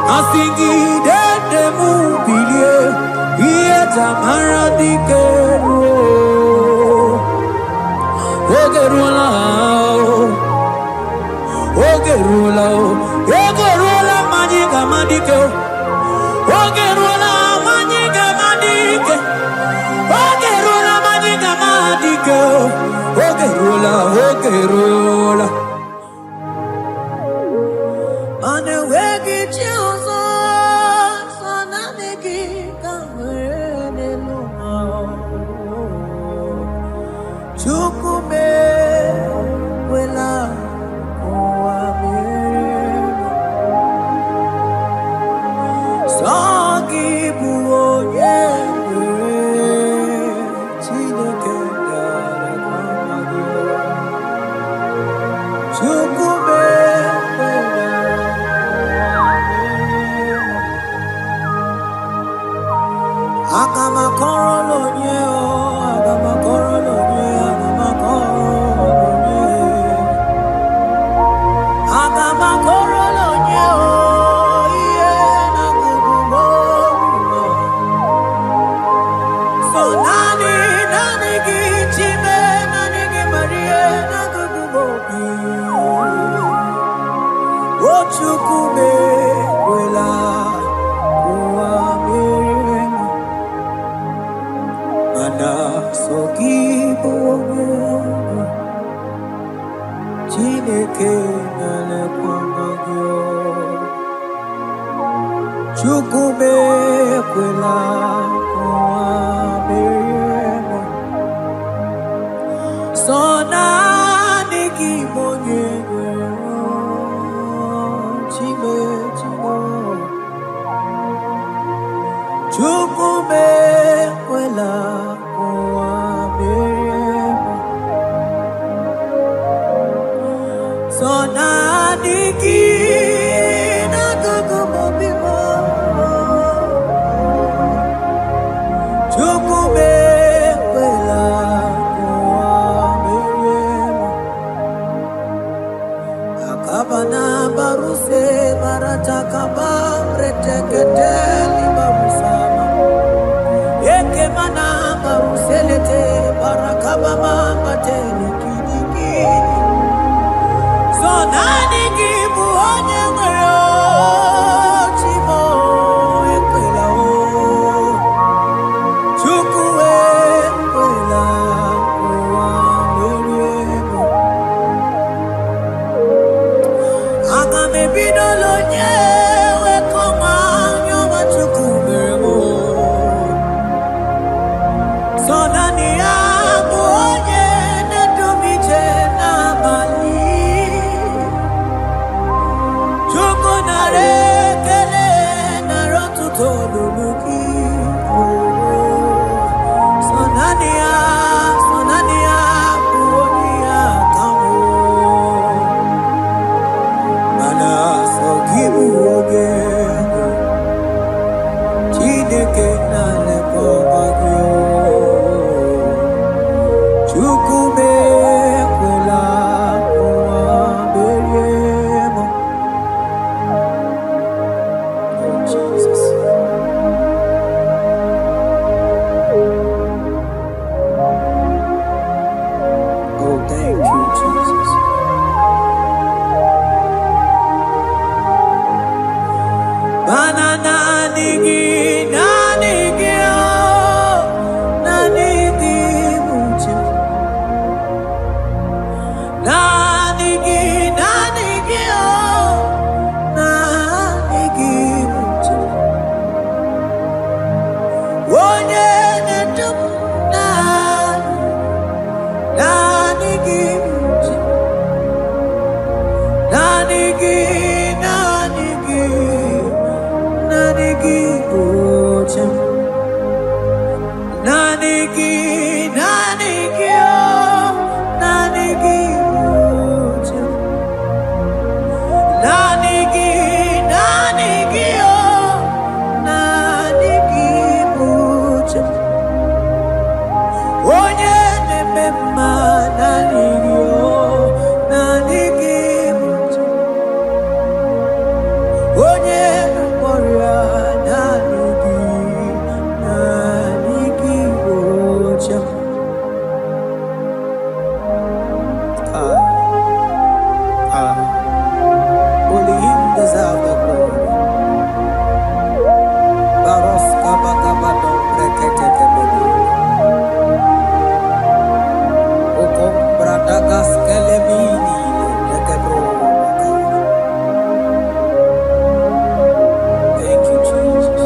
Asingi de mubilie ieta maradikero ogerula ogerula majiga madike ogerula majiga madike ogerula majiga madike ogerula ane wegi chiozo sananegi kamene luma chukume wela kuamere sagi buonye chineke dara kwamadio chukume Agama korolo nye o, agama korolo nye, agama korolo nye. Agama korolo nye o, iye na kubumo. So nani gichime, nani gimarie na kubumo. Ochukume wela kuamere. Mana soki bongo Chineke nale kwamagyo Chukume kwela kwa meriemo Sona niki monye Chime Chukume kwela Sonaniki na kukumobimo Chukume kwela kuameremo Akabana baruse baratakaba reteketeli barusama Eke mana baruselete barakabama mateli kidiki Sonani kibu onye mwero chimo ekwela o Chukwe ekwela kuwa meriemo Agame bidolo nye wekoma nyoma chu Thank you, Jesus.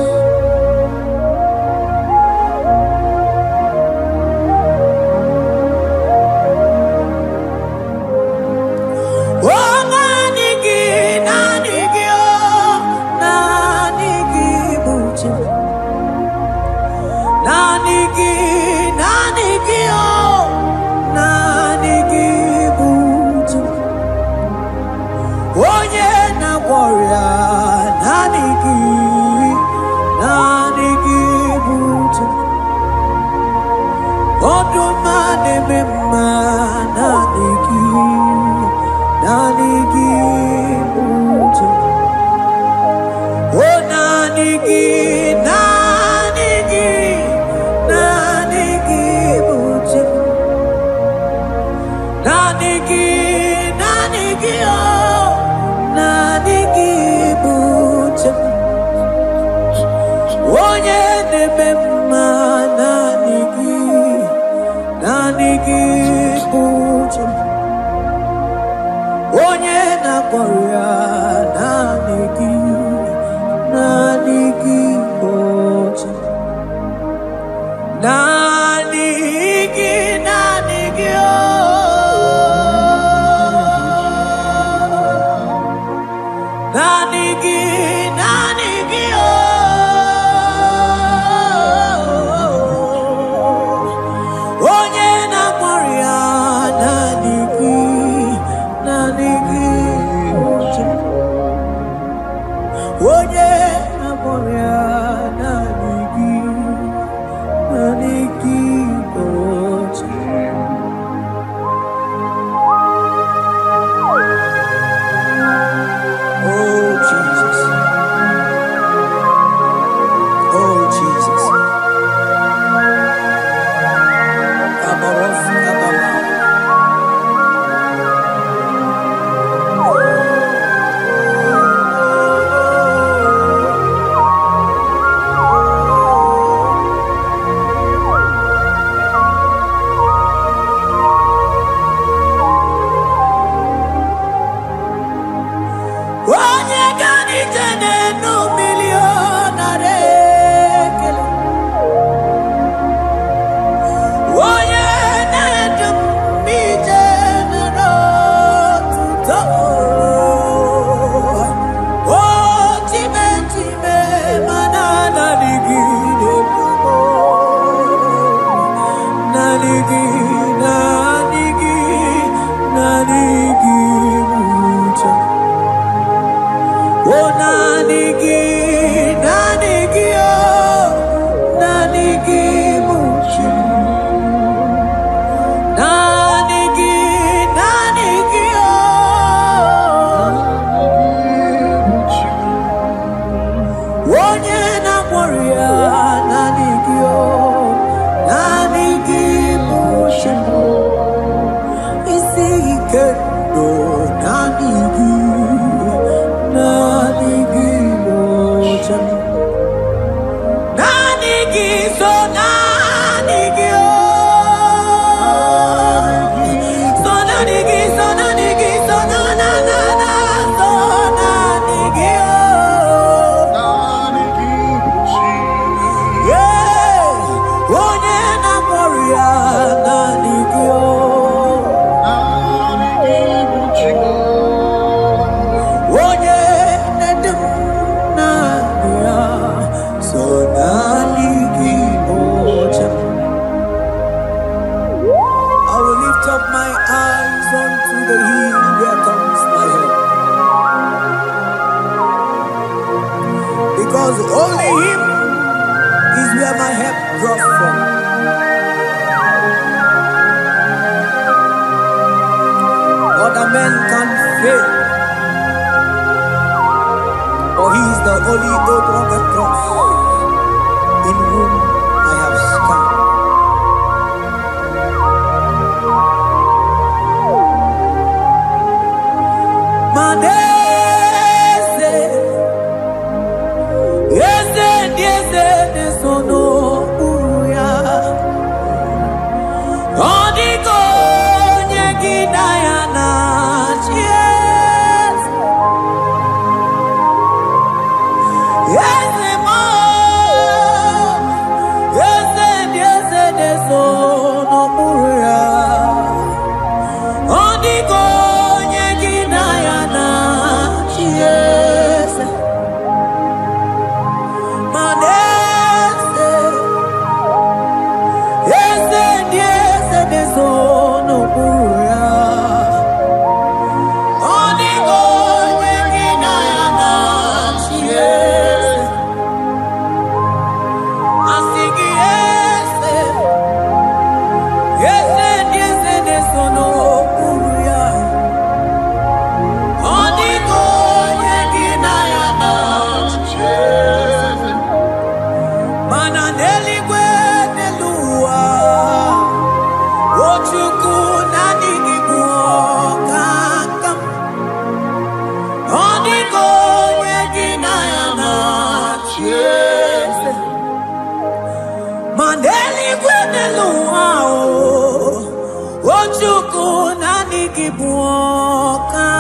buoka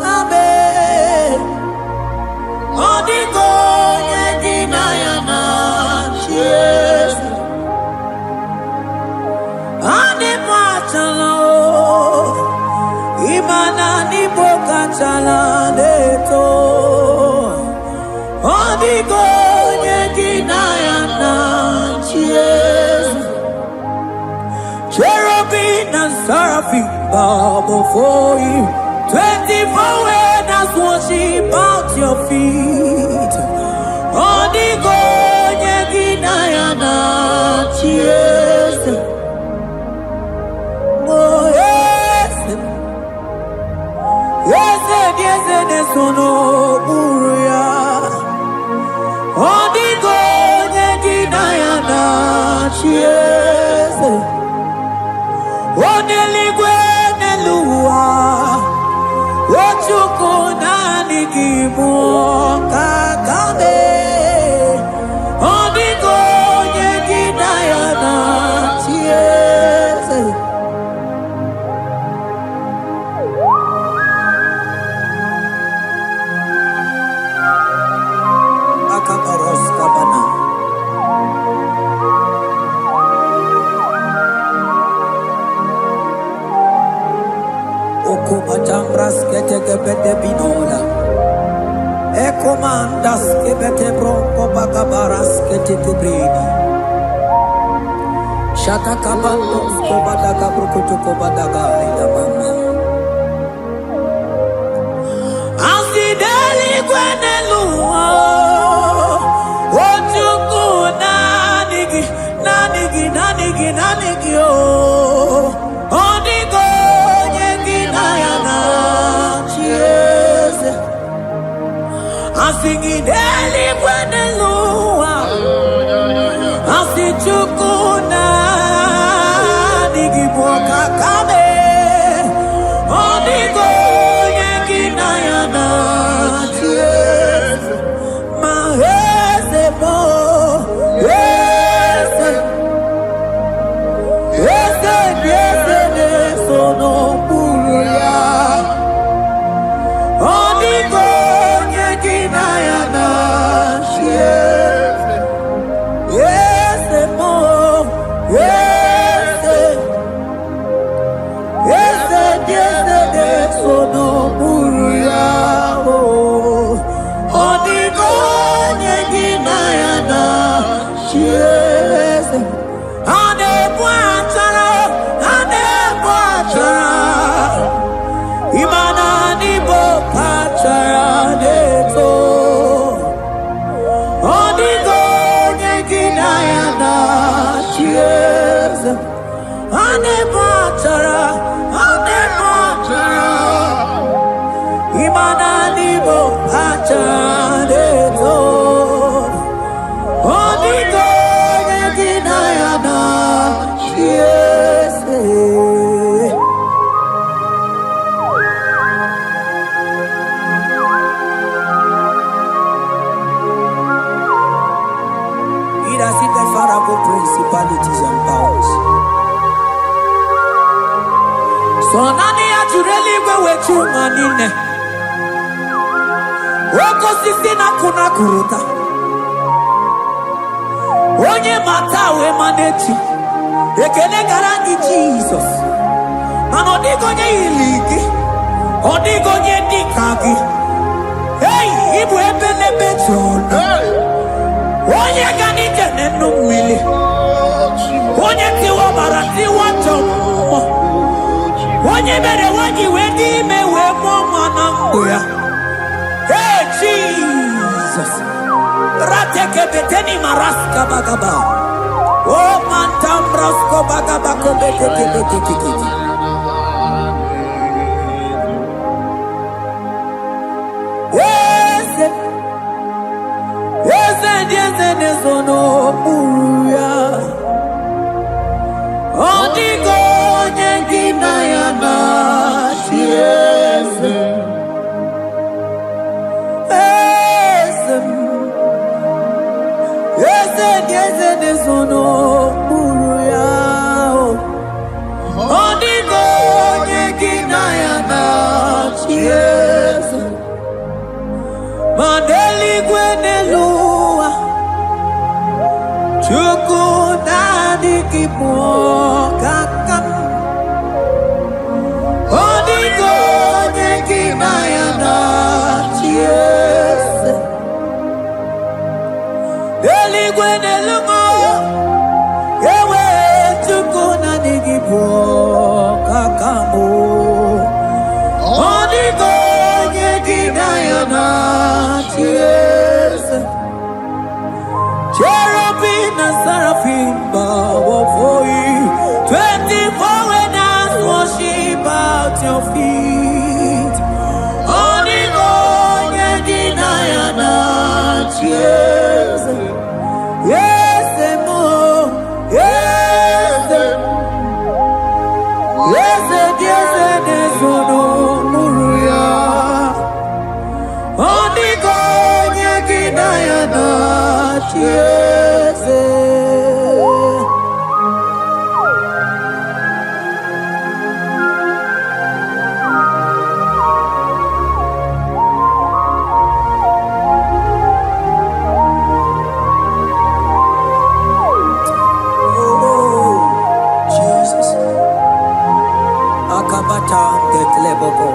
kabe odigo yedina yana cheers ane machala imana ni boka chala deto odigo yedina yana cheers cherubim and seraphim bow before you. 24 elders worship at your feet. Odigo yegina yana cheers. Oh yes, yes, yes, yes, no buria. Odigo yegina yana cheers. Oneligwe neluwa Ochuku nani gimu kakame Odigo yegina yana tiese Akaparos kabana Patambras kete gebete binola Ekomandas kebete bronco bagabaras kete kubrini Shata kabandos kobadaga brukutu kobadaga ila mama Asideli kwenelua Ochuku nanigi nanigi nanigi nanigi oh Odigo singing daily when the Lord I see chukuna nigiboka kame odigo yekina yana ma hese mo hese hese hese sono puria odigo principalities and powers. So nani ajureli wetu manine. Woko sisi na kuna kuruta. Onye matawe manechi. Ekele garangi Jesus. Manodigo nye iligi. Odigo nye dikagi. Hey, ibu ebele bejono. Onye gani jene numili. Onye tiwa barati watomo. Onye bere waji wedi mewe moma nanguya. Hey Jesus. Rateke beteni maraska bagaba. Oh mantam rasko bagaba kobete kete. Sono buya odigo nyengina yana shiese ese sono buya odigo nyengina dikipo kakam Odigo nekinayana Yes Eligwe nelungo Ewe tukuna dikipo kakamu Odigo nekinayana Yes Cherubim and seraphim bow for you. 24 elders worship at your feet. Onigo yedinayana yes, yes, mo, yes, yes, yes, yes, no muruya. Onigo yedinayana yes. Akabata Getleboko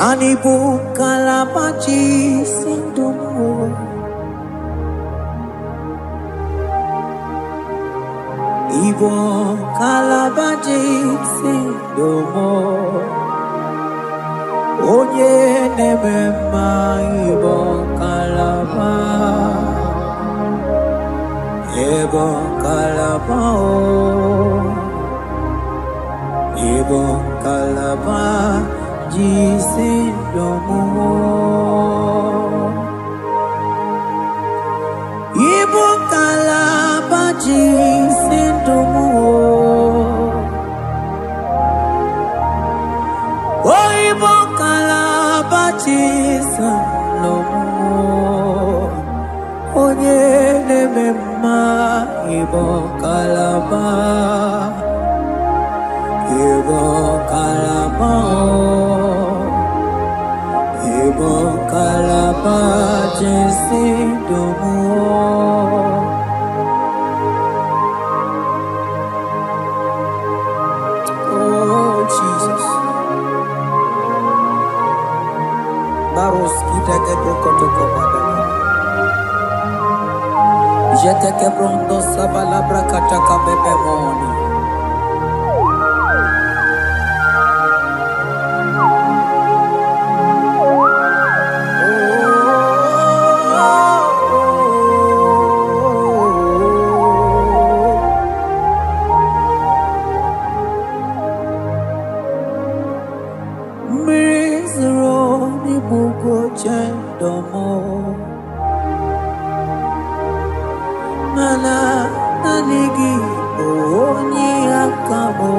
Anibu Kalabachi Sindumo Ibo Kalabachi Sindumo Onye nemema Ibo Kalaba Ibo Kalaba Ibo Kalaba Jisindomo Ibo Kalaba Jisindomo Oh Ibo Kalaba Jisindomo Onye nemema Ibo Kalaba Ibo Kalaba Ibo Kalaba Jisindomo Oh Jesus Baros kitake brokoto bada Jeteke brondo sabala brakataka bebe moni Mana nanigi oni akamo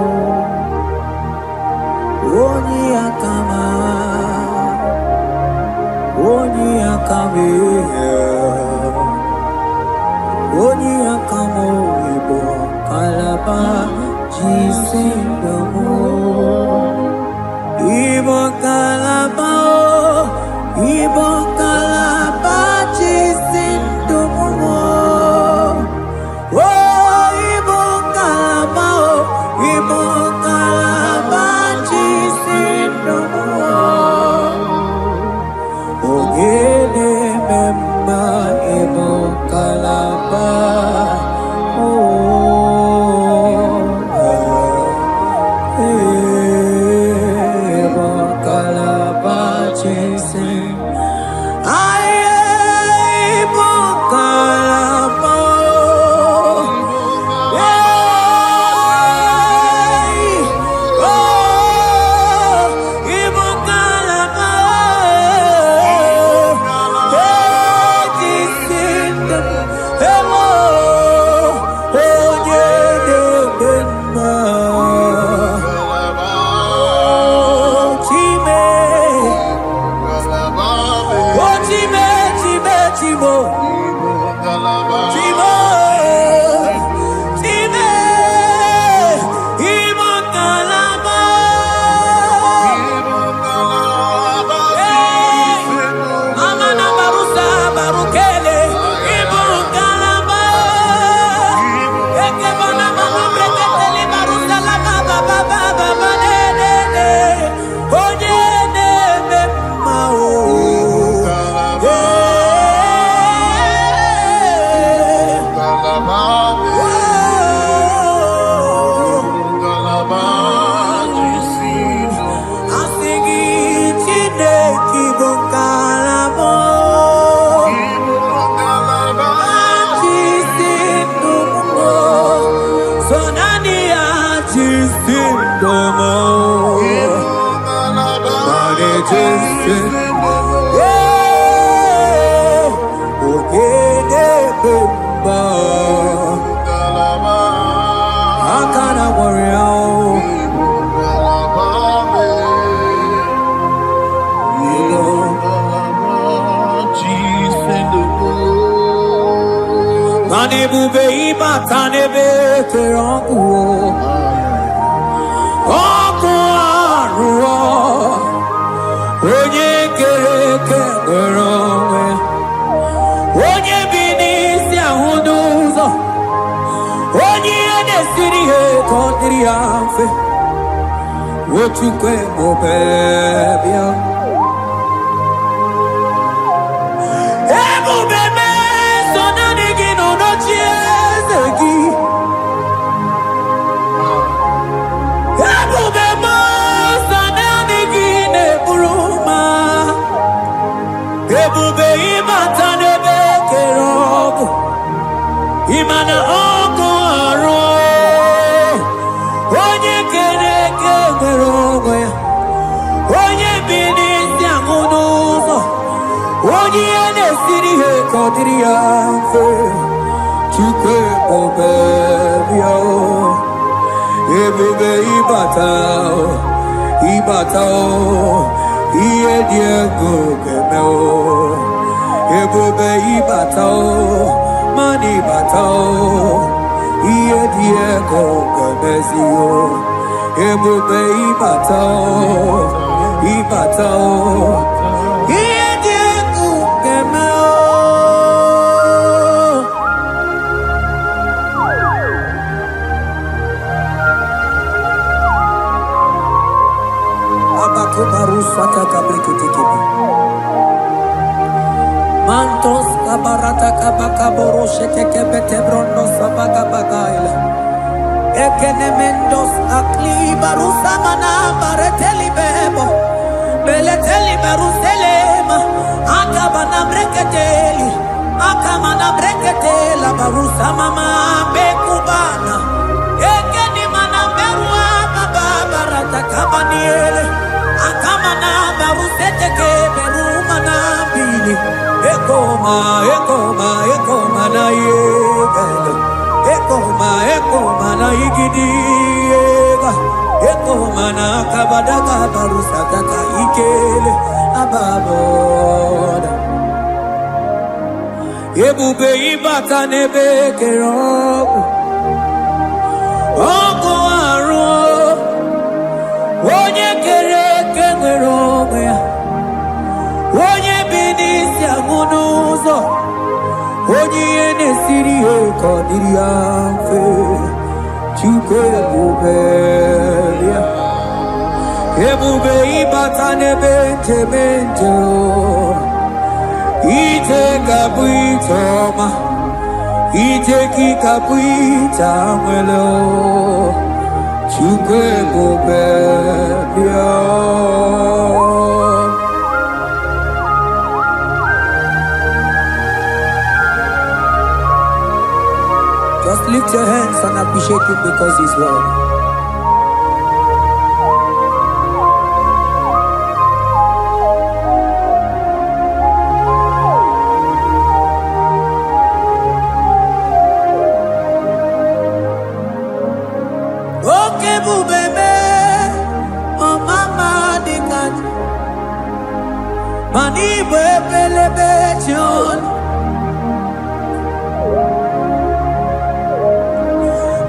oni akama oni akame oni akamo ibo kalaba jisindomo ibo kalaba ibo kalaba jisindomo Kalaba, oh, hey. Mantos kabarata kabakaboro sheteke bete brondo sabaga bagaila. Ekenemendos akli barusa mana bareteli bebo. Beleteli baruselema. Akabana breketeli. Akamana breketela barusa mama bekubana. Ekeni mana berua baba barata kabaniele. Akamana baruseteke berumana bili. Ekoma na yegala. Ekoma na yigidiega. Ekoma na kabadaga barusaka ikele ababoda. Ebube ibata nebe kerobu. Oko aro. Onye kere kenwerobe ya. Onye binisi amunuzo. Onye ene siri eko diri amfe. Chuke bubelia. Ebube ibata nebe temento. Ite kabuitoma. Ite kikabuita mwelo. Chuke bubelia. Just lift your hands and appreciate Him because He's worthy. Okay, bubebe, oh mama dikat, mani bebelebe chon.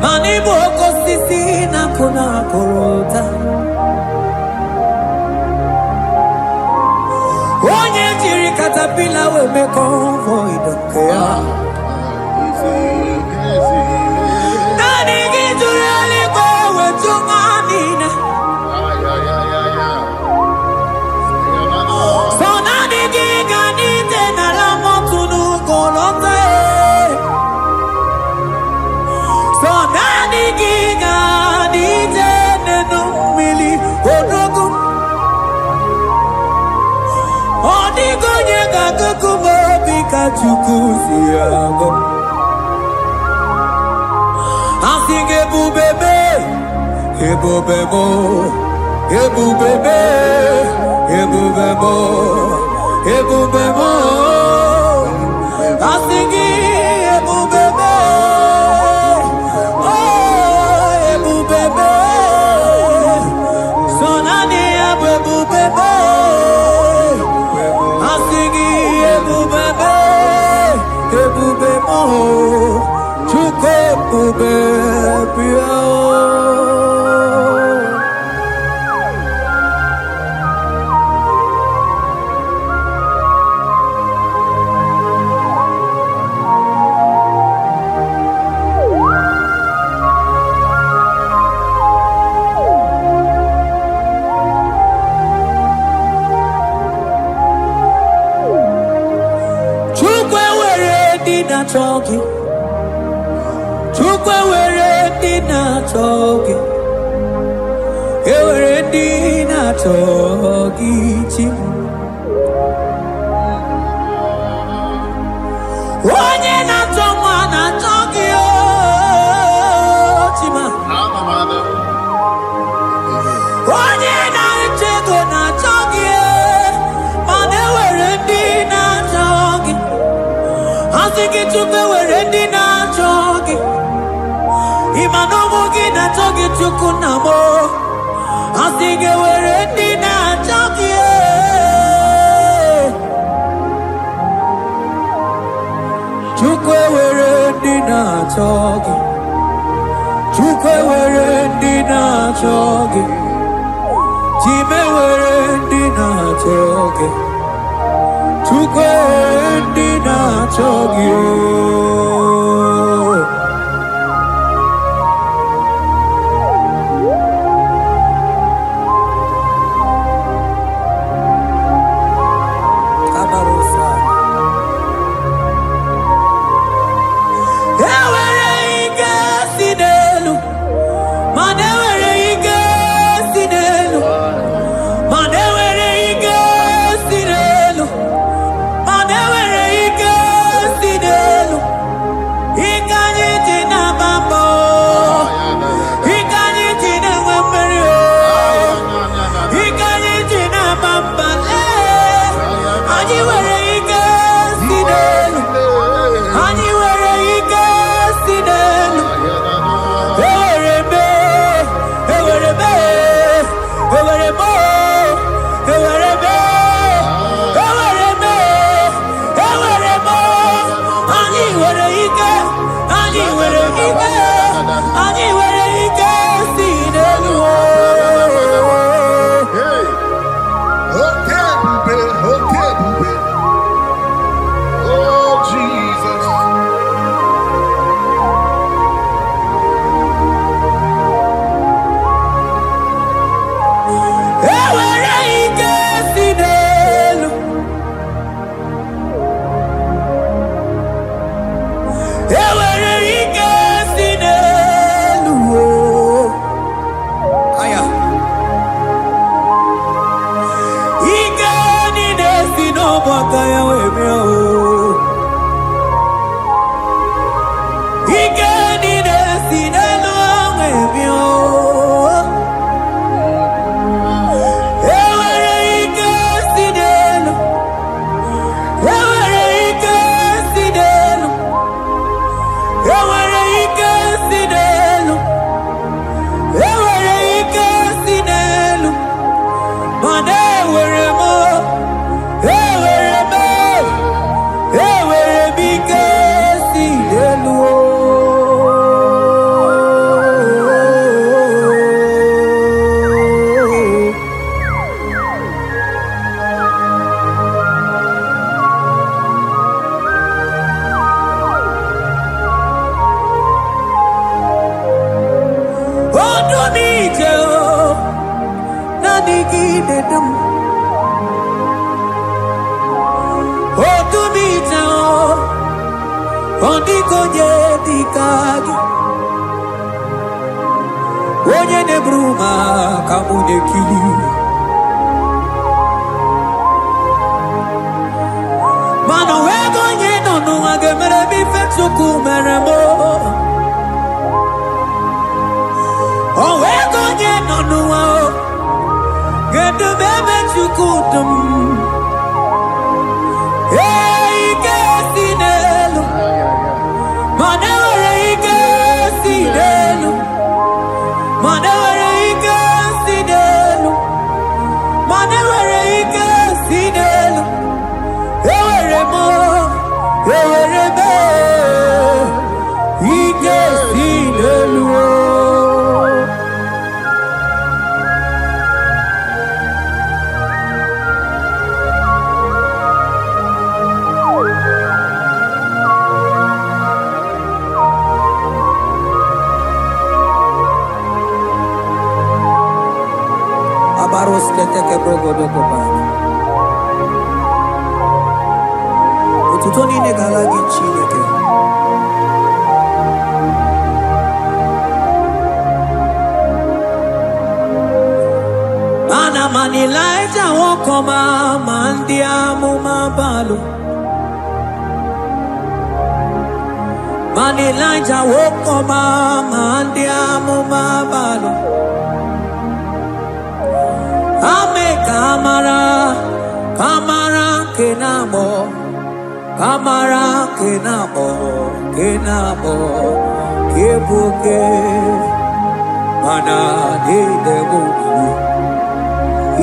Mani boko sisi na kuna korota. Onye jiri katapila we me convoy dokea. Nani gijuri aliko we tunganina. So nani gigani tena la motunu kolota. Chukusiago Asige bubebe Ebobebo ebubebe, ebubebo, ebubebo. Asingi ebubebe, oh ebubebe. Sonani ebubebe, asingi ebubebe, ebubebo. Chuke ebubebe. Chogi, chukwe were dina chogi, ewere dina chogi chi. Onye na choma na chogi o chima. Onye na chego na chogi, mane were dina chogi. Asiki chukwe were dina chogi, imano mogi na chogi chukunamo. Asiki were dina chogi, chukwe were dina chogi, chukwe were dina chogi, chime were dina chogi. Chukwe dina chogi. Kabarusa. Ewere ike sinelu, manewere ike sinelu, manewere ike sinelu. Onye ne bruma kamude kili. Mano wego nye no no agemere bi fetsuku meremo. O wego nye no no Get the baby to kudum. Hey, Casinello. Manere, Casinello. Manere, Casinello. Manere, Casinello. Eweremo. Ewerebe. Casinello. Abaros keteke brogodo kopana. Ututoni negalagi chineke. Ana manilaita wokoma mandiamu mabalu. Manilaita wokoma mandiamu mabalu. Ame kamara, kamara kenamo, kamara kenamo, kenamo, kebuke, mana de debu,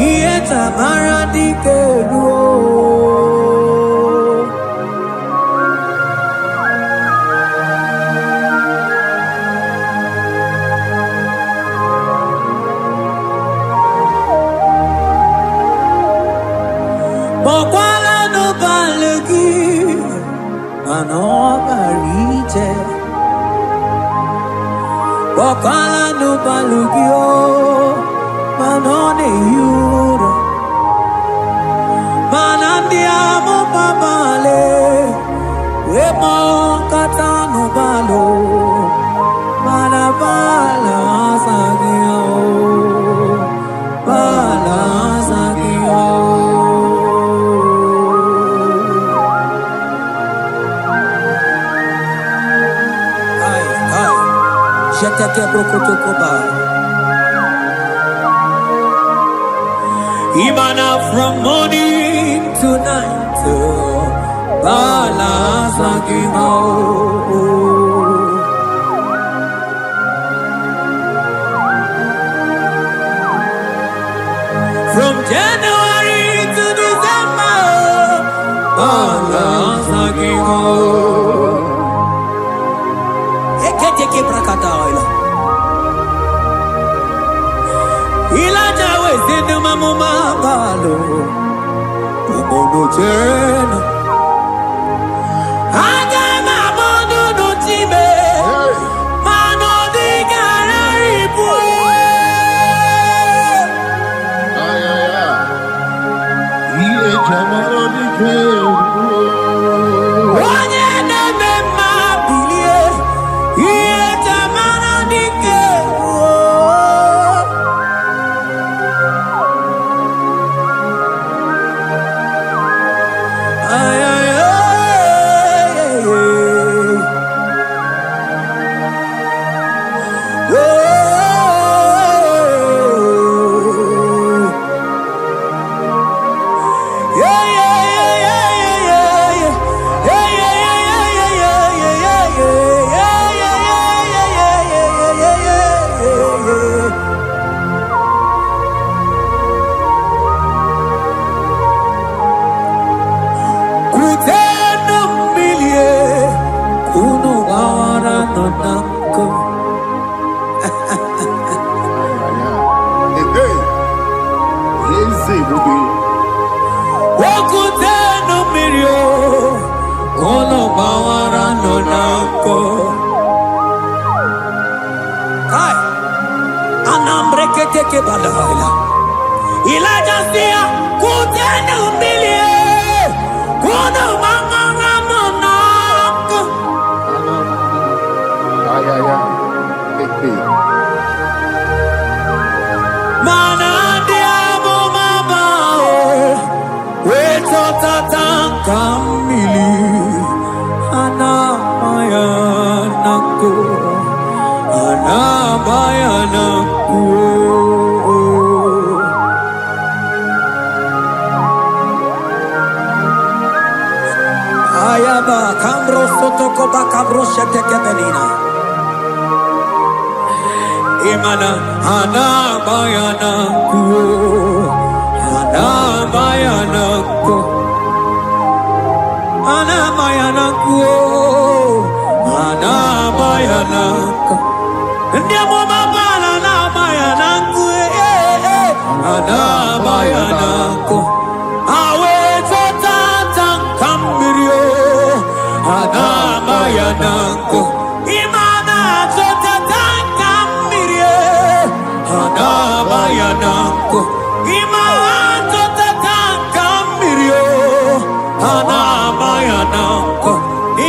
ieta mara di keluo. Bokwala no balegi, mano barite. Bokwala no balegi o, mano ne yura. Manandi amo babale, wemo kata no balo, manabala sagio, bala sagio. Jeteke brokotokoba. Imana from morning to night, bala sagimo. From January to December, bala sagimo. Eketeke brakadaila. Ilaja wezenu mamuma balo. Umono jena. Aga mamono no time. Mano di gararibu. Ay, ay, ay. Ile chamaro di keu. Onye neme mabilie. Iye tamana di keu. Ay, ay, ay, ay, ay. Elijah sia kutena umbilie kuna mama nako. Ay, ay, ay. Mana diamo mabao weto tata kamili ana maya nako ana maya nako. protoko bakabroshe tekebelina. Imana hana bayana ku, hana bayana ku, hana bayana ku, hana bayana ku. Ndiamo mabala na bayana ku, hana bayana ku. Awe tata kambirio, hana bayana ku. Imana tata kambirio, hana bayana ku. Imana tata kambirio, hana bayana ku.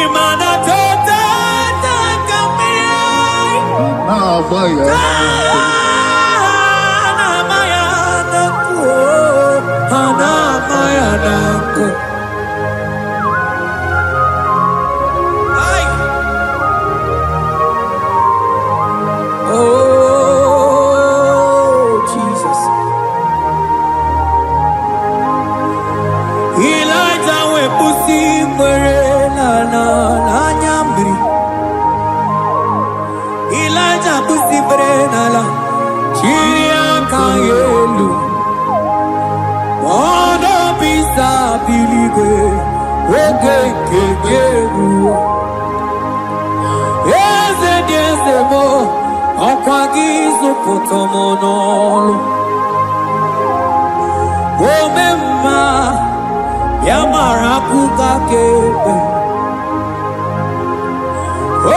Imana tata kambirio, hana bayana ku, hana bayana ku. Ay. Oh, Jesus. Elijah we pusi mwere na nyambri. Elijah pusi mwere la chiria kayelu. Wano bisa biligwe oge kegeru. Eze diese mo okwagizu potomonolo. Omemma yamara kukakebe.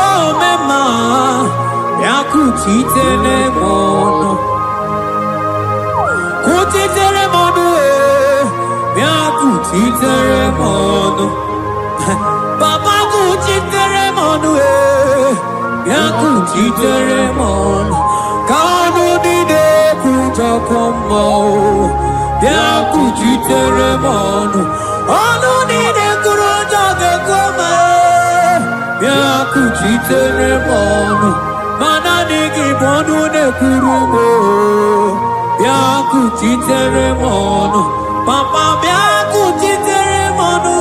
Omemma yakuchitele mono. Kuchitere mono yakuchitere mono. Papa kuchitere mono yakuchitere mono. Kanu dide kutokomo yakuchitere mono. Anu dide kurojoge koma yakuchitere mono. Mana nigi mono ne kurumo yakuchitere mono. Papa yakuchitere mono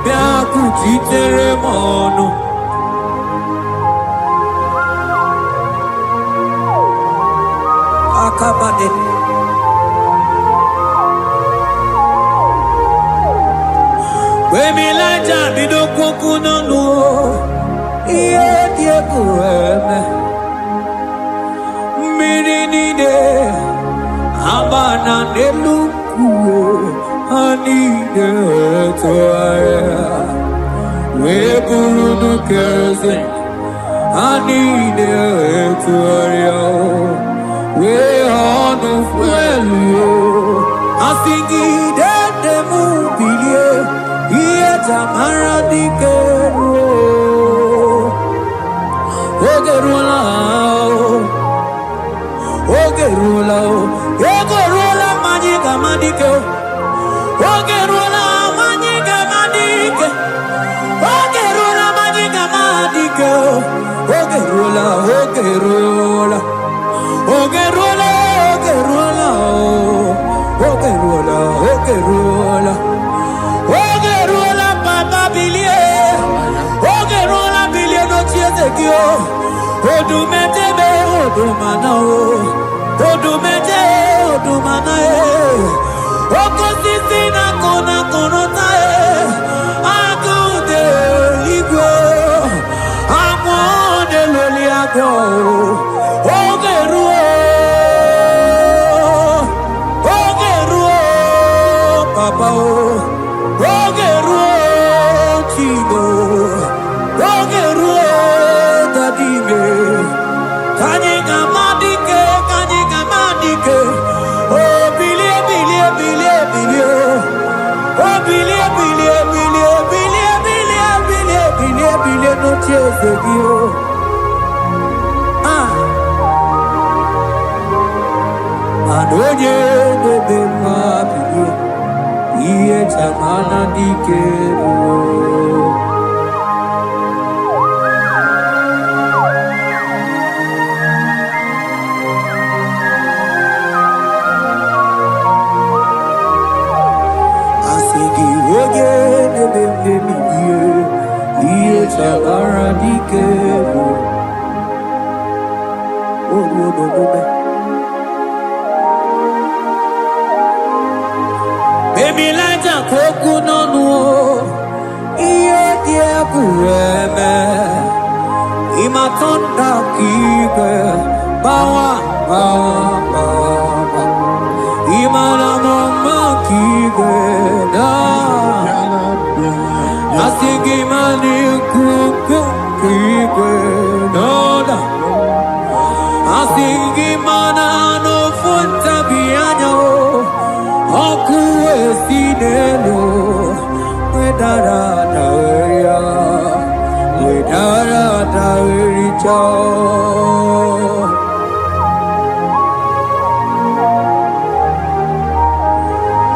yakuchitere mono. Akabade. Wemilaja bidokoku nonu, iye dieku eme. Mirinide, abana neluku, anide toaya. Weburu nukeze, anide toaya. We hanu fuelu, asingi dede mubilie, iye tamara dikeru, ogerula, ogerula, ogerula majiga madike, ogerula majiga madike, ogerula majiga madike, ogerula, ogerula. Ogerola, ogerola, ogerola, ogerola, ogerola, papa bilie, ogerola bilie no chiezekio, odumetebe, odumanao, odumete, odumanae, okosisina kona konotae, akude igwe, amone loliago, ogeruo. Papa, ogeruo chigo, ogeruo dadime, kanyega madike, oh bilie, bilie, bilie, bilie, oh bilie, bilie, bilie, bilie, bilie, bilie, bilie, bilie, no chezegio, anoye bebe ma bilie. Iye tamana dikeru. Asigi oge nebe iye Baby like a coconut no, iye dia kueme, imatonda kike, bawa bawa, imana mama kike na, asigi mani kuku kike na, asigi mana no funta bianyo. Aku esinelo, wedara daweria, wedara dawericha.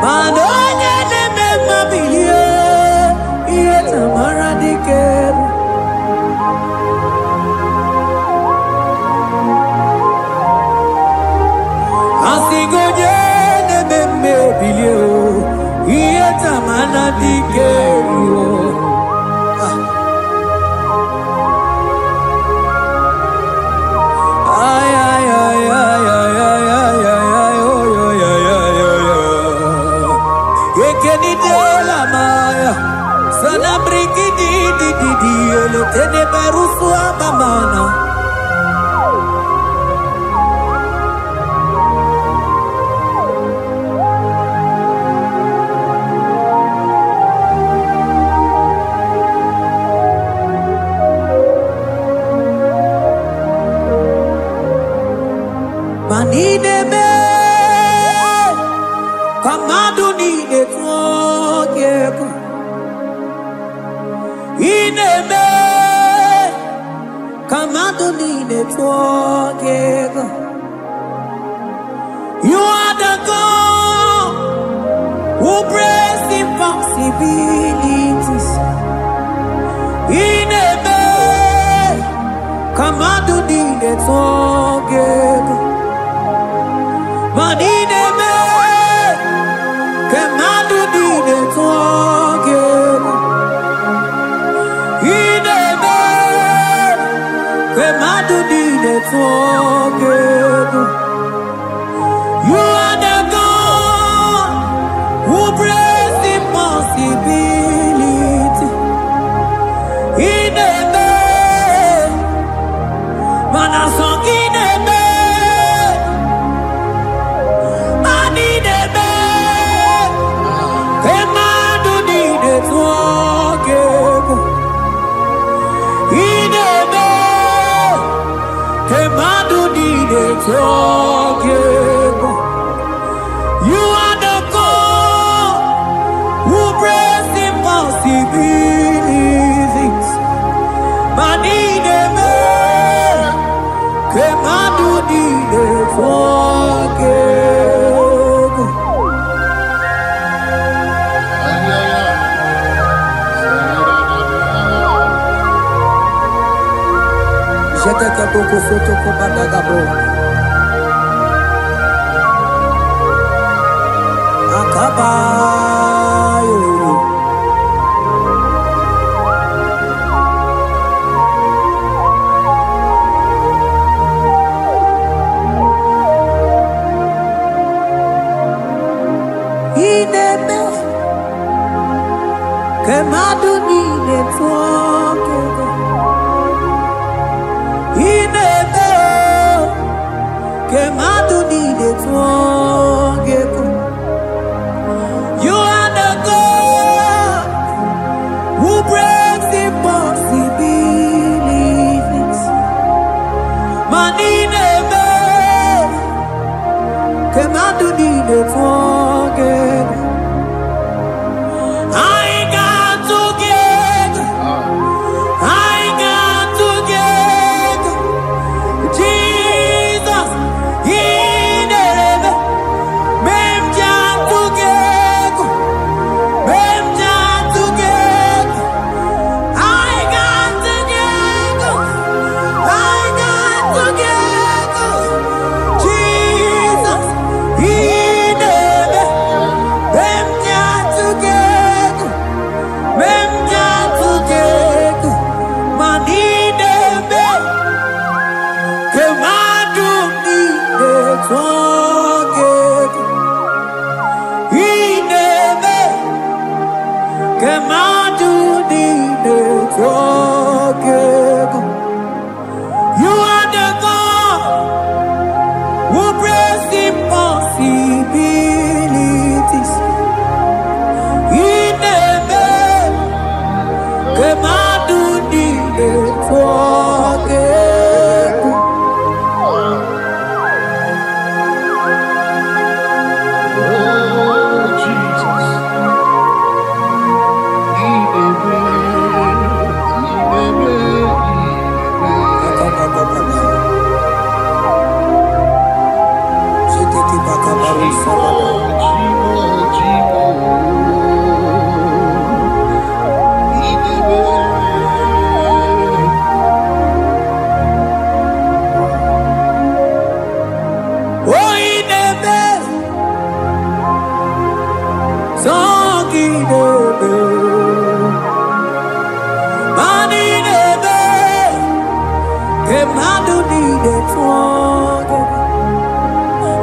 Manonya neme mabiye, iye tamara dikeru. Asigoje. Bilio, ieta mana dikerio. Ay ay ay ay ay ay ay ay oh yo yo yo yo yo. Ekeni de la maya, sana briki di ele tene berusu abamana. Manideme, kamadu ni netwogeko. Ineme, kamadu ni netwogeko. You are the God who breaks impossibilities. Ineme, kamadu ni netwogeko. Manideme, kemadu dine twogeko. Ineme, kemadu dine twogeko. You are the God who breaks impossibility. Ineme, manasong ineme. You are the God who breaks impossibilities. Manideme, kemadu dide twogeko. Jeteke boko soto kubadagabo. Akabayo. Ineme, kemadu dide twogeko. Ineme, kemadu dide twogeko. You are the God who breaks impossibilities. Manideme, kemadu dide twogeko. I got together. twage inebe kemadu dine twage. You are the God who breaks impossibilities. Inebe kemadu dine twage.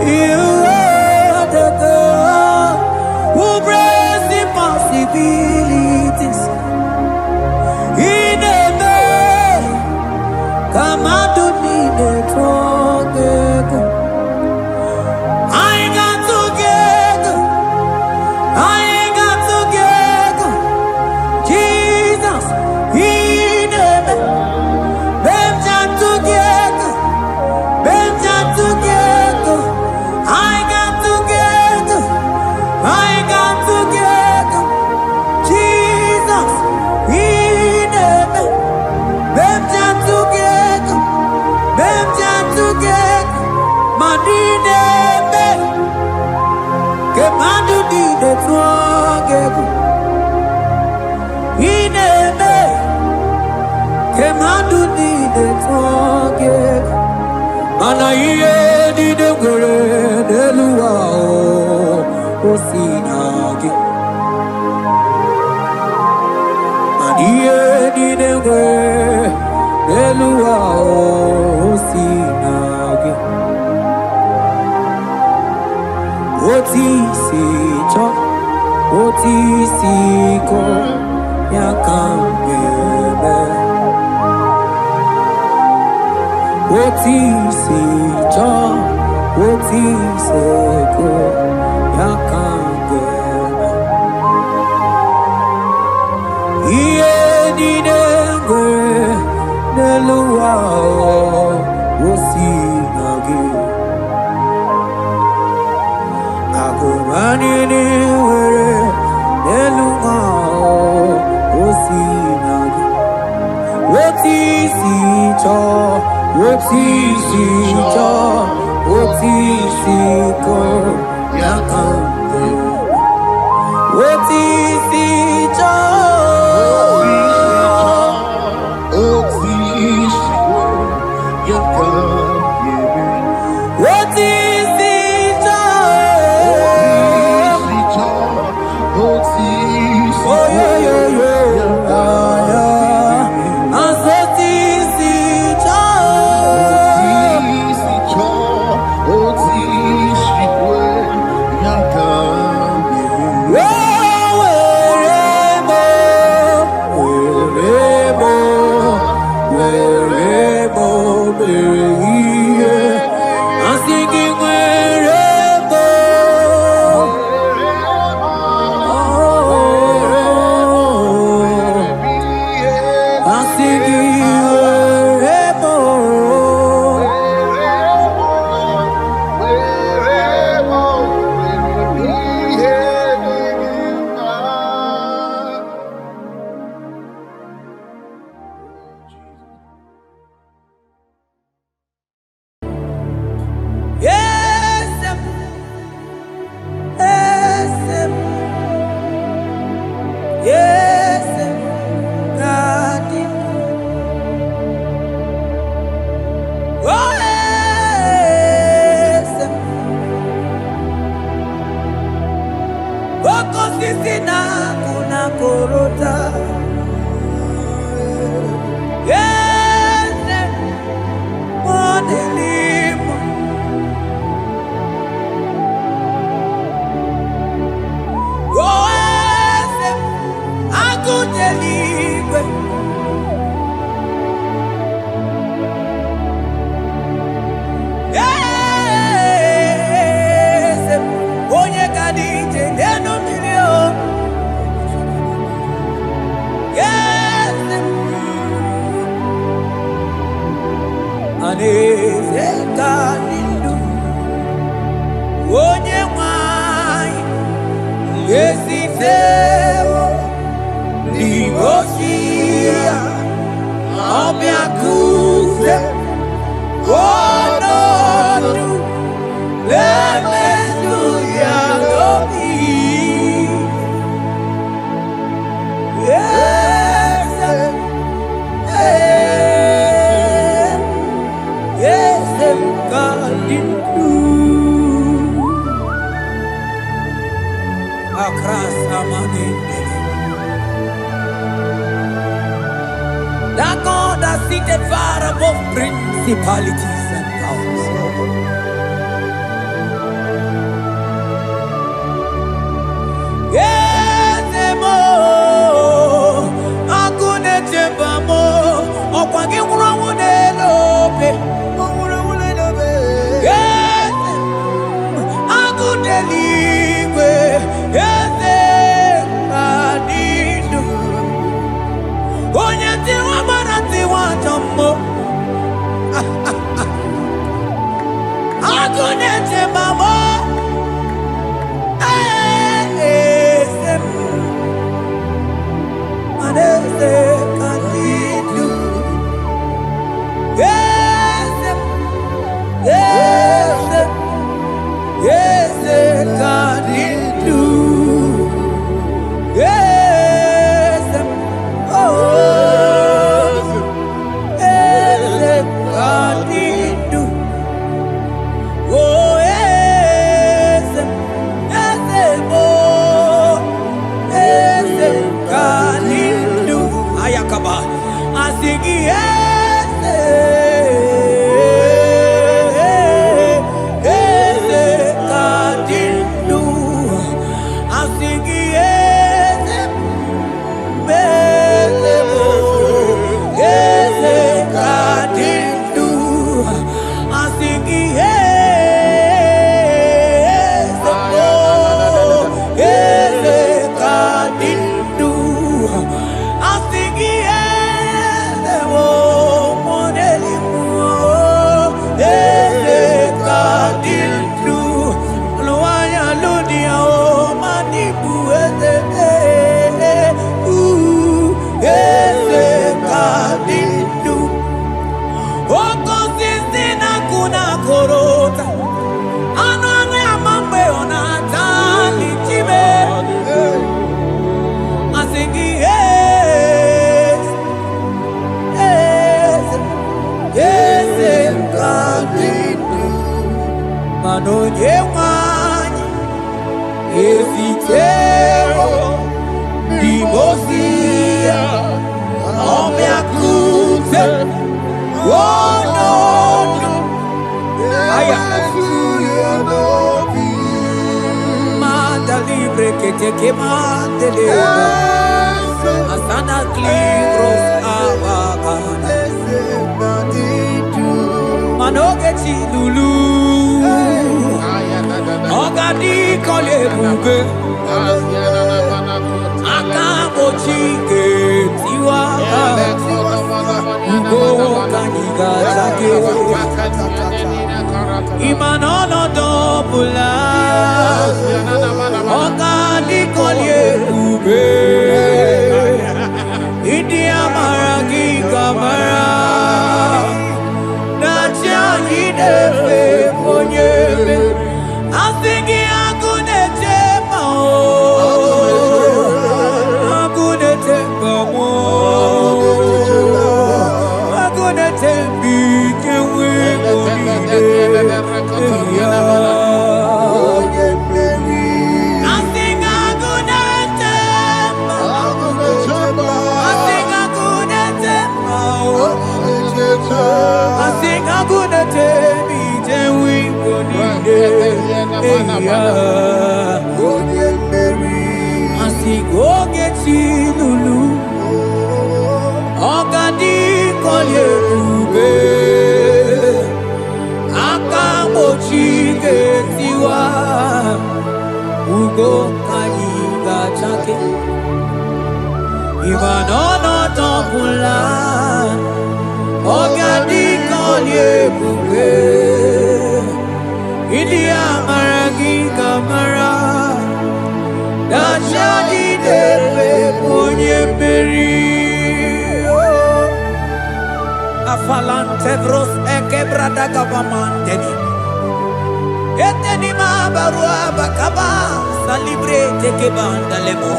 You are the God who breaks impossibilities. In a day, come out to need it. I ain't got together. I ain't got together. Jesus, in a day, them jam together. Them jam together. I got together. I got together. Jesus, in a day, them jam together. Them jam together. Madine me, que madu di de together. In a day, que madu di de together. Mana iye di de gore de luwa o sinagi. Mana iye di de gore de luwa o sinagi. Oti si cho, oti si ko ya kambebe. Oti si cho, oti se ko ya kambebe. Iye di dengwe neluwa o sinagi. Akumani ni were neluwa o sinagi. Oti si cho, oti si cho, oti si ko ya kambebe. Oti si cho, oti si cho. Oh yeah yeah yeah, yeah. Asoti si cho. Oh, Akras amani. That God that seated far above principalities and powers. Yes, mo. Akune chembamo. Okwangi urawune lope. Yes. Akune ligwe. Yes. Adidu. Onyati wa barati wa jambo. Akune chembamo. Falantevros ekebrada gavamanteni. Eteni ma barua bakaba salibre teke banda lemo.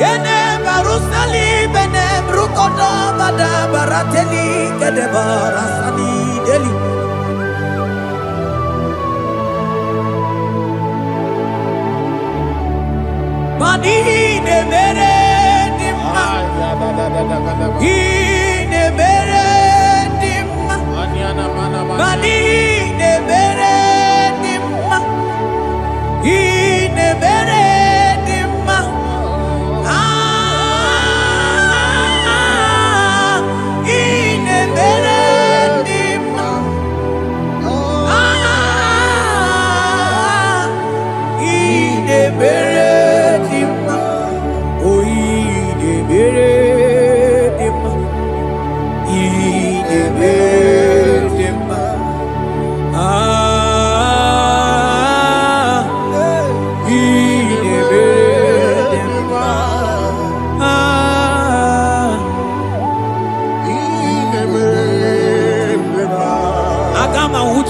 Yene barusali bene brukodo bada barateli kede barasani deli.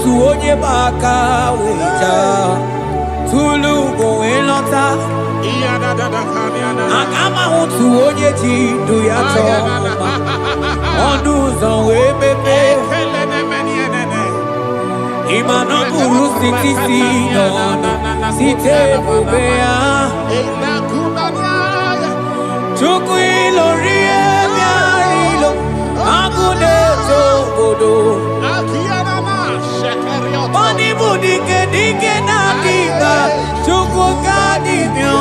utu onye baka weja tulu go elota agama utu onye ji du ya choma onu zo we bebe imano buru siti si no site bubea chuku ilori emiarilo agune togodo Bani budike dike na kiba chuku kadi mio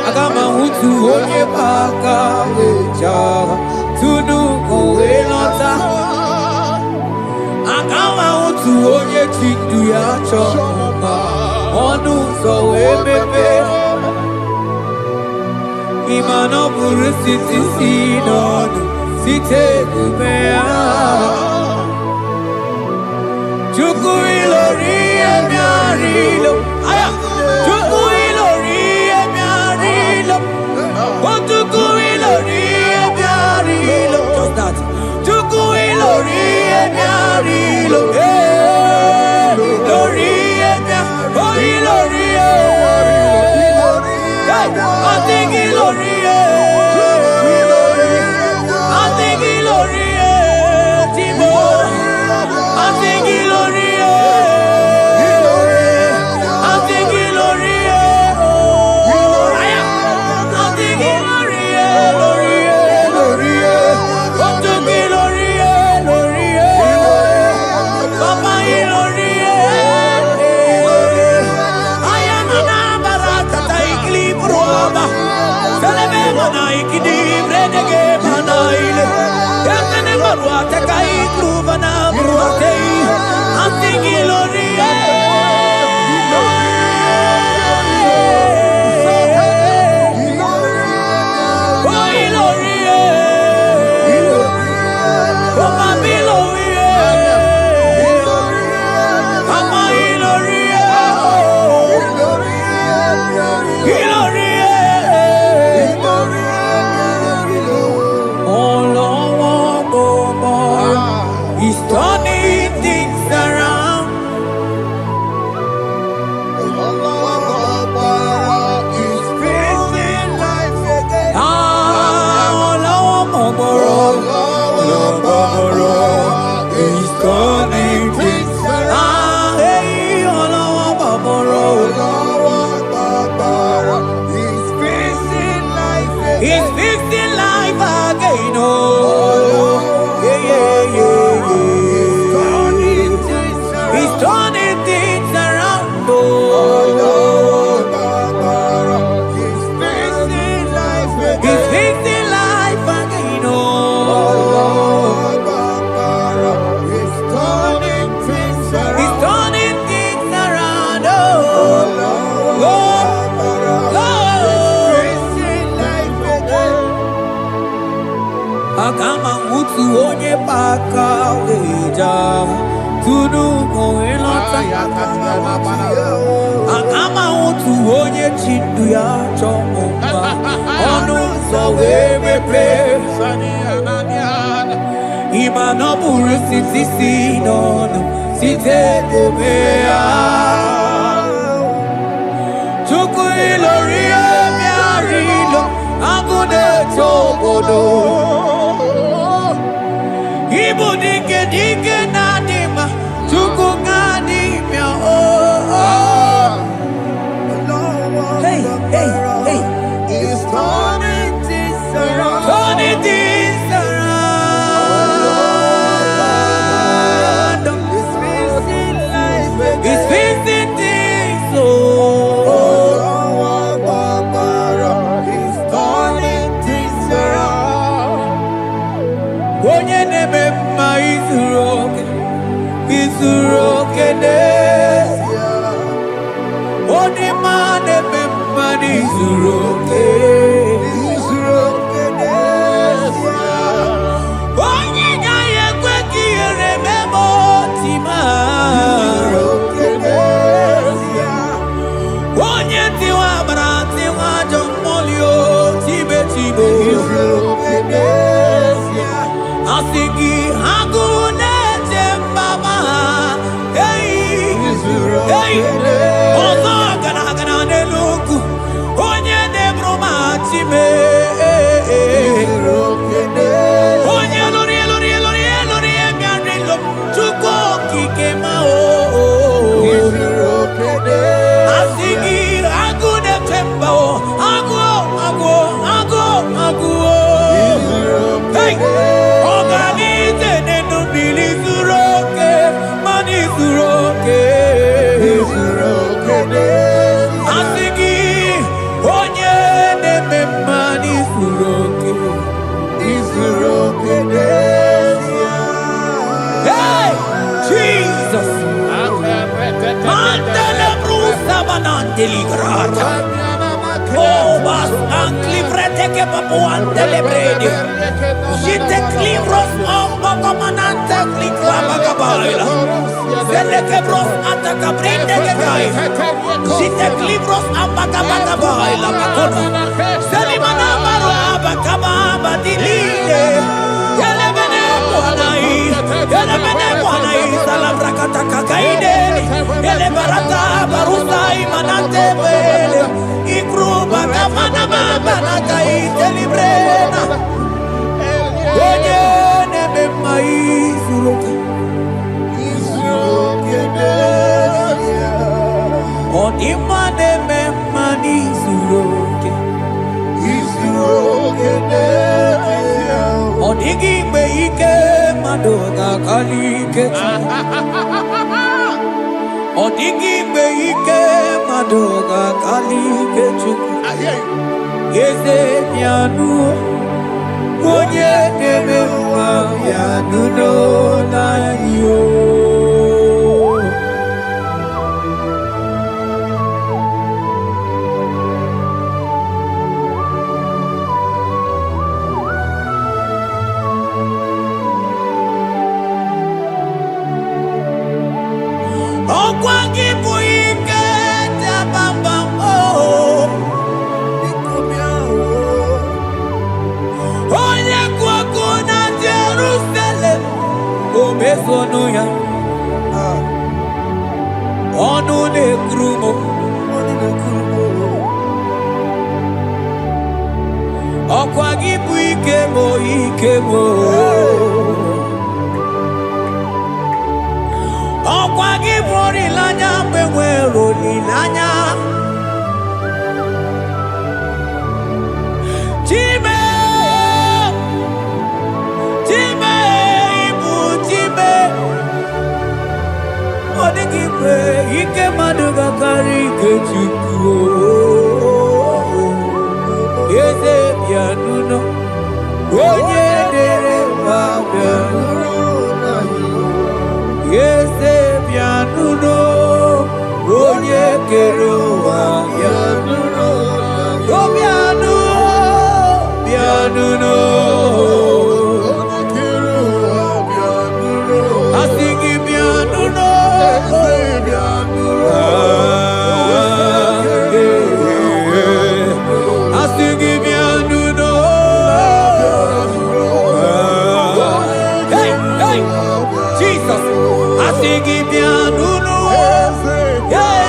agama utu onye baka weja tunu go elota agama utu onye chindu ya choma onu so emepe imano buru siti sinonu site kubea chuku ilori emiarilo aya chuku ilori emiarilo chuku ilori emiarilo just that chuku ilori emiarilo lori emiarilo ilori I think ilori I think ilori Timo I think ilori I think ilori I think ilori lori what to ilori lori Papa ilori I am an abarakata ikli proba Selebe mana ikidi brenege mana ile Yakane marwa takai kruva na bruatei Antingi lori He's turning things around. He's fixing life again. He's turning things around. He's fixing life again. He's fixing life again. Oh, yeah, yeah, yeah. He's turning things around, oh. He's fixing life again. He's fixing life again, oh. He's turning things around. He's turning things around, oh. He's fixing life again. Agama utu onye baka weja Tunu go elota agama utu onye chindu ya choma onu so wemepe imano buru siti sinonu site kubea chuku ilori emiarilo agune togodo ibu dike dike nadima chuku kadimia Hey, hey, hey. It's turning things around. Turning things around. It's fixing life again. It's fixing things, oh. It's turning things around. Onye neme ma izuroke nesia. Onye ma neme ma izuroke nesia. Onye nyaye kwe kiyere memo tima. Izuroke nesia. Onye tiwa brati wajo molio tibe tibo. Izuroke nesia. Asigi hagune temba deligrata. Oh, bas anclivrete che papuante le bredi. Jite clivros comandante cliclava cabaila. Zelle che bros attacca brinde che gai. Jite clivros ambacabagabaila macono. Selimana maraba cababa di lile. Yele bene buanai salavra kataka kaideni. Yele barata barusai manante bele. Ikruba kafana mabana kaite librena. Oye nebe maizuluka. Odima nebe manizuluke. Odigi beike madoga kalike. Odigi beike madoga kalike chuku. Yeze nyanu onye debe mwa nyanu no na yo. Okwangi buike tabamba oh nikumya oh onye kwako na Jerusalem omezono ya onu ne krumo okwangi buike mo Okwagi bori lanya mbewe roli lanya Chime ibu chime Odigi kwe ike maduga kari ike chuku Yeze bianuno Onye dere wa bianuno Yeze bianuno, onye keruwa bianuno, o bianuno, asigi bianuno, asigi bianuno, hey, Jesus. Asigi bianuno, yeah.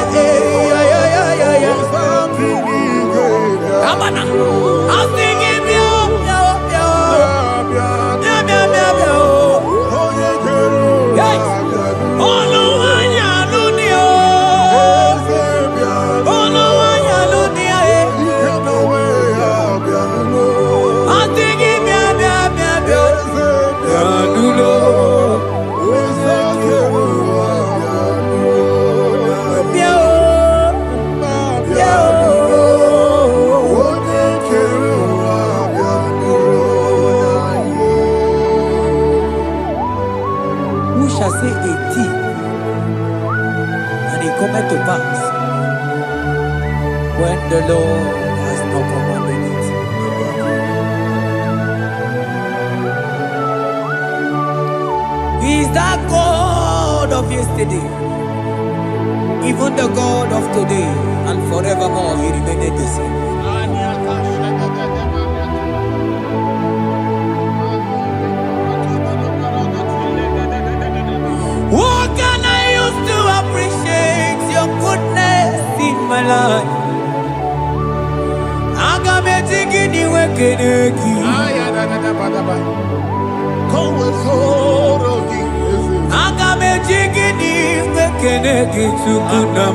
Abana, asigi bianuno, yeah. Oluwanya lunia, asigi bianuno. Say a thing, and it cometh to pass when the Lord has not commanded it. He is that God of yesterday, even the God of today, and forevermore He remained the same. What can I use to appreciate your goodness in my life? Agame tigini wekeneki. Agame tigini wekeneki tukuna.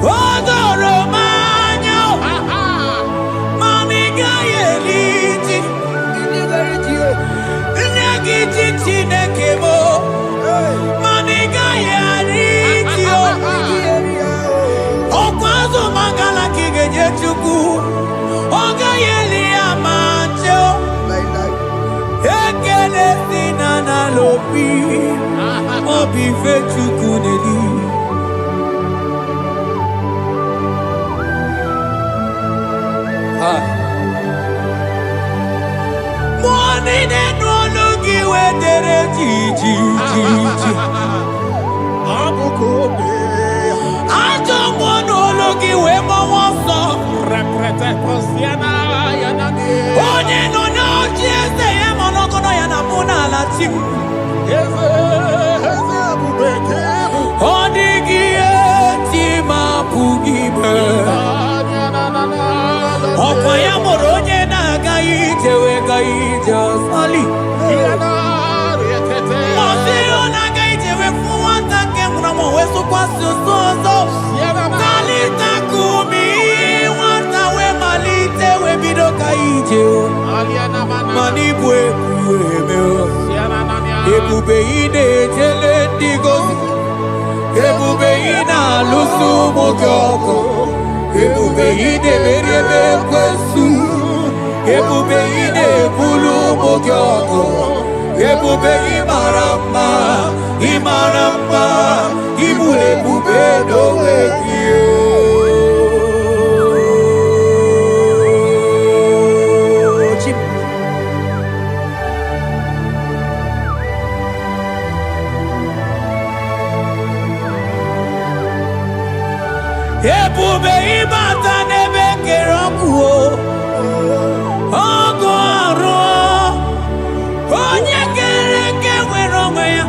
Odoro manyo. Mami gayeliti. Chinekemo, maniga ya ritio. Okwazo mangala kigeje chuku, oga yeli amancho. Ekele sina na lopi, obi fe chuku moneli. Money ne no logi we dere ji. Abukobe. Ajo mono logi we mo wonso. Reprete posiana yanani. Onye no no jiese ye mono kono yana muna la tim. Eze abubeke. Odigi eti ma pugibe. Okwa ya moronye na gaite we gaite sali. Mosi ona gaite we fuwanta ke muna we so kwa so. Kalita kumi wanta we malite we bido gaite. Mani bwe kueme. Ebube ine jele digozi. Ebube ina lusu mokyoko. Ebube ine merebe kwesu. Ebube ine bulu mokyoko. Ebube imaramba. Ibule bube dowe kiyo. Ebube ibata nebe kerokuo. Ogo aro. Onye kereke weronwe ya.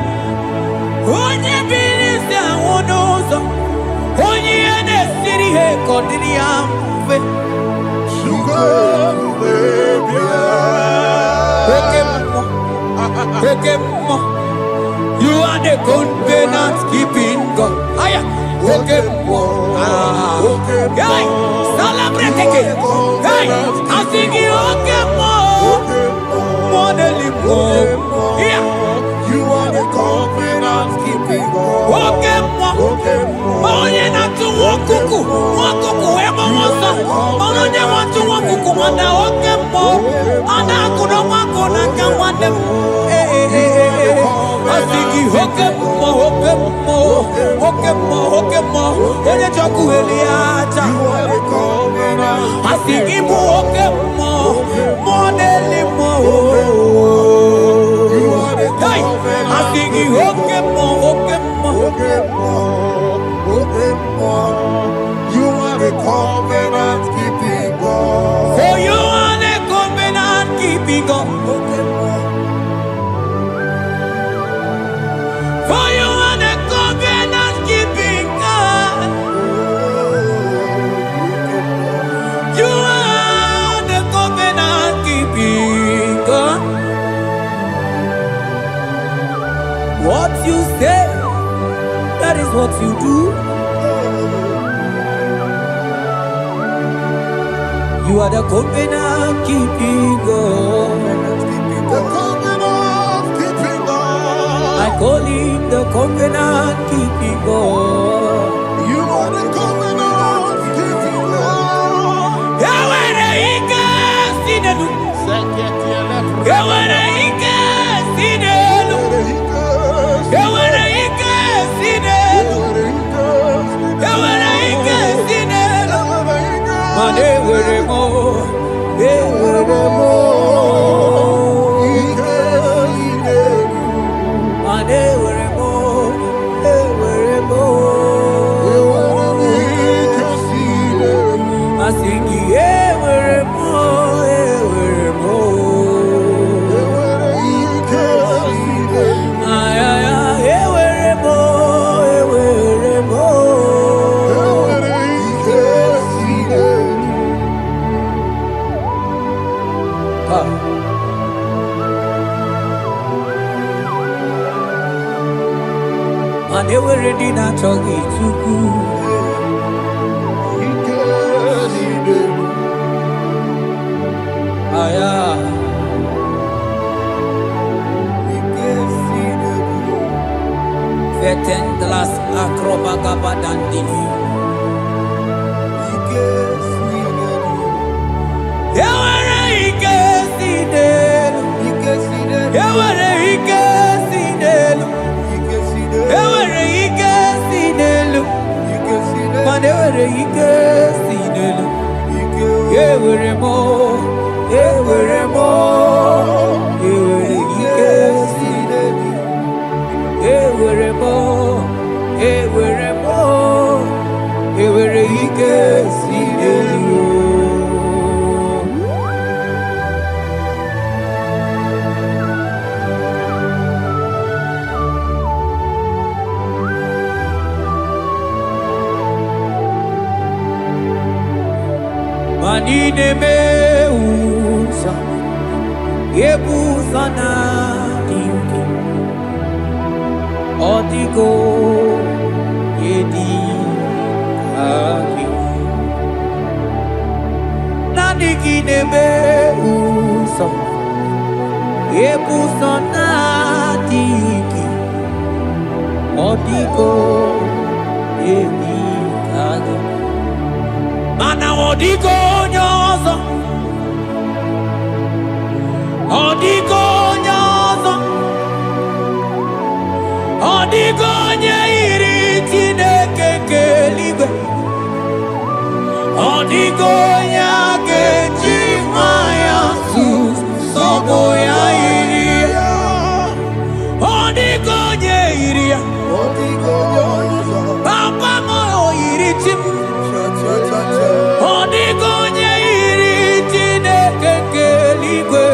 Onye bilisi awonozo. Onye ene siri he kodiri amfe. Ekemo. You are the covenant keeping God. Aya. Ekemo. Hey, celebrate it. Hey, asigi okemo. Modelimo. Yeah. You are the covenant keeping God. Okemo. Onye na tu wokuku. Wokuku emo mosa. Onye wa tu wokuku manda okemo. Ana kuno wako na kamwande. Asigi okemo. Onye joku eliacha. Asigi bu okemo. Modelimo. Hey, asigi okemo. You are the covenant keeping God. For you are the covenant keeping God. For you are the covenant keeping God. You are the covenant keeping God. What you say, that is what you do. You are the covenant keeping God. The covenant keeping God. I call him the covenant keeping God. You are the covenant keeping God. Yawere ike sinelu. Yawere ike sinelu. Yawere ike sinelu. Yawere ike sinelu. Mane were mo. Were mo. Mane were mo. Were mo. Asingi were mo. Were mo. And they were ready not to get too good. Vetendlas acrobagabadandini. Ewere ike sinelu. ewere ike si n'elu, ewere mo, ewere mo, ewere ike si n'elu, ewere mo, ewere mo, ewere ike si n'elu. Manine meusa, yebusa na dingi, otiko yedi kaki. Nanikine meusa, yebusa na dingi, otiko yedi kaki. Mana odigo nyozo, odigo nyozo, odigo nyeiri Chineke keligwe, odigo nyake chimaya sobo ya iria, odigo nyeiria, papa mo iri chim. Odigonye iri Chineke keligwe,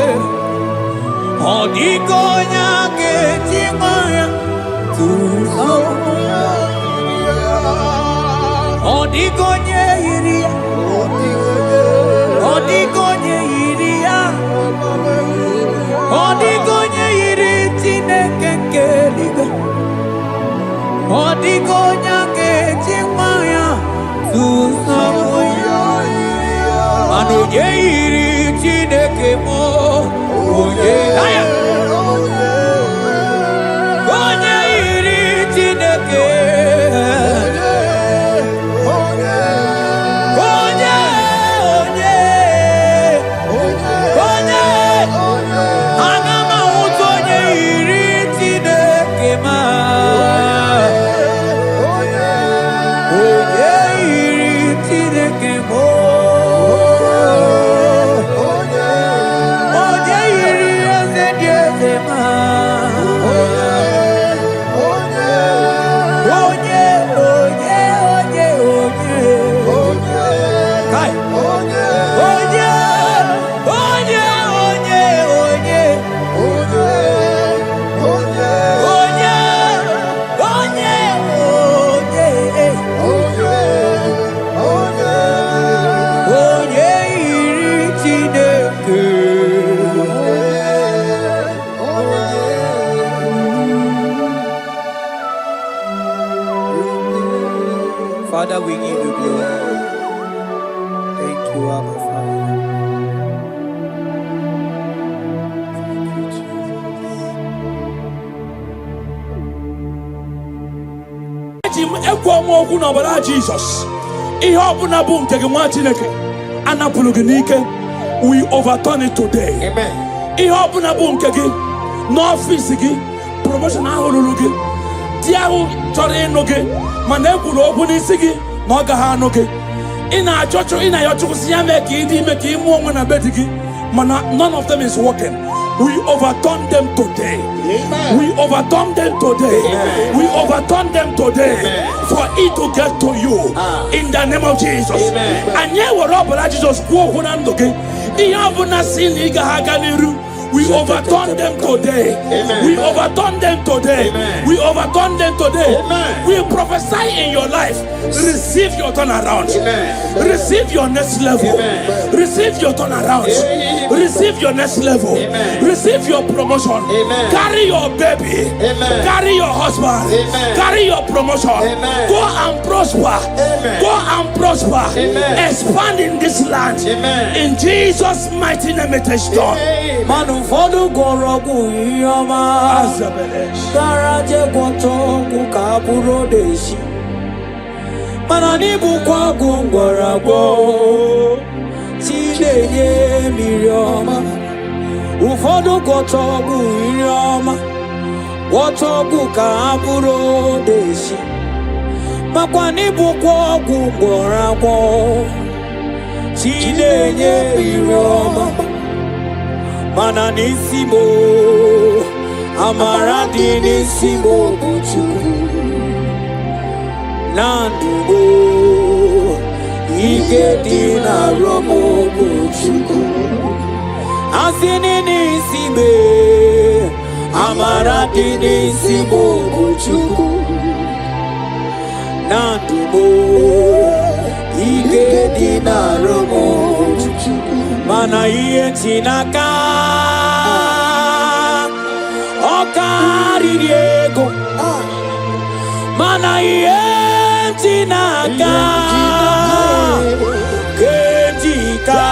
odigonya kechimaya tuzo. Odigonye iria, odigonye iria, odigonye iri Chineke keligwe, odigonya kechimaya tuzo. Anoye iri Chineke mo, oye aya, oye iri Chineke, oye, oye, oye, agama utonye iri Chineke ma, oye iri Chineke mo. Father, we give you glory. Thank you, Abba Father. Thank you, Jesus. We overturn it today. Amen. No office, promotion, Manekulu open isigi, Nogaha noge. In our church, in our church, none of them is working. We overturn them today. Amen. We overturn them today. Amen. We overturn them today. Amen. For it to get to you. In the name of Jesus. Amen. And yet, we're up with Jesus. We overturn them today. Amen. We overturn them today. Amen. We overturn them today. Amen. We prophesy in your life. Receive your turnaround. Amen. Receive your next level. Amen. Receive your turnaround. Amen. Receive your next level. Amen. Receive your promotion. Amen. Carry your baby. Amen. Carry your husband. Amen. Carry your promotion. Amen. Go and prosper. Amen. Go and prosper. Amen. Expand in this land. Amen. In Jesus' mighty name it is done. Fodu gorogu yoma Garaje gwoto kukaburo deshi Mananibu kwa gungoragwo Chileye mirioma Ufodu gwoto yoma Gwoto kukaburo deshi makwani bukwa gwogoragwo chinenye iroma mana nisimo amara di nisimo buchukwu nandugo ike di na romo buchukwu asini nisime amara di nisimo buchukwu nandugo ike di na romo mana iye chinaka okariri ego mana iye chinaka kejika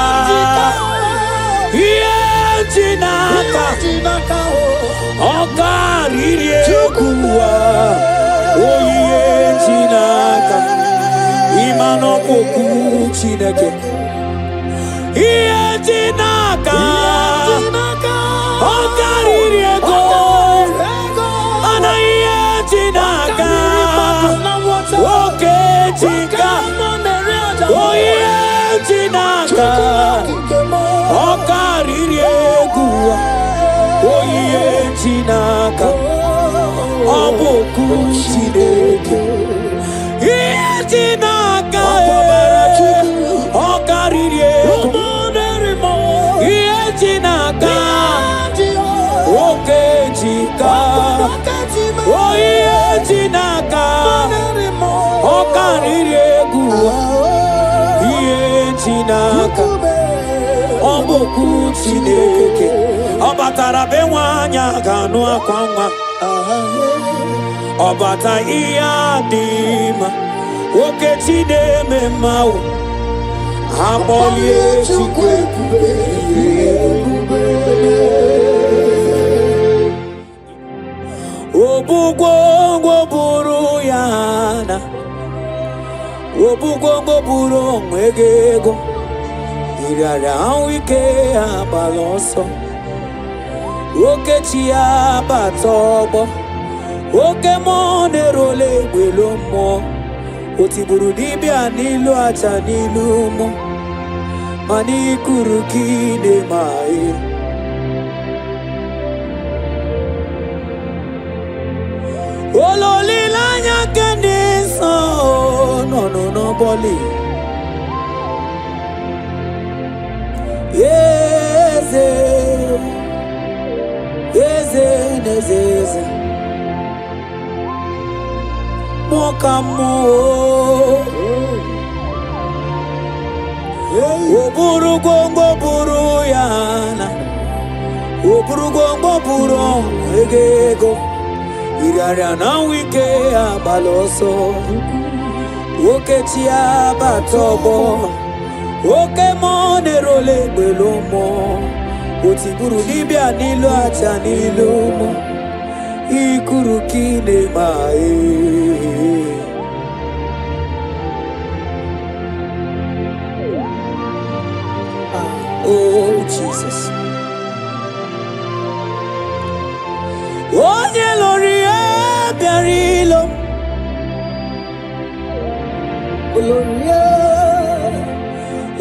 iye chinaka okariri ego oyiye chinaka imano koku chineke iye chinaka okariri ego ana iye chinaka oke chika oyiye chinaka okariri ego oyiye chinaka oboku chineke iye chinaka okariri ego iye chinaka oke chika oyiye chinaka okariri ego iye chinaka oboku chineke obatara be nwanya ganu akwa nwa obata ihe adịma oke chineme mmawo akpọlie chukwu ebube obugwongwo buru ya na obugwongwo buru onwe gị ego ịrịara ahụ ike agbala ọsọ oke chi ya bata ọgbọ oke mmụọ na-erole egbelo mmụọ o tigburu dibịa n'ilu aja n'ilu ụmụ mana ikuru ka ị na-eme anyị ololileanya nke ndị nsọ nọ n'ọbọli eze eze n'eze eze mokamo oburu gongo buru yana oburu gongo buru egego iraria na wike abaloso oke chi abatobo oke monerole gbelomo otiburu dibia n'ilu aja n'ilu mo ikuru kine mae oh Jesus onye lori ebiarilo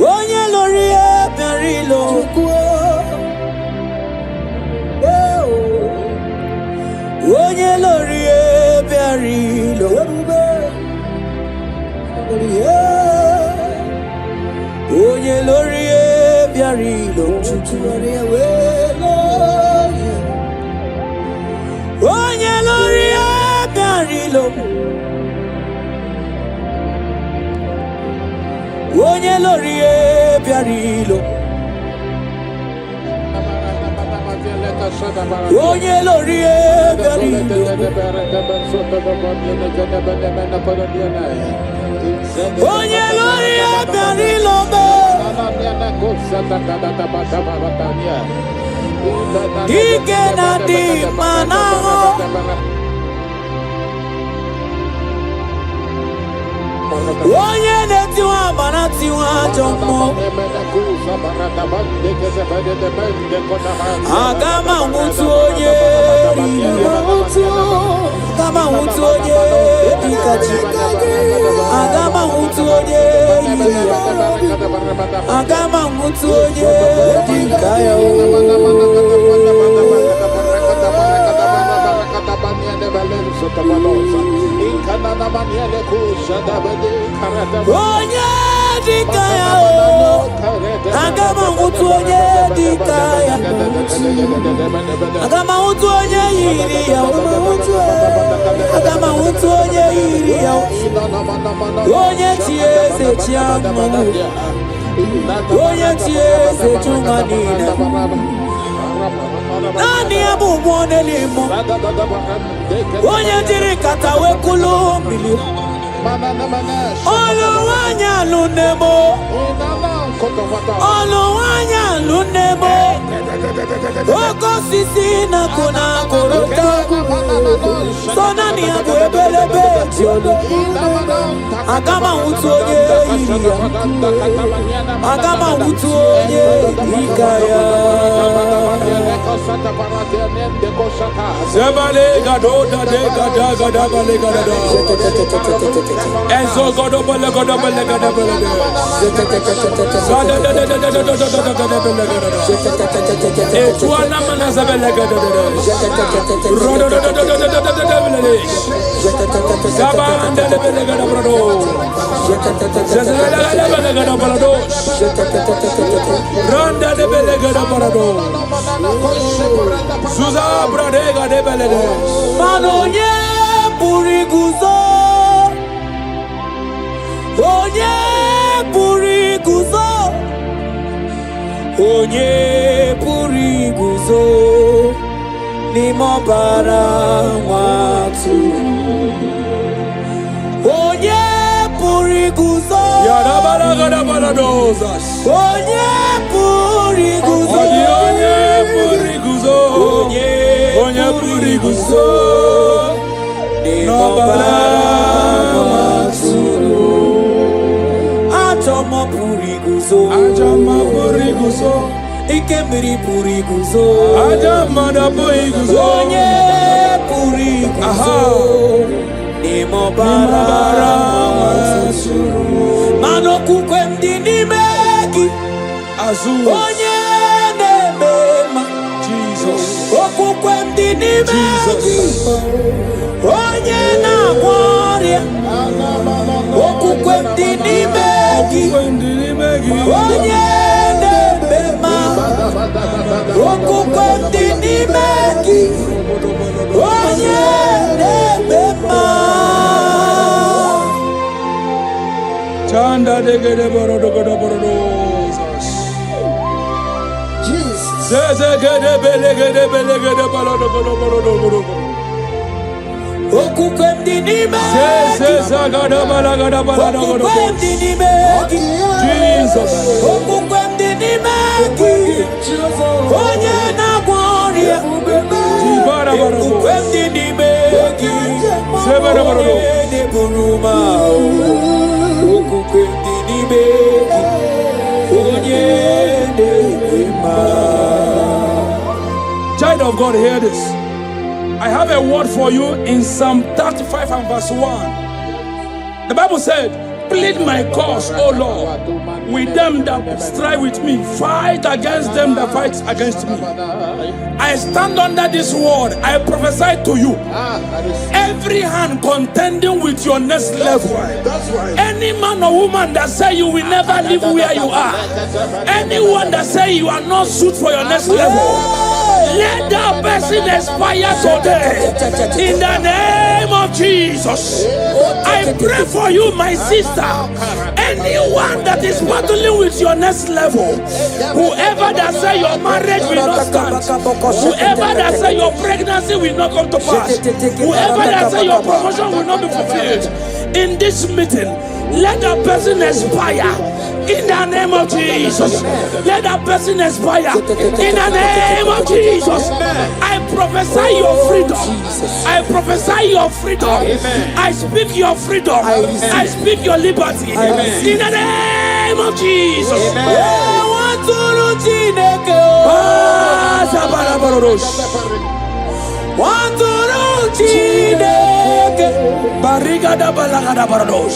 onye lori ebiarilo onye lori ebiarilo onye lori ebiarilo onye lori ebiarilo onye lori ebiarilo onye lori ebiarilo onye lori ebiarilo ike na dị mana onye na-etiwa agbara tiwa ajọ mmụọ aga m anwụtụ onye aga m anwụtụ onye dike kachi. Agama hutu onye iya. Agama hutu onye dikaya o. Onye dikaya o. Agama hutu onye dikaya. Agama hutu onye yiri ya. Agama hutu onye yiri ya. Onye chieze chiamu. Onye chieze chumanina. Nani abu mwone limo. Onye jiri katawe kulumili. Oluwanya lunemo. Oluwanya lunemo. Oko sisi na kuna korota. Sona ni abu ebelebe tiolo. Agama utu onye iria. Agama utu onye ikaya. Sebale gado da de gada gada bale gada da. Enzo gado bale gada bale gada bale gada. Gada da da da da da da da da gada bale gada da. Etuana mana sebale gada da. Rodo da da da da da da da da bale. Saba ande bale gada brado. Zezela da da bale gada brado. Ronda de bale gada brado. Suza bradega de belede. Manonye puriguzo. Onye puriguzo. Onye puriguzo. Ni mobara watu. Onye puriguzo. Yara balaga da baladozas. Onye puriguzo. Onye puriguzo. Onye puriguzo. No balasuru. Ajama puriguzo. Ajama puriguzo. Ikemiri puriguzo. Ajama da puriguzo. Onye puriguzo. Nimo balasuru. Mano kukwe mdini meki. Azul. Onye nebema. Jesus. Okukwe mdini meki. Onye na gloria. Okukwe mdini meki. Onye nebema. Okukwe mdini meki. Onye nebema. Chanda de gede borodo gede borodo. Zeze gede bele gede balodo gede borodo. Okukwe mdini meki. Zeze zagada balagada balado gede. Okukwe mdini meki. Jesus. Okukwe mdini meki. Onye na gloria. Jibara borodo. Okukwe mdini meki. Zebara borodo. Onye buruma. Okukwe mdini meki. Onye buruma. Child of God, hear this. I have a word for you in Psalm 35 and verse 1. The Bible said, plead my cause, O Lord, with them that strive with me. Fight against them that fight against me. I stand under this word. I prophesy to you. Every hand contending with your next level. Any man or woman that say you will never live where you are. Anyone that say you are not suited for your next level. Let that person expire today. In the name of Jesus. I pray for you, my sister. Anyone that is battling with your next level. Whoever that say your marriage will not stand. Whoever that say your pregnancy will not come to pass. Whoever that say your promotion will not be fulfilled. In this meeting, let that person expire. In the name of Jesus. Let that person expire. In the name of Jesus. I prophesy your freedom. I prophesy your freedom. I speak your freedom. I speak your liberty. In the name of Jesus. Arigada balagada barados.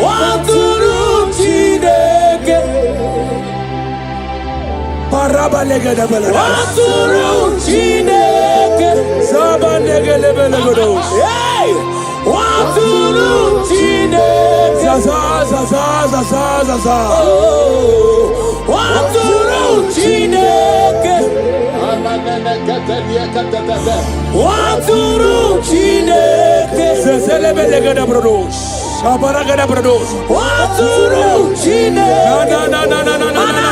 Waturu Chineke. Parabalegada balados. Waturu Chineke. Sabanegele balados. Hey! Waturu Chineke. Zaza zaza zaza zaza. Waturu Chineke. Waturu Chineke. Zezelebelagada barados. Sabaragada barados. Waturu Chineke. Na na na na na na na na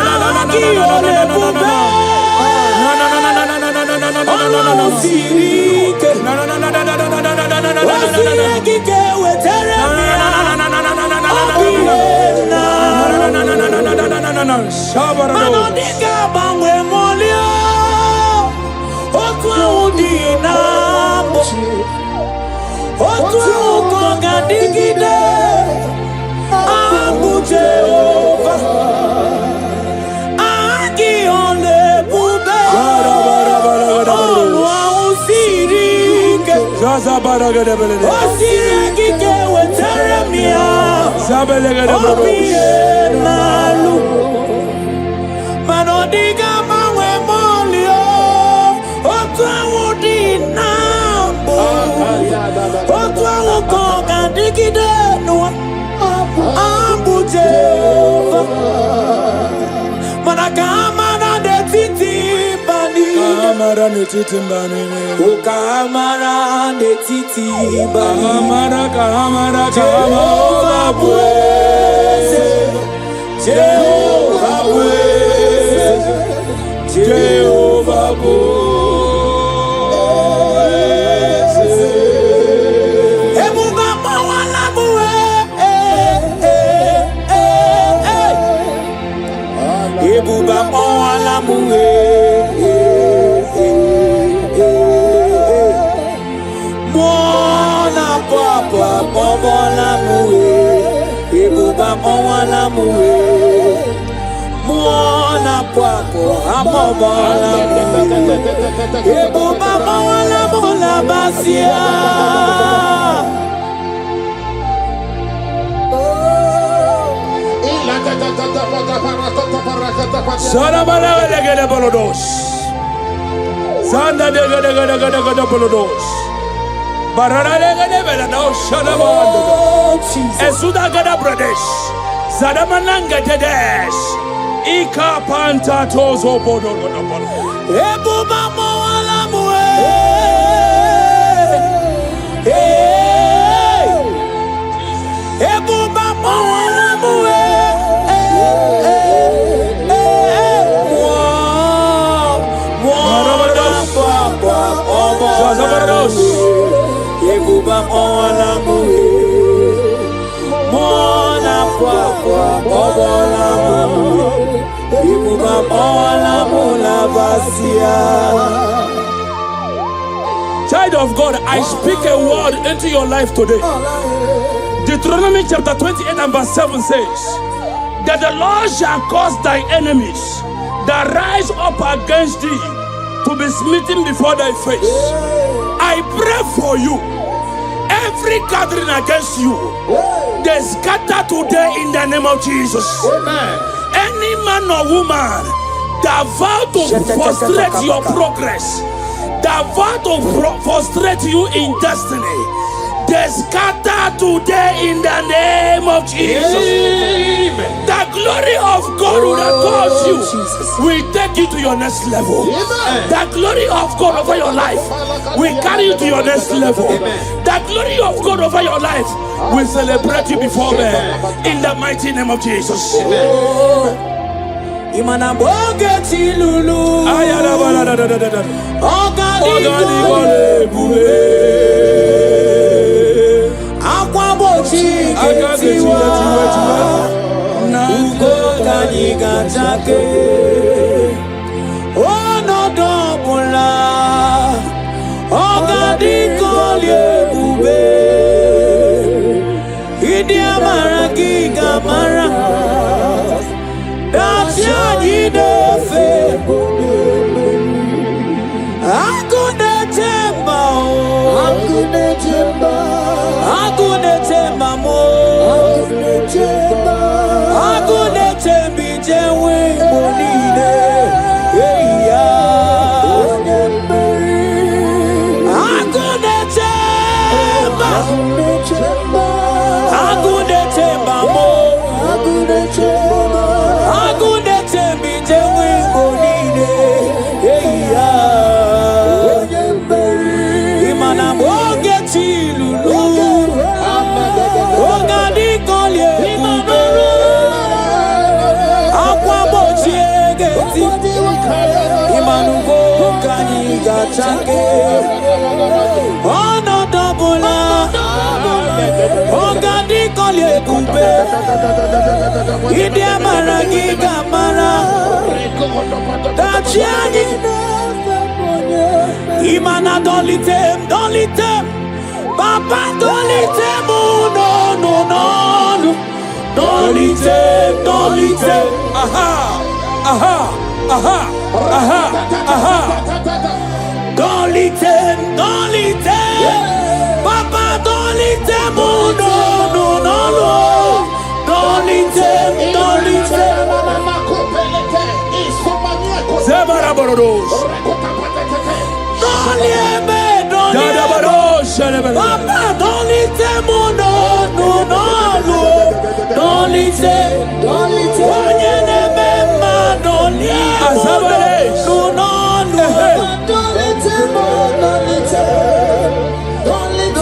Kamara netiti mbani. O kamara netiti mbani. Kamara kamara Jehovah praise. Jehovah praise. Jehovah praise. Ebuba mawala muwe. Ebuba mawala muwe. Mwana muwe, ebuba mwana muwe, mwana kwako amobala muwe, ebuba mwana mula basia. Sana bala gede bolodos. Sanda gede bolodos. Bararale bela no shalabando. Esuda gada Pradesh. Zadamananga dedesh. Ika panta tozo bodo. Ebuba mawala muwe. Ebuba mawala muwe. Ebuba mwana muwe, mwana kwa obola muwe, ebuba mwana mula basia. Child of God, I speak a word into your life today. Deuteronomy chapter 28 and verse 7 says that the Lord shall cause thy enemies that rise up against thee to be smitten before thy face. I pray for you. Every gathering against you, they scatter today in the name of Jesus. Amen. Any man or woman that vow to frustrate your progress, that vow to frustrate you in destiny, they scatter today in the name of Jesus. Amen. The glory of God will cause you, will take you to your next level. Amen. The glory of God over your life will carry you to your next level. Amen. The glory of God over your life will celebrate you before men in the mighty name of Jesus. Imana bogeti lulu. Ogani bule. Akwabochi ketiwa. Ugo kani gachake. Ono dobula. Ogani kolye bube. Idi amara giga mara. Dacia jidefe. Akune temba. Agunete bijewe monine. Agunete ba. Agunete bamo. Agunete bijewe monine. Imana mogeti lulu. Ogani kolye ube. Akwa bochiegeti. Imanu kani gachange. Ono dobola. Ogani kolye ube. Idi amara giga mara. Dachiani. Imana dolitem, dolitem. Papa dolitem, no, no, no, no. Dolitem, dolitem. Aha, aha, aha, aha, aha. Dolitem, dolitem. Papa dolitem, no, no, no, no. Dolitem, dolitem. Zebaraborodos. Dolieme, dolieme. Papa dolitem, no, no, no. Dolitem, dolitem. Onyeneme ma dolieme, no, no, no.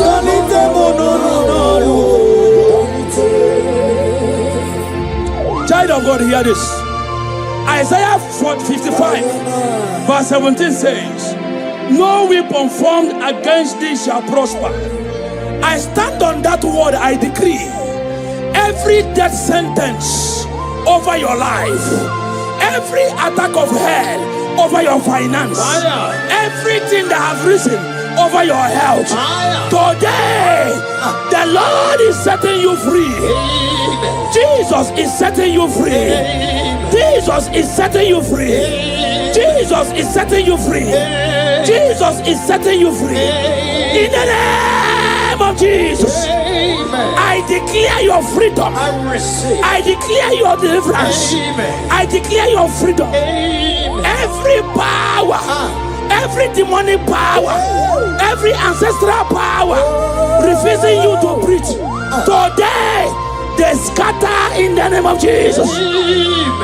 Dolitem, no, no, no. Child of God, hear this. Isaiah 55, verse 17 says, no weapon formed against thee shall prosper. I stand on that word, I decree, every death sentence over your life, every attack of hell over your finance, everything that has risen over your health, today, the Lord is setting you free. Jesus is setting you free. Jesus is setting you free. Jesus is setting you free. Jesus is setting you free. In the name of Jesus, I declare your freedom. I declare your deliverance. I declare your freedom. Every power, every demonic power, every ancestral power refusing you to breathe, today they scatter in the name of Jesus.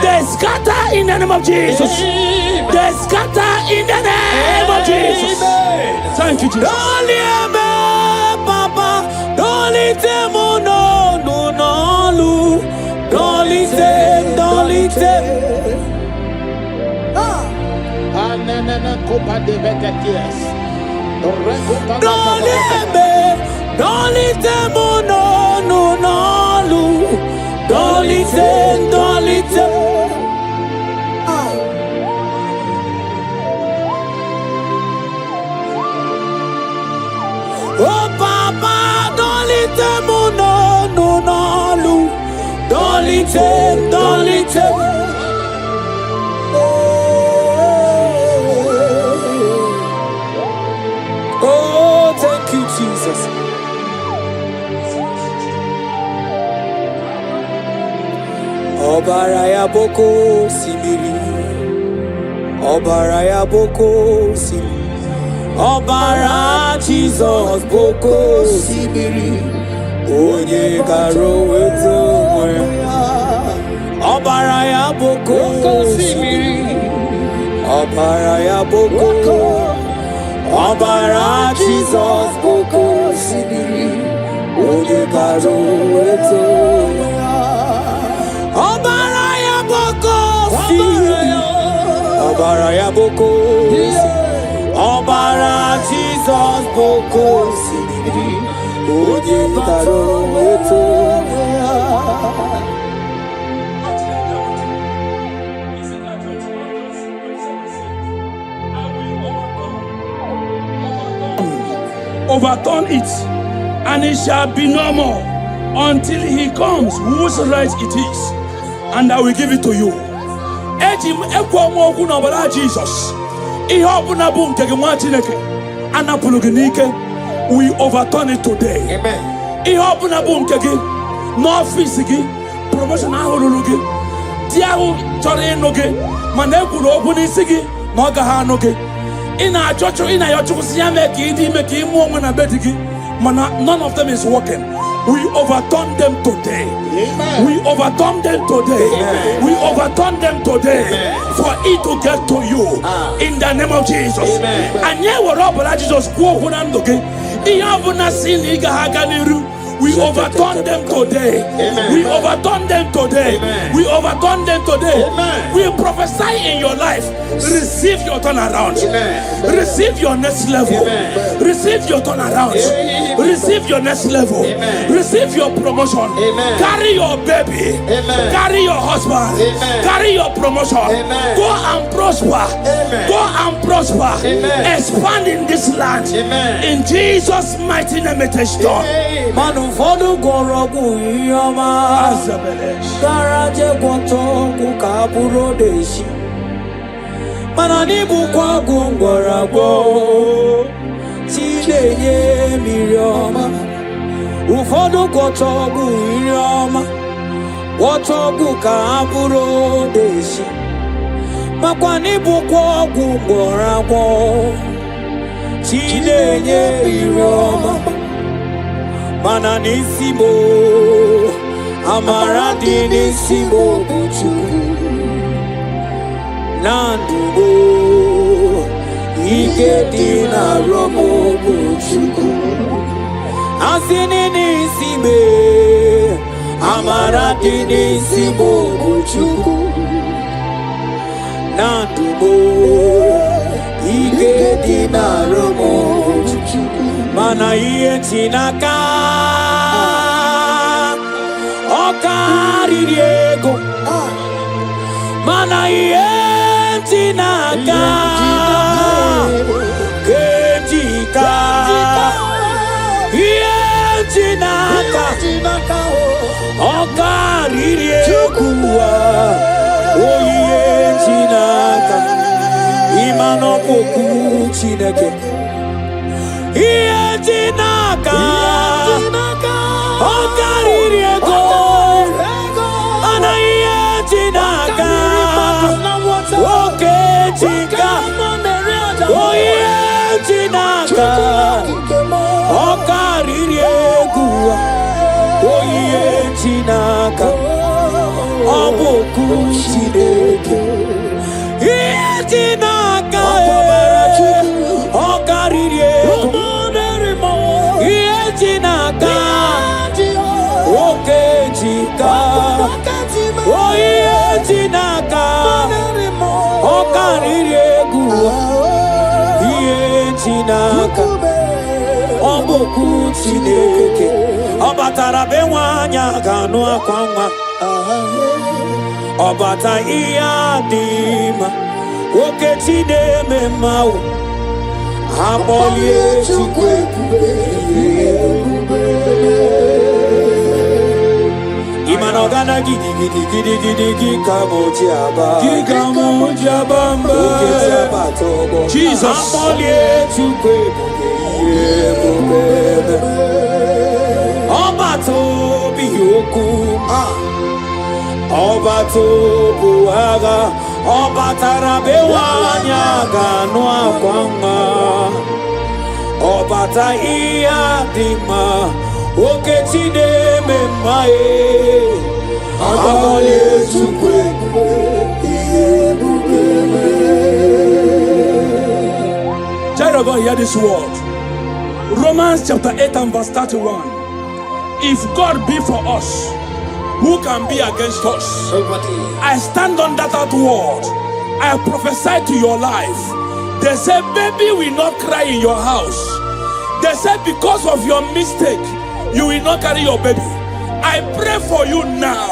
They scatter in the name of Jesus. They scatter in the name of Jesus. Thank you, Jesus. Papa, don't let them, no, no, no, don't let them, don't let them. Don't let them, no, no, no, don't let them, don't let them. Oh Papa, don't let them, no, no, no, don't let them, don't let them. Oh, thank you, Jesus. Obaraya boko simiri, Obaraya boko simiri. Obara Jesus boko simiri, Onye karo weto mwe. Obaraya boko simiri, Obaraya boko. Obara Jesus boko simiri, Onye karo weto. Obaraya boko simiri, Obaraya boko. Obara Jesus boko simiri, Onye karo weto. Overturn it, and it shall be no more until he comes, whose right it is, and I will give it to you. Jesus, we overturn it today. Amen. n'ọfịs gị promotion ahụ ruru gị di ahụ chọrọ ịnụ gị mana ekwuru okwu n'isi gị na ọ gaghị anụ gị ị na-ayọ Chukwu si ya mee ka ị dị ime ka ị mụọ nwa na be di gị mana none of them is working. We overturn them today. Amen. We overturn them today. Amen. We overturn them today. Amen. For it to get to you in the name of Jesus. And yeah, we're up, but Jesus go we overturn them today. Amen. We overturn them today. Amen. We overturn them today. Amen. We prophesy in your life. Receive your turnaround. Amen. Receive your next level. Amen. Receive your turnaround. Amen. Receive your next level. Amen. Receive your promotion. Amen. Carry your baby. Amen. Carry your husband. Amen. Carry your promotion. Amen. Go and prosper. Amen. Go and prosper. Amen. Expand in this land. Amen. In Jesus' mighty name it is done. Amen. Manu fodu gorogu yama Garaje kwoto kukaburo deshi Manani bukwa gungoragwo Chileye mirioma Ufodu kwoto gu yama Kwoto kukaburo deshi Makwani bukwa gungoragwo Chileye mirioma Mana nisimo amara di nisimo buchuku nandugo ike di na romo buchuku asini nisime amara di nisimo buchuku nandugo ike di na romo buchuku mana iye chinaka okari diego mana iye chinaka kejika iye chinaka okari diego oye chinaka imano poku chineke iye chinaka okariri ego ana iye chinaka oke chika oye chinaka okariri ego oye chinaka oboku chineke iye chinaka okariri ego Chinaka, oke chika, oye chinaka, okariri egu, iye chinaka, oboku chineke, obatara bewanya ganu akwanga, obata iya dima, oke chineme mau. Abolie chukwe Imanogana gidi kamojiaba Jesus Abolie chukwe Obato biyoku Obato buaga Obatara bewanya ganu akwanga Obata iya dima Oke chide memae Abale chukwe Child of God, hear this word. Romans chapter 8 and verse 31. If God be for us, who can be against us? I stand on that word. I prophesy to your life. They say, baby will not cry in your house. They say, because of your mistake, you will not carry your baby. I pray for you now.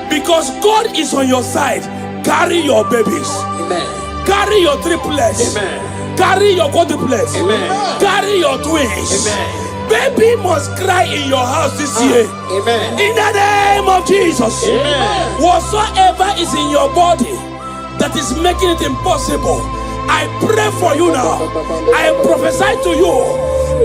Because God is on your side. Carry your babies. Amen. Carry your triplets. Amen. Carry your quadruplets. Amen. Carry your twins. Amen. Baby must cry in your house this year. Amen. In the name of Jesus. Amen. Whatsoever is in your body that is making it impossible, I pray for you now. I prophesy to you.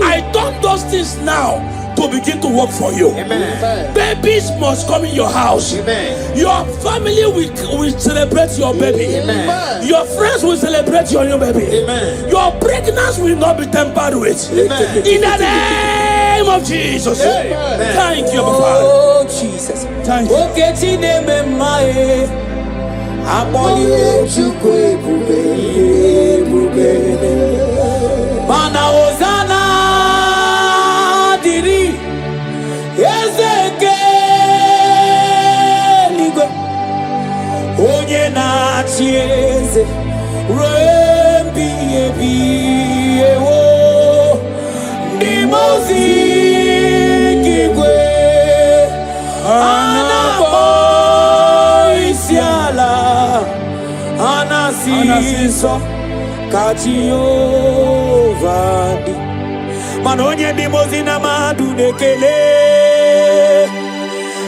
I turn those things now to to begin to work for you. Amen. Babies must come in your house. Amen. Your family will celebrate your baby. Amen. Your friends will celebrate your new baby. Amen. Your pregnancy will not be tampered with. Amen. In the name of Jesus. Amen. Thank you, Father. Oh, Jesus. Thank you. Okay, Tineme Mae. Aboli Chukwe Bube. Mana Ozana Diri. Ezeke Ligwe. Onye na chieze. Rembi ebi ewo. Nimozi Kigwe. Anaboisiala. Anasiso. Kachiovadi. Manonye Nimozi na madunekele.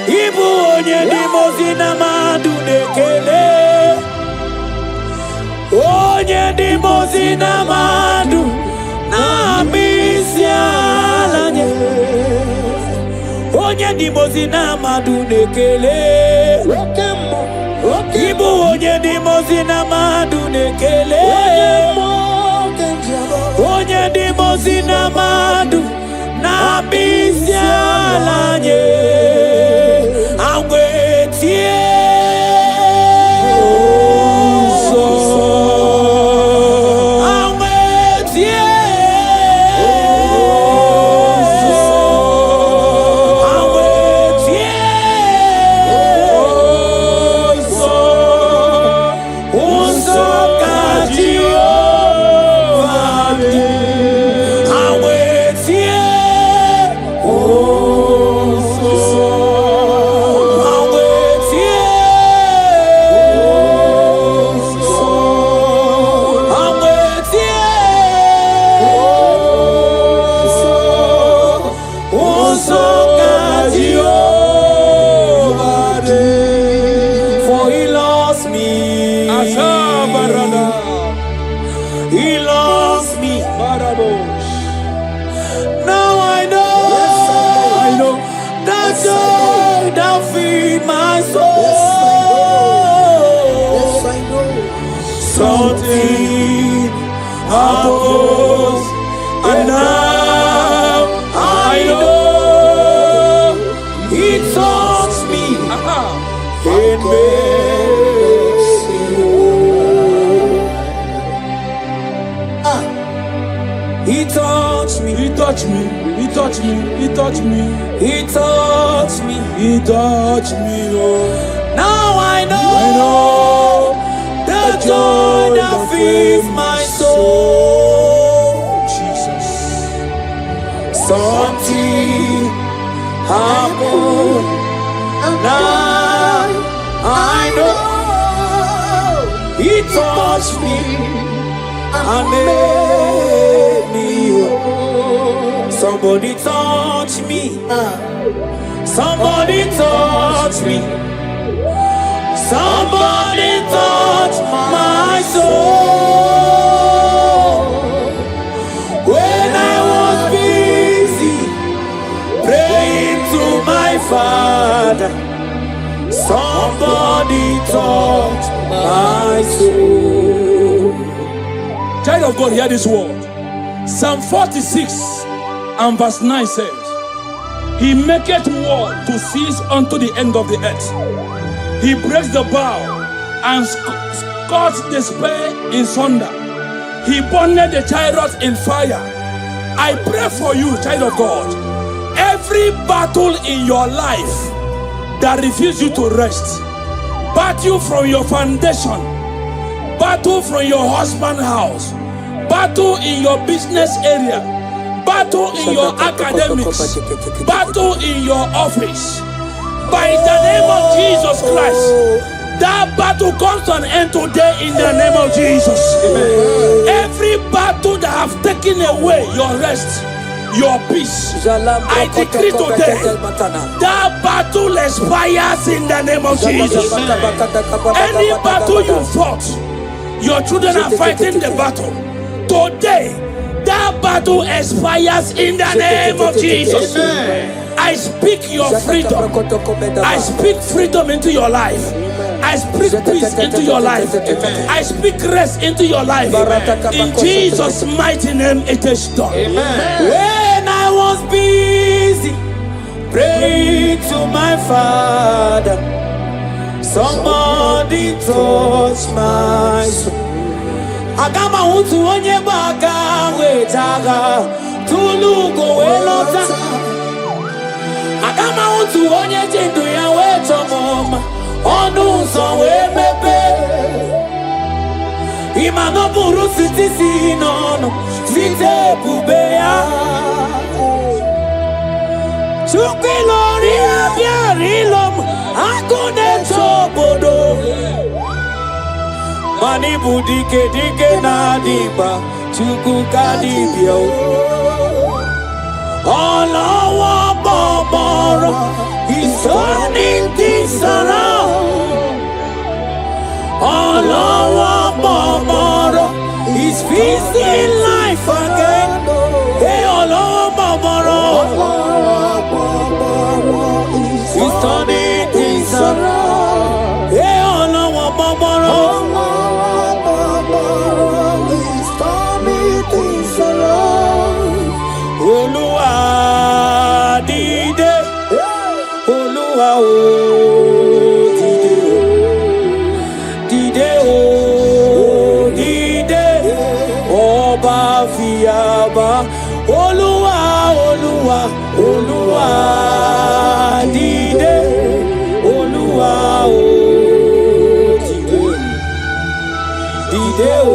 Ibu onye Nimozi na madunekele. Onye Nimozi na madu na misialanye. Onye Nimozi na madu nekele. Ibu onye Nimozi na madu nekele. Onye Nimozi na madu na misialanye. Angwetie. He loves me. Now I know that joy that feed my soul. Something happens, and now I know He touched me and makes me whole. He touched me. He touched me. He touched me. He touched me. He touched me. He touched me. Oh. Now I know the joy that fills my soul. Jesus. Something happened, and now I know He touched me and made me whole. Somebody touch me. Somebody touch me. Somebody touch my soul. When I was busy praying to my Father, somebody touch my soul. Child of God, hear this word. Psalm 46 and verse 9 says, He maketh war to cease unto the end of the earth. He breaks the bow and cuts the spear in sunder. He burned the chariot in fire. I pray for you, child of God. Every battle in your life that refuses you to rest, battle from your foundation, battle from your husband's house, battle in your business area, battle in your academics, battle in your office. By the name of Jesus Christ, that battle comes to an end today in the name of Jesus. Amen. Every battle that have taken away your rest, your peace, I decree today that battle expires in the name of Jesus. Any battle you fought, your children are fighting the battle. Today, that battle expires in the name of Jesus. I speak your freedom. I speak freedom into your life. I speak peace into your life. I speak rest into your life. In Jesus' mighty name, it is done. When I was busy praying to my Father, somebody touched my soul. Agama utu onye baka wetaga tulugo welota. Agama utu onye jindu ya weto moma onu so wemepe. Imano buru siti sinono site pubeya. Chukilori abiarilom akune chobodo. Mani budike dike na diba chuku kadibio. Olawa babara is turning things around. Olawa babara is feasting life again. Hey, Olawa babara is turning things around. Hey, Olawa babara. Olúwa dìde, Olúwa o dìde, dìde o dìde, ọba fìyàbá. Olúwa, Olúwa, Olúwa dìde, Olúwa o dìde, dìde o.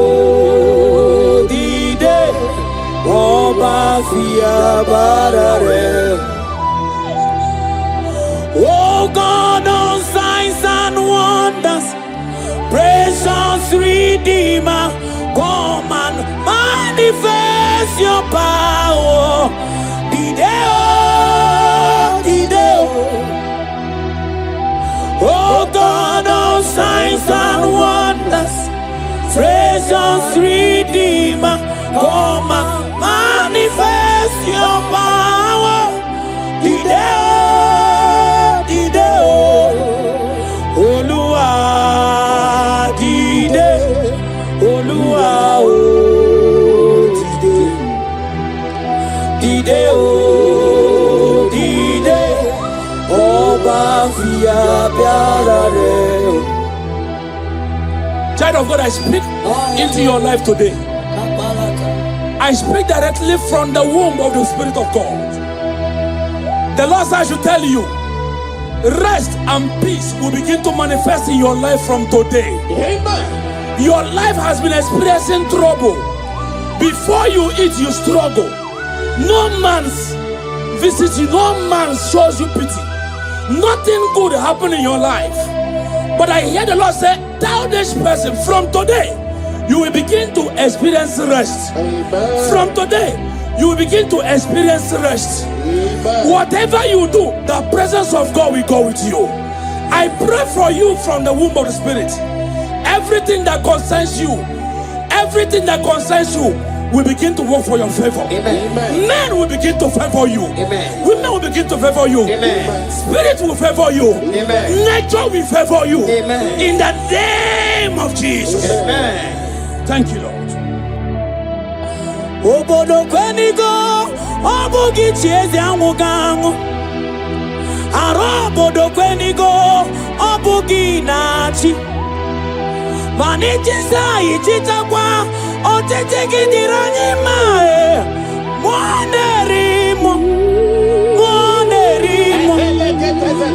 Oh God of signs and wonders, precious Redeemer, come and manifest your power. Dideo. Oh God of signs and wonders, precious Redeemer, come and manifest your power. Dideo. Olúwa dìde, Olúwa o dìde, dìde o dìde, ọba fi agbára rẹ̀. Child of God, I speak into your life today. I speak directly from the womb of the Spirit of God. The Lord said I should tell you, rest and peace will begin to manifest in your life from today. Amen. Your life has been experiencing trouble. Before you eat, you struggle. No man's visits you, no man shows you pity. Nothing good happened in your life. But I hear the Lord say, tell this person, from today, you will begin to experience rest. Amen. From today, you will begin to experience rest. Amen. Whatever you do, the presence of God will go with you. I pray for you from the womb of the Spirit. Everything that concerns you, will begin to work for your favor. Amen. Men will begin to favor you. Amen. Women will begin to favor you. Amen. Spirit will favor you. Amen. Nature will favor you. Amen. In the name of Jesus. Amen. Thank you, Lord. Obodo kwenigo, obugi chiezi anwugangu. Aro obodo kwenigo, obugi nachi. Manichisa ichitakwa, otetekidirani mae. Mwanerimo.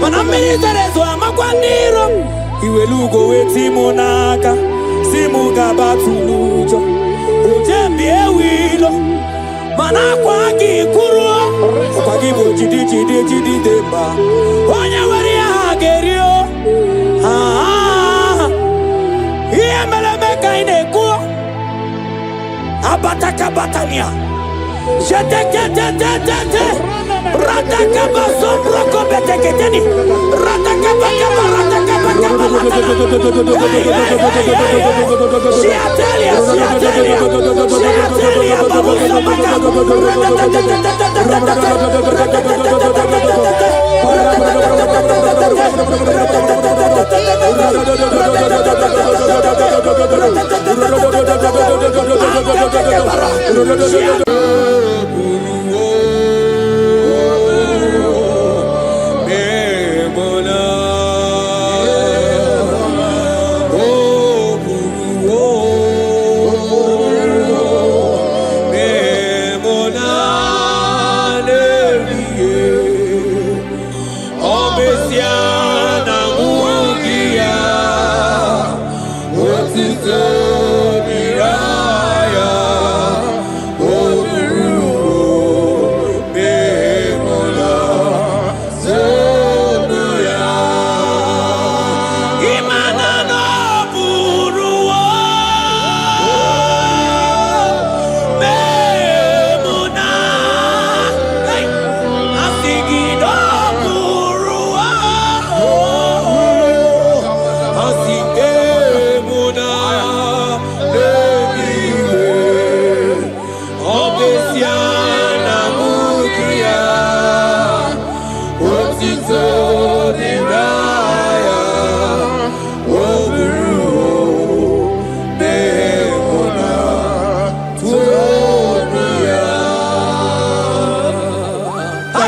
Manamiliterezo amakwaniro. Iwelugo wetimonaka. Simuga batulujo ujembi ewilo manakwagi kuro kwagi jidi demba onye wari agerio iye melebeka ineku abataka batania jete Ratakaba sombroko beteketeni. Ratakaba kaba ratakaba kaba latana. Shiatelia, shiatelia, shiatelia, babuso baka.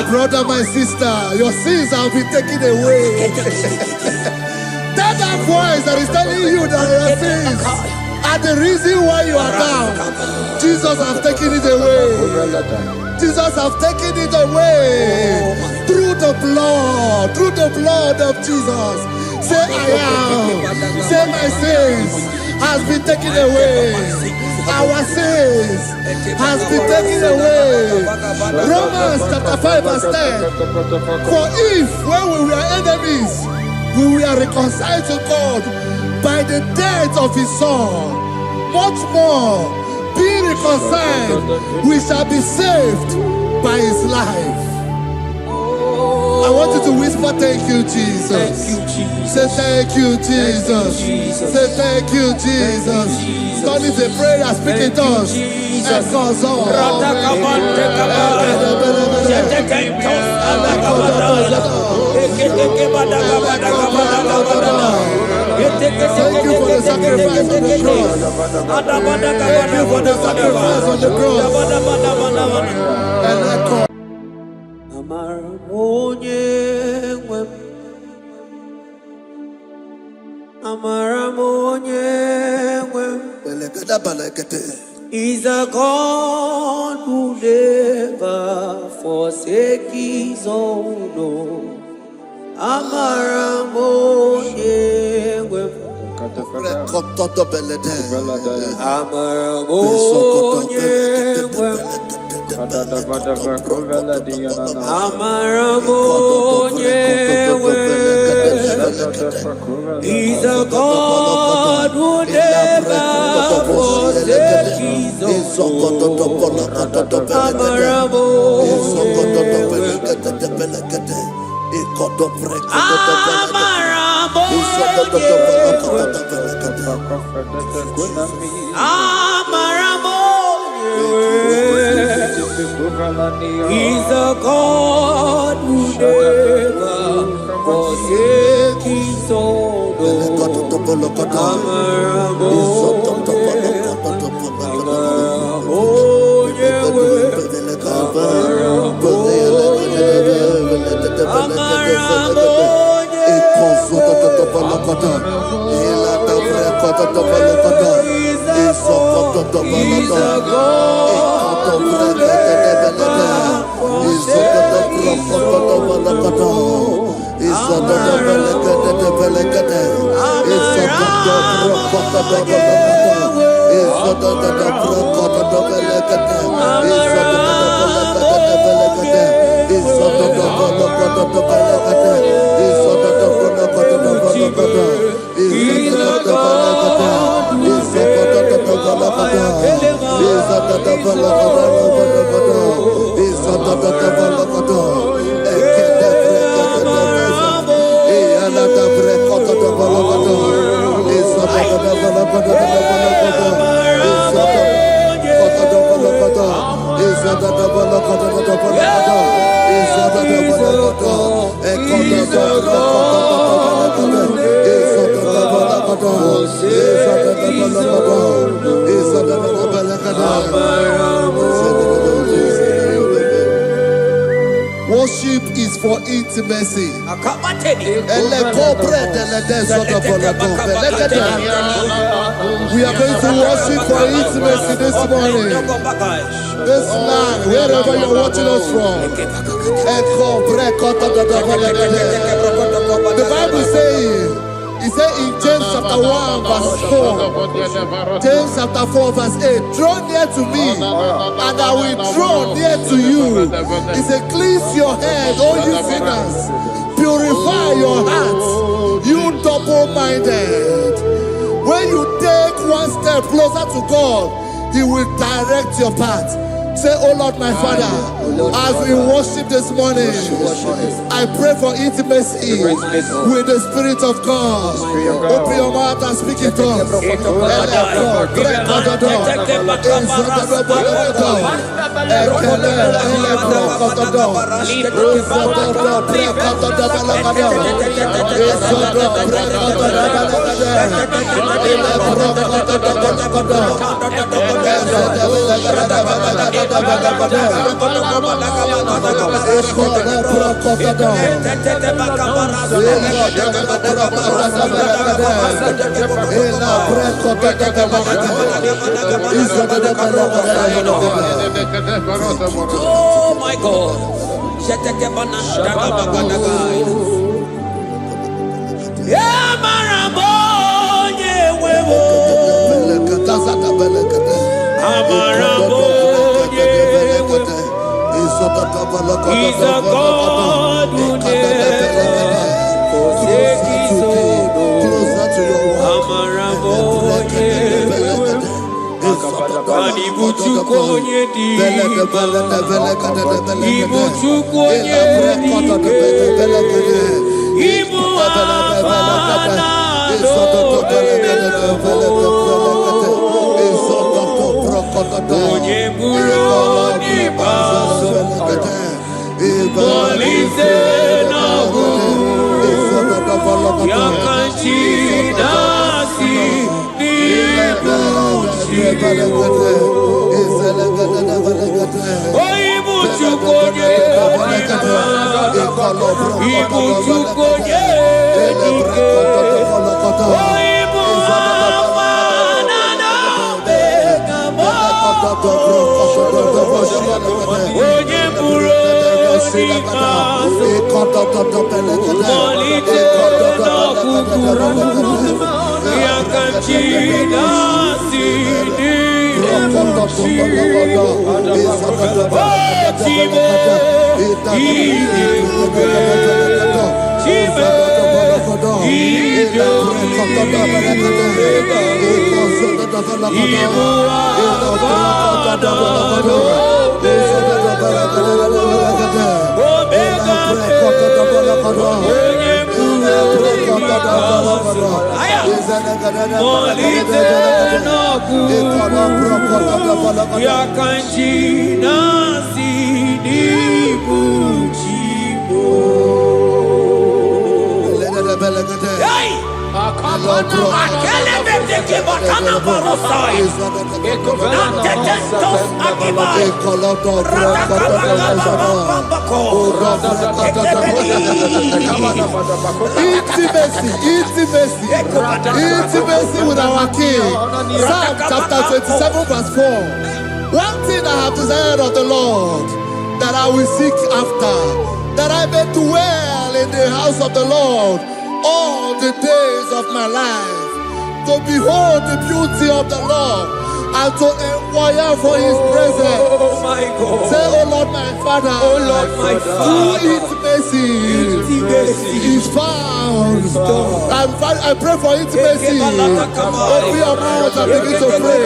Brother, my sister, your sins have been taken away. That voice that is telling you that your sins are the reason why you are down. Jesus has taken it away. Jesus has taken it away through the blood of Jesus. Say I am. Say my sins has been taken away. Our sins has been taken away. Romans chapter 5 verse 10. For if when we were enemies, we were reconciled to God by the death of his son, much more, being reconciled, we shall be saved by his life. I want you to whisper, thank you, Jesus. Thank you, Jesus. Say thank you, Jesus. Say thank you, Jesus. God is a prayer, speak in tongues. Thank you for the sacrifice on the cross. Thank you for the sacrifice on the cross. And I call. Is a God who never forsake his own. He's a God who never forsake his own. He's a God who never forsake his own. Worship is for intimacy. We are going to worship for intimacy this morning. This land, wherever you're watching us from. The Bible says, he said in James chapter 1 verse 4, James chapter 4 verse 8, draw near to me and I will draw near to you. He said, cleanse your head, all you sinners, purify your hearts, you double-minded. When you take one step closer to God, He will direct your path. Say, oh Lord, my Father, as we worship this morning, I pray for intimacy with the Spirit of God. Open your mouth and speak in tongues. Oh my God. Yeah, Marabo, yeah, wewo. Amarabo, yeah, wewo. He's a God who never takes his own. Amarabo, yeah, wewo. Ibuchukonye diba, Ibuchukonye diba, Ibu afana onye buru diba, Molize na yakanchi nasi Ibuchukonye Ibuchukonye onye buru diba, Molize na yakanchi nasi Intimacy with our King. Psalm chapter 27 verse 4. One thing I have desired of the Lord, that I will seek after, that I may dwell in the house of the Lord all the days of my life, to behold the beauty of the Lord and to inquire for His presence. Oh my God. Say, oh Lord, my Father, Oh Lord, my Father, intimacy is found. I pray for intimacy. Open your mouth and begin to pray.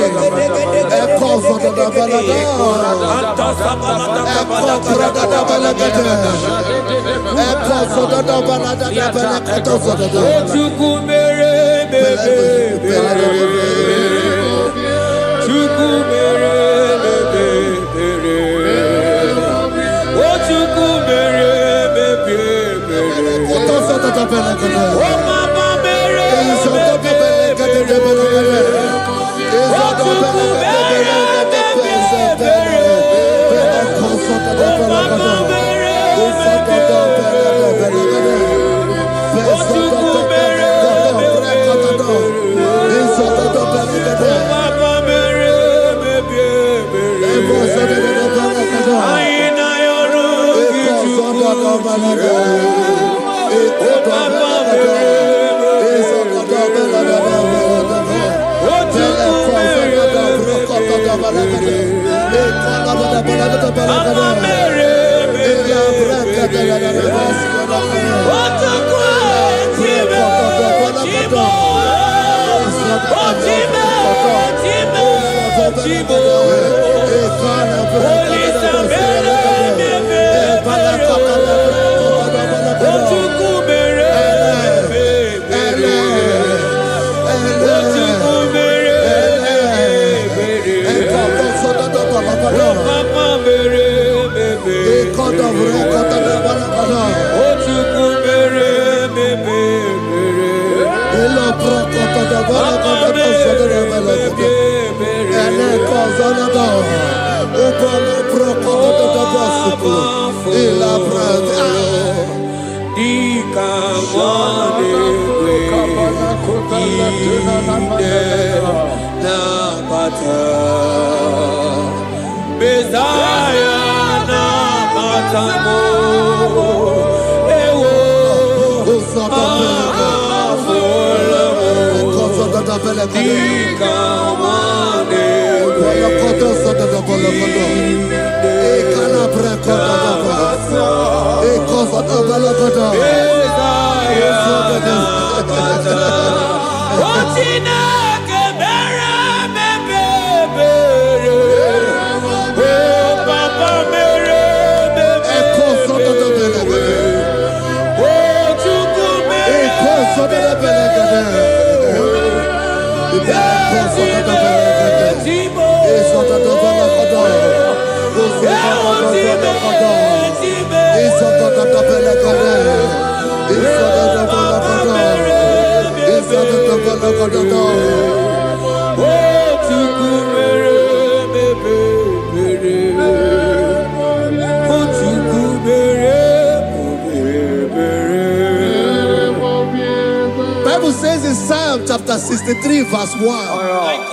Bible says in Psalm chapter 63 verse 1,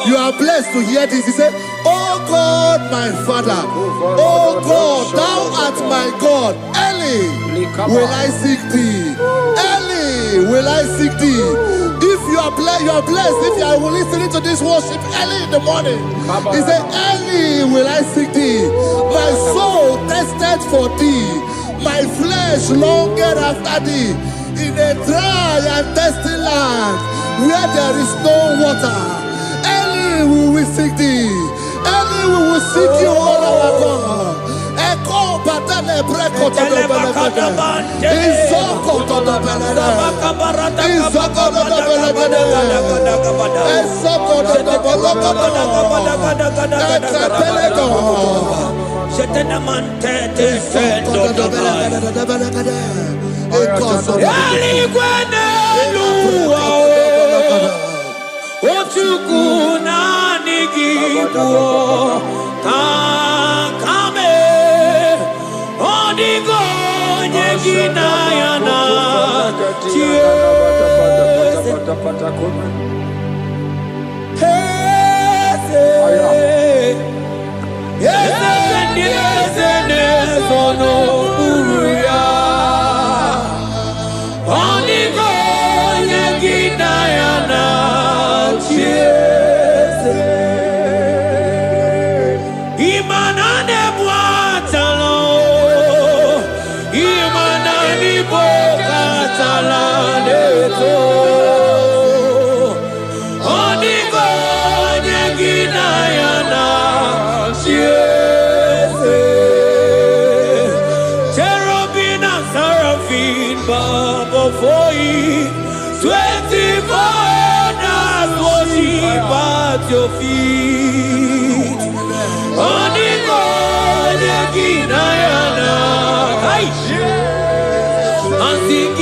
you are blessed to hear this. He said, "Oh God, my Father, oh God, thou art my God. Early will I seek thee. Early will I seek thee." If you are blessed if you are listening to this worship early in the morning. He said, "Early will I seek thee. My soul tested for thee. My flesh longed after thee. In a dry and thirsty land where there is no water. Early will we seek thee. Early we will seek you, all our God." Echo batale breko to the belekade. Izoko to the belekade. Izoko to the belekade. Izoko to the belekade. Ekapelego. Shetenamante te fendo belekade. Eligwene luwa otuku na nigibu kakame odigo nyegina yana for you, 24 elders worship at your feet. Onigo Yeginayana, and sing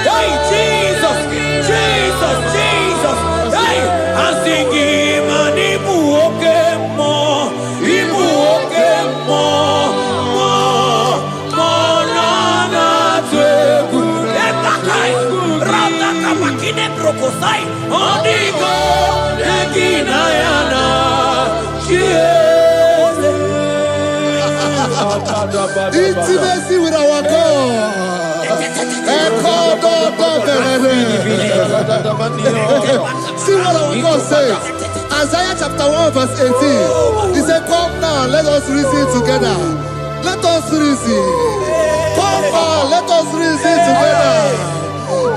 Hey, Jesus, Jesus, Jesus. Hey, I'm singing, man, Ibu oke mo, na na teku. Etakai, rata kapakine brokosai, onigo, nekina yana, Intimacy with our God. See what our God says. Isaiah chapter 1 verse 18. He said, come now, let us reason together. Let us reason. Come now, let us reason together.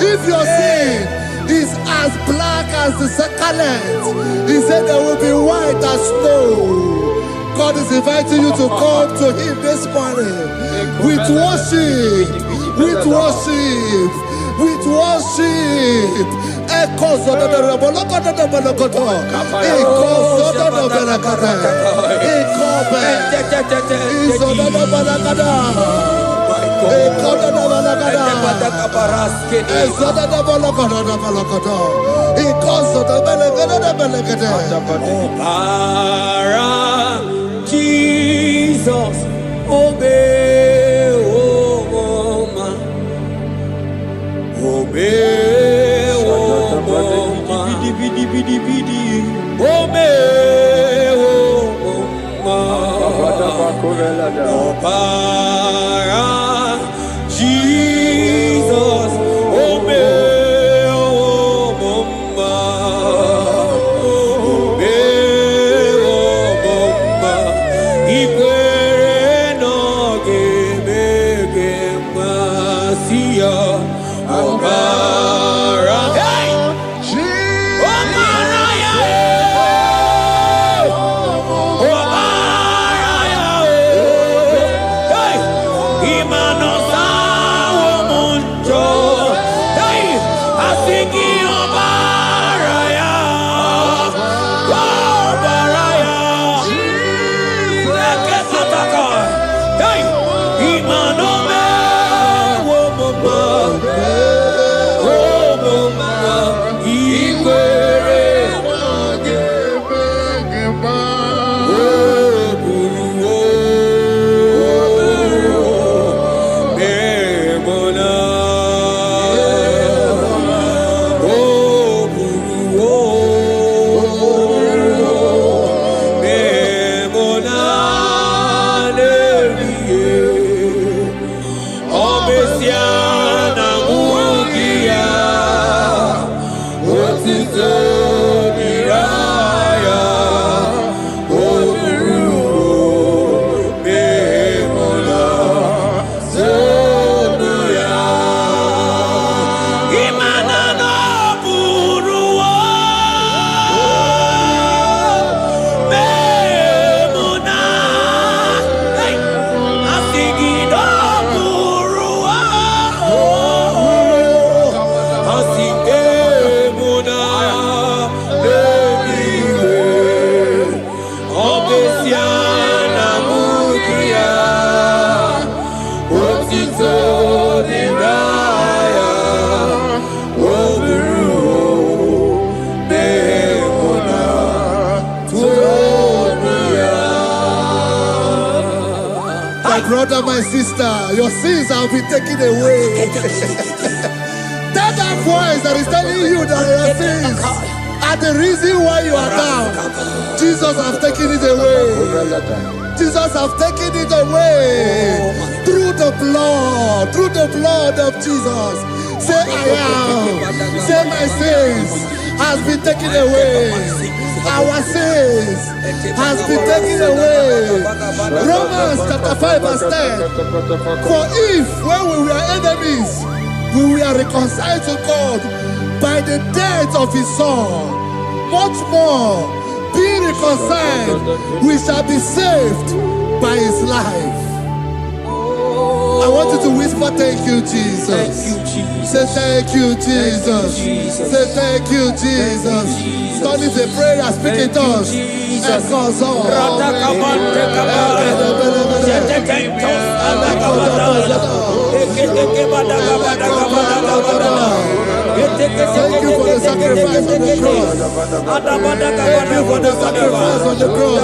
If your sin is as black as the scarlet, he said there will be white as snow. God is inviting you to come to him this morning with worship, with worship, with worship. Echoes of the Jesus, obey, oh man, obey, oh man, obey, oh man, Jesus, obey, oh man, obey, oh man, ikwere no gebe masia, obara, hey, obara ya, obara ya, hey, imano sawo munjo, hey, asiki obara ya, obara ya, leke sataka, hey, imano me, wo mama. My brother, my sister, your sins have been taken away. Tell that voice that is telling you that your sins are the reason why you are down. Jesus has taken it away. Jesus has taken it away. Through the blood of Jesus. Say I am. Say my sins has been taken away. Our sins has been taken away. Romans chapter 5 verse 10. For if when we were enemies, we were reconciled to God by the death of his son, much more, being reconciled, we shall be saved by his life. I want you to whisper, thank you, Jesus. Thank you, Jesus. Say thank you, Jesus. Say thank you, Jesus. Don't need a prayer, speak in tongues. Thank you for the sacrifice on the cross. Thank you for the sacrifice on the cross.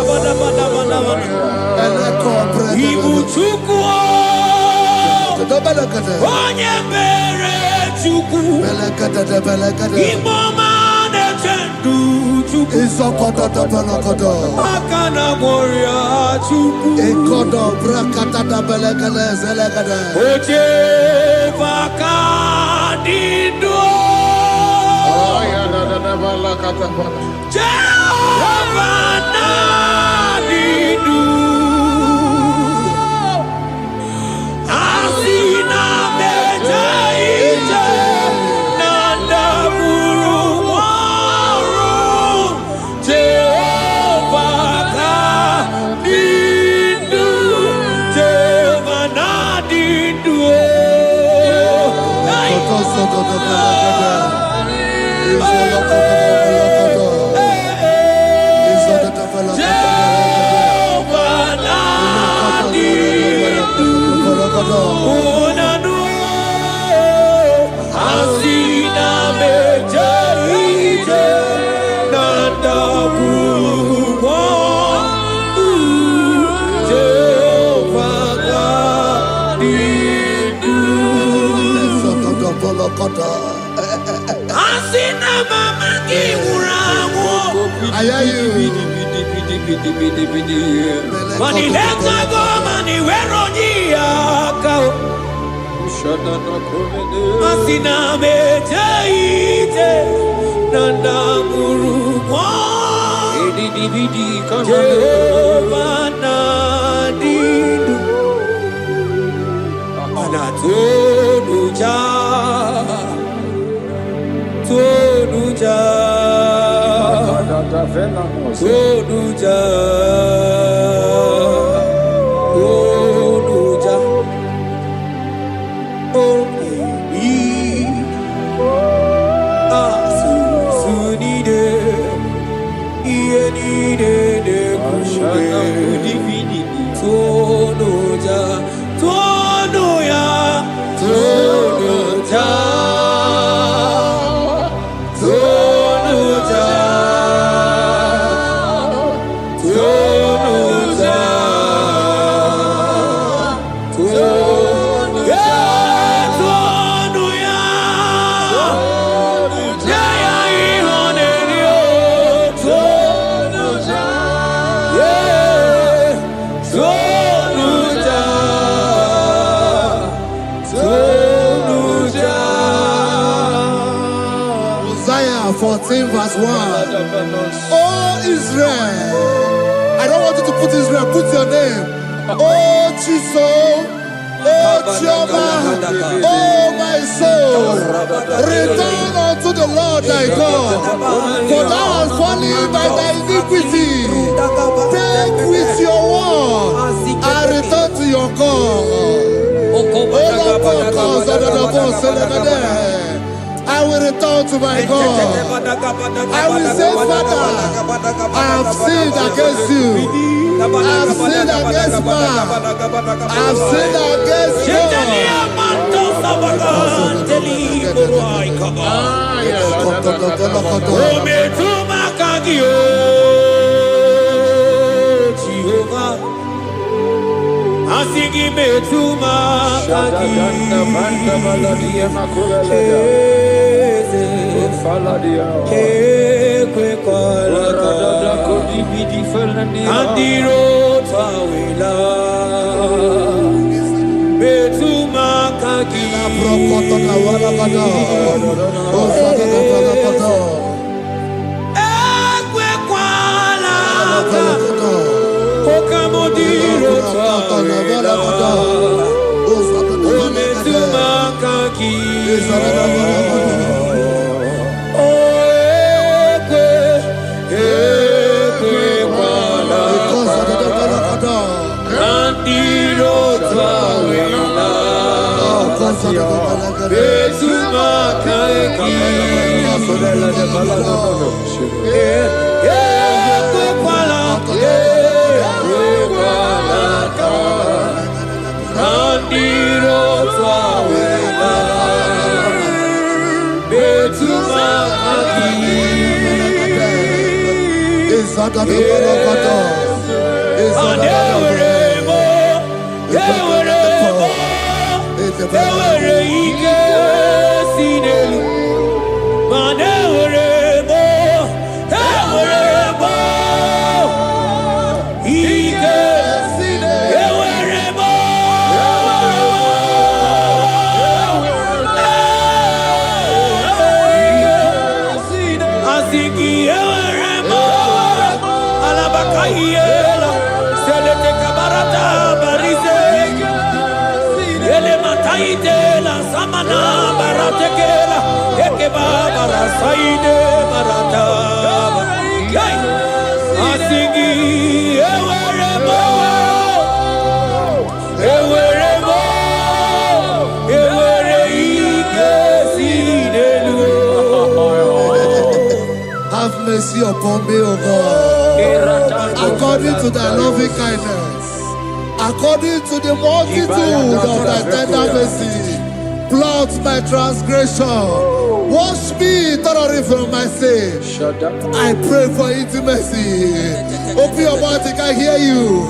Isaiah 14 verse 1. Oh Israel, I don't want you to put Israel, put your name. Oh Chiso, oh Chioma, oh my soul, return unto the Lord thy God, for thou hast fallen by thy iniquity. Take with your word and return to your God. I will return to my God. I will say, Father, I have sinned against you. I have sinned against man. I have sinned against God. Asigi betuma kaki kwe kwalaka andiro tawila betuma kaki kwe kwalaka Okamodiro tawila Ometuma kaki Ekwe kwalaka Andiro tawila Have mercy upon me, O God, according to thy loving kindness, according to the multitude of thy tender mercy. Blot my transgression, wash me thoroughly from my sin. I pray for intimacy. Open your mouth, I can hear you.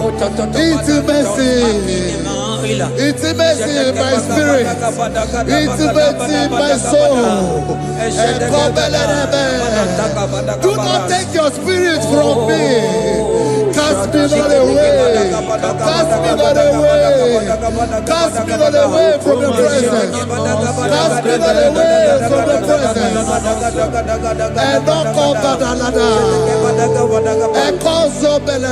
Intimacy. Intimacy in my spirit, intimacy in my soul. Do not take your spirit from me. Cast me not away. Cast me not away. Cast me not away from the presence. Cast me not away from the presence. And not come back another. And call so bella.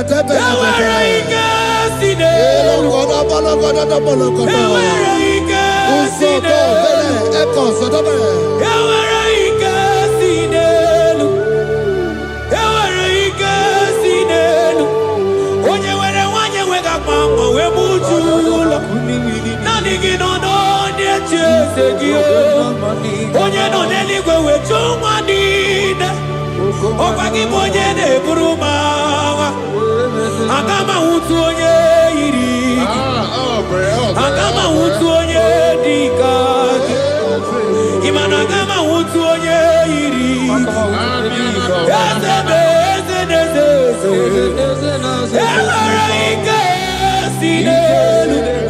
Spirit of the Lord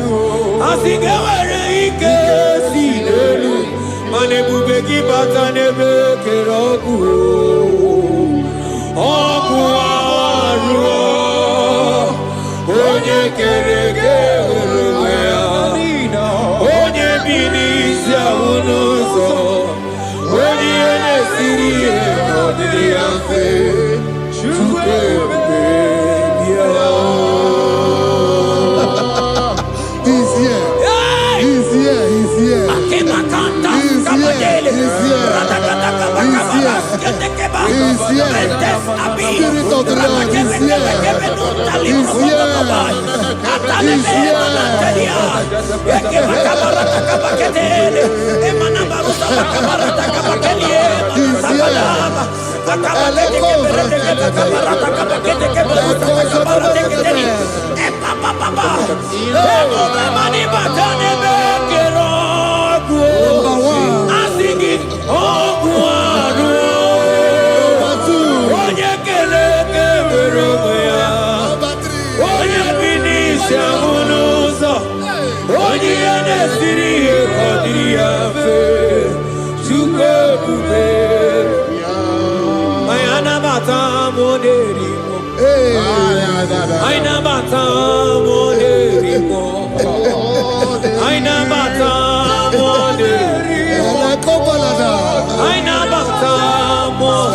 is here. He's here. He's here.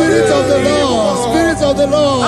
Spirit of the Lord, Spirit of the Lord.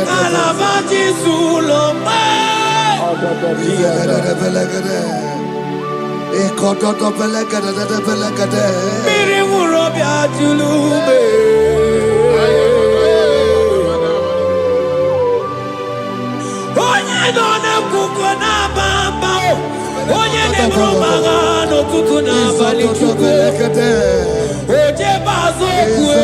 Kalavaji Sulombe. Miri Murobia Julube. Onye done kuko na bamba. Onye nebro magano tutu na bali chuko. Oje bazo kwe.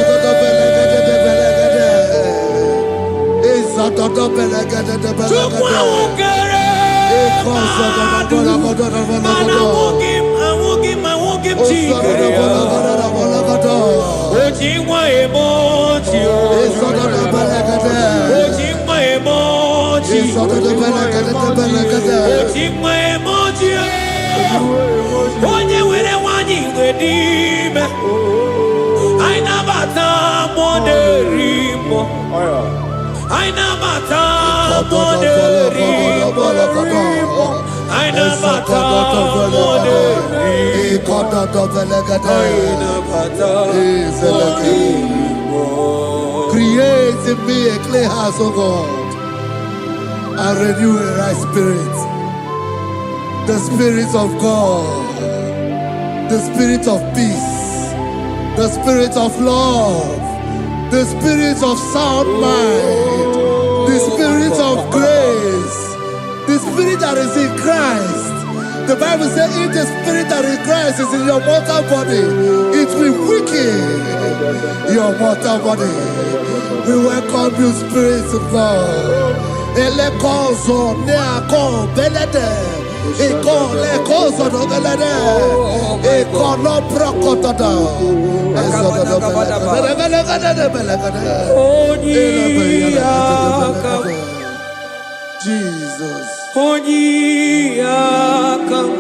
Chukwa ukere. Manawugim chikere. Ojingwa emoji. Ojingwa emoji. Ojingwa emoji. Onye were wanyi wedime. Aina bata moderimo. Aina bata moderimo. Aina bata moderimo. Aina bata moderimo. Create in me a clean house, O God, and renew a right spirit. The spirit of God, the spirit of peace, the spirit of love, the spirit of sound mind, the spirit of grace, the spirit that is in Christ. The Bible says, if the spirit that is in Christ is in your mortal body, it will weaken your mortal body. We welcome you, Spirit of God. Elekozo neako belede, elekozo no belede, ekono prokotada. Jesus. Onyiyakam,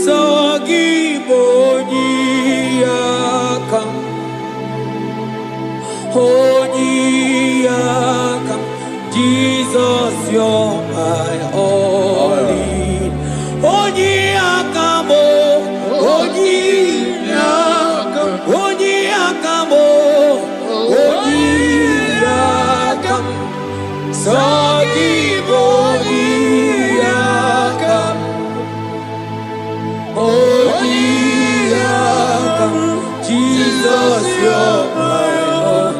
Sogibonyiyakam, Onyiyakam, Jesus, you're my all in. Onyiyakam, Onyiyakam, Onyiyakam, Onyiyakam, Sogibonyiyakam, Onyiyakam, Jesus, you're my all.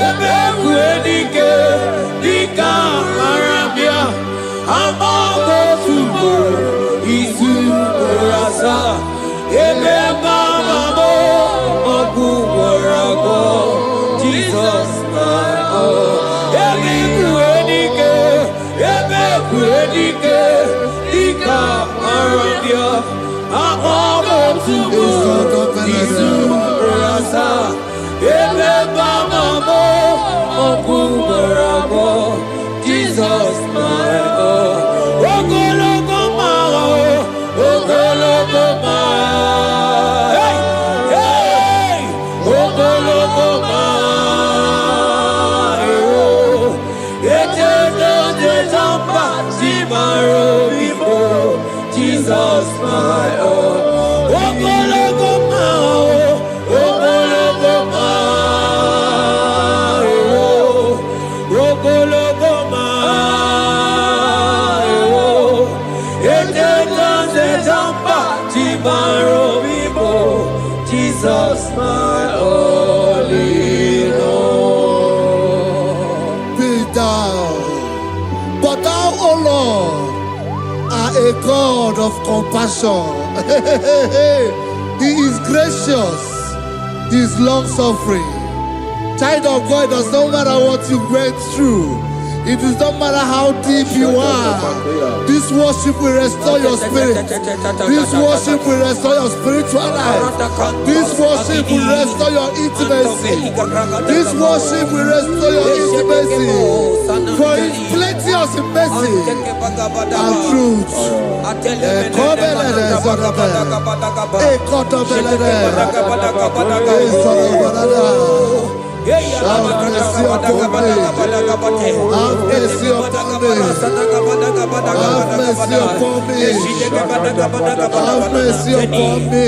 Ebekuenike, Dika Arabia, Amago Tubo, Isu Rasa, Ebebamo, Oguwarago, Jesus, my all. Ebekuenike, Dika Arabia, Amago Tubo, Isu Rasa, Ebebamo, Oguwarago, Jesus, my all. Ogologo maro, ogologo maro, hey, hey, ogologo maro. Eternal desamba, simaro vivo, Jesus, my all. Ogologo maro, ogologo maro, ogologo maro. Eternal desamba, simaro vivo, Jesus, my all in all. Be thou, but thou, O Lord, are a God of compassion. He is gracious, He is long suffering. Child of God, it does not matter what you went through. It does not matter how deep you are. This worship will restore your spirit. This worship will restore your spiritual life. This worship will restore your intimacy. This worship will restore your intimacy. For His plenty of mercy and truth. Have mercy upon me. Have mercy upon me. Have mercy upon me. Have mercy upon me.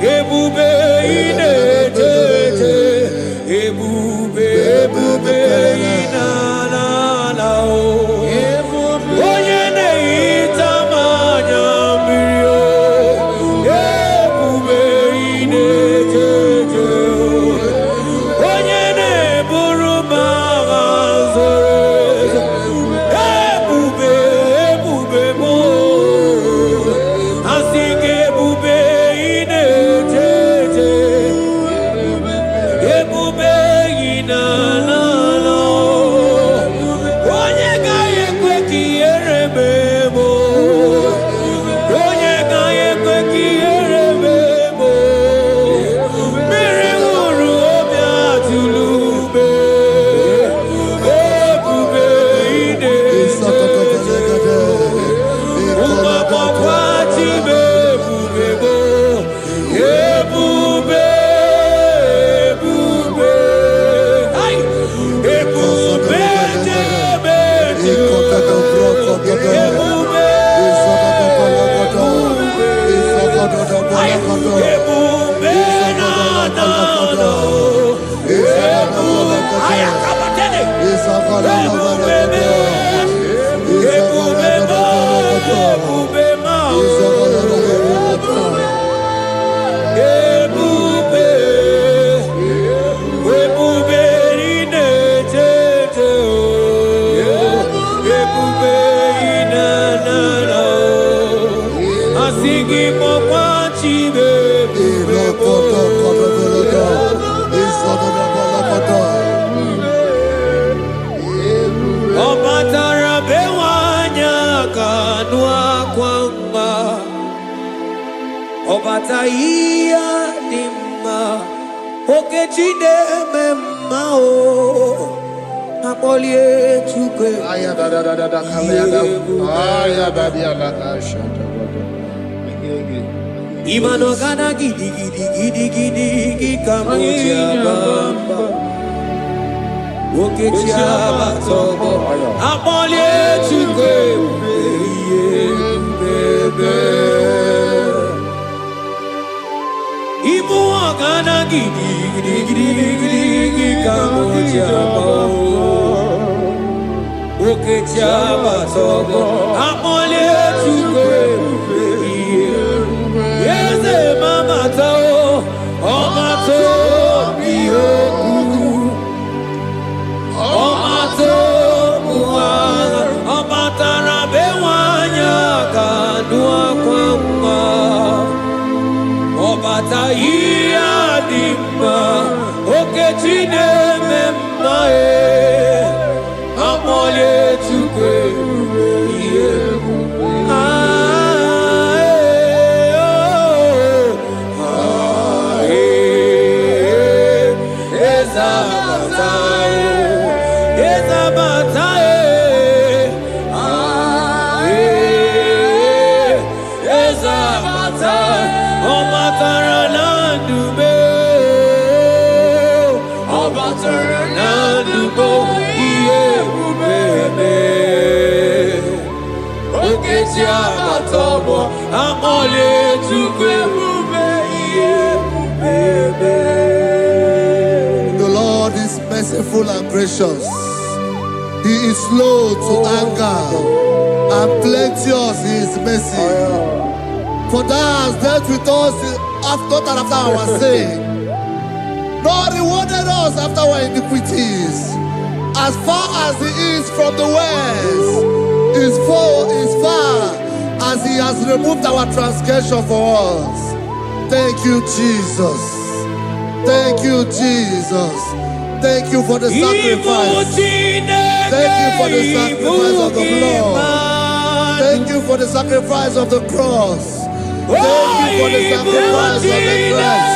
Ebube ine tete, ebube ebube inala o onye na-ehita mmanya mmiri o ebube inejeje onye na-eburu m agha zoro ebube ebube mo asị gị ebube inejeje ebube inala onye gaghị ekwe ka ihere mee m onye gaghị ekwe ka ihere mee m mmiri ṅụrụ obi atụrụ ume ebube inejeje ụmụagbọghọ chibe ebube mo ebube ebube ai ebube jebe ebube ai ebube na ebube ai akabatene ebube ebube ma ebube ebube inejeje ebube inanana asị gị mọkwa chibe ọ batara be nwanyị aka nụ akwa mma ọ bata ihe dị mma okechi na-eme mma o akpọlie Chukwu Imano gana gidi gidi gidi gidi gidi kamoja bamba okechi abatobo akpọlie Chukwu bebe ibu gana gidi gidi gidi gidi gidi kamoja bamba okechi abatobo akpọlie Chukwu Yeze mama to, oma to biyoku, oma to muana, oma tarabe wanya kadua kwamba, oma tahiya dimba, okechine memae, amole Chukwu The Lord is merciful and gracious. He is slow to anger and plenteous in his mercy. For thou hast dealt with us not after our sin, nor rewarded us after our iniquities. As far as the east from the west is far as he has removed our transgression for us. Thank you, Jesus. Thank you, Jesus. Thank you for the sacrifice. Thank you for the sacrifice of the blood. Thank you for the sacrifice of the cross. Thank you for the sacrifice of the cross.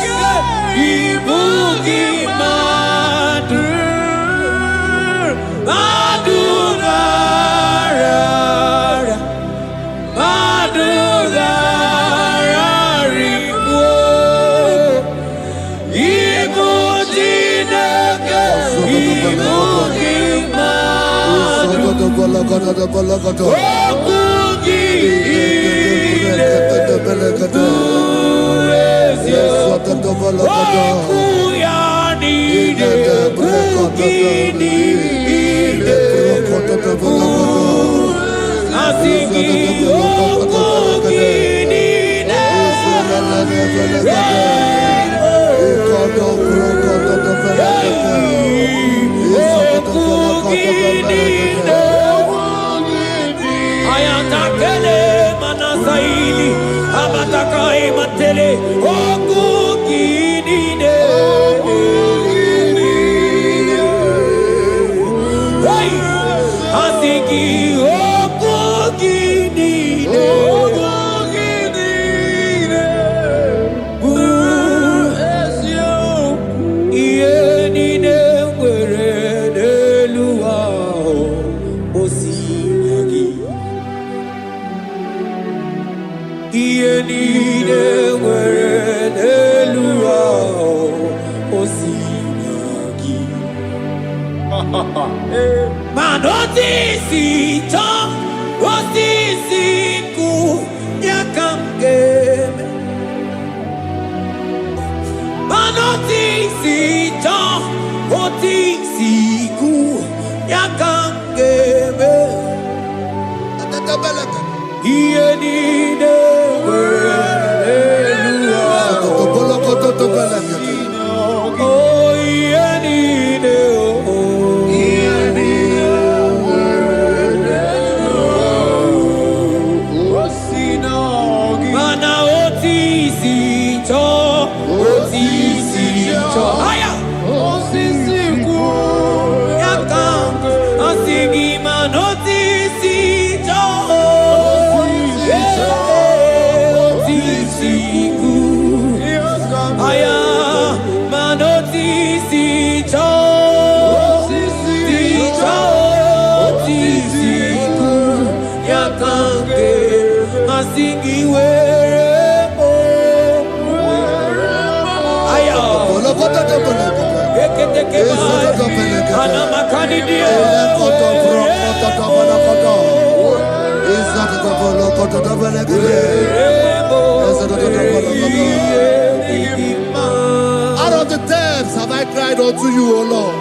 Out of the depths have I cried unto you, O Lord.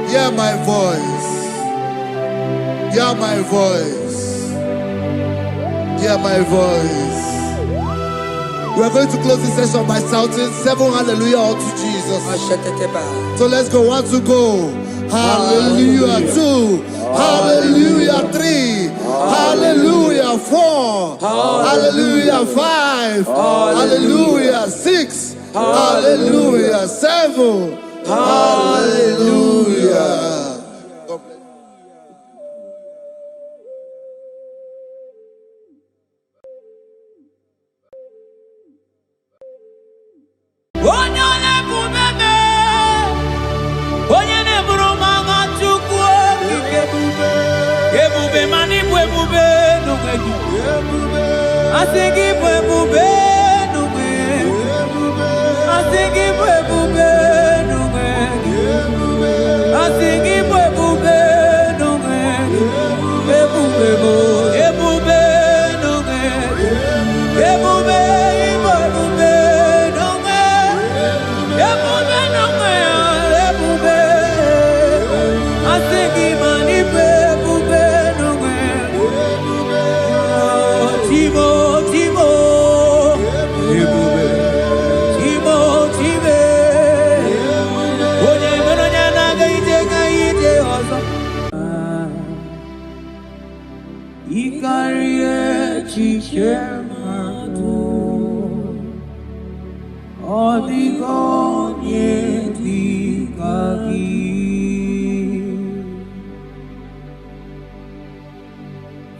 Hear my voice. Hear my voice. Hear my voice. We are going to close this session by shouting 7 hallelujah unto Jesus. So let's go. 1, 2, go. Hallelujah. 2. Hallelujah. 3. Hallelujah. 4. Hallelujah. 5. Hallelujah. 6. Hallelujah. 7. Hallelujah.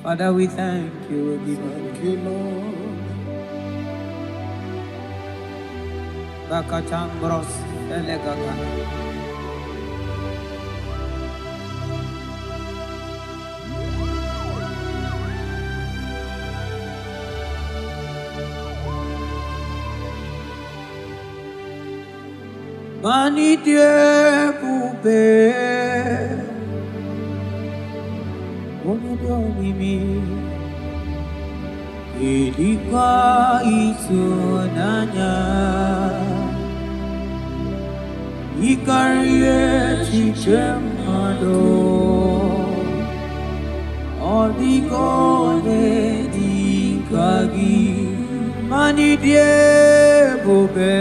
Father, we thank you. We thank you, Lord. Bakachambros elegagana. Mani die bube. Onodonimi ilikuwa itunanya ikarie chichemado Oligone dikagi mani diebobe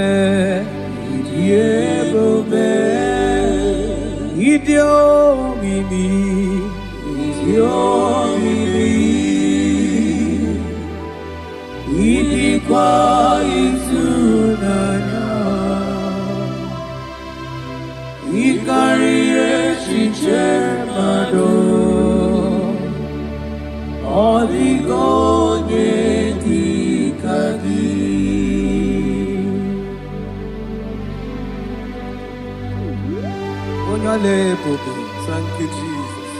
idiomimi idikwa izunanya ikarire chichemado Oligone dikagi. Thank you, Jesus.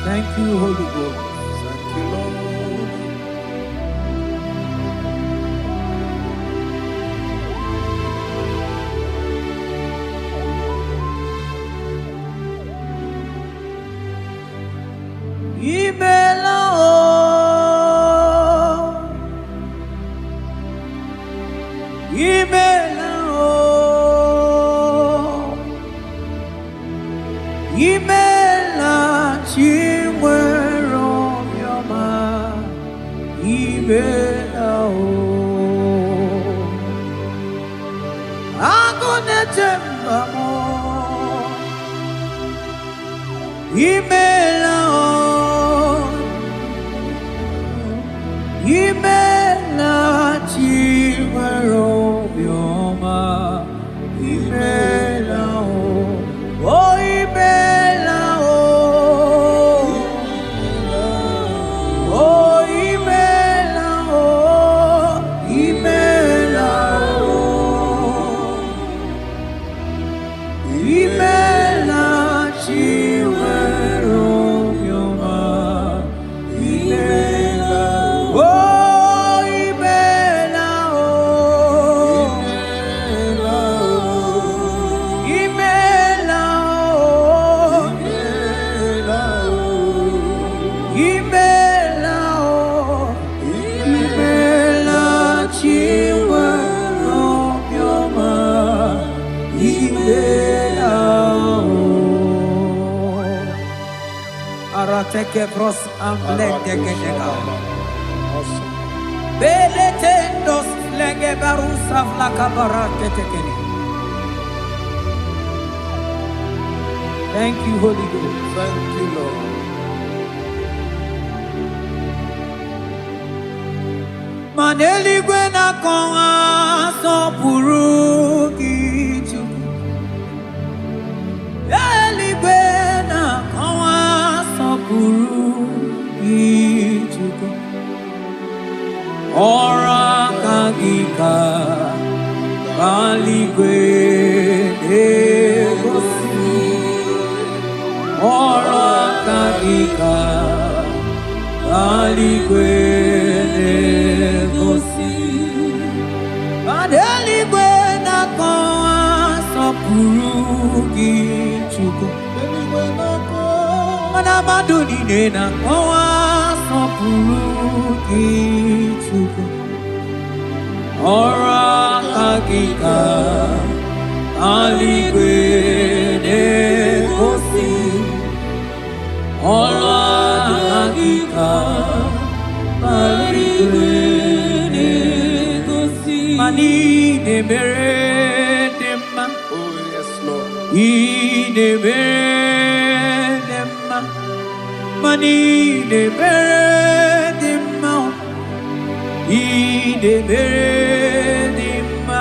Thank you, Holy Ghost. Thank you, Lord. Imela chimwero yoma imela agone tembamo imela chimwero yoma imela oh imela Arateke bros amblende genega. Beletendos lenge barusa vlaka barate tekeni. Thank you, Holy Ghost. Thank you, Lord. Maneli gwena konga so purugi chuku. Eli gwena konga so purugi chuku. Ora kagika bali gwene gosi. Ora kagika bali gwene gosi. Adeli gwena konga so purugi chuku. Mana maduni nena konga so purugi chuku. Ora kagika bali gwene gosi. Ora kagika bali gwene gosi. Mani ne mere dema. Oh, yes, Lord. Ne mere dema. Mani ne mere dema. Ne mere dema.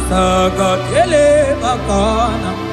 sagatele bakana.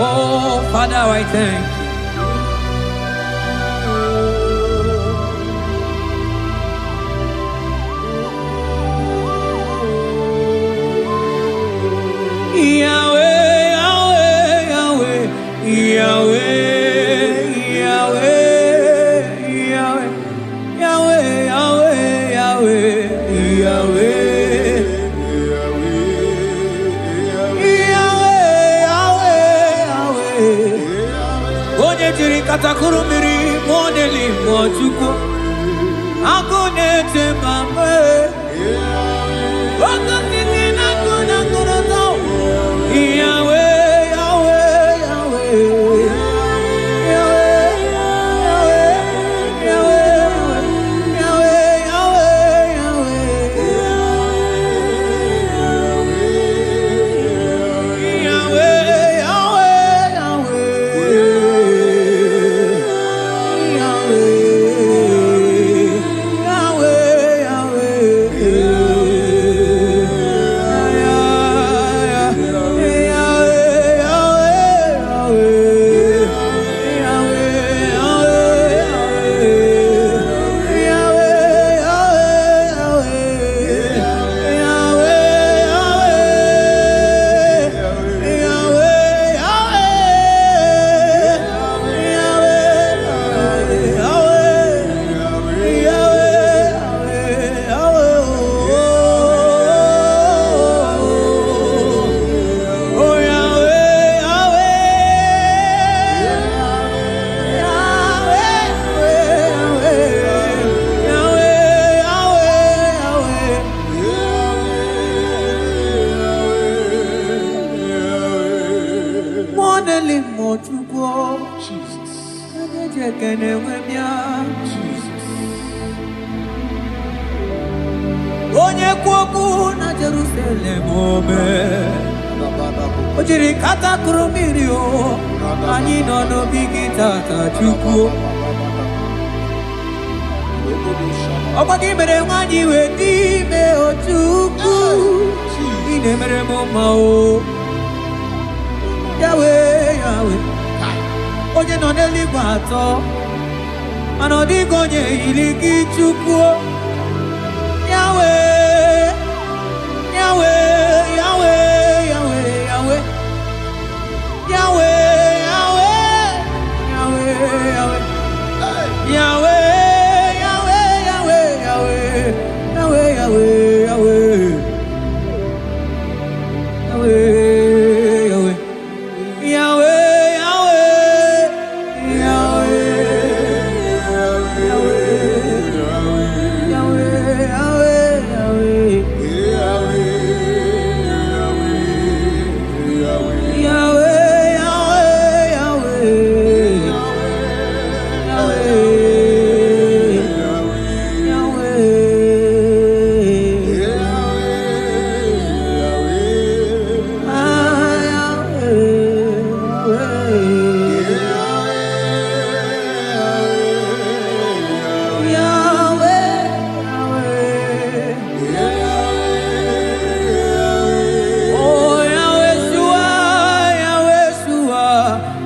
Oh, Father, I thank you. Yahweh, Yahweh, Yahweh, Yahweh, Yahweh, Yahweh, Yahweh, Katakuru miri moneli mochuko akone temame wakati na kuna kuroto Yahweh Yahweh Yahweh Onye kwoku na Jerusalem ome Ojiri kata kurumiri o Anyị nọ n'obi gị tata Chukwu Ọkwa gị mere nwanyị wee n'ime o Chukwu Ị na-emere m mma o Yahweh Yahweh Onye nọ n'eluigwe atọ Mana ọ dịghị onye yiri gị Chukwu Yahweh, Yahweh, Yahweh, Yahweh, Yahweh, Yahweh, Yahweh, Yahweh, Yahweh, Yahweh, Yahweh, Yahweh, Yahweh, Yahweh,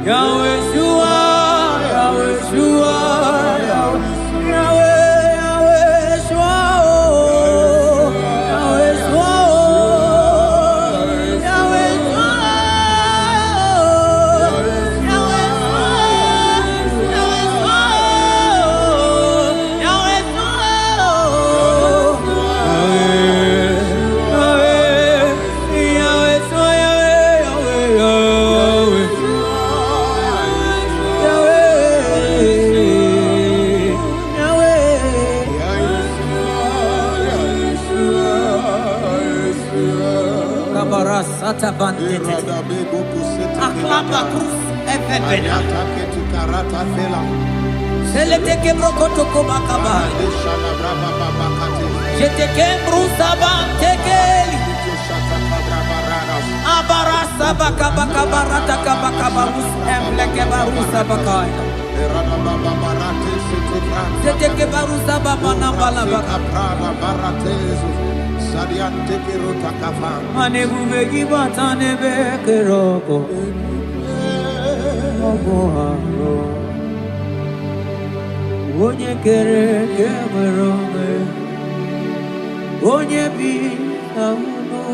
Yahweh Shua, Yahweh Shua, Yahweh Shua, Yahweh Shua, Yahweh Shua, Sata bandete aklapa krus efebena selete ke brokoto ko bakaba jete ke brusa bantekeli abarasa bakaba barata kabakaba us emleke barusa bakai jete ke barusa babana balaba Mane bubegi batane bekeroko Oboharo Onye kere kemerome Onye bi amuno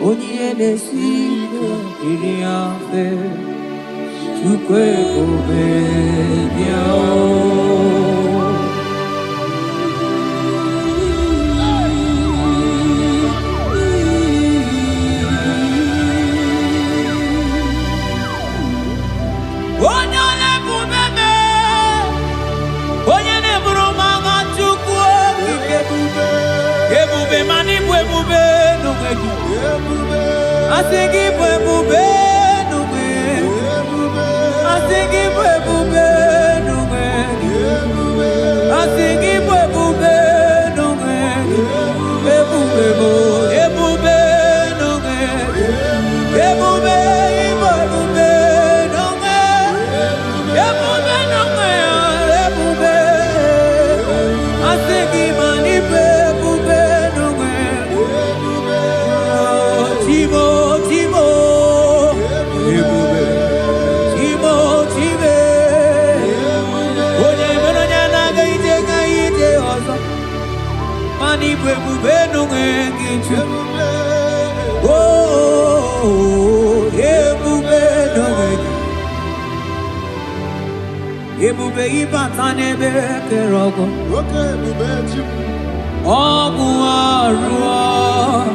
Onye nesiko iriafe Chukwe kobe biao Asigi bwe nume Asigi bwe nume Asigi bwe nume Ebube nume Ebube nume Ebube Asigi mani bwe nume Timo Mani bwe nungengichu Oh, ebube nungengichu Ebube ibatane bekerogo Ogu arua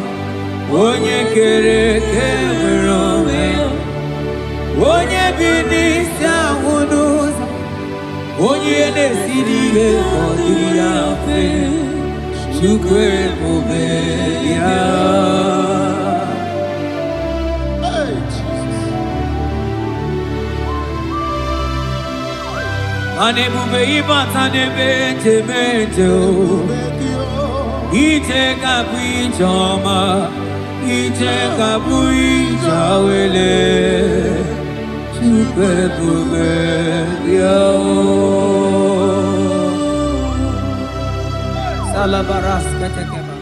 Onye kere kemerome Onye binisa unuza Onye nesiriye kodiriafe Chukwe mubeya Hey Jesus Ane mube ibatane bete Ite kapi choma Ite kapi chawele Chukwe mubeya Salabaras katekema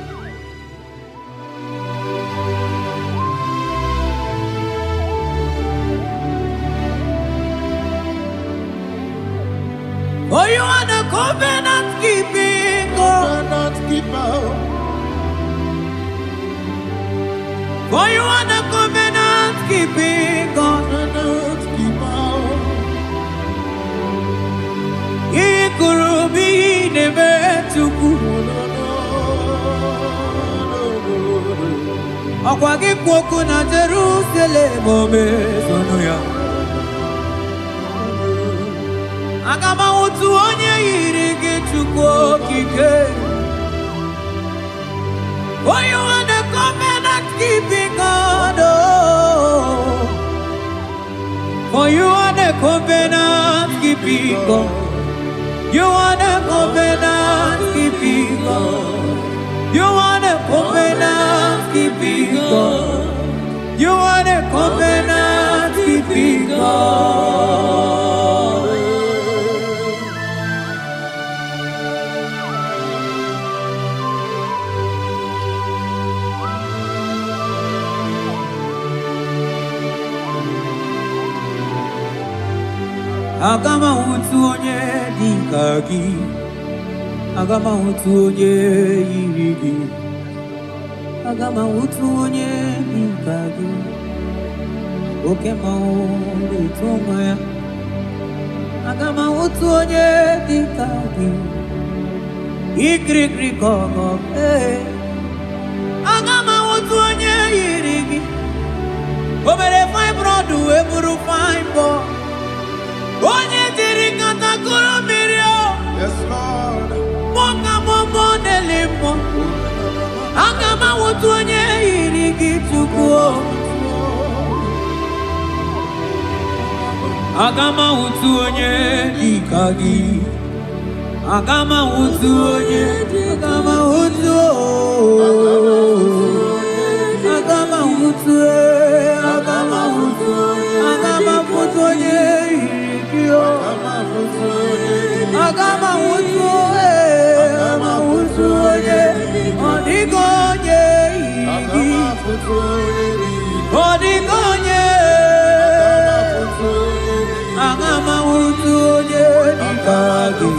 For you are the covenant keeping God. For you are the covenant keeping God. Ikurubi nebetuku. Akwagi kwoku na Jerusalem omezonuya. Agama utu onye yiri gị Chukwu okike. For you are the covenant keeping God. For you are the covenant keeping God. You are the covenant keeping God. You are the covenant keeping God. You are the covenant keeping God. Agama utu onye dika gi, agama utu onye yiri gi, agama utu onye dika gi. Oke maoru tumaya, agama utu onye dika gi. Ikri koko, agama utu onye yiri gi. Obere fine brodu eburu fine boy. Onye diri katakuru mirio. Yes, Lord. Moka momo delimo. Agama utu onye yiri gi tukuo. Agama utu onye dika gi. Agama utu onye, agama utu, agama utu, agama utu, agama utu onye irikio, agama utu, agama utu onye, odigo onye iriki, odigo onye, agama utu onye dikagi.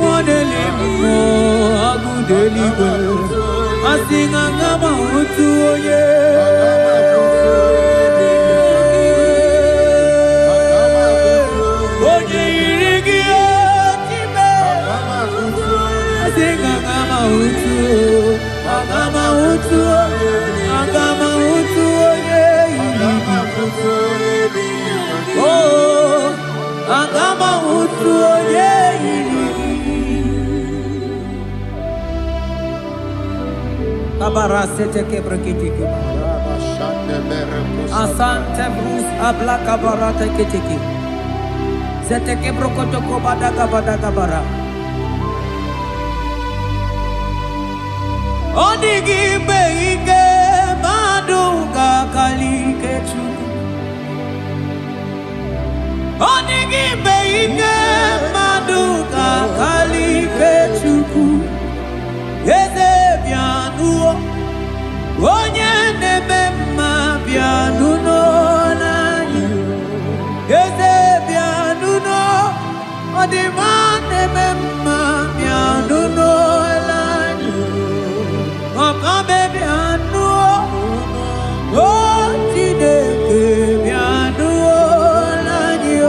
Modelimo agudelibe asinga ngama utu oye oye irigi otime asinga ngama utu agama utu oye irigi oh agama utu oye irigi. Kabarasete kebrekitiki. Asante brus abla kabarate kitiki. Zete kebrokotoko badaga bara. Odigi beige maduga kalikechu. Odigi beige maduga kalikechu. Eze bianuo, onye nebe mma bianuno nanyi. Eze bianuno, odima nebe mma bianuno nanyi. Okabe bianuo, otideke bianuo nanyi o.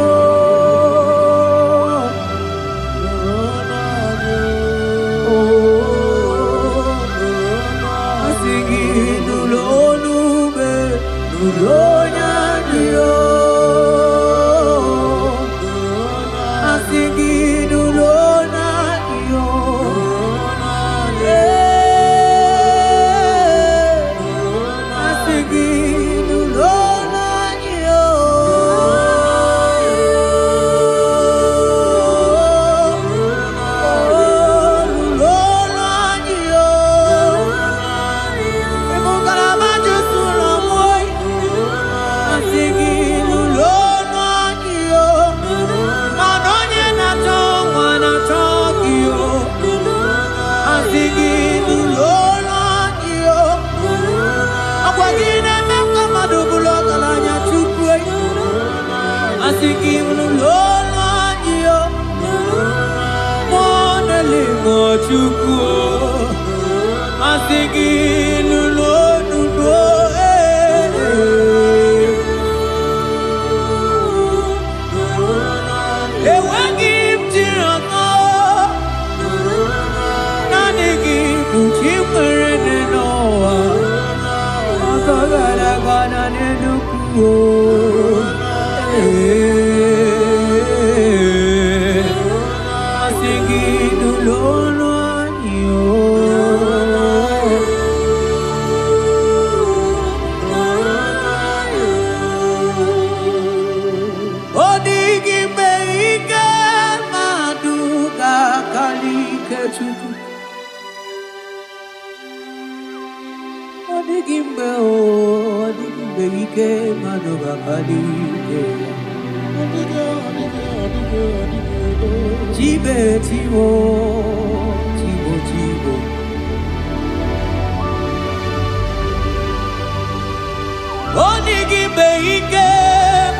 Onigi beike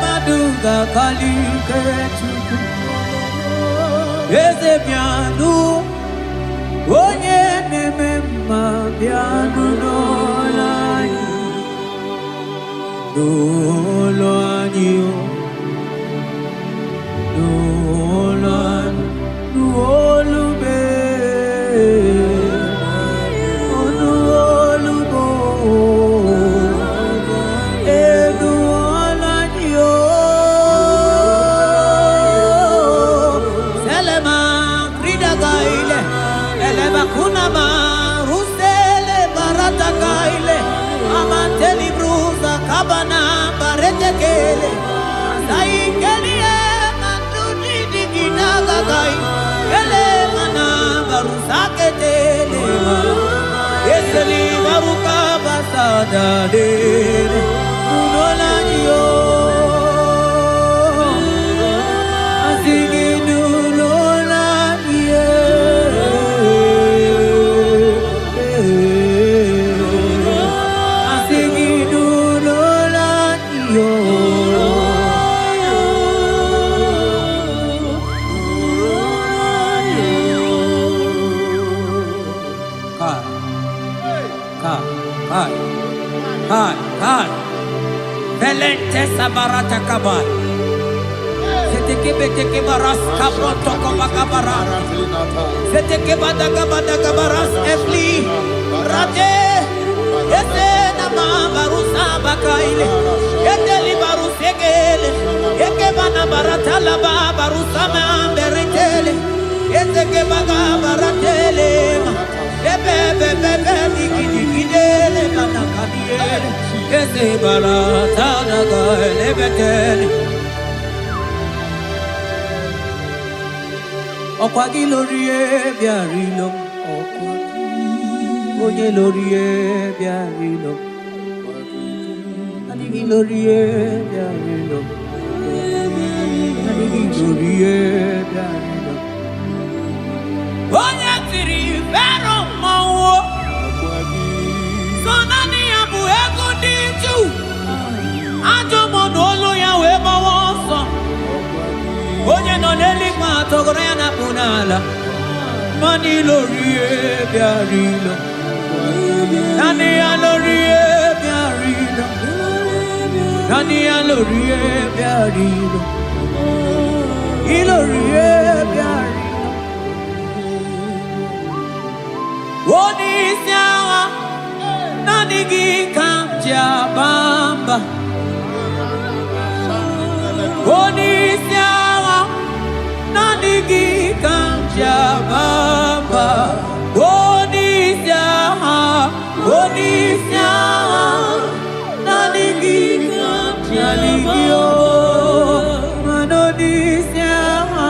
maduga kalike chuku. eze bịanụ onye na-eme mma bịanụ n'ụlọ anyị n'ụlọ anyị n'ụlọ anyị n'olube Kabana baretekele saikelie mandudi diginaga gai ele mana barusaketele eseli baruka basada de nulolaniyo asigi nulolaniye Hai, Velente sabarata kabal. Seteke beteke baras kabroto kabakabara. Seteke badaka baras efli. Rate, ese nama barusa bakaile. Eteli barusegele. Eke bana barata laba barusa mamberetele. Eteke baga baratele. Bebe digidele bana kabiele. Ese barata naga lebetele. Okwagi lorie biarilo. Oye lorie biarilo. Adigi lorie biarilo. Adigi lorie biarilo. Oye tiri vero mawo. Sonani abu ego diju. Ajo monolo ya weba wonso. Onye no neli kwa togoro ya na punala. Mani lorie biarilo. Nani ya lorie biarilo. Nani ya lorie biarilo. Ilorie biarilo. Woni siawa nani gikamja bamba. Woni siawa nani gikamja bamba. Woni siawa nani gikamja ligio. Manoni siawa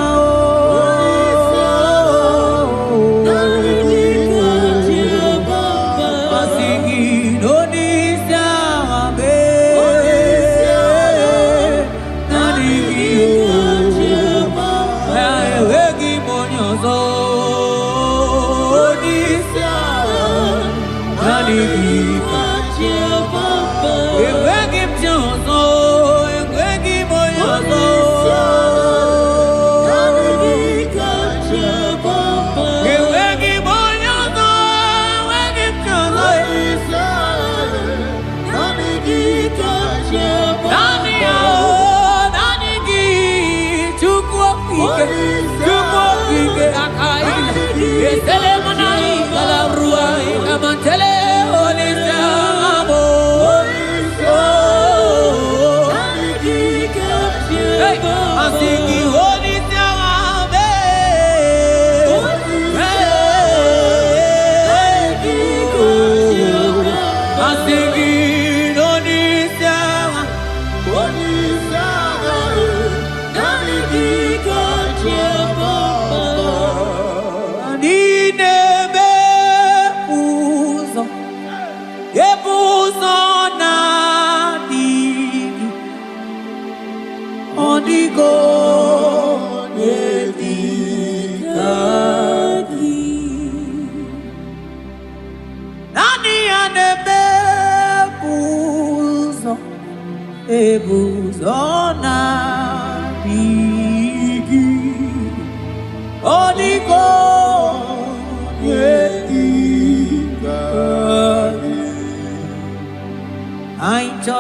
ebuzona bigi. Oh,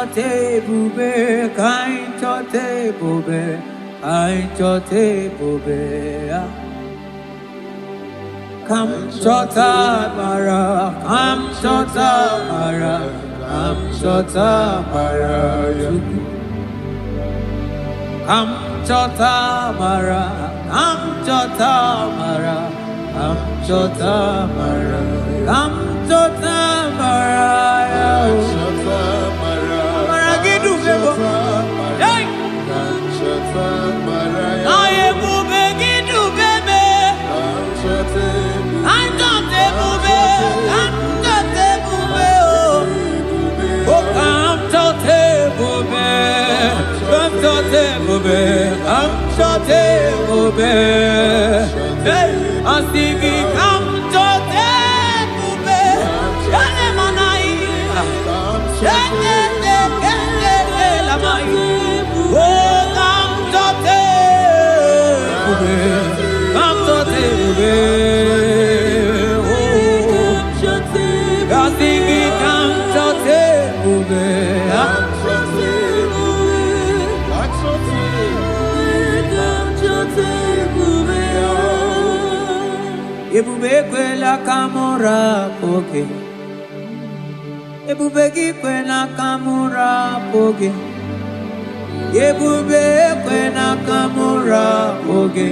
chote bube, kain chote bube, kain chote bube. Come chota mara, come chota mara, come chota mara. Come chota mara, come chota mara, come chota mara, come chota mara. Mara gidu bebo, hey. Aye bube gidu bebe. I'm chote bube, I'm chote bube oh. Oh, come chote bube, come chote bube, come chote bube. Hey, I'm singing come chote bube. Shane manai, shane la mai. Oh, come chote bube, come chote bube. Ebube kwela kamura poke, ebube kwela kamura poke, ebube kwela kamura poke,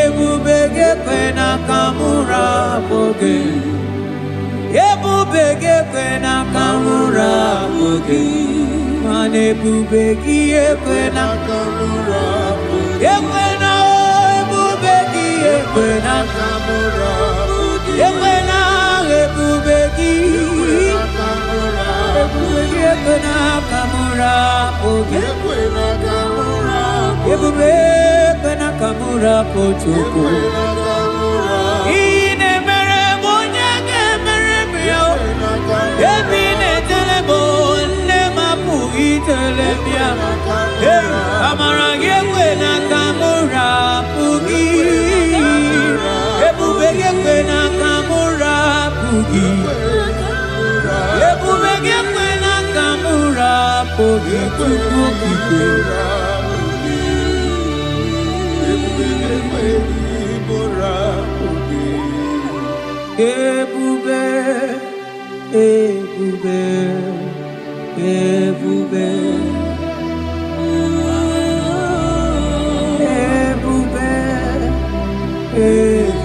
ebube kwela kamura poke, ebube kwela kamura poke, mane ebube kwela kamura poke. Ekwena kamura, ekwena ebubeki, ekwena kamura, ekwena kamura, ekwena kamura pochuku. Ine mere bonyake mere bio, ebine telebo ne mapu itelebia. Hey, amara ekwena kamura pugi. Ekwena kamura pugi, ekwena kamura pugi, tukuki. Ebube, ebube, ebube, ebube, ebube.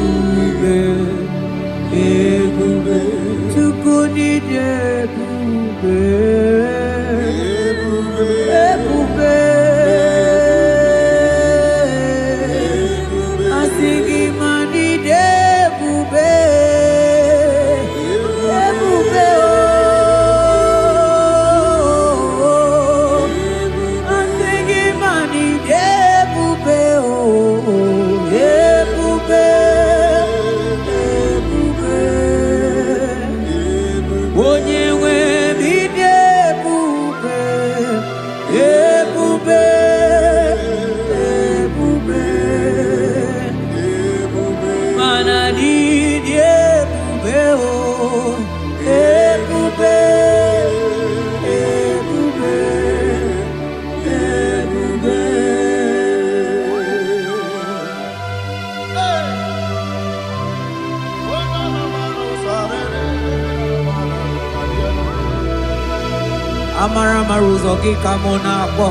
Ebube, tukuni ebube, ebube, asigi mani ebube, ebube oh, asigi mani ebube oh, ebube. Amara maruzo gikamona po.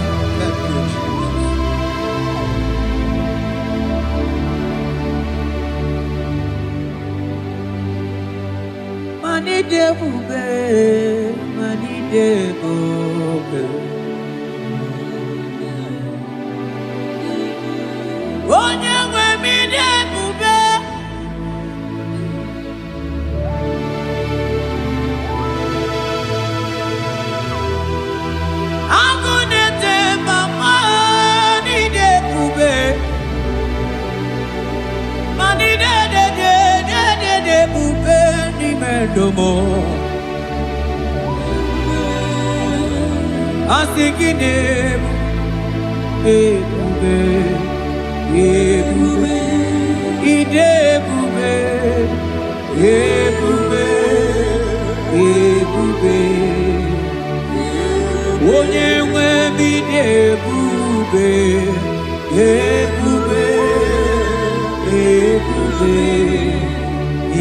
Mani debube, mani debube. Onye nwe mi debube. Domo asigine ebube ebube idebube ebube ebube onye nwe bi ebube ebube ebube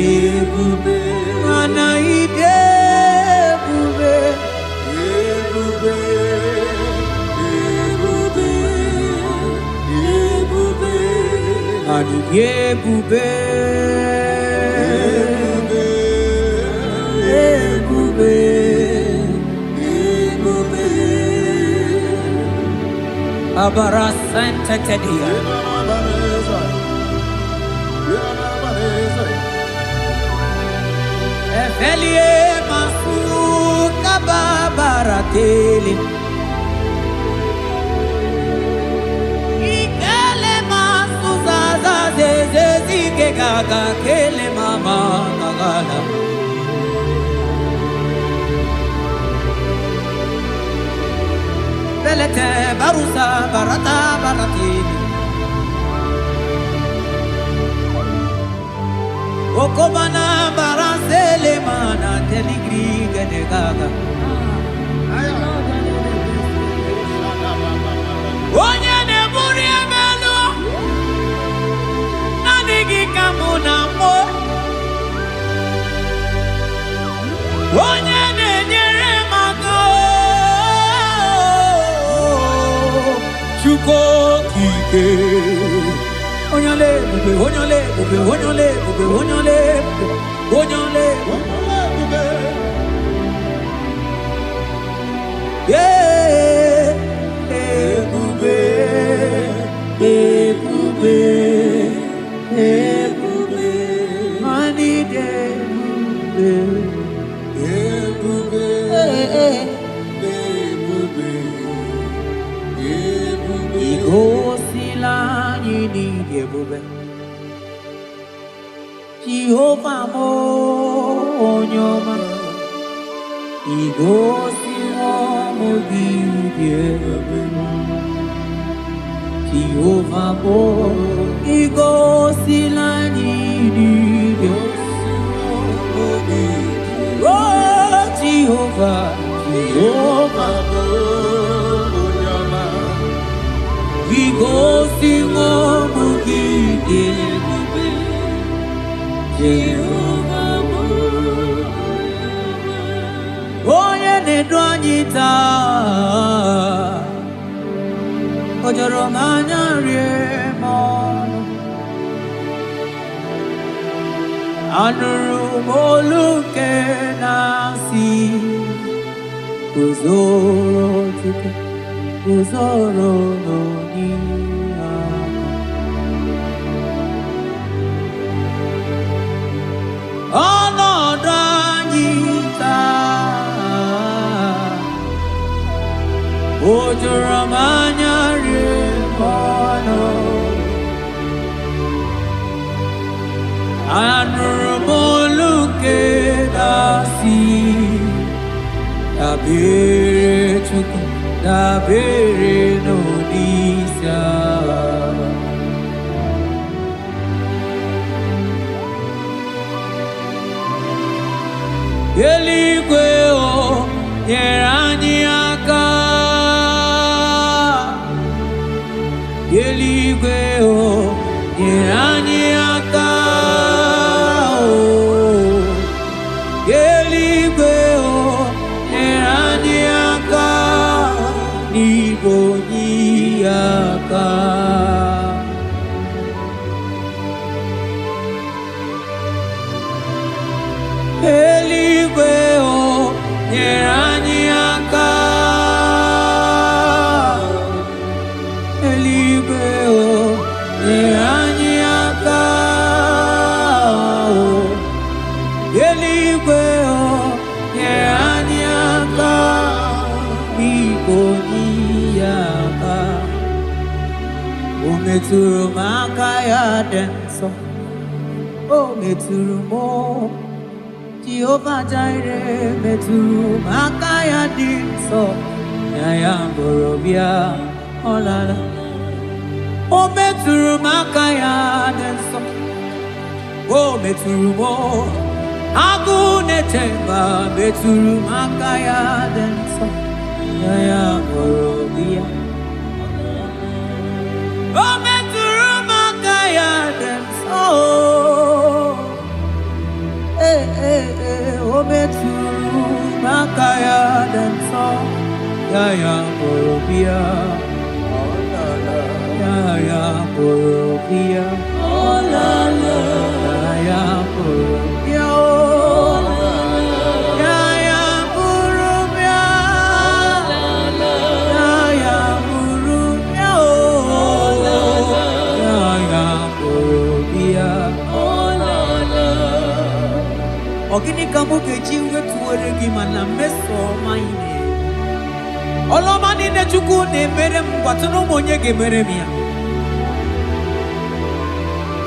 ebube mana ide ebube ebube ebube ebube ani ebube ebube ebube abara santa tedia efelie masu kababarateli ikele masu zaza zeze gaga kele mama gagala belete barusa barata barateli okobana barasele mana teligri gane gaga onye ne buri emelo nanigi kamuna mo onye ne nyere maka chuko kike onyole bube onyole bube onyole bube onyole onyole bube yeah bube bube bube mani de bube bube igo sila ni bube Jehovah mo onyoma igosi mo bibie Jehovah mo igosi la ni oh Jehovah Jehovah mo onyoma igosi mo bibie onye na-edu anyị taa o jọrọ m anya rie m ọnụ anụrụ m olu nke na-asị guzoro Chukwu guzoro n'onihe ọnọdụ anyị taa o juru m anya rie m ọnụ anụrụ m olu nke na-asị dabere Chukwu dabere n'onyeisi agha eluigwe o nyere anyị aka eluigwe o nyere anyị aka eluigwe o nyere anyị aka n'igwe onye aka eluigwe o nyere anyị aka eluigwe o nyere anyị aka eluigwe o nyere anyị aka n'igwe onye aka o metụrụ m aka ya dị nsọ o metụrụ m Jehovah Jireh metụrụ m aka ya dị nsọ na ya bụrụ bịa ọlala o metụrụ m aka ya dị nsọ o metụrụ m agụ na-eche mba metụrụ m aka ya dị nsọ ya korobia. O metụrụ maka ya dị nsọ. O metụrụ maka ya dị nsọ. Ya korobia. Ya korobia. Ya korobia. Ogini kamu keji wetuwere gi mana meso maine. Oloma ni ne chuku ne mere mkwatuno monye ge mere mia.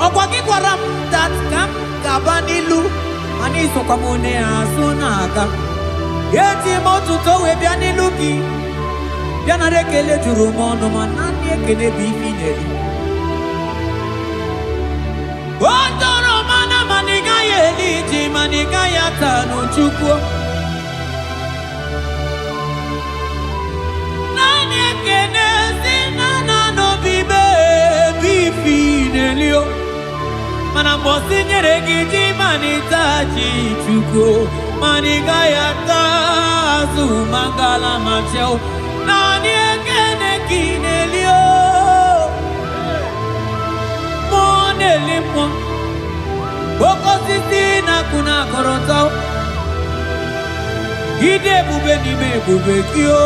Okwagi kwaram that kam kabanilu ani so kamone asuna aga. Yeti motu to we bianilu ki. Biana rekele juru mono manani ekele bifineli. Wandoro mana maniga yeliji maniga yatano chukwo. Nani ekene sinana no bibe bifinelio. Mana mbosi nyeregi manitaji chukwo. Maniga yatazu mangala macheo. Nani ekene kinelio. Monelimo Boko sisi na kuna korotao. Gide bube ni me bube kio.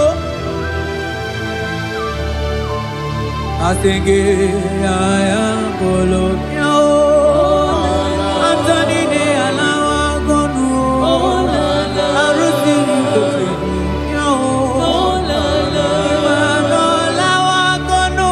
Asenge ya polo yao. Antoni ne alawa gonu. Arusi ni yao. Imano alawa gonu.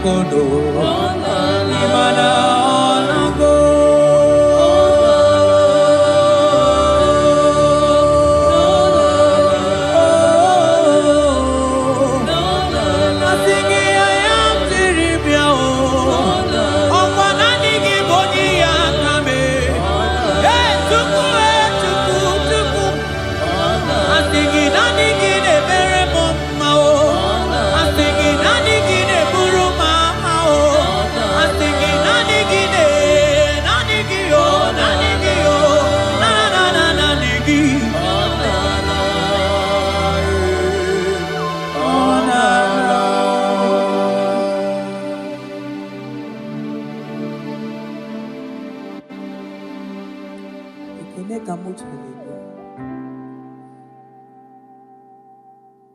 Kondo imana onago asingi ayam tiribia o okwana nigi boni akame tuku asingi nanigi ne bere mama o asingi nanigi ne buru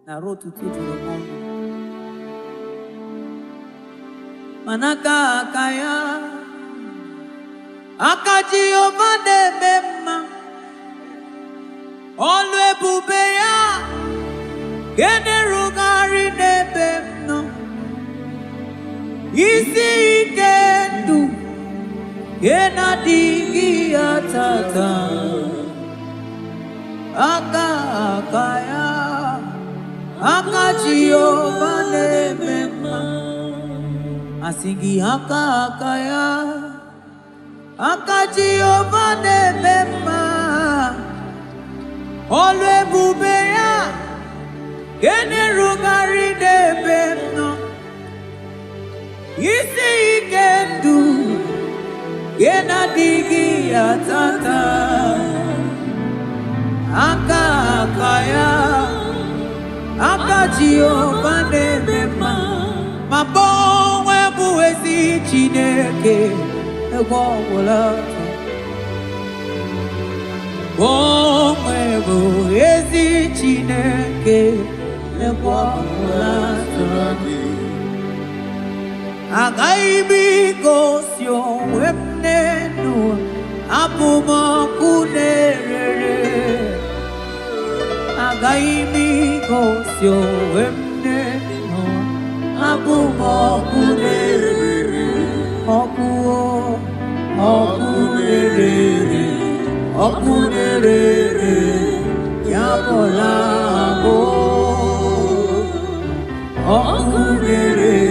na rotu tutu mondo manaka akaya akaji ovade mema olwe bubeya gene rugari nebemno isi ikendu gena digi atata akaya akaji ovade mema asingi akaya akaji ovade mema olwe bubeya gene rugari nebemno isi ikendu gena digi atata akaya akaji ovade mema mabonwe buwezi chineke egwogwulato bonwe buwezi chineke egwogwulato agaghị gosi onwe m n'elu abụ m ọkụ na-erere agaghị gosi onwe m n'elu abụ m ọkụ na-erere ọkụ na-erere okunerere yabolabo okunerere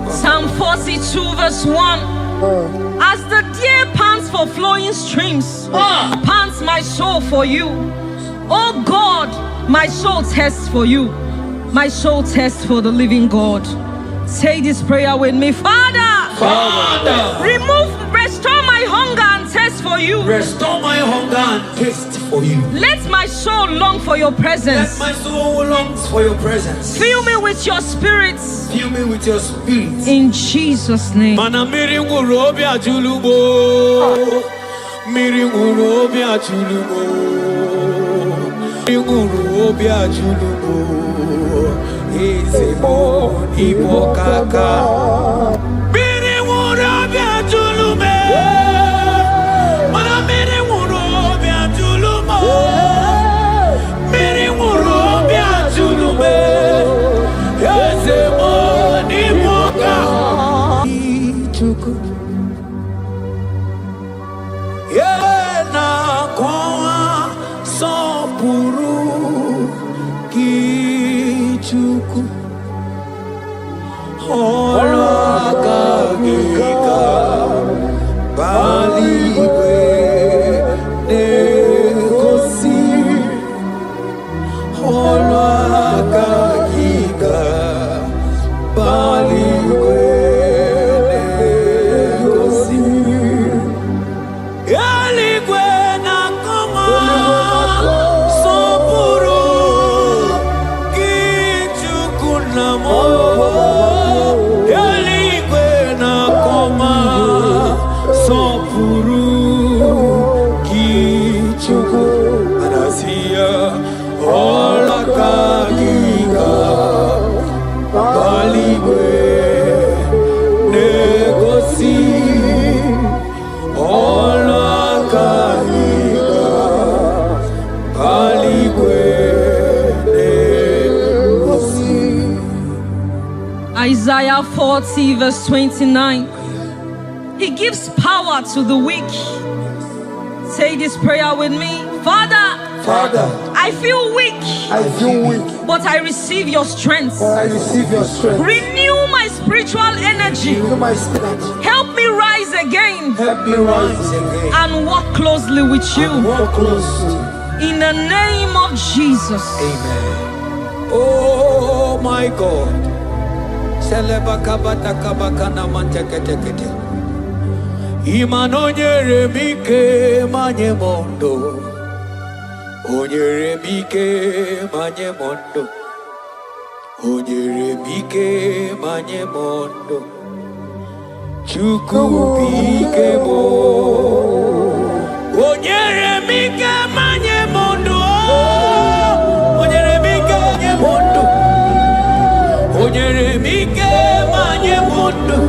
Psalm 42 verse 1. As the deer pants for flowing streams, pants my soul for you. Oh God, my soul thirsts for you. My soul thirsts for the living God. Say this prayer with me. Father, restore my hunger and thirst for you. Restore my hunger and taste for you. Let my soul long for your presence. Let my soul longs for your presence. Fill me with your spirit. Fill me with your spirit. In Jesus' name. Mana miringu robi ajulubo. Miringu robi ajulubo. Miringu robi ajulubo. Ezemo ibo kaka. Miringu robi ajulume. Mana miringu robi ajulumo. Miringu robi ajulume. Ezemo ibo kaka. Ichuku. Yena kwa sopuru kichuku Olaka gika Baliwe negosi Olaka gika Baliwe negosi Yaligwe na koma sopuru kichuku namo Yaligwe na koma sopuru kichuku Anasia olakagiga Baligwe negosi Isaiah 40 verse 29. He gives power to the weak. Say this prayer with me. Father, I feel weak. But I receive your strength. Renew my spiritual energy. Help me rise again. And walk closely with you. In the name of Jesus. Amen. Oh my God. Imanonyere mike manye mondo. Onyere mike manye mondo. Onyere mike manye mondo. Chuku mike mo. Onyere mike manye mondo. Onyere mike manye mondo. Onyere mike manye mondo.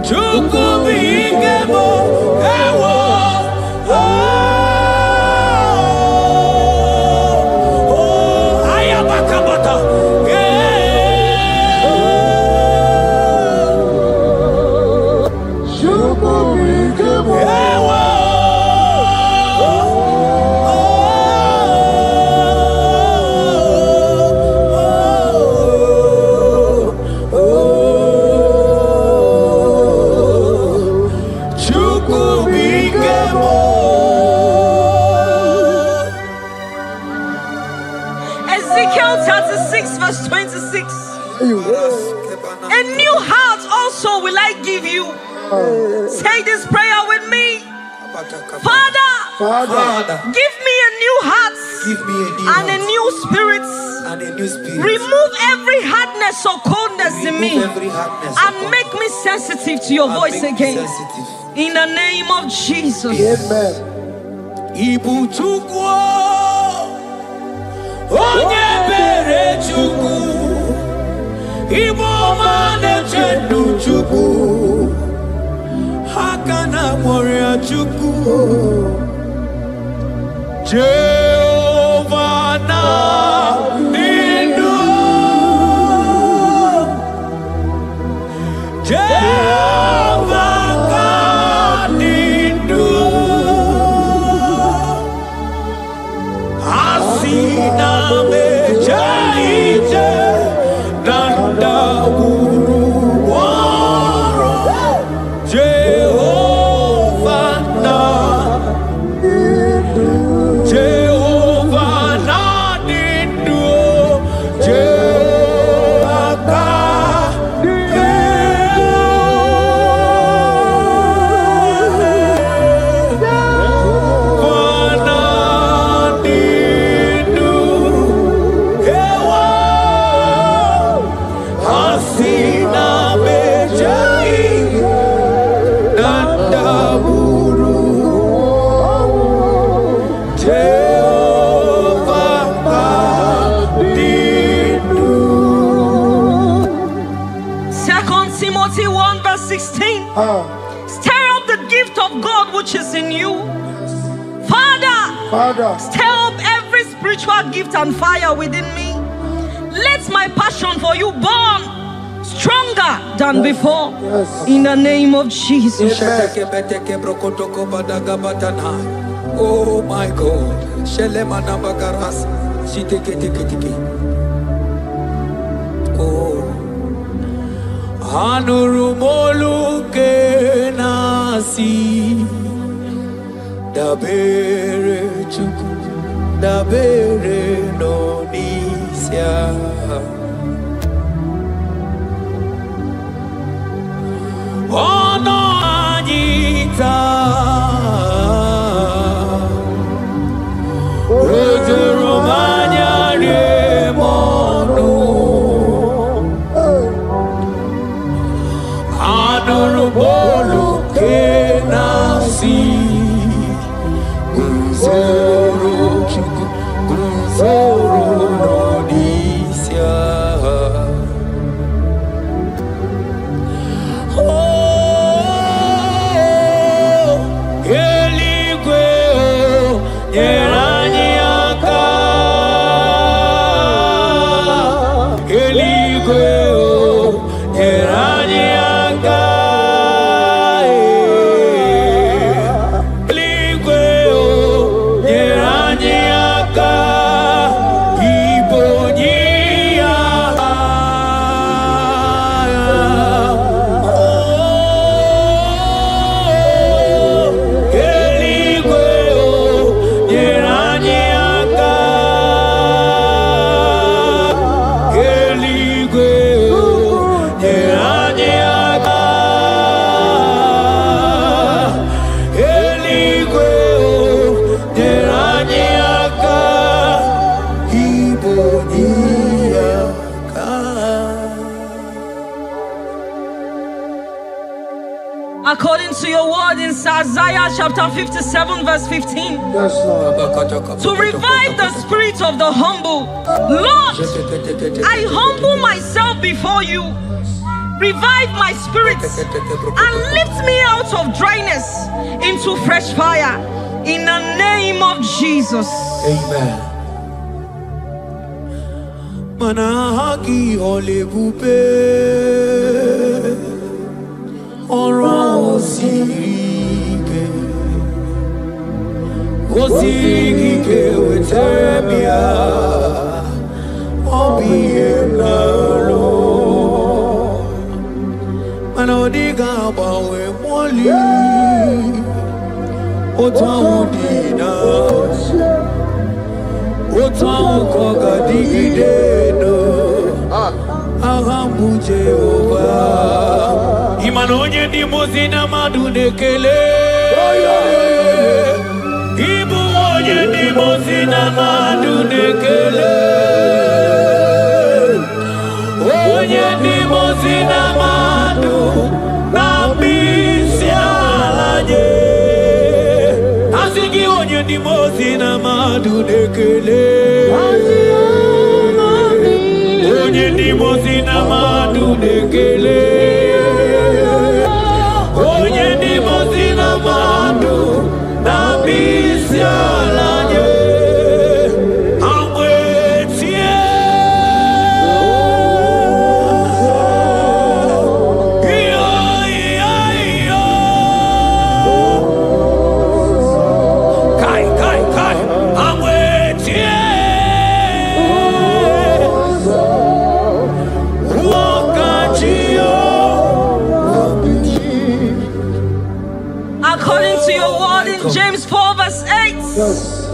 Chuku mike mo. Ewo. Ezekiel 36 verse 26. A new heart also will I give you. Say this prayer with me. Father, give me a new heart and a new spirit. Remove every hardness or coldness in me and make me sensitive to your voice again. In the name of Jesus. Amen. Ibu chukwu onye bere chukwu Ibu mane chendu chukwu Hakana moria chukwu Jehovah na nindu Jehovah ka nindu Asina mejaije Nanda guru waro Jehovah na nindu Jehovah ka Timothy 1 verse 16. Stir up the gift of God which is in you. Father, stir up every spiritual gift and fire within me. Let my passion for you burn stronger than before. In the name of Jesus. Oh my God. Oh. Anurumolu kenasi dabere chuku dabere nonisia ono anita Romania remono Anurumolu kenasi Gunzoro chuku Gunzoro nonisia Oh According to your word in Isaiah chapter 57 verse 15. Yes, Lord. To revive the spirit of the humble. Lord, I humble myself before you. Revive my spirit and lift me out of dryness into fresh fire. In the name of Jesus. Amen. Manahaki olebupe oro osirike wetebia obienalo manodiga bawe moli otawudina otawukoga digideno ahambu Jehovah imanonye di mozina madunekele ibu onye di mozina madunekele onye di mozina madu nambisi alaje asigi onye di mozina madunekele onye di mozina madunekele onye di mozina madu nambisi alaje amwetie kai amwetie According to your word in James 4 verse 8. Yes.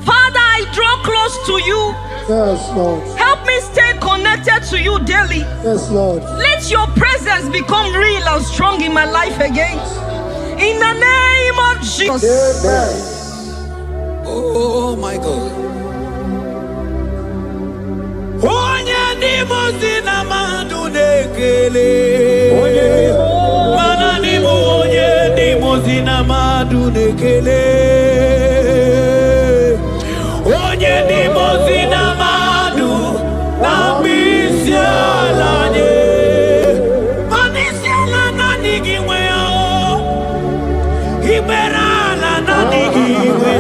Father, I draw close to you. Yes, Lord. Help me stay connected to you daily. Yes, Lord. Let your presence become real and strong in my life again. In the name of Jesus. Amen. Oh my God. Onye di mozina madunekele. Mana ni onye di mozina madunekele. Onye di mozina madu nambisi alaje. Manisi ala nani giwe o. Ibera ala nani giwe.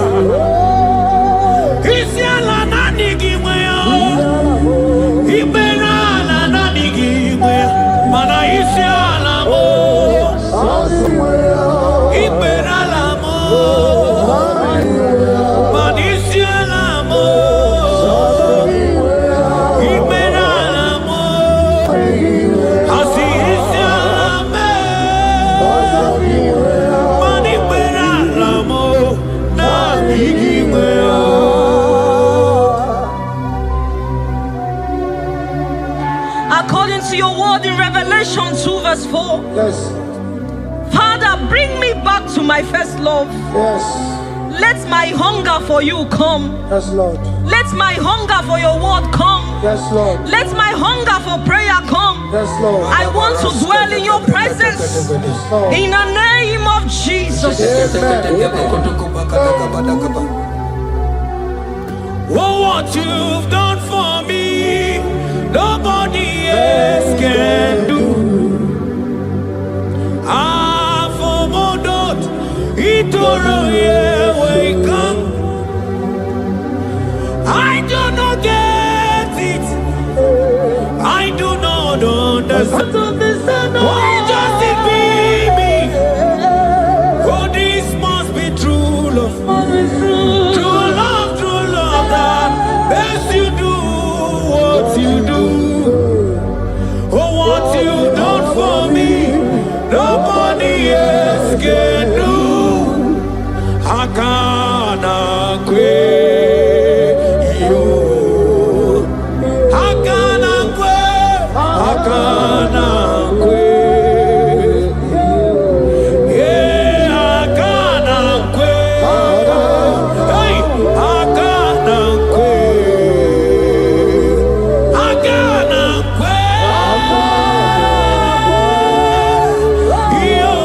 Isiala nani giwe o. Ibera ala nani giwe. Mana isiala mo. Ibera la mo. Manisiala mo. Ibera la mo. Asi isiala me. Mani ibera la mo. Nani giwe o. According to your word in Revelation 2 verse 4. Yes. Father, bring me back to my first love. Yes. Let my hunger for you come. Yes, Lord. Let my hunger for your word come. Yes, Lord. Let my hunger for prayer come. Yes, Lord. I want to dwell in your presence. Lord. In the name of Jesus. Oh, what you've done for me, nobody else can do. For Modot, Itoro, we come. I do not get it. I do not understand. Why does it be me? Oh, this must be true love. True love that makes you do what you do. Oh, what you've done for me, nobody else can do. Hakana kwe yo. Hakana kwe. Hakana kwe. Yeah, hakana kwe. Hey, hakana kwe. Hakana kwe. Yo.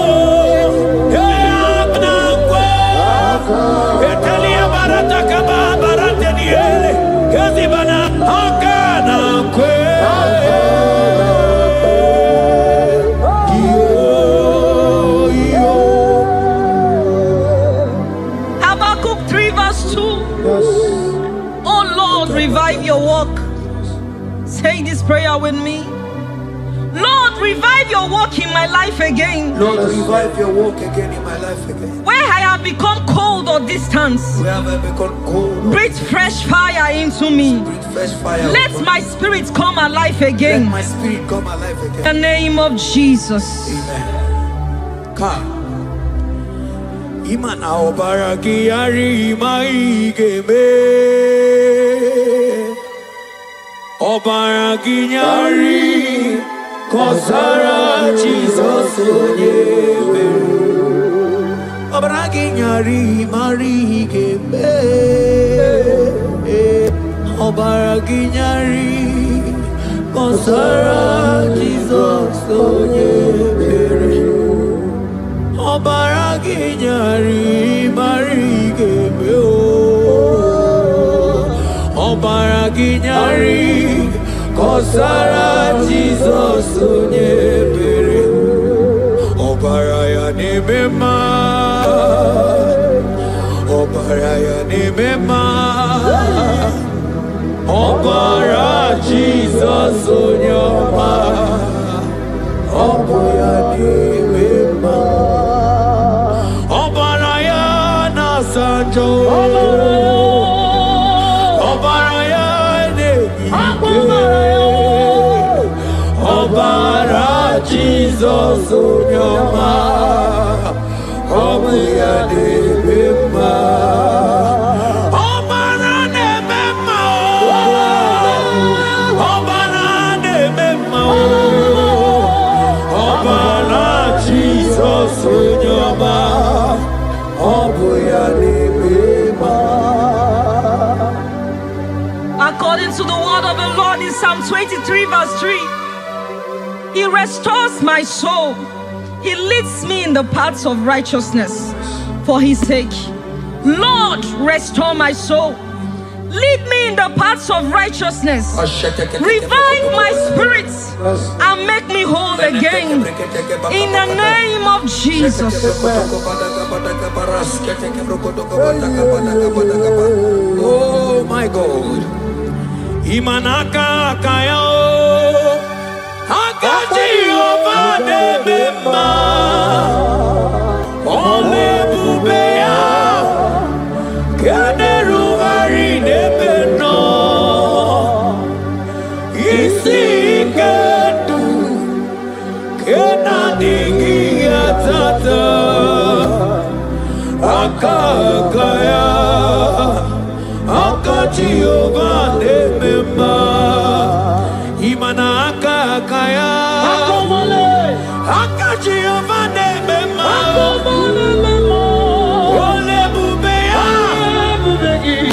life again. Lord, revive your work again in my life again. Where I have become cold or distant, Where have I become cold? breathe fresh fire into me. Breathe fresh fire. Let my spirit come alive Let again. my spirit come alive In the again. name of Jesus. Amen. Come. Imana obaragi ari maigeme. Obaragi nyari kosara Jesus onyebe. Obaragi nyari marigeme. Obaragi nyari kosara Jesus onyebe. Obaragi nyari marigeme o. Obaragi nyari kosara Jesus onyebere. Obaraya nemema. Obaraya nemema. Obara Jesus onyoma. Obaraya nemema. Sanjo Obaraya Obara Jesus Onyoma Obaraya Nebema Obara Nebema Obara Nebema Obara Jesus Onyoma. According to the word of the Lord in Psalm 23 verse 3, He restores my soul. He leads me in the paths of righteousness for His sake. Lord, restore my soul. Lead me in the paths of righteousness. Revive my spirit and make me whole again. In the name of Jesus. Oh my God. Imanaka kaya Akaji obade bema Ole bubeya Kaderu hari nebeno Isi kedu Kena dingi atata Akakaya Akaji obade bema Imana akakaya Akaji obade bema Ole bubeya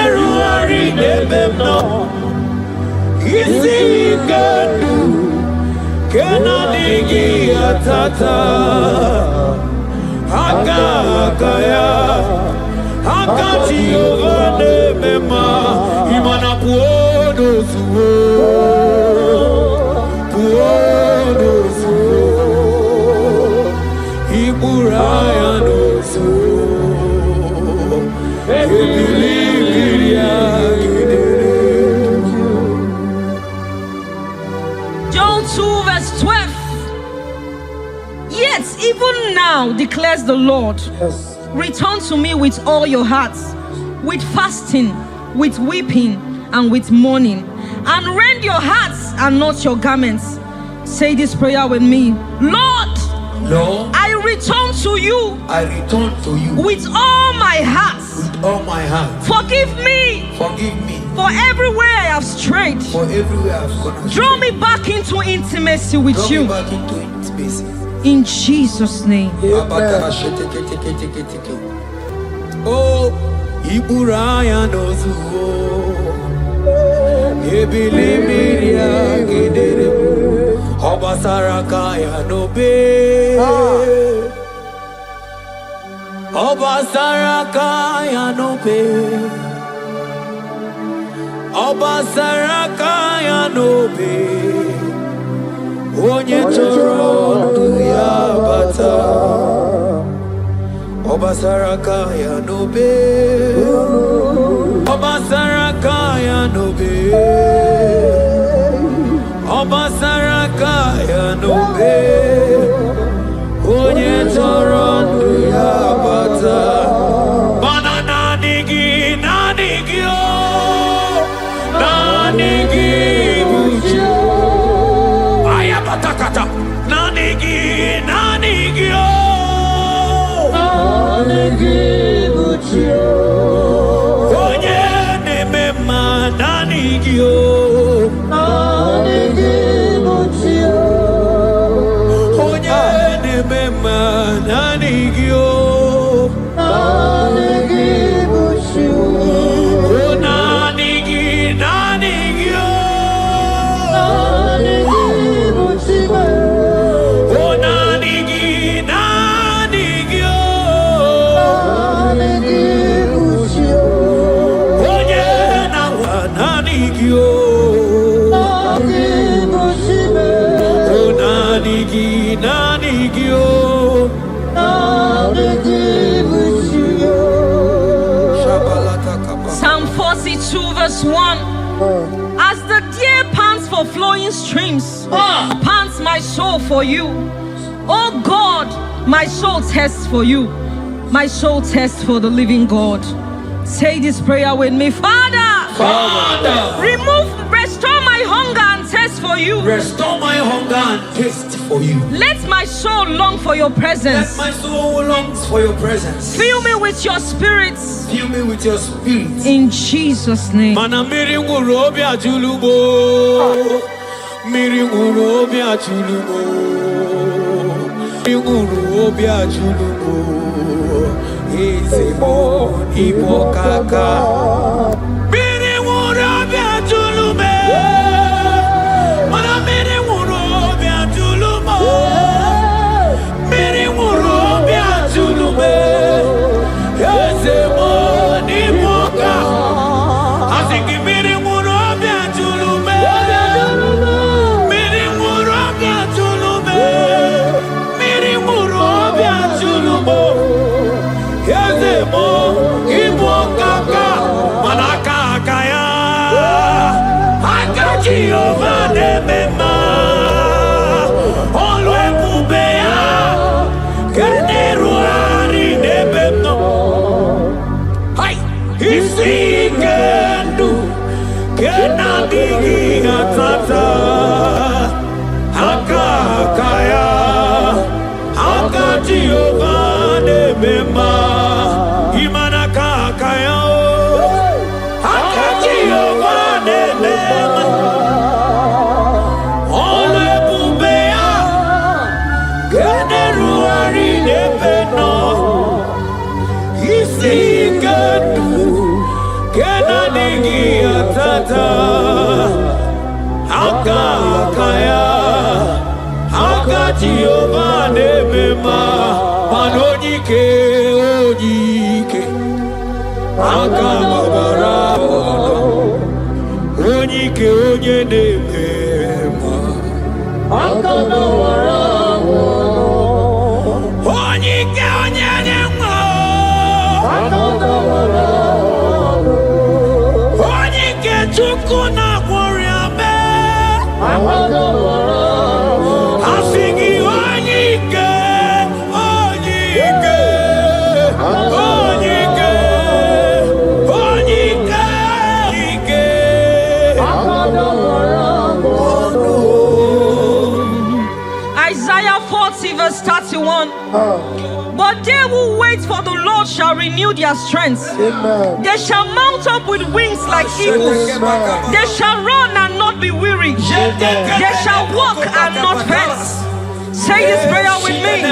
Eruari nebemno Isi kedu Kena dingi atata Akakaya Akaji obade bema Imana puodo suo Puodo suo Iburaya no suo Joel 2 verse 12. Yet even now declares the Lord, return to me with all your hearts, with fasting, with weeping, and with mourning, and rend your hearts and not your garments. Say this prayer with me. Lord, I return to you. I return to you with all my heart. with all my heart. Forgive me Forgive me for everywhere I have strayed. for everywhere I've gone astray. Draw me back into intimacy with Draw you. me back into intimacy. In Jesus' name. Oh, Iburaya nozuo. Ebilimiria gidere. Obasaraka ya nobe. Obasaraka ya nobe. Obasaraka ya nobe. Onye choro ndu ya bata. Obasaraka ya nobe. Obasaraka ya nobe. Obasaraka ya nobe. Psalm 42 verse 1. As the deer pants for flowing streams, pants my soul for you. Oh God, my soul thirsts for you. My soul thirsts for the living God. Say this prayer with me. Father, restore my hunger and thirst for you. Restore my hunger and taste for you. Let my soul long for your presence. Let my soul longs for your presence. Fill me with your spirit. Fill me with your spirit. In Jesus' name. Mana miri ngurobi ajulubo. Miri ngurobi ajulubo. Miri ngurobi ajulubo. Izimo ibo kaka. Miri ngurobi ajulume. Mana miri ngurobi ajulumo. Miri ngurobi ajulume. Izimo ibo kaka. Asiki miri ngurobi ajulume. Miri ngurobi ajulume. Miri ngurobi ajulumo. Yazemo ibo kaka manaka kaya akaji ovane mema olwe kubeya keneruari nebemno hai isikendu kenadigi atata akakaya akaji ovane mema Jehovah nebema manojike ojike akababara ojike onye nebema akababara ojike onye nebema akababara ojike chukwu na gworiame akababara Isaiah 40 verse 31. But they who wait for the Lord shall renew their strength. Amen. They shall mount up with wings like eagles. Amen. They shall run and not be weary. They shall walk and not faint. Say this prayer with me.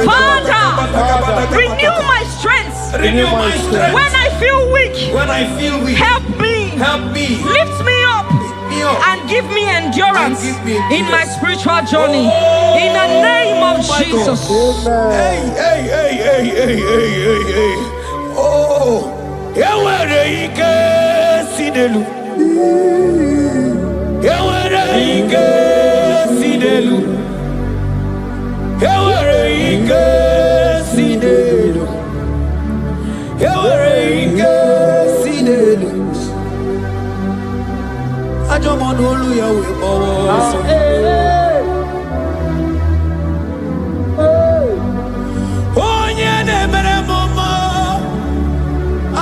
Father, renew my strength. Renew my strength. When I feel weak, help me. Lift me up. And give me endurance in my spiritual journey. In the name of Jesus. Hey. Oh, Yawere ike sidelu. Yawere ike sidelu. Yawere ike sidelu. Yawere ike sidelu. Ajomonu oluyawe owo. Onye na-emere mama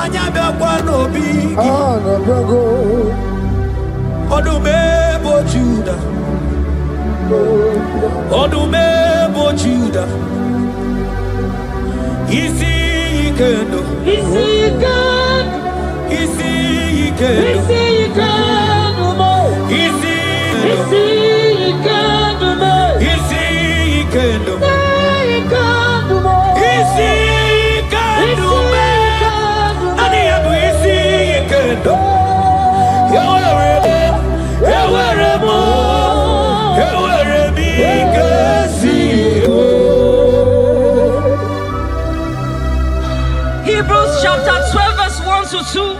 anya bịakwa n'obi gị. Ọdụm ebo Juda. Ọdụm ebo Juda. Isi ikendo. Hebrews chapter 12 verse 1 to 2.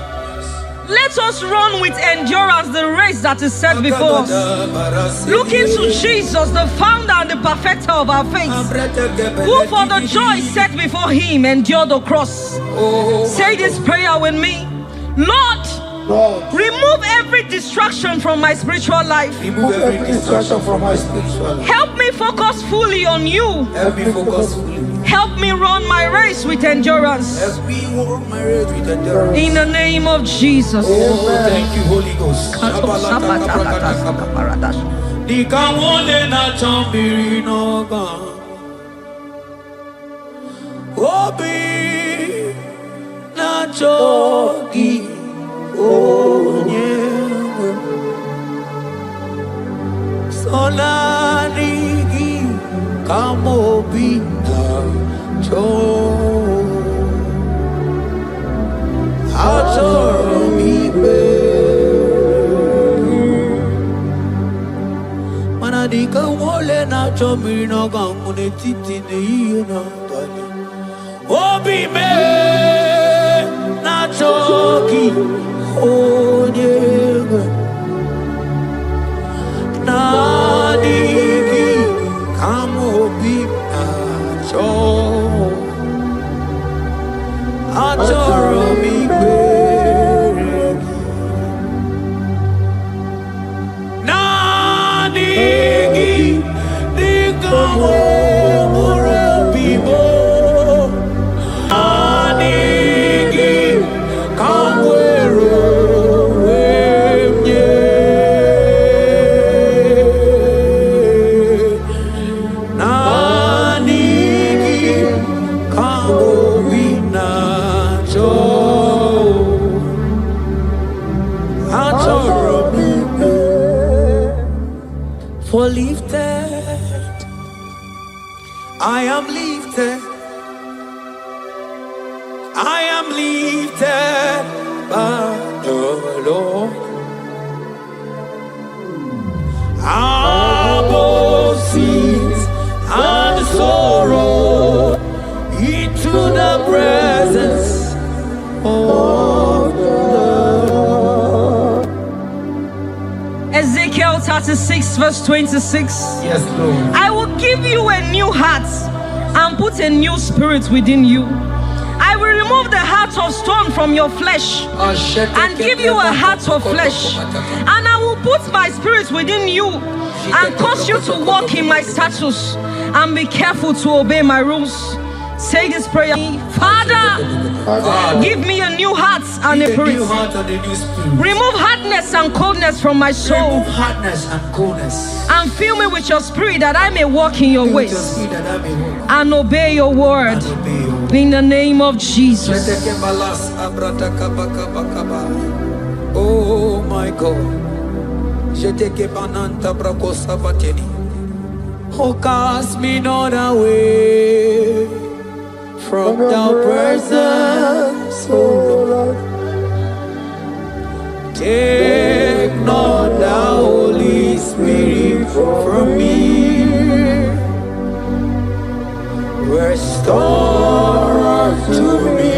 Let us run with endurance the race that is set before us, looking to Jesus, the founder and the perfecter of our faith, who for the joy set before him endured the cross. Say this prayer with me. Lord, remove every distraction from my spiritual life. Remove every distraction from my spiritual life. Help me focus fully on you. Help me focus fully. Help me run my race with endurance. Help me run my race with endurance. In the name of Jesus. Oh, thank you, Holy Ghost. Nikawole na chambiri noga. Obi na chogi onyewe. Solarigi kamobi na cho. Achoromibe. Manadika wole na chambiri noga mune titi ne na tali. Obi me na choki onyewe na digi kamobi na cho achoromi beregi na digi digamo murabibo Anigi Kamwero Wemye Nanigi Kamobina Cho Achorobibe For lifted I am lifted I am lifted by the Lord. Above sins and sorrow into the presence of the Lord. Ezekiel 36 verse 26. Yes, Lord. I will give you a new heart and put a new spirit within you. I will remove the heart of stone from your flesh and give you a heart of flesh. And I will put my spirit within you and cause you to walk in my statutes and be careful to obey my rules. Say this prayer. Father, give me a new heart and a spirit. Remove hardness and coldness from my soul. Remove hardness and coldness. And fill me with your spirit that I may walk in your ways and obey your word. In the name of Jesus. Oh my God. Oh, cast me not away from thy presence, oh Lord. Take not the Holy Spirit from me. Restore unto me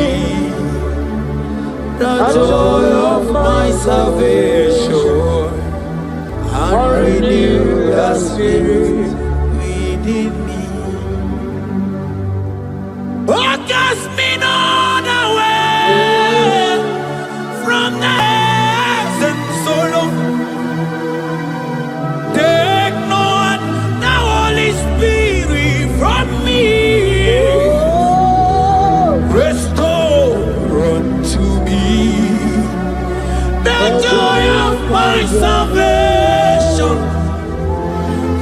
the joy of my salvation and renew the spirit within me. Oh, cast me not away from the presence, oh Lord. Take not the Holy Spirit from me. Restore unto me the joy of my salvation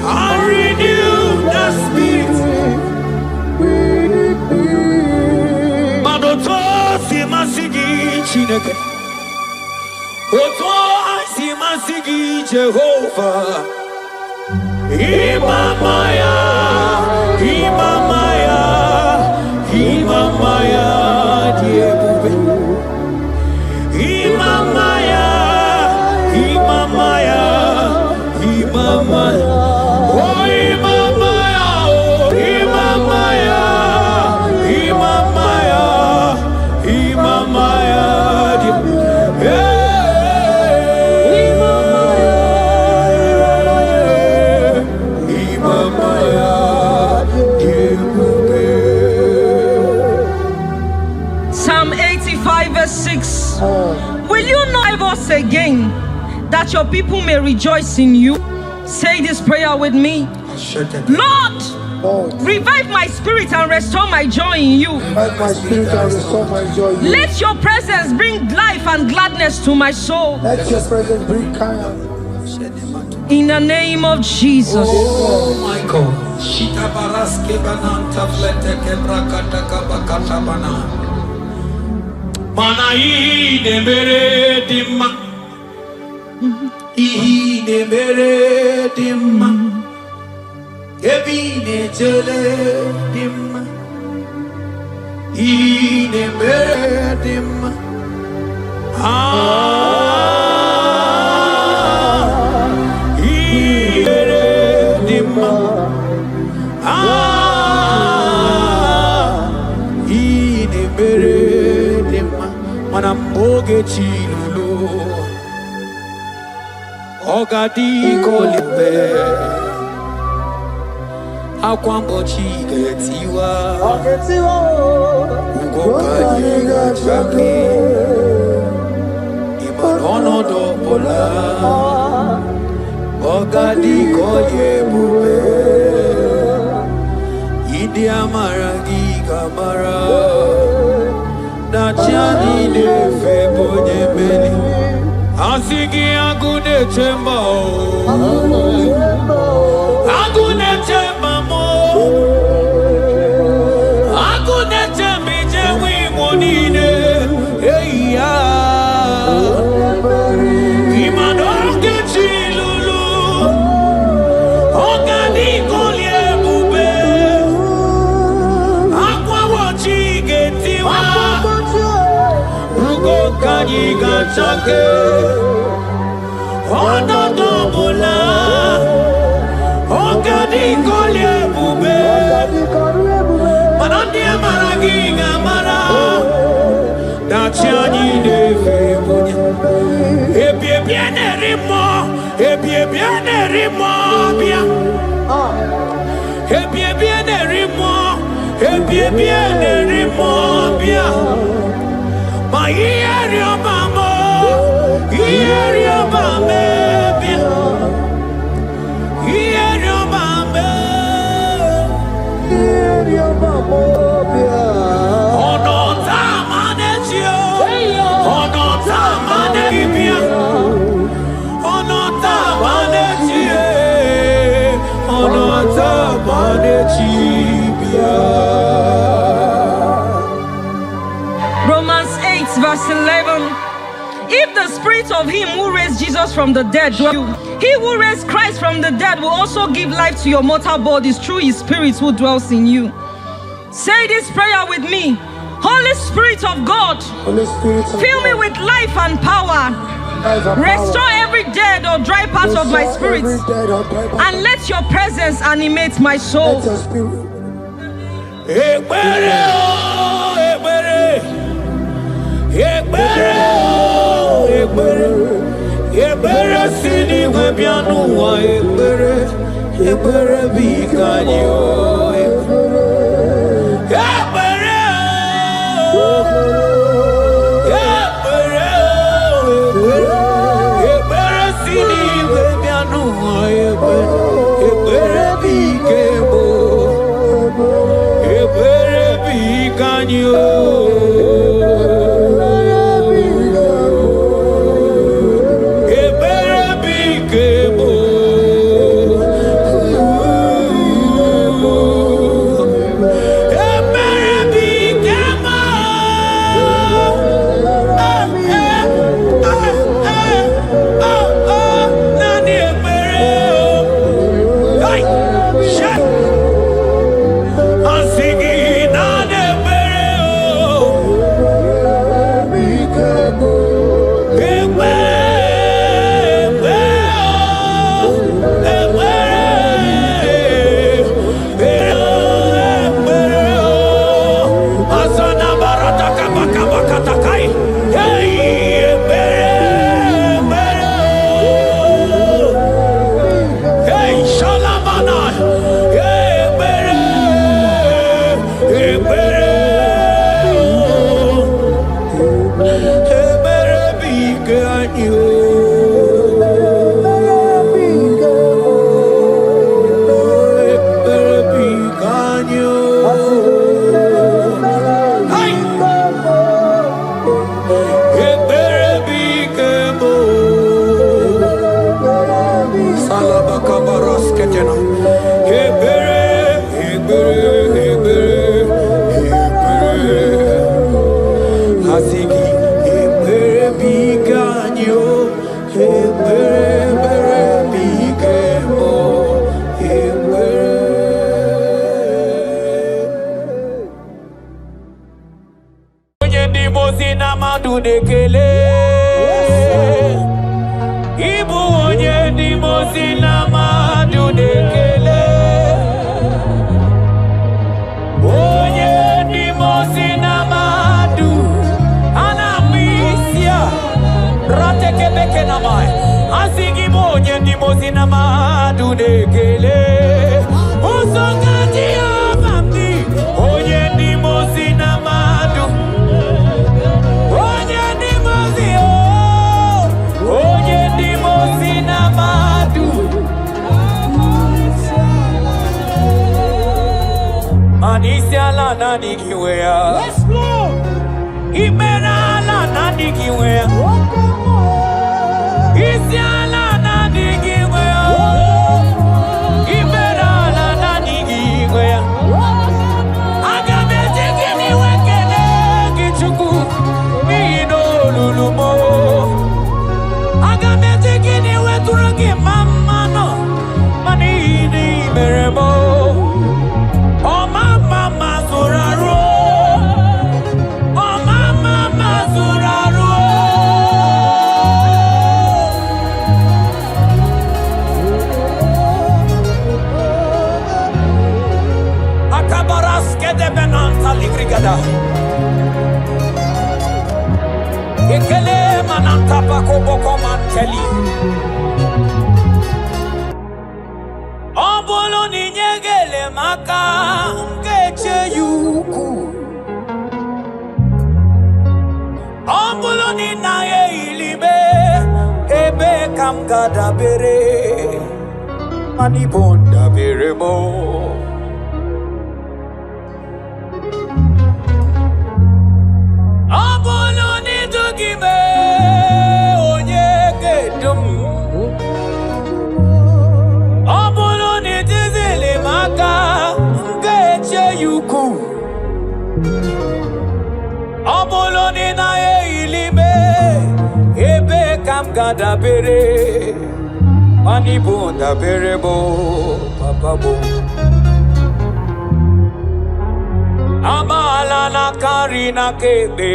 and renew the spirit. Oto asimasigi Jehovah. Imamaya, Imamaya, Imamaya, Diebube. Imamaya, Imamaya, Imamaya. Oh, Imamaya, oh, Imamaya, Imamaya, Imamaya, Diebube. Psalm 85 verse 6. Will you not give us again, that your people may rejoice in you? Say this prayer with me. Lord, revive my spirit and restore my joy in you. Revive my spirit and restore my joy in you. Let your presence bring life and gladness to my soul. Let your presence bring kindness. In the name of Jesus. Oh my God. Shita baraske bananta flete kebrakata kabakata bana. Mana ine mere dimma. Ine mere dimma. Kebine jele dimma. Ine mere dimma. Manamboge chilulu Ogadi kolimbe Akwambo chigetiwa Ugoka yiga chake Imanono dopola Ogadi koye bube Idi amaragi kamara Nachani de febonye beli Asigi agune chemba Agune chemba mo Agune chembi jewi monine Eya Imadoke chilulu Ogani kolye bube Akwa wachi getiwa Kanyi gachake Ono dobola Ogadi kolye bube Manandi amaragi gamara Nachani de febonya Ebie biene rimo Ebie biene rimo bia Ebie biene rimo Ebie biene rimo bia Ma ieri obamo, ieri obame, ieri obame, ieri obamo, ono tamane chio, ono tamane bibia, ono tamane chie, ono tamane chibia. Verse 11. If the spirit of him who raised Jesus from the dead dwell in you, he who raised Christ from the dead will also give life to your mortal bodies through his spirit who dwells in you. Say this prayer with me. Holy Spirit of God, fill me with life and power. Restore every dead or dry part of my spirit, and let your presence animate my soul. Ebere sini webianu wa ebere bikanyo ebere sini webianu wa ebere bikebo ebere bikanyo. ndimozi na madu dekele. Ibu onye ndimozi na madu dekele. Onye ndimozi na madu anamisia rateke beke na mai. Asigi onye ndimozi na madu dekele. Usongati abamdi onye ndimozi na madu. Onye ndimozi onye ndimozi na madu. Anisia la nani kiwea. Yes, Lord. Imena la nani kiwea. Isia la nani kiwea. Imena la nani kiwea. Agamete kini wekene kichuku. Mino lulumo. Agamete kini weturaki mama no. Manini meremo. Oh mama mazuraro. Oh mama mazuraro. Akabaras kede benanta ligrigada. Ekele mananta pako boko manteli. Obolo ni nyegele maka ngeche yuku. Obolo ni naye ilibe ebe kamgada bere manibonda beremo. Obolo ni dogime onyegedum. Obolo ni dizili maka ngeche yuku. Obolo ni naye ilime ebe kamgada bere manibonda beremo papabo. Amala na kari na kebe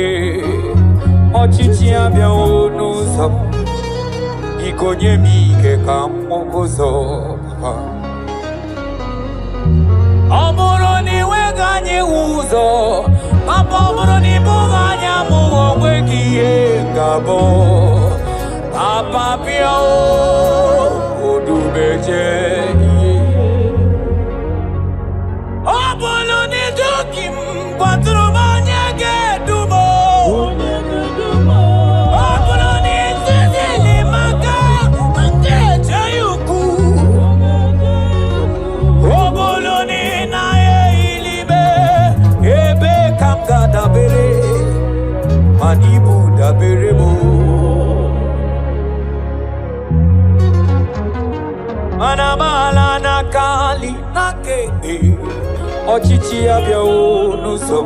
ochichi abia onuzo ikonye mike kamokozo papa. Obolo ni weganye uzo papa. Obolo ni buganya mugo wekiye ngabo papa pia odubeje. Obolo ni dukim kwatro manyege dumo. Obolo ni zizili maka ngeche yuku. Obolo ni naye ilibe ebe kamgada bere manibu da berebo. Manamala na kali na kede ochichi abia onuzo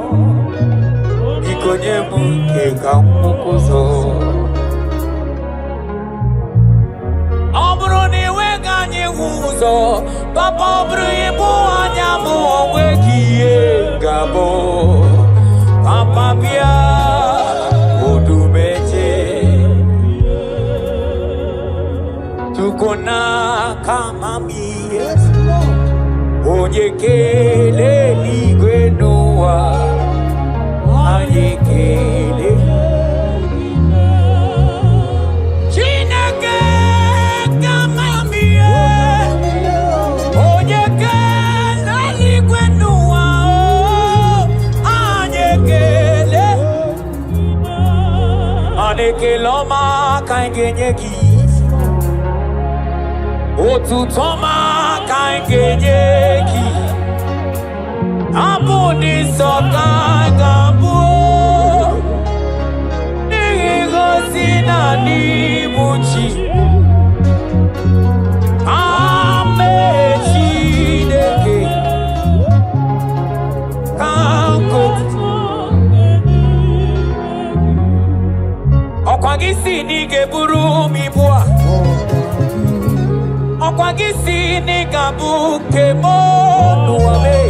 ikonye muke kamukuzo. Obro ni weganye uzo papa. Obro ibu anyamu wekiye ngabo papa bia odubeje. Tukona kama mie onyekele ligwenua anyekele chineke kama mie onyekele ligwenua anyekele anekeloma kangenyeki. Otutoma kangenyeki abudi soka gabu nigosi na nibuchi amechi deke kanko okwagisi nigeburu mibua. Okwagisi ni kabuke monu wame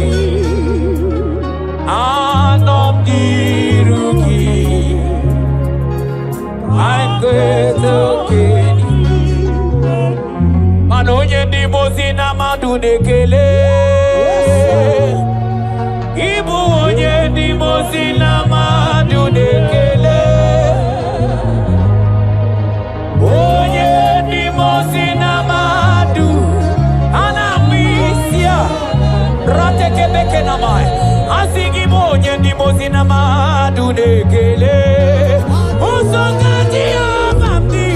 anom diruki madu nekele Osongati amamdi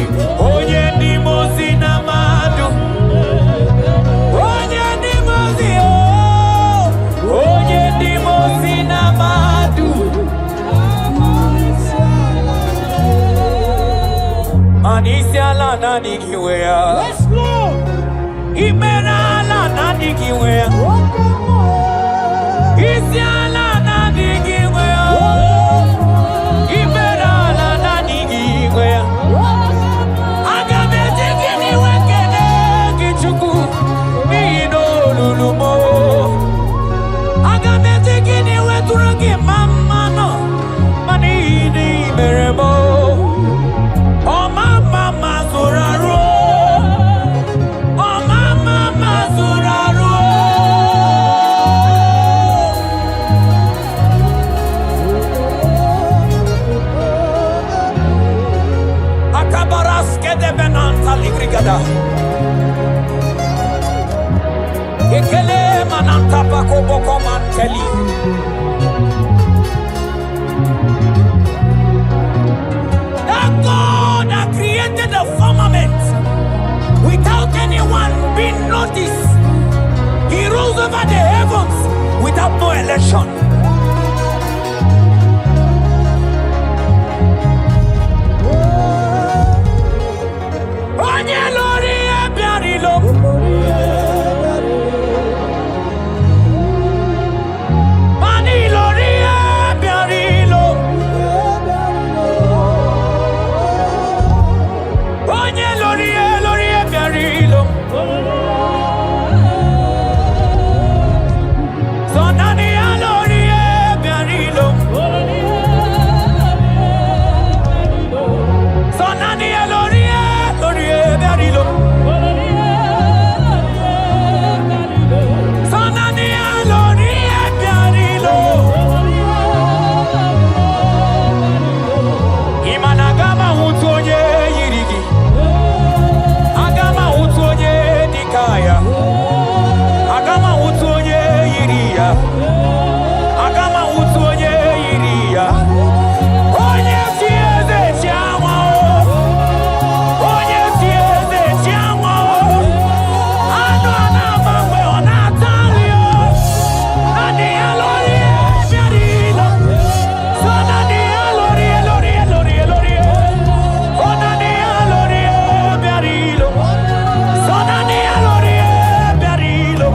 Onye ni mozi na madu Onye ni mozi Onye ni mozi na madu Anisiala nani kiwea Yes Lord Imerala nani kiwea Isiala nani kiwea Imerala nani kiwea Agamete kini wekene kichuku Mino lulumo Agamete kini weturagi mamano Manini meremo Oh mama mazuraro Oh mama mazuraro Akabaras kede benanta ligrigada Ekele mananta pako boko manteli That God that created the firmament without anyone being noticed. He rules over the heavens without no election. Onye lori ebiarilo. Mani lori ebiarilo. Onye lori ebiarilo. Sonani alori ebiarilo. Sonani alori ebiarilo. Sonani alori ebiarilo. Imanagama hutonye yirigi. Agama hutonye dikaya. Agama hutonye yiriya. Agama hutonye yiriya. Onye sieze chiawa. Onye sieze chiawa. Ano anamangwe onatalio. Nani alori ebiarilo. So nani alori. Onani alori ebiarilo. So nani alori ebiarilo.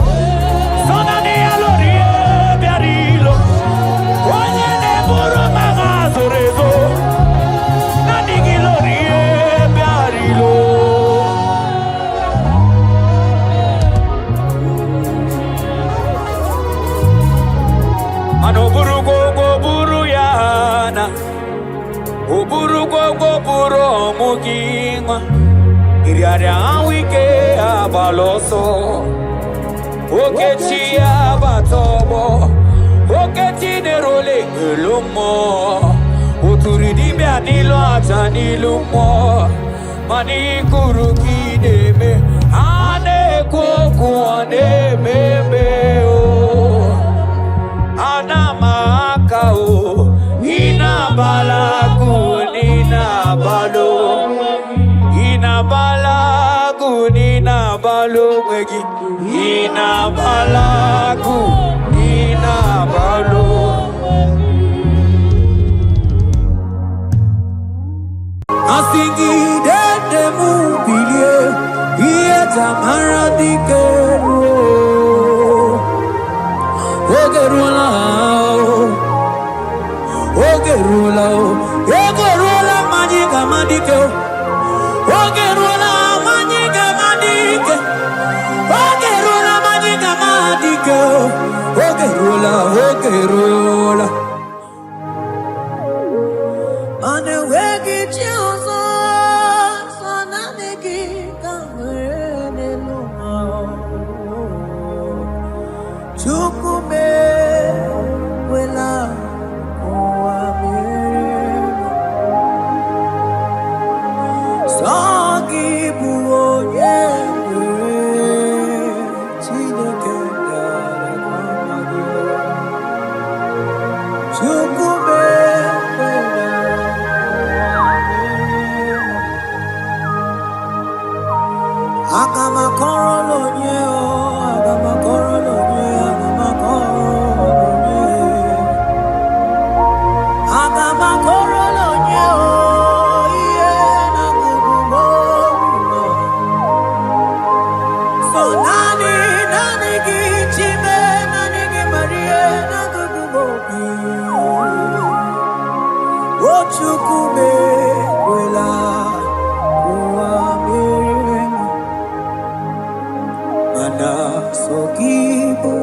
So nani alori ebiarilo. Onye neburu magazorezo. Nani gilori ebiarilo. Ano buru gogo buru yana. Oburu gogo buru omugingwa. Iriare awike abaloso. Okechi abatobo. Okechi nerole gelomo. Oturidi me anilo atanilumo. Mani kuruki deme. Ane koku ane meme o. Anamaka o. Inabalagu ninabalo. Inabalagu ninabalo mwegi. Inabalagu ninabalo. Asingi dede mubilie. Iye tamara dikeru. Ogerula Ogerula Ogerula majiga madike Ogerula majiga madike Ogerula majiga madike Ogerula Ane wegi chiozo Sonanegi kamene luma Chukume wela Sagi buonye Chine kenda chukume kwela kuamirema mana sogibo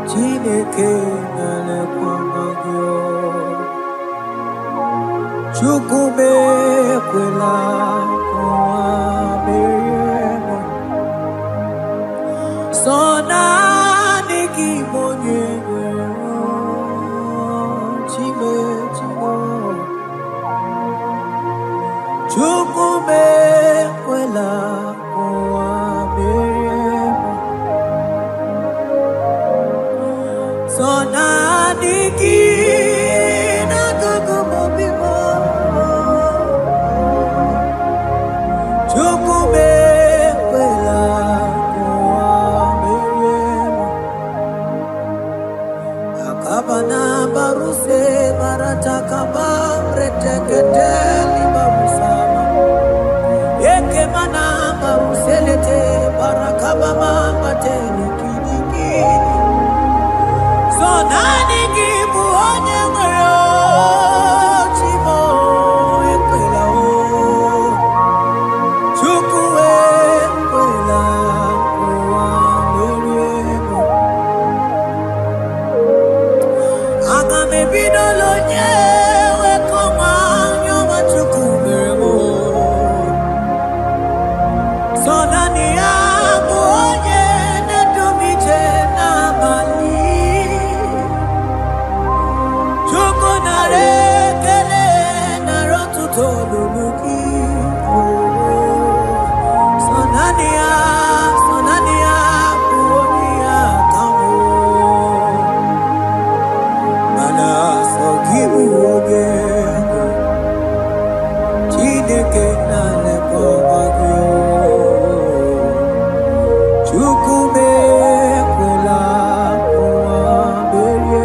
Chineke nalekwa magyo chukume kwela kuamirema Sona niki monye chime chimo chukume kwela kuamirema Sona niki nakukumobimo chukume Kabana baruse barata kababre teketeli barusama Eke mana baruselete barakaba mama teni kidiki Sonani kibu onye ngero chimo ekwela o Chukue ekwela kuwa meriemo Agame bidolo nyewe koma nyoma chukumeremo Sonani yangu onye netumite na mali Chuku narekele na rotu toluluki Sonani yangu onye atamu Mana sogibu ogego Chineke nalekwa magyo Chukume kwela kuamirema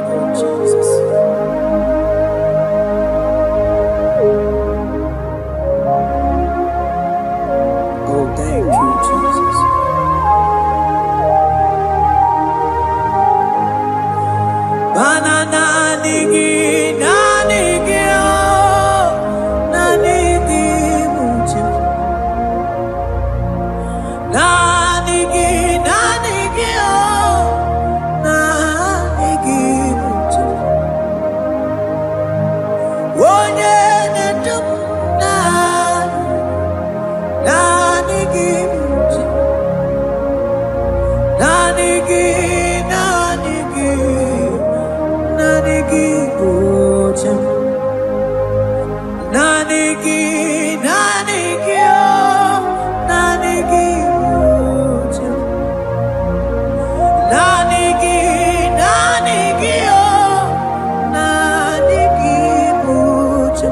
Oh Jesus Oh thank you Jesus Banana nigi mucho Nanigi mucho Wonye netum nanigi mucho Nanigi mucho Nanigi mucho Nanigi mucho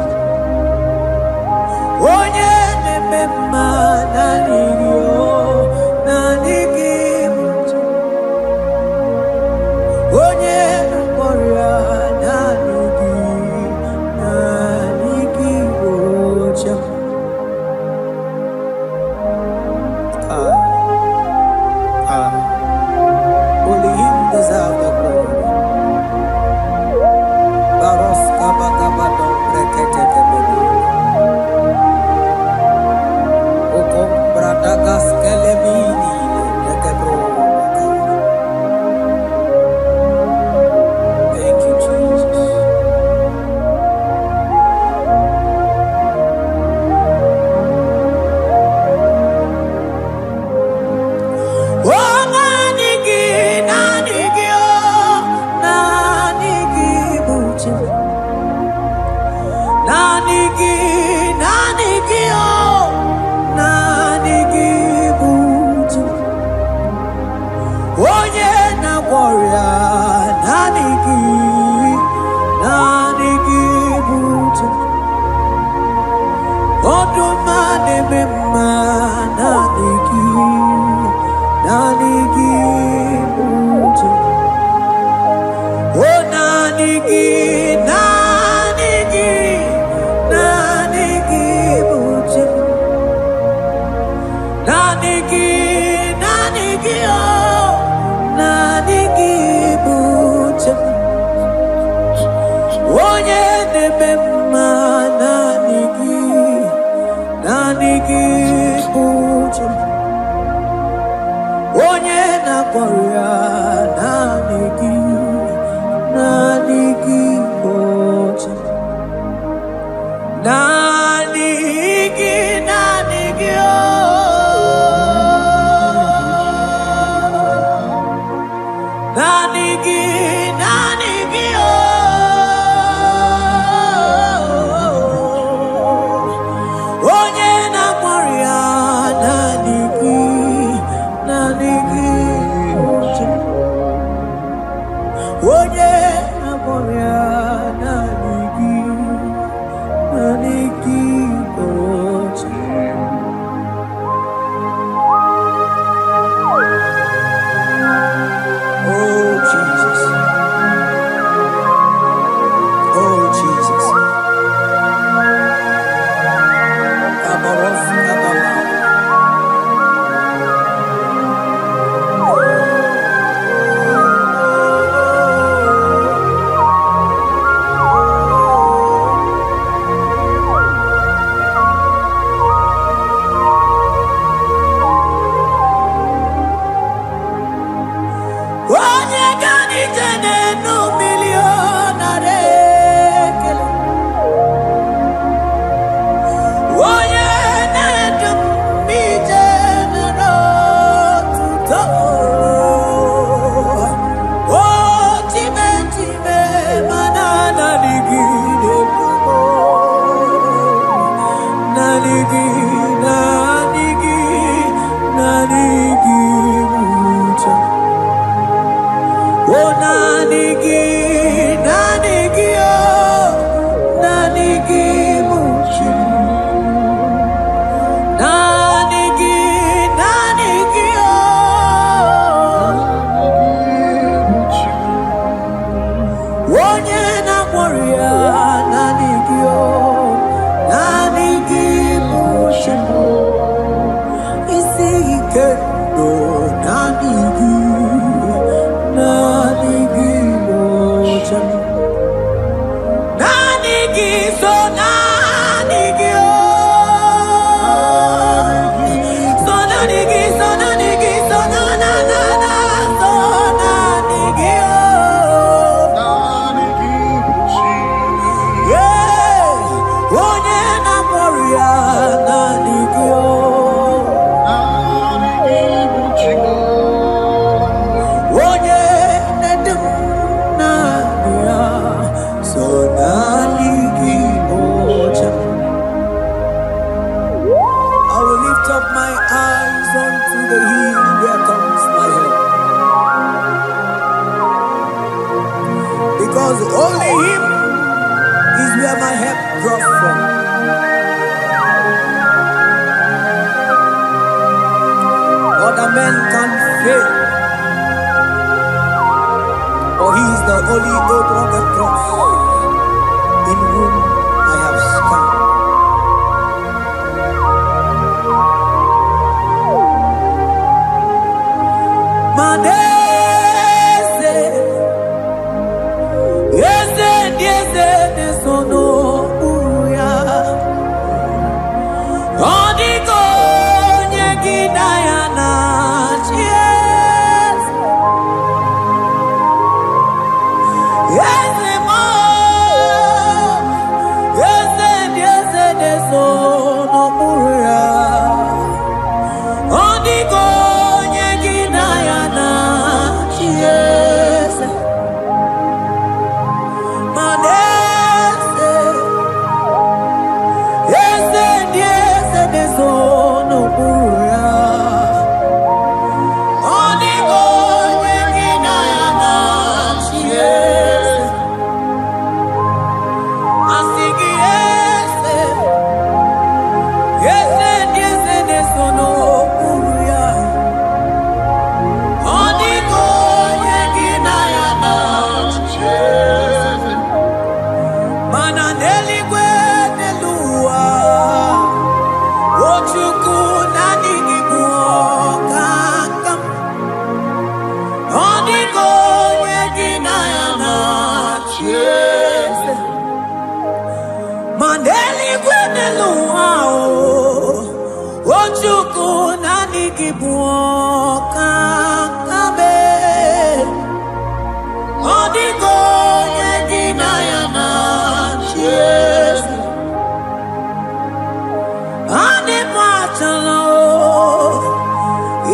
Onye nemema nanigi mucho Onye memoria nanigi mucho Only him deserve the glory Baros kabakabado brekete kebeli Okom bradagas kelemini lekebro Thank you Jesus Onye na warrior nanigi buju Odumane mema nanigi buju Oh nanigi buju Nanigi oh nanigi onye gani jene no millionare kele onye nedum mi jene no tuto o time manana ligide naligi mucha oh nanigi oh nanigi mucha nanigi oh onye na warrior nanigi oh nanigi mucha isi ike no nanigi mucha nanigi so nanigi oh so nanigi so nanigi so na na na na so nanigi oh yeah onye na warrior nanigi oh onye nedum na ya so nanigi mocha. I will lift up my eyes unto the hill where comes my help, because only Him is where my help draws from. Other men can fail, for He is the only hope on the cross, in whom I have stand. Manese, yese nesono uya, odiko nyegidaya na chies, yese mo, yese nesono uya, odiko nyegidaya na chies, manese, yese nesono uya, odiko nyegidaya na chies, asigi yese nesono uya, odiko nyegidaya na chies, mana neligwe nelua, ochuku nanigi muokakam, odiko nyegidaya na chies, maneligwe nelua, ochuku nanigi muokakabe, odiko nyegidaya na chies, ane mwachala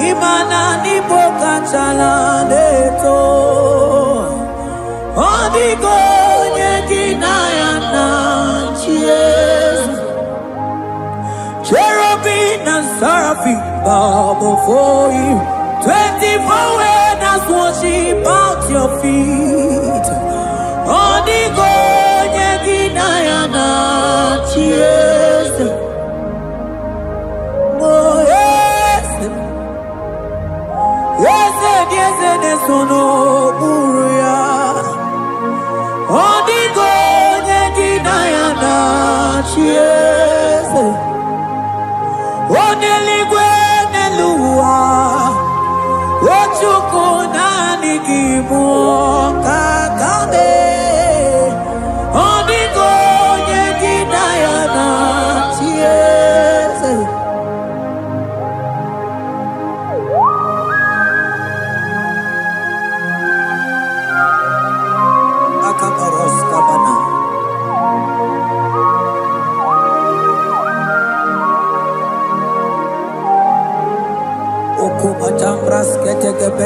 imana niboka chala neto, odiko nyegidaya na chies, cherubim and seraphim bow before you, 24 elders worship at your feet, odiko nyegidaya na chies, oh yes, nesono uya, odiko nyegidaya na chies, oneligwe nelua, ochuku nanigi muokakabe, odiko nyegidaya na chies.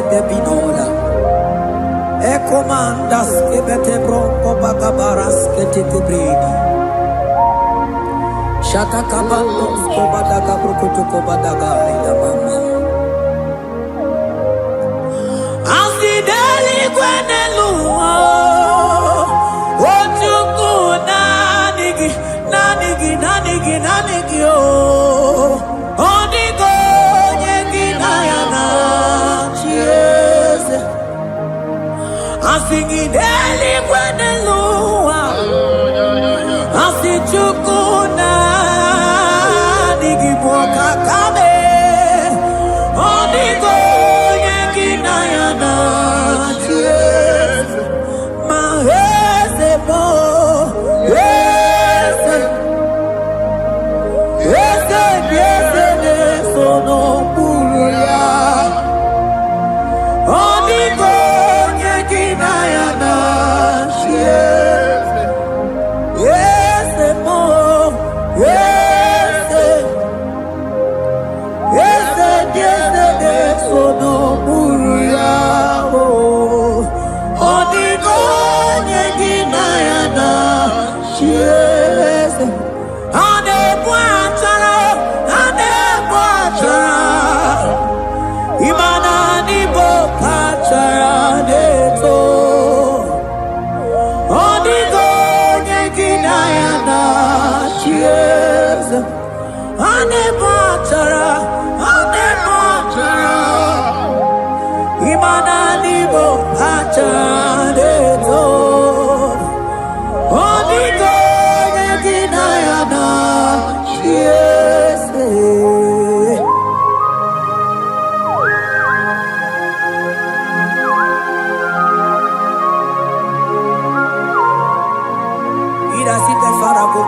de binola. Ecomandas que bete bronco bagabaras que te cubridi. Shata kabandos ko badaga brukutu ko badaga ida mama. Asideli kwenelua. Ojuku nanigi oh. Onigo nyegi nayana chiese. Asideli kwenelua. Asijuku nanigi boka kame. Onigo nyegi nayana chiese. Mahese bo.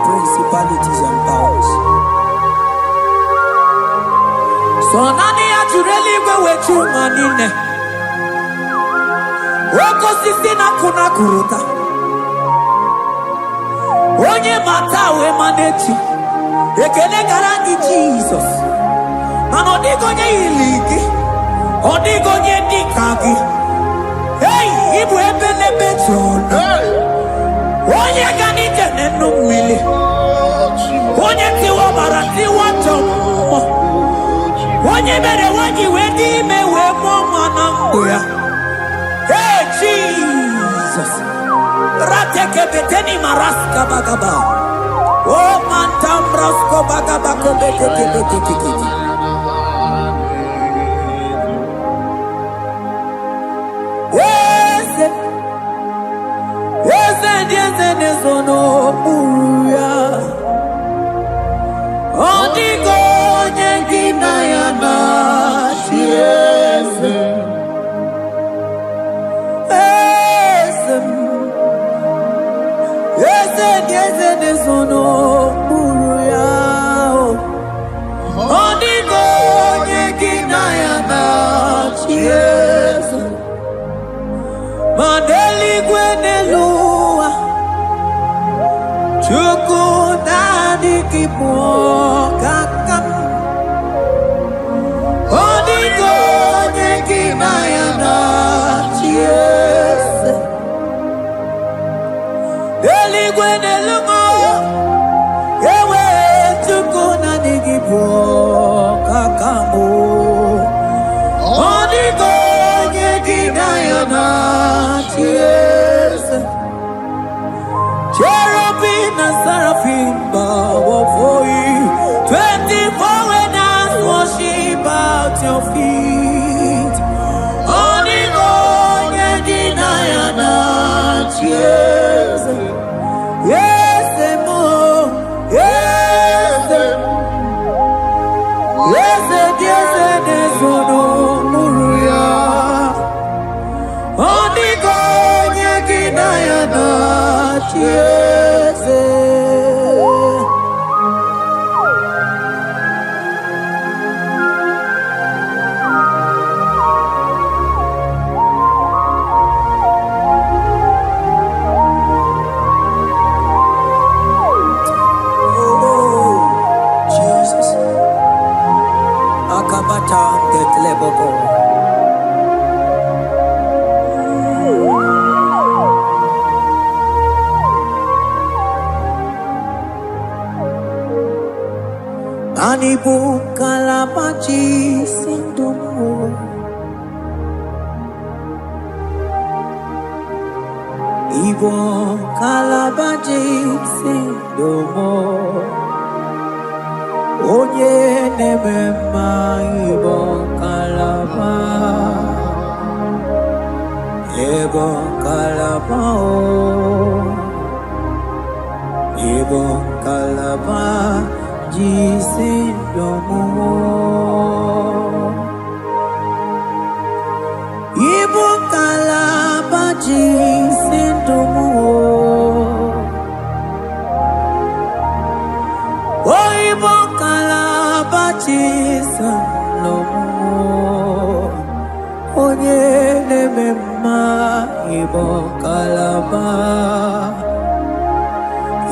Principalities and powers. So nani ajureli wetu manine. Woko sisi na kuna kuruta. Onye matawe manechi. Ekele garangi Jesus. Manodigo nye iligi. Odigo nye nikagi. Hey, ibu ebele bejono. Onye gani jene numili. Onye tiwa barati watomo. Onye mere wanyi wedi mewe mwana mbuya. Hey Jesus. Rateke beteni maraska bagaba. Oh mantam rasko bagaba kobete. Sono buya Odigo nyengina yana chiese Ese sono buya Odigo nyengina yana chiese Mandeli gwenelua Chukuna kipo kakam Odigo nyekina yana chiese Deligwe nelumo Ewe chukuna kipo kakamu Odigo nyekina yana chiese Cherubim and seraphim bow before you. 24 elders worship at your feet. Onigo nyegina yana chiese. Yes, mo. Yes, sono muruya. Onigo nyegina yana chiese. Ibu kalabaji sindomo. Ibu kalabaji sindomo. Onye nemema ibu kalaba. Ibu kalaba Ibu kalaba jisindomo. Ibu kalaba jisindomo. Oh, Ibu kalaba jisindomo. Onye nemema Ibu kalaba.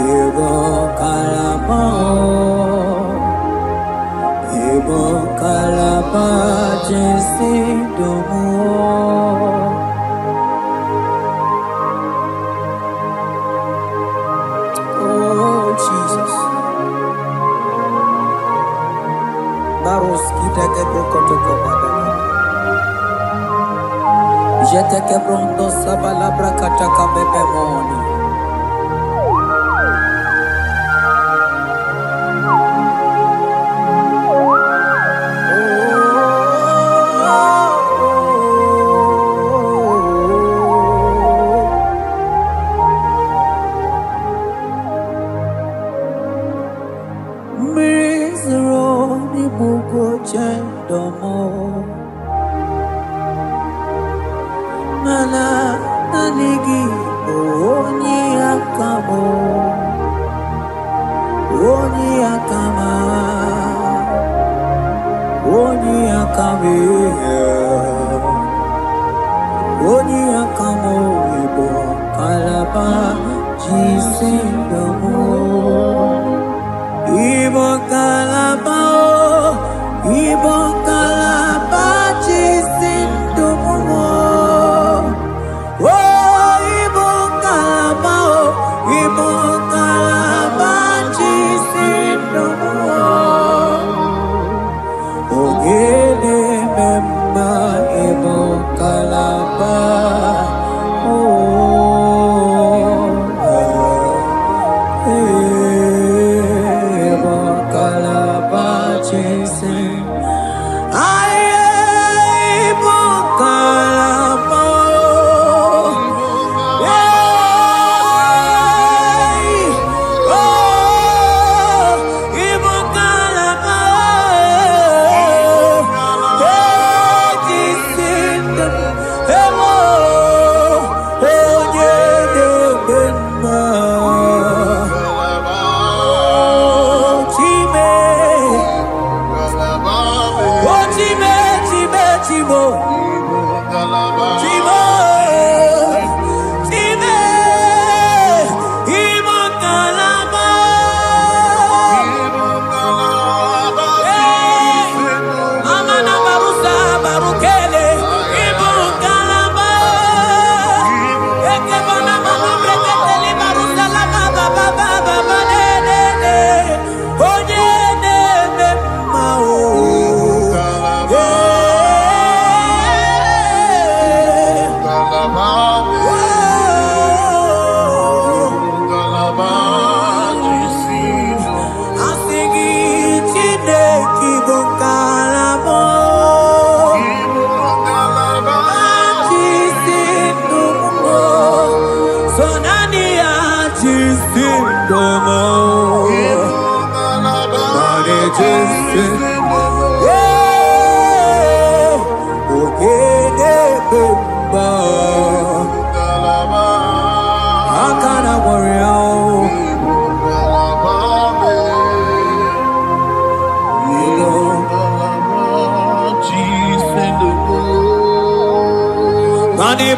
Ibu kalaba, Ibu kalaba jisindomo. Oh Jesus, Baros kita kebrokotoko badana. Jete kebrondo sabalabra kataka bebemoni. Mana nanigi oni akamo, oni akama, oni akame, oni akamo ibo kalaba jisindomo. Ibo kalaba, Ibo kalaba jisindomo. Oh, Ibo kalaba, Ibo kalaba jisindomo. Ogele memba Ibo kalaba.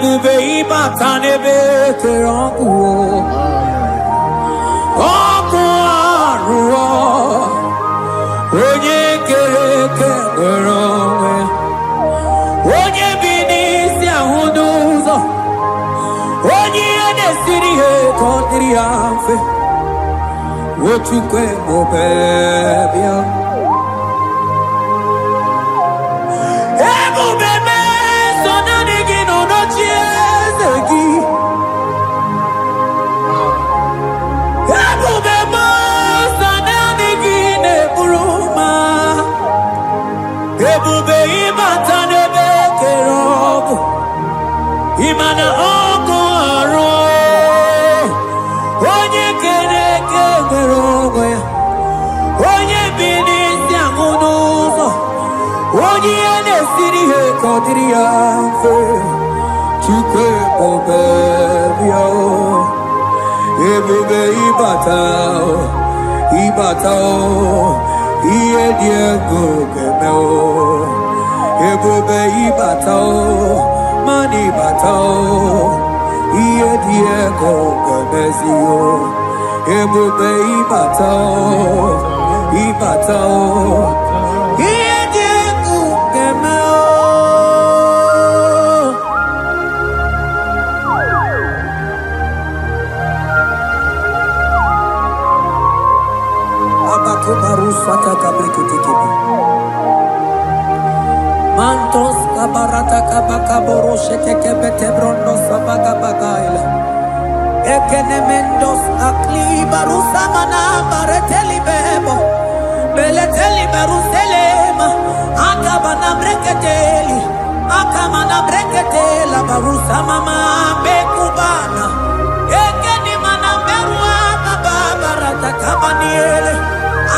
Bube iba tanebe terangu Oku aruwa Onye keke weronwe Onye binisi ahuduzo Onye edesiri he kondiri afe Ochukwe mobebia Imana ọkụ arụ onye kere eke nwere onwe ya, onye bi n'isi ahụ n'ụzọ, onye ihe na-esiri ihe ka ọ dịrị ya mfe. Chukwu ebube bịa, ebube ịbata, ịbata, ihe dị egwu ga-eme. Ebube ịbata, mana ịbata, ihe dị egwu ga-emezi. Ebube ịbata, ịbata, ihe dị egwu ga-eme. Abakubarusata kabriketekebi mantos kabarata kabakaboroshetekebete brondo sabagabagaila ekenemendos aklibarusa mana bareteli bebo beleteli beruselema akabana breketeli akamana breketela barusa mama bekubana ekeni mana berua babarata kabaniele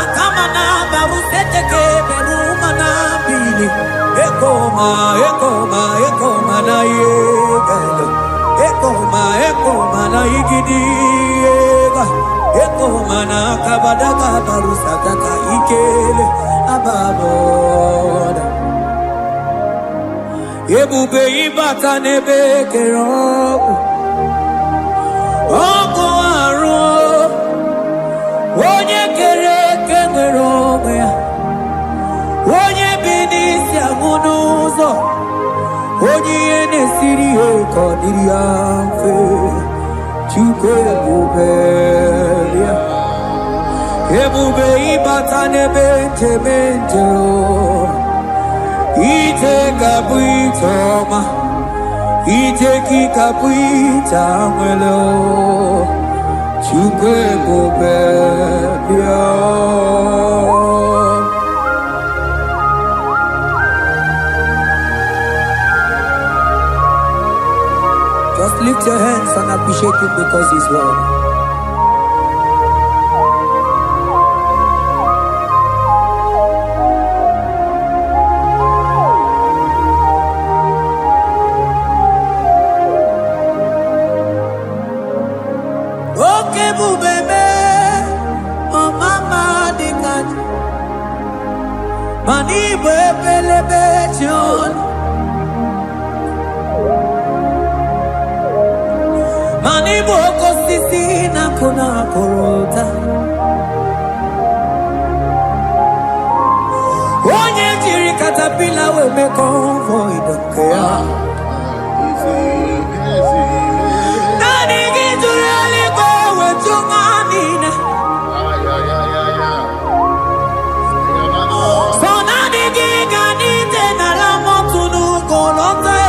akamana baruseteke berumana bili ekoma na yegelo ekoma na igidiega ekoma na kabadaga barusataka ikele ababoda. Ebube ịbata n'ebe kere ọgwụ arụ onye kere eke nwere onwe ya, onye bi n'isi ahụ n'ụzọ, onye ihe na-esiri ihe ka ọ dịrị ya mfe. Chukwu ebube bịa, ebube ịbata n'ebe nchebe nje, ije ga-abụ ije ọma, ije gị ga-abụ ije nwere. Chukwu ebube bịa. Just lift your hands and appreciate him because he's worthy. Okay, bubebe, oh mama dikat, mani bebelebe John. Mani boko sisi na kuna korota, onye jiri katapila we me convoy dokea. Nani gijuri aliko we chunganina, so nani giganite na la motunu kolota.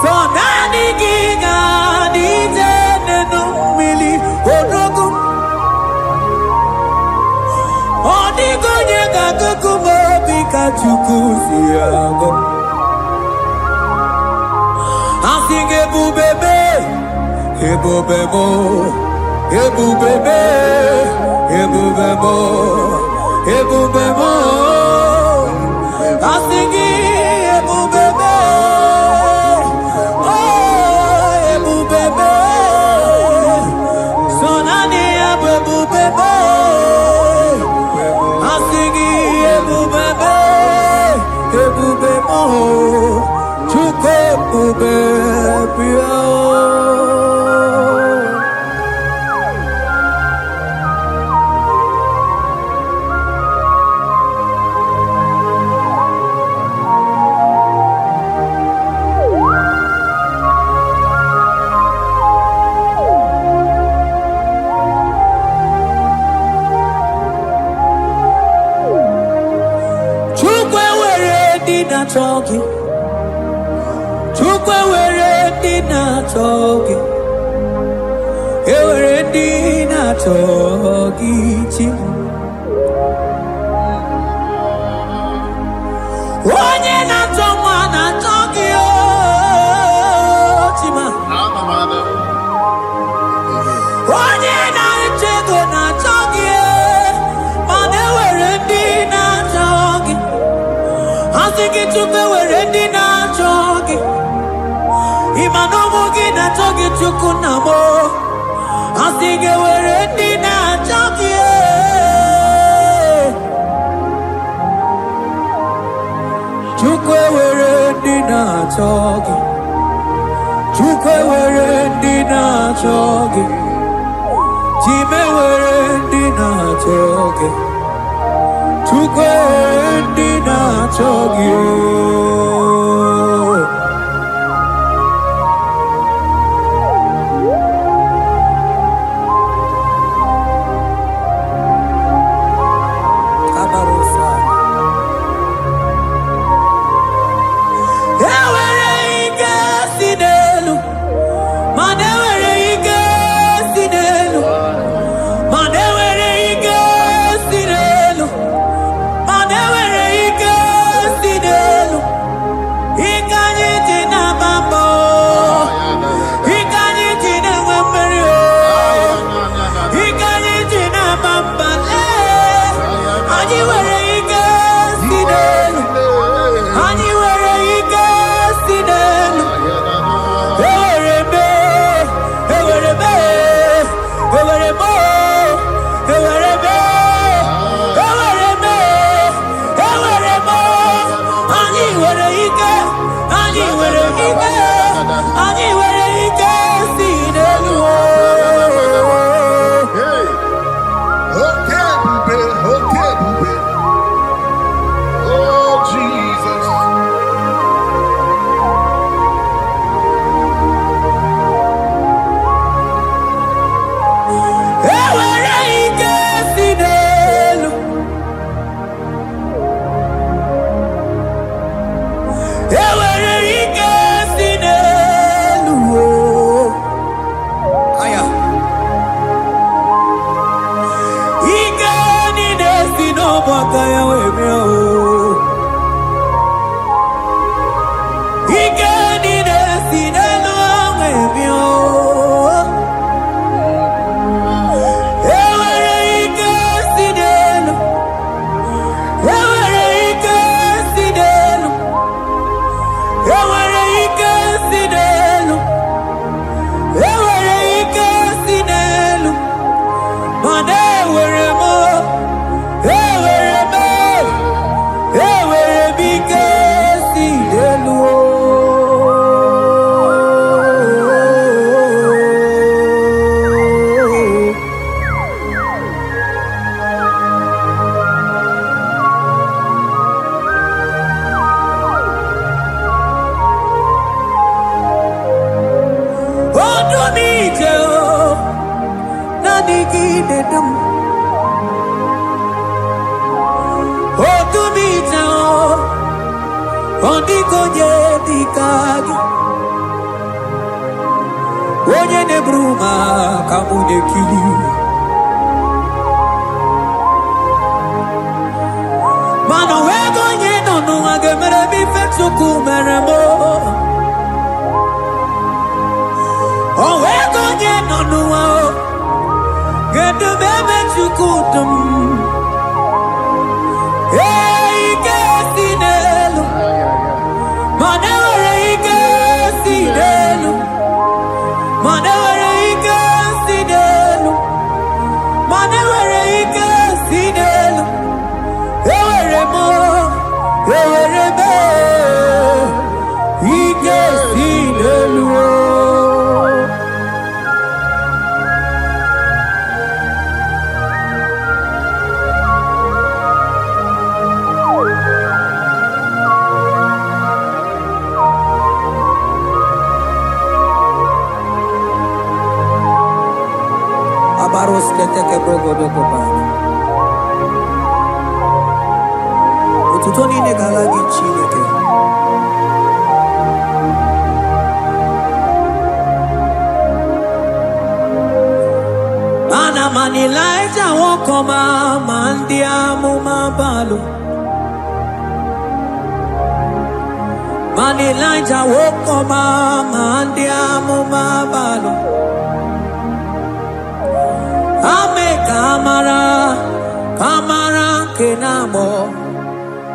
So nani giga nije nenu mili odogu odigo nyega kukumo bika chukusi yago asige bubebe ebubebo ebubebe ebubebo ebubebo asige ebubebe. Choki, Chukwe were dina choki, were dina choki chi. Onye na choma na choki. Asigi tupe weredi na chogi. Imanomo gina chogi chukunamo. Asigi weredi na chogi. Chukwe weredi na chogi. Chukwe weredi na chogi. Chime weredi na chogi. Chukwe weredi na chogi.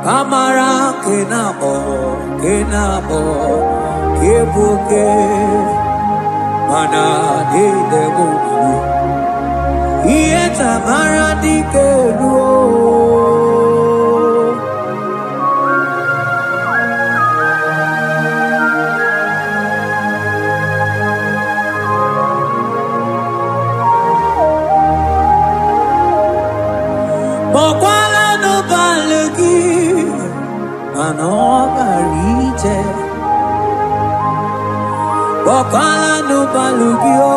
Kamara kenabo, kebuke, mana de debu. Iye tamara di keluo. Mokwala no balegi, mano barite. Mokwala no balugio,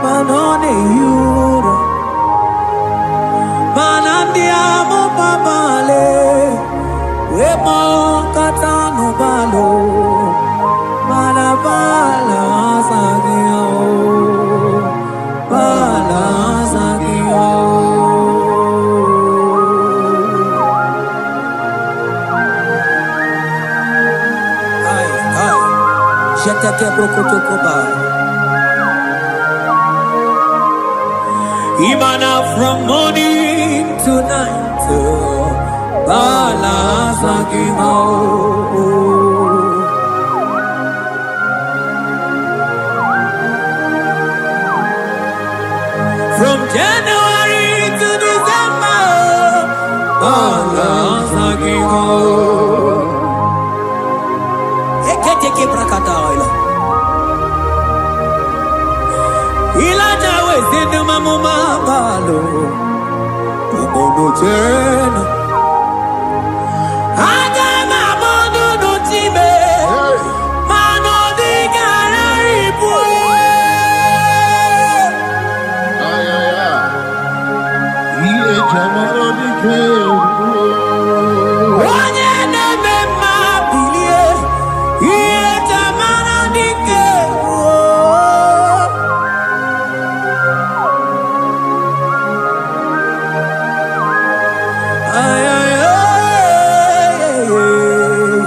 mano ne yuro. Manandiamo babale, we mo katano balo, manabala sagio, bala sagio. Jeteke brokotokoba. Imana from morning to night, balasagimo. From January to December, balasagimo. Eketeke brakadaila. Ilaja wezenu mamuma balo, umono tena. Aga mamono no time, mano di gararibu. Ay, ay, ay. Iye jamaro di kebu. Onye nebe mabilie, iye jamana di kebu. Ay, ay, ay, ay, ay.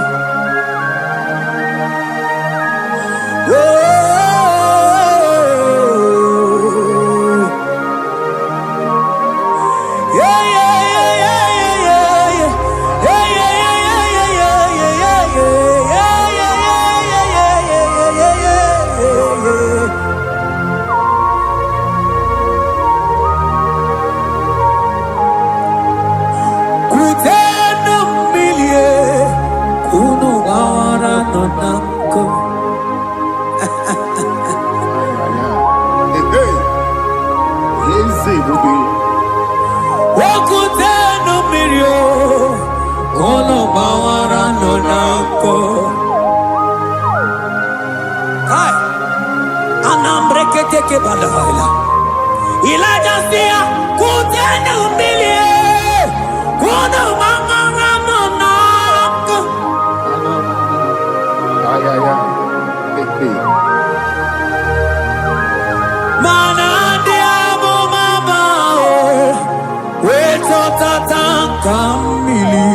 Elijah sia kutenda umbilie kuna manganga monako. Ay, ay, ay. Mana diamo mabao weto tatanka mili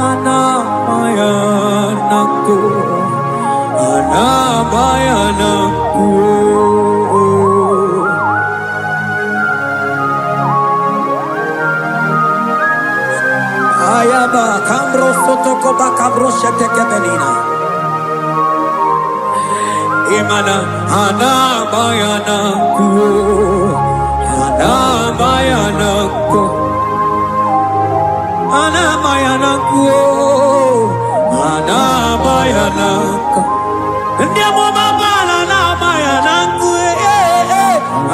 ana mayanako Ayaba kambro sotoko ba kambro sheteke benina. Imana ana bayana kuo, ana bayana kuo, ana bayana kuo, ana bayana kuo. Ndiamo mabala na bayana kuo,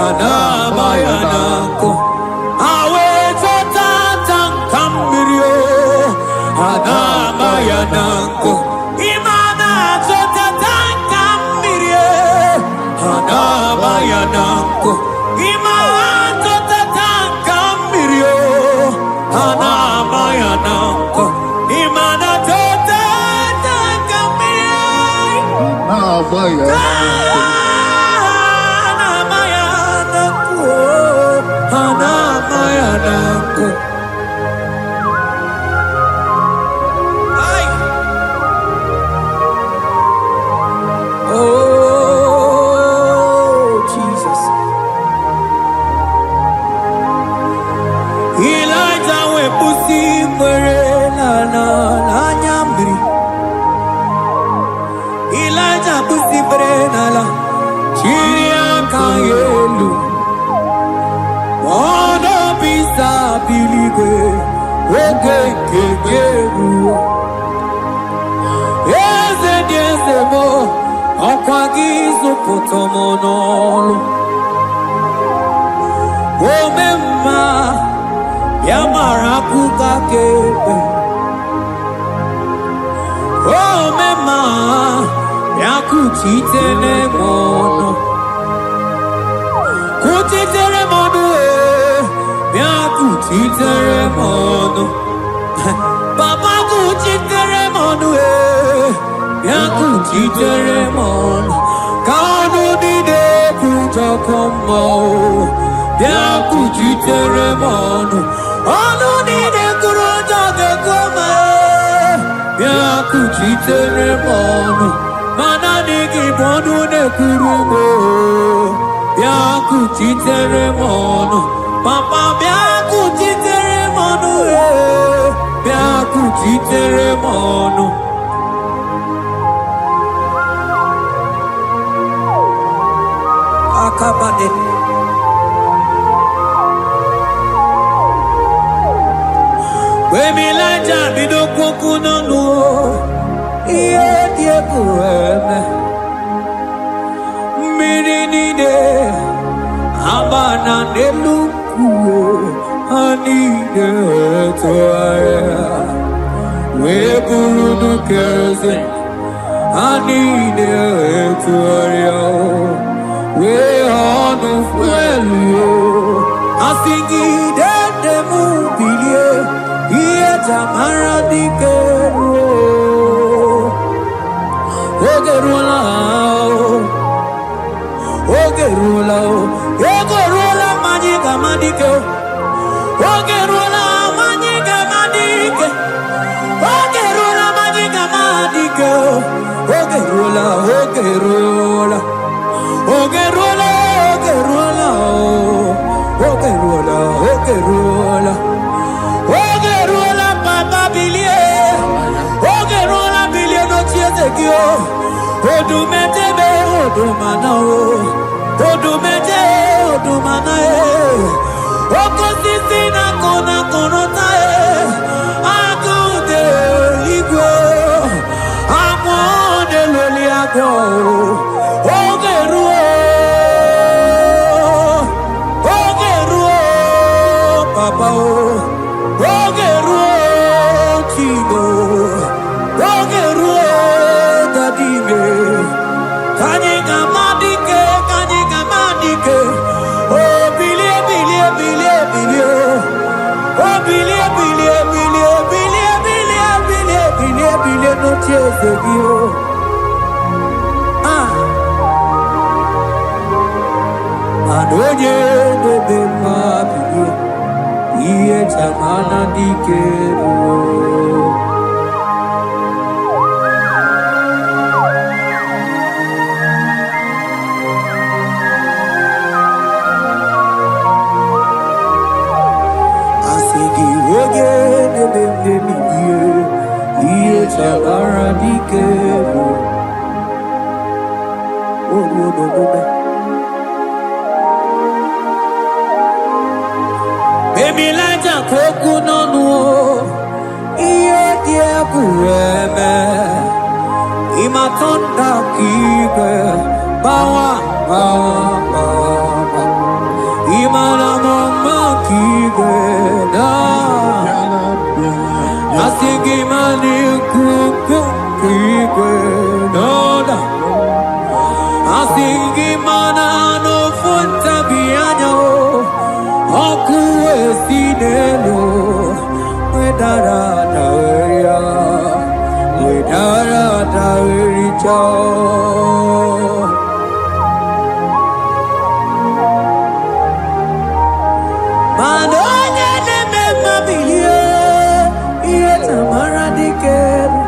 ana bayana kuo. Awe zotata kambirio, ana bayana kuo. Imana zotata kambirio, ana bayana kuo. Imana zotata kambirio, ana bayana kuo. Imana zotata kambirio, Ah, vaya. ana bayana kuo, ana bayana kuo. Ay. Oh, Jesus. Elijah we pusi mwere. busibrenala chiria kayelu ono bisa biligwe oge kegeru eze diesemo okwagizo potomonolo omemma yamara kukakebe omemma yakuchitere mono kuchitere mono yakuchitere mono papa kuchitere mono yakuchitere mono kanu dide kutokomo yakuchitere mono anu dide kurojakoma yakuchitere mono mana nigi bono ne kurumo yakuchitere mono papa yakuchitere mono yakuchitere mono akabade wemilaja bidokokunonu iye diekueme mirinide abana nelukuo anide toaya weburudu keze anide toaya we honu fuelio asingide demubilie iye tamara dikero ogerula ogerula majiga madike ogerula majiga madike ogerula majiga madike ogerula ogerula ogerula ogerula ogerula ogerula papa bilie ogerula bilie no chiezekio odumetebe odumanao odumete odumanae okosisi na kona konotae akude igwe amode loli agwo ogeruo papa ogeruo chigo ogeruo dadime kanyega madike oh bilie bilie bilie bilie oh bilie bilie bilie bilie bilie bilie bilie bilie no chezegio adoje bebe mabie iye tamana dikero Chabara dikero Baby laja koku nonu iye die kureme imatonda kike bawa imana mama kike da asigi mani kuku kike da asigi mana no funta bianyo oku esinelo wedara daweria Madonya neme mabilie iye tamara dikero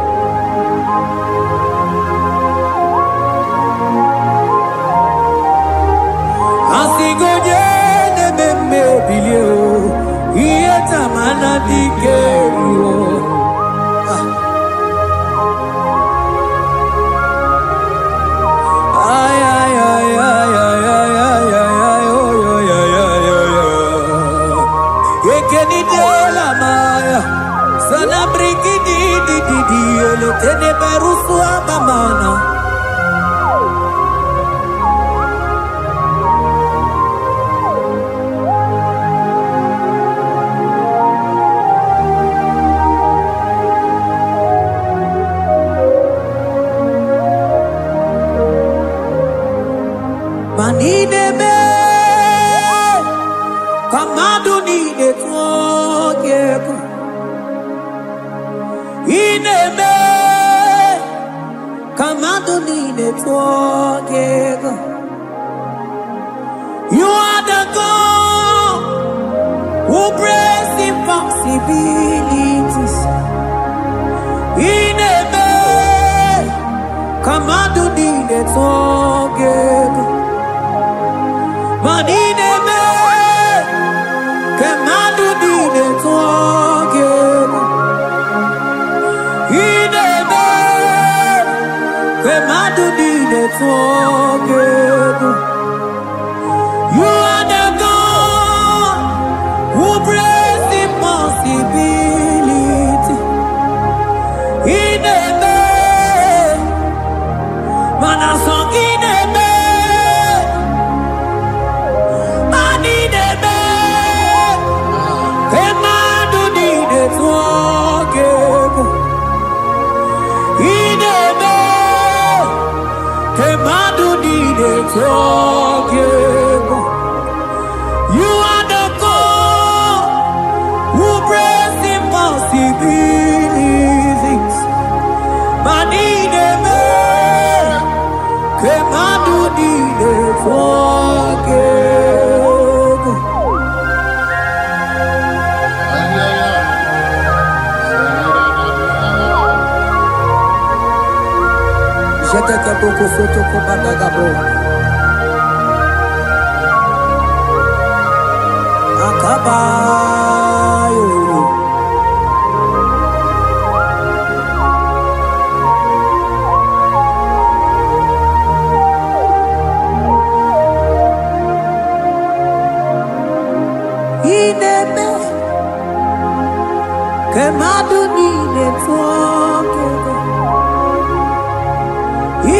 asigoje neme mabilie iye tamara dikero. Tene berusu amamana. Manine me kamadu ni de tuogeku. Ine me kamadu ni de tuogeku. You are the God who breaks impossibilities. Ine me kamadu ni de tuogeku. Manine me kamadu ni de tuogeku. Ine me kamadu ni de tuogeku. You are the God who breaks impossibility. Ine me manasong ine me. Manine me kamadu ni de tuogeku. Ine me kamadu ni de tuogeku. You are the God who breaks impossibilities. Manine me kamadu ni de tuogeku. Jete ke boko soto ko badagabo. Akabayo. Ineme kamadu ni de tuogeku.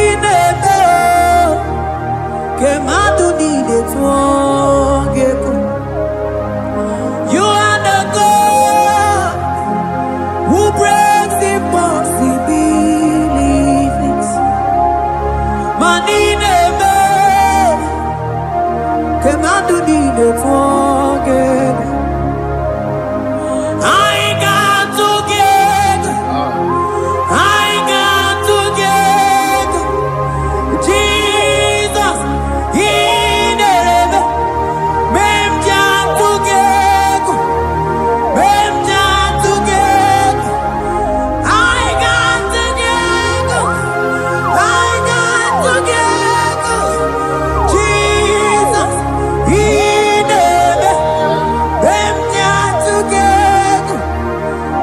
Ineme kamadu ni de tuogeku. You are the God who breaks impossibilities. Manine me kamadu ni de tuogeku. I got together. I got together. Jesus, ineme mem got together. Mem got together. I got together. I got together. Jesus, ineme mem got together.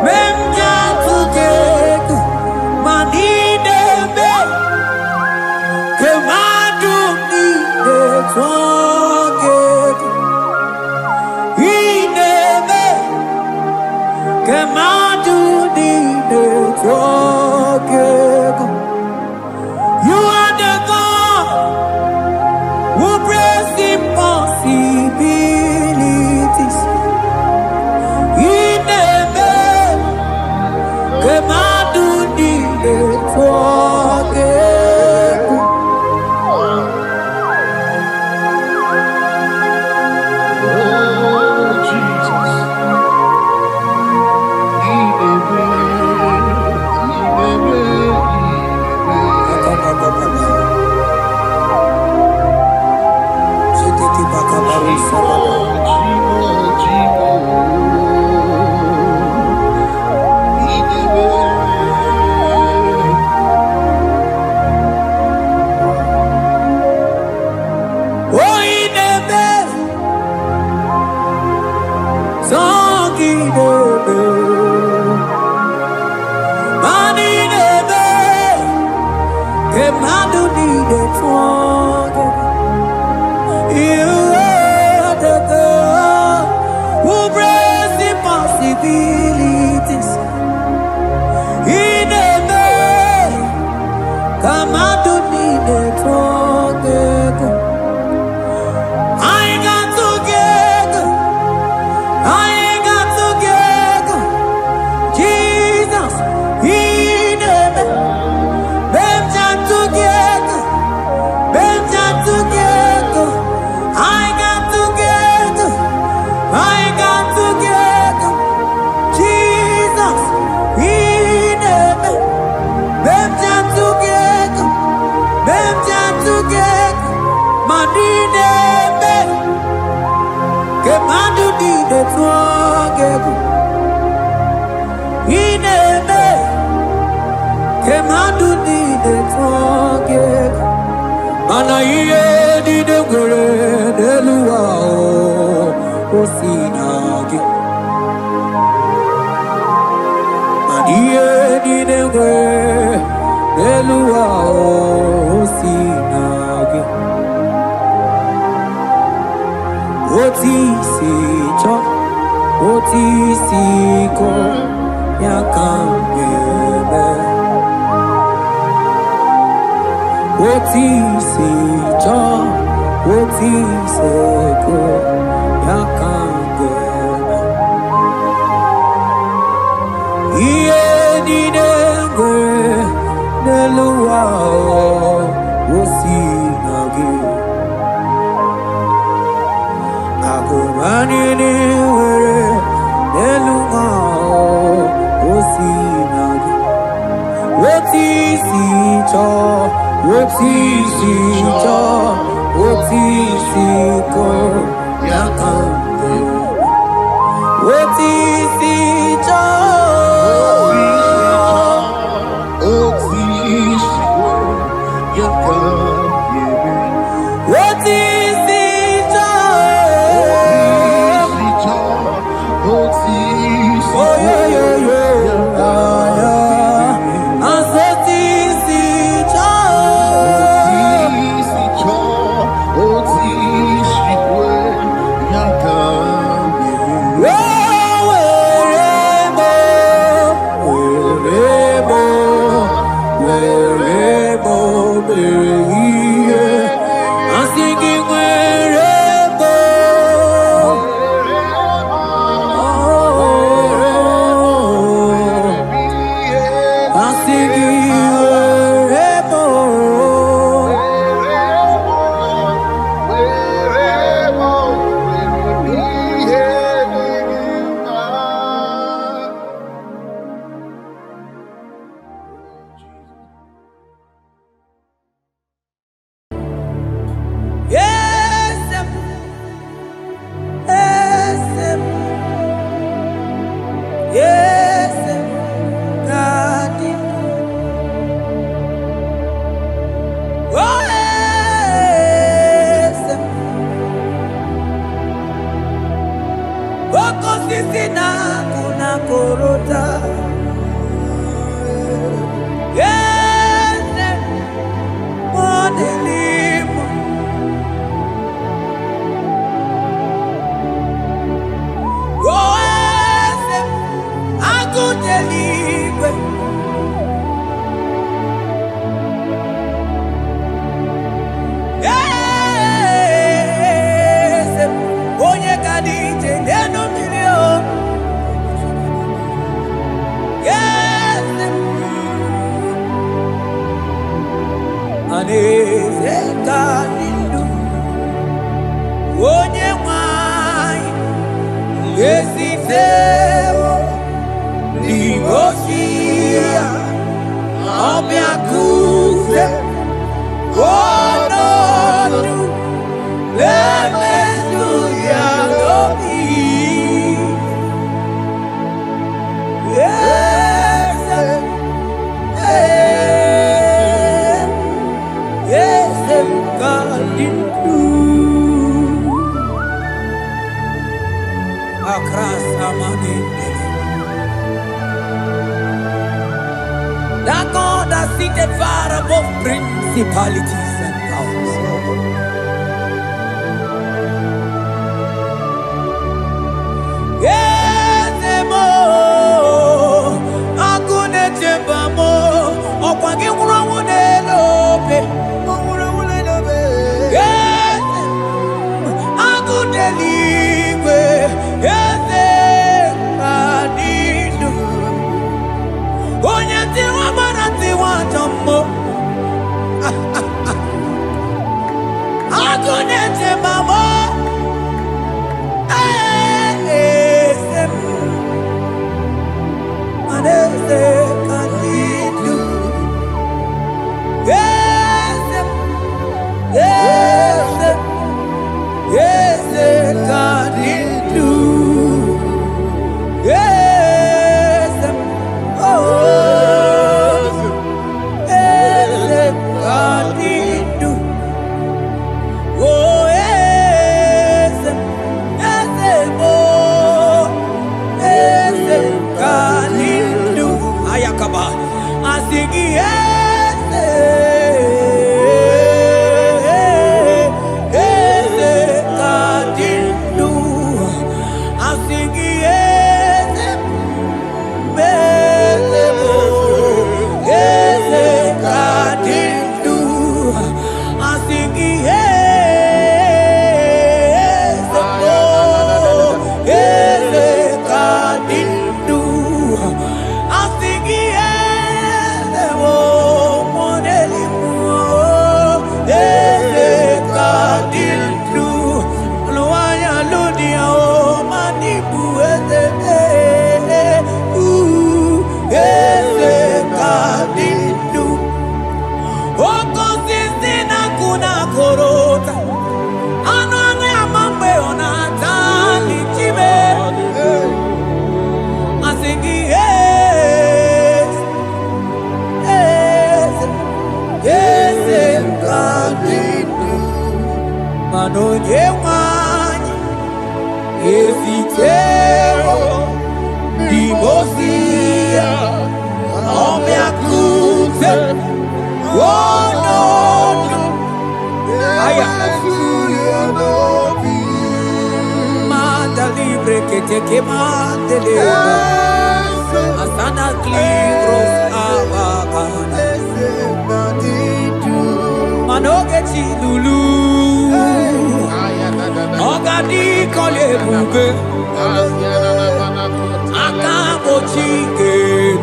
Mem got together. Manine me kamadu ni de tuogeku. Ineme kamadu ni de tuogeku. You are the God who breaks impossibilities. Ineme kamadu ni de tuogeku. Possibilities in a osinage adie dinegwe elua osinage otisicho otisiko yakambebe otisicho otisiko yakambebe iye dinegwe elua osinage Akomanini were Neluma Osinage Otisicho Otisiko Yakambe Otisicho That God has seated far above principalities and powers. Yezemo, akune chembamo, okwangi kurawune lope, kurawune lope. Yezemo, akune liwe, yezemo, adidu. Onyati wa marati wa jambo. Oko sisi na kuna korota. Ano ane amambe onata lichibe. Asingi yes, yes, yes, mkadidu. Manonye wanyi, esitero, dibosia, omeakute, wono, aya, manda libre que te quemante de asana libros abagana, manoge chilulu. Ogadi kole bube akabo chike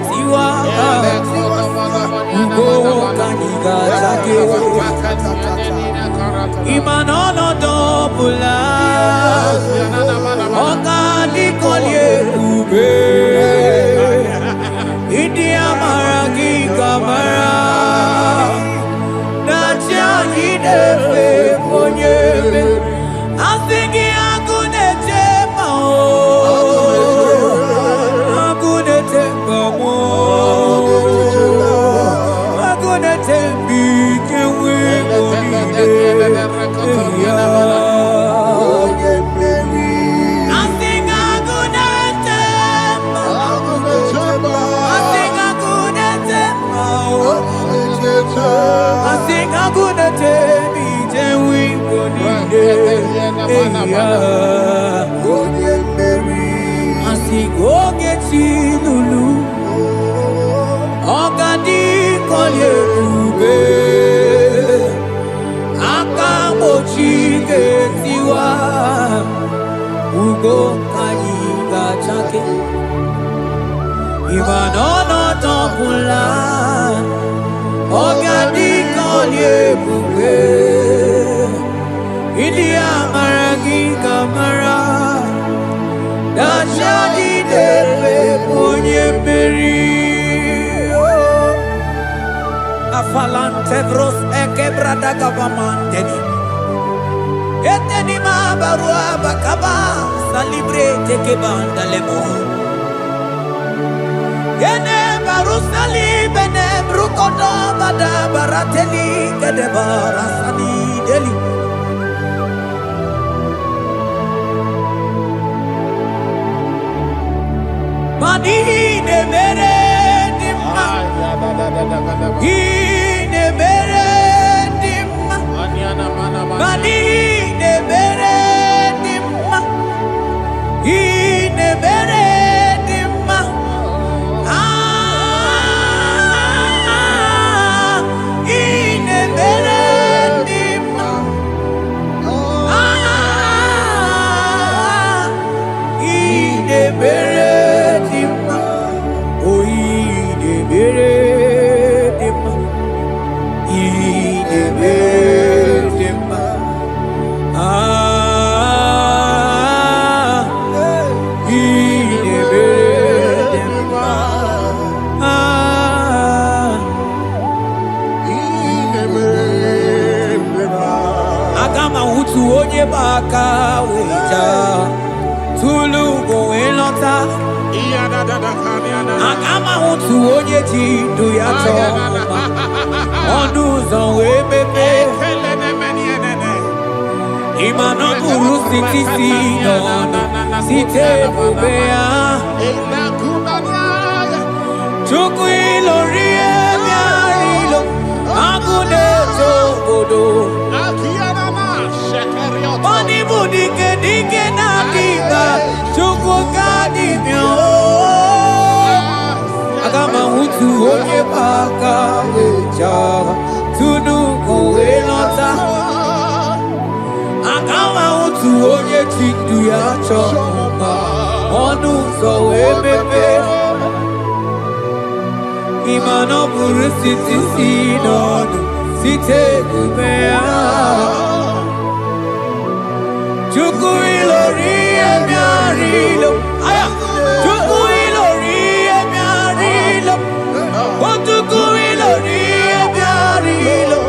tiwa ugo kaniga chake imanono dobula ogadi kole bube idi amaragi kamara nacha yidefe ponyebe Asingi agunete mao, agunete mao, agunete bike wibonide. Asinga agunete mao, asinga agunete mao, asinga agunete bike wibonide. Asigo geti lulu Ogadi kolye ube Akamochi getiwa Ugo kayiga chake Imanono topula Ogadi kolye ube India maragi kamara Dashadi dele ponye beri Afalante vros ekebrada gavamanteni Eteni mabarua bakaba Salibre teke banda lemo Yene baru salibene Brukodo bada barateli Kedebara sani deli Mani ne mere dimma, ne mere dimma, mani ne mere dimma, ne mere dimma, ne mere dimma, ne mere. Onye baka weja tulu go elota agama utu onye ji du ya choma onu zo we bebe imano buru sitisi no site bubea chuku ilori emiarilo agune togodo Oni budike dike na kiba Chuku kadi myo Agama hutu onye baka weja Tunu kowe nota Agama hutu onye chindu ya choma Onu so we bebe Imano buru siti sinonu Site kumea Chuku ilori emiarilo Aya Chuku ilori emiarilo O chuku ilori emiarilo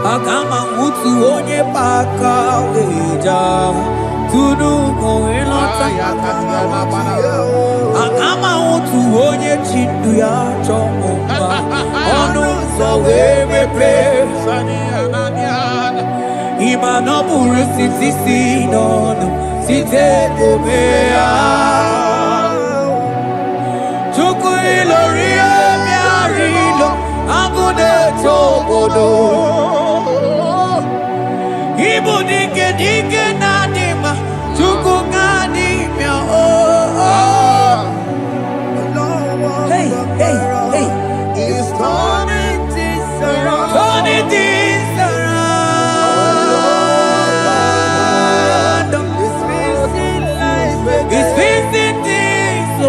Akama mutu onye paka weja tunu koelota Akama mutu onye chindu ya chomba Onu so wemepe Ima no buru sitisi nono Site kubea Chuku iloria miarilo Agune tobodo Ibu dike nadima Chuku ganimya Hey, hey, hey He's turning things around. Turning things around It's fixing things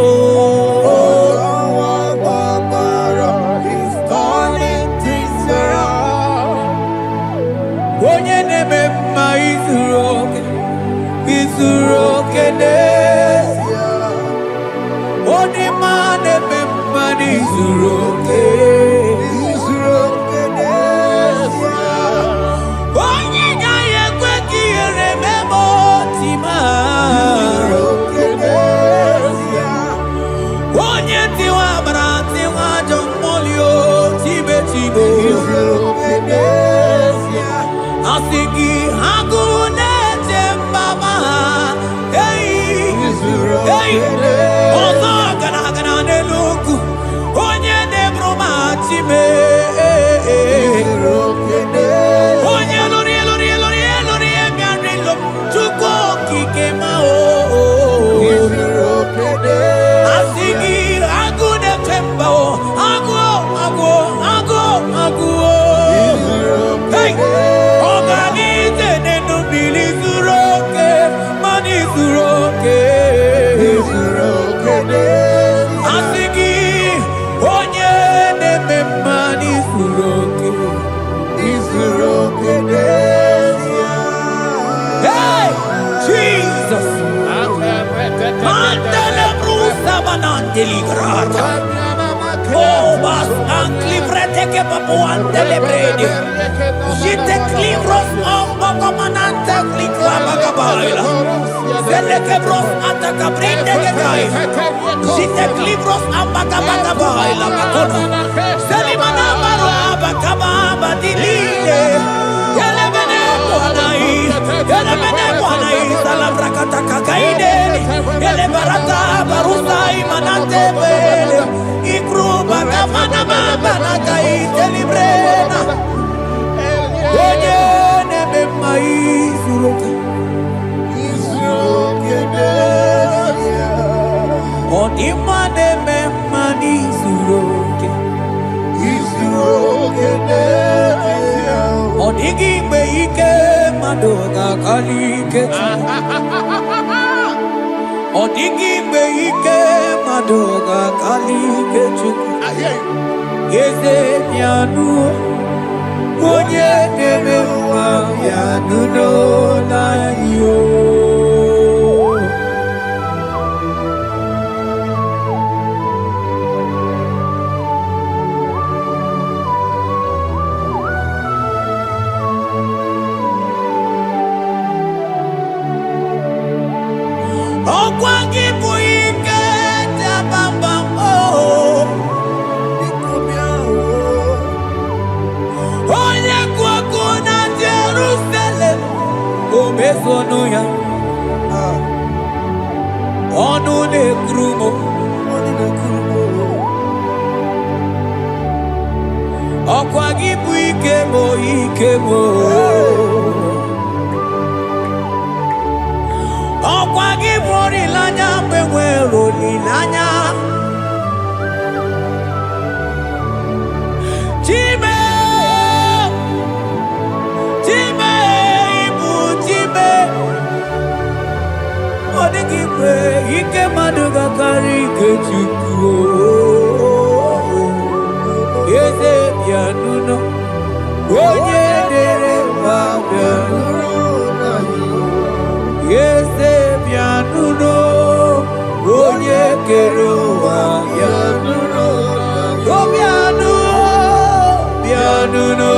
He's turning things around. Onye neme mma izuroke n'ezie Onye ma neme mma n'izuroke Onye gaghị ekwe ka ihere meme otu ma Onye tiwa bara tiwa ajọ mmụọ tibe Asị gị agụ na-eche mbaba ọzọ gara n'elu ugwu onye na-eburu ma chime onye lụrụ bịarịlụ Chukwu okike ma asị gị agụ na-eche mba agụ ọganize n'enubili zuru oke mmanụ zuru oke asị gị onye na-eme mmanụ zuru oke Hey, Jesus Mandele brusa banandeli grata Oh, bas ankli prete che papuante le bredi Jite klivros ambaka manante klikla bagabaila Zelle che bros ataka brinde che gai Jite klivros ambaka bagabaila Makono Zeli manamaro abakababa dilile Yele bene buanai Salabrakata kakaideni Yele barata barusai manante bele Ikruba kafana baba na kaite librena Onye neme maizuroke Onima neme manizuroke Onigi beike madoga kalike Onigi beike madoga kalike chuku Yeze nyanu Onye neme mwa nyanu no na yo Okwangi buike tabamba Onye kwako na Jerusalem Omezono ya Onu nekrumo Okwangi buike mo Ọkwa gị bụ olileanya mgbe nwere olileanya Chime ibu chime Ọ dịghị mgbe ike mmadụ ga-akarị ike Chukwu Eze bịanụnụ onye dere ma bịanụnụ Eze bịanụnụ onye kere ụwa bịanụnụ bịanụnụ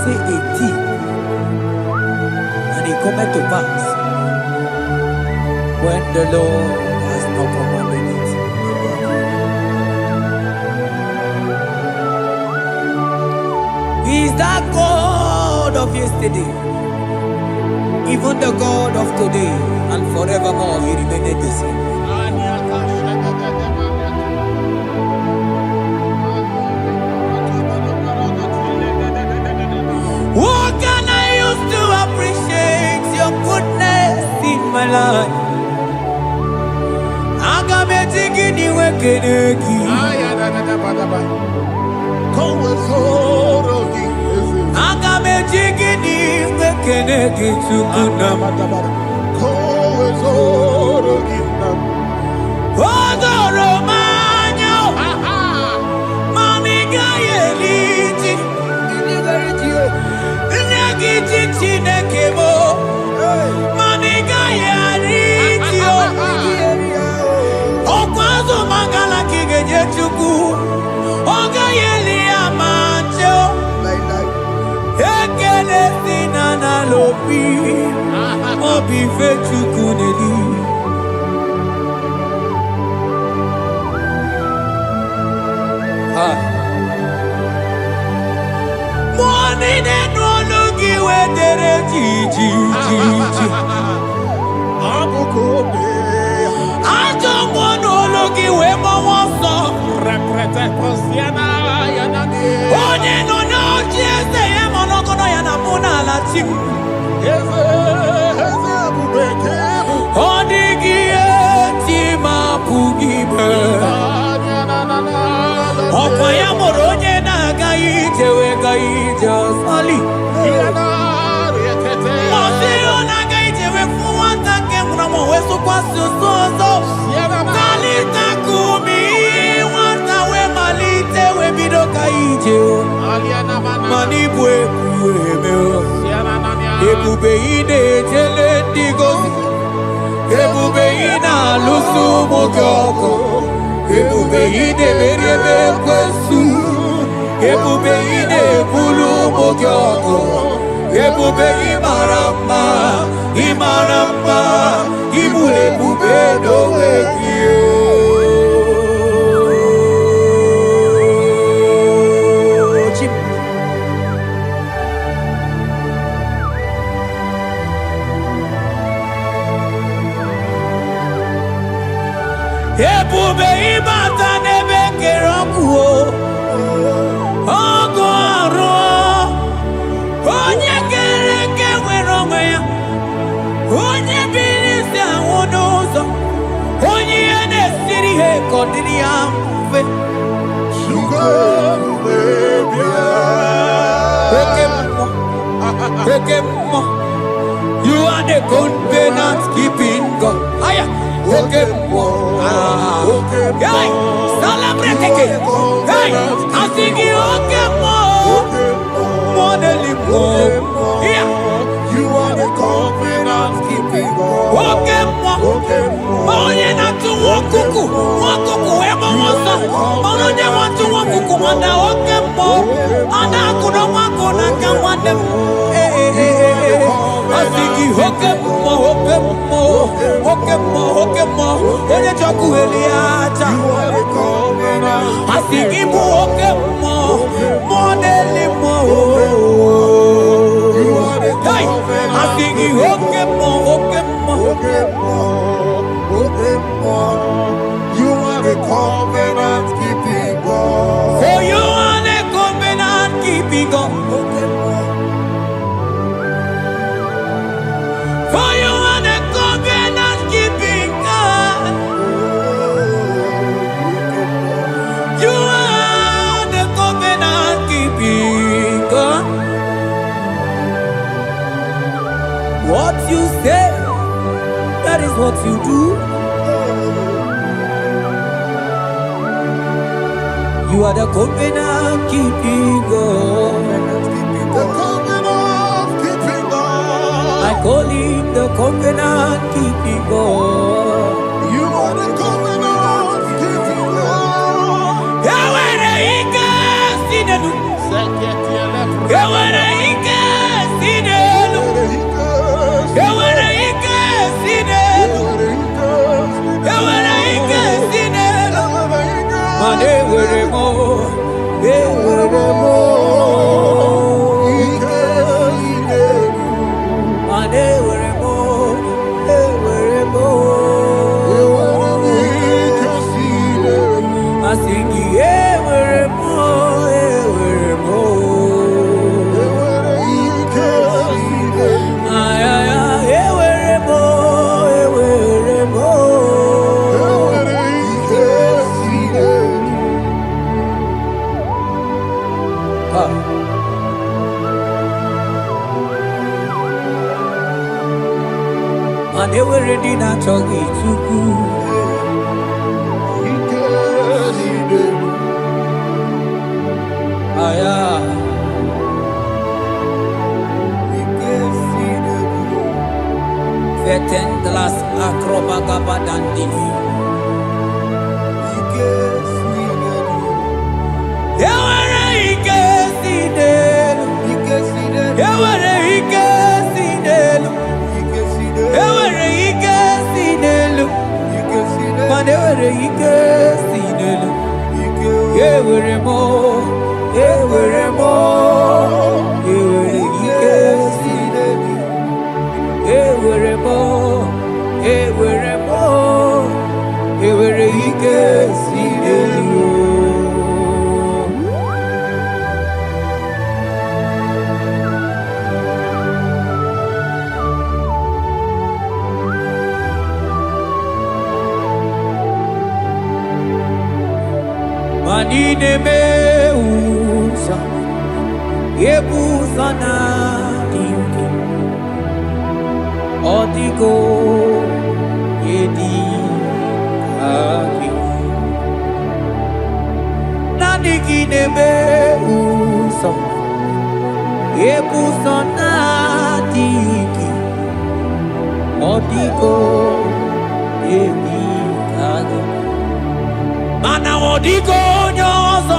say a thing, and it cometh to pass when the Lord has not commanded it. He is that God of yesterday, even the God of today, and forevermore He remained the same. What can I use to appreciate your goodness in my life? Morning and one look where there I don't want to look where my son Onye no no Jese yemo no kono yana muna la chim Odigi tima pugibe Okwa ya moronye na gaije we gaije sali Mosi ona gaije we fuwata ke muna mo weso kwa susozo Kalita kumi wata we malite we bido gaije Mani bwe kuwe Ebube ine jele digozi Ebube ina lusu mokyoko Ebube ine merebe kwesu Ebube ine bulu mokyoko Ebube imarama Imarama Imule bube dowe kiyo Ebube ibata nebe kerokuo Ogo aro Onye kereke weronwe ya Onye bilisi awonozo Onye ene siri he kodini ya mfe Pekemo You are the covenant keeping God Aya Pekemo Hey, celebrate again. Hey, I sing you more than yeah. You are the covenant keeping God. Onye na tu wakuku, ema wasa. Onye watu wakuku manda okemo. Ana kuna wako na kamande. Asiki hokemo. Onye chaku eliacha. Asiki bu hokemo. Modeli mo. Hey, asiki hokemo. You are the covenant keeping God. For you are the covenant keeping God. For you are the covenant keeping God. You are the covenant keeping God. What you say, that is what you do. You are the covenant keeping God. The covenant keeping God. I call him the covenant keeping God. You are the covenant keeping God. Yawere ika sinenu. Yawere ika They were ready not to get too good. Veten glass acrobaga dandini. Manine meusa yebusa na dinki Odigo yedi aki Nanigine meusa yebusa na dinki Odigo yedi aki Mana odigo nyozo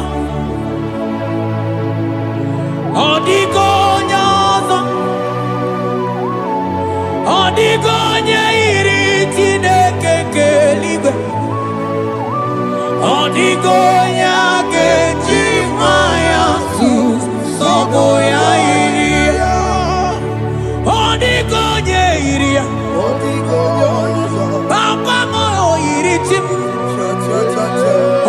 Odigo nyozo Odigo nyeiri Chineke keligwe Odigo nyake chimaya sus Sobo ya iria Odigo nyeiria Odigo nyozo Papa moyo iri chim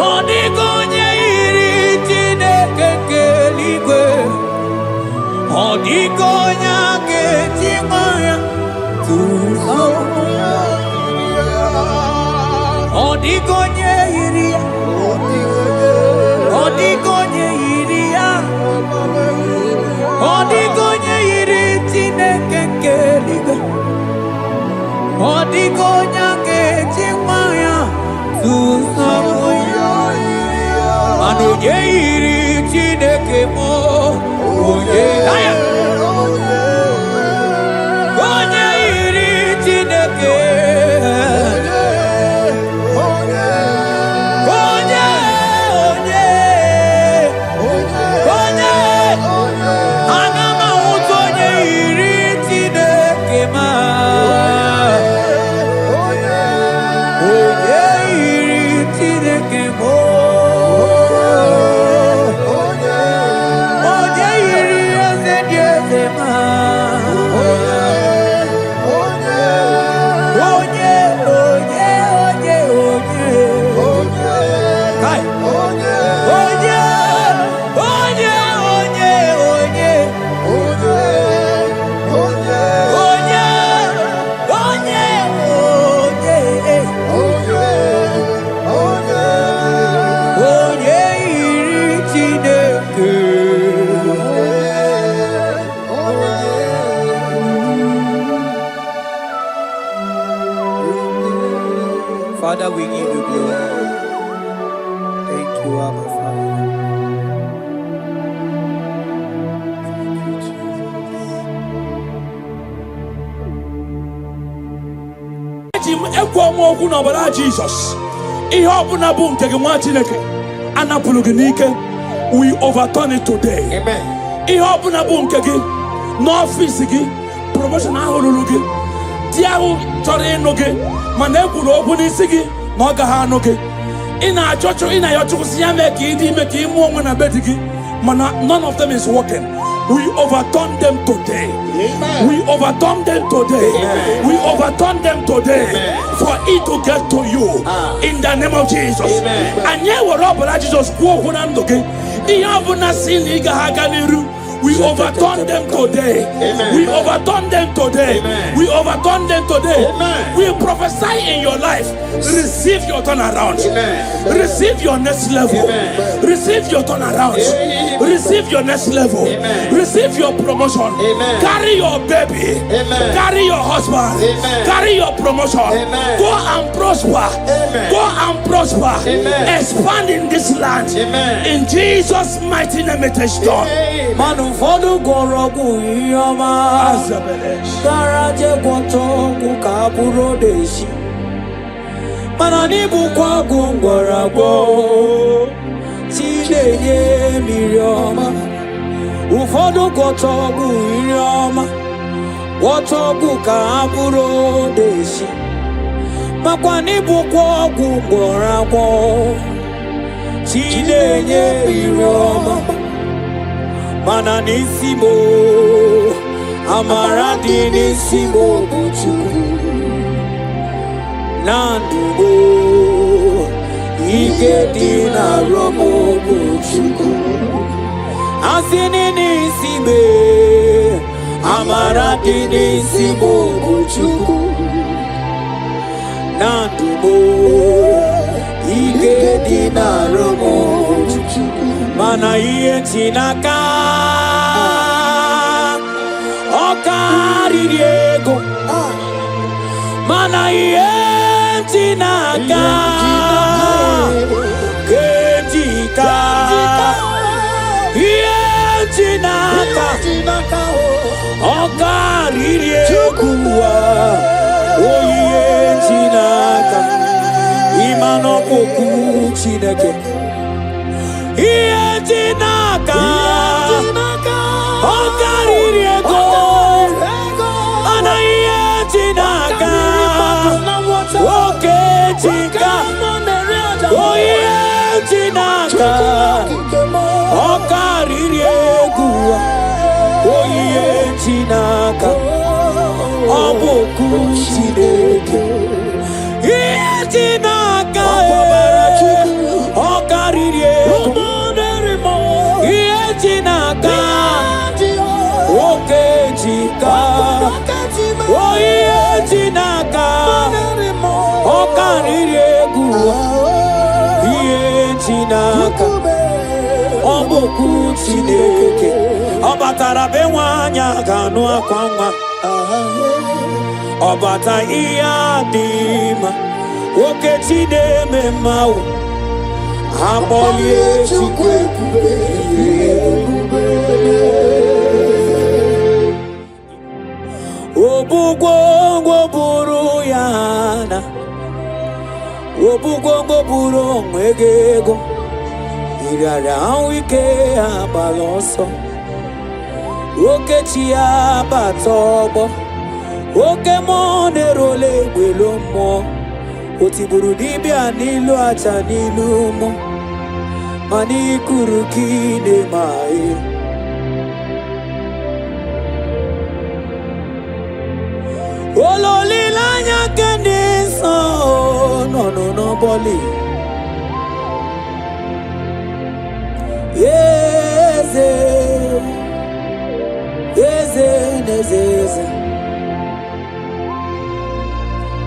Odigonye iri Chineke keligwe Odigonya ketimaya tusomoya Odigonye iri Odigonye iri Odigonye iri Chineke keligwe Odigonya ketimaya tusomoya Oye iri Chineke mo Oye Oye iri Chineke Oye Agama uto oye iri Chineke ma Oye iri Chineke mo Father, we give you glory. Thank you, Abba Father. Thank you, Jesus. We overturn it today. Amen. No office, promotion, mana ekwuru okwu n'isi gị na ọ gaghị anụ gị ị na-achọchụ ị na-ayọchụkwụsị ya mee ka ịdị ime ka ịmụ onwe na be di gị mana none of them is working. We overturn them today. Amen. We overturn them today. Amen. We overturn them today. Amen. For it to get to you in the name of Jesus. And ye were up at Jesus kwuo okwu na ndụ gị ihe ọ bụla si na ị gaghị aga n'iru. We overturn them today. Amen. We overturn them today. Amen. We overturn them today. Amen. We prophesy in your life. Receive your turnaround. Amen. Receive your next level. Amen. Receive your turnaround. Amen. Receive your next level. Amen. Receive your promotion. Amen. Carry your baby. Amen. Carry your husband. Amen. Carry your promotion. Amen. Go and prosper. Amen. Go and prosper. Amen. Expand in this land. Amen. In Jesus' mighty name it is done. Manu fodu gorogu yoma. Azabelesh. Garaje gwoto kukaburo deshi. Manani bukwa gungoragwo. Chineye mirioma. Ufodu gwoto gu yoma. Gwoto kukaburo deshi. Makwani bukwa gungoragwo. Chineye mirioma. Mana nisimo amaradi nisimo buchuku nandubo igedi na romo buchuku asini nisime amaradi nisimo buchuku nandubo igedi na romo buchuku mana iye chinaka okaririego mana iye chinaka ketika iye chinaka okaririego oye chinaka imano poku chineke iye chinaka okaririego ana iye chinaka oke chika oye chinaka okaririego oye chinaka oboku chineke iye chinaka okaririego iye chinaka oke chika oye chinaka okaririego iye chinaka oboku chineke obatara be nwanya ganu akwanwa obata ihe adima oke chineme mawo abolie chukwu obugwongo buru yana obugwongo buru onwegego iriara wike abaloso oke chi abata ogbo oke monero legbelo mo otiburu dibia nilu acha nilu mo mani kuru kine mai ololi lanya kenisa no boli eze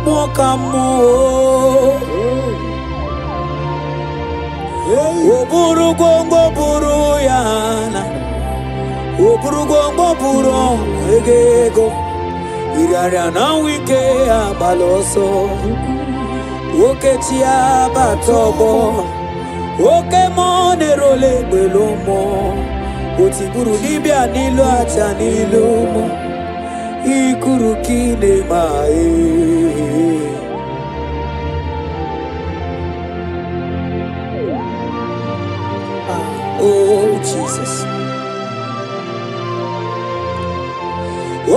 mokamo oburu gongo buru yana oburu gongo buru egego iriara na wike abaloso oke chi abatobo oke monero legbelo mo otiburu dibia nilu acha nilu mo ikuru kine mae oh Jesus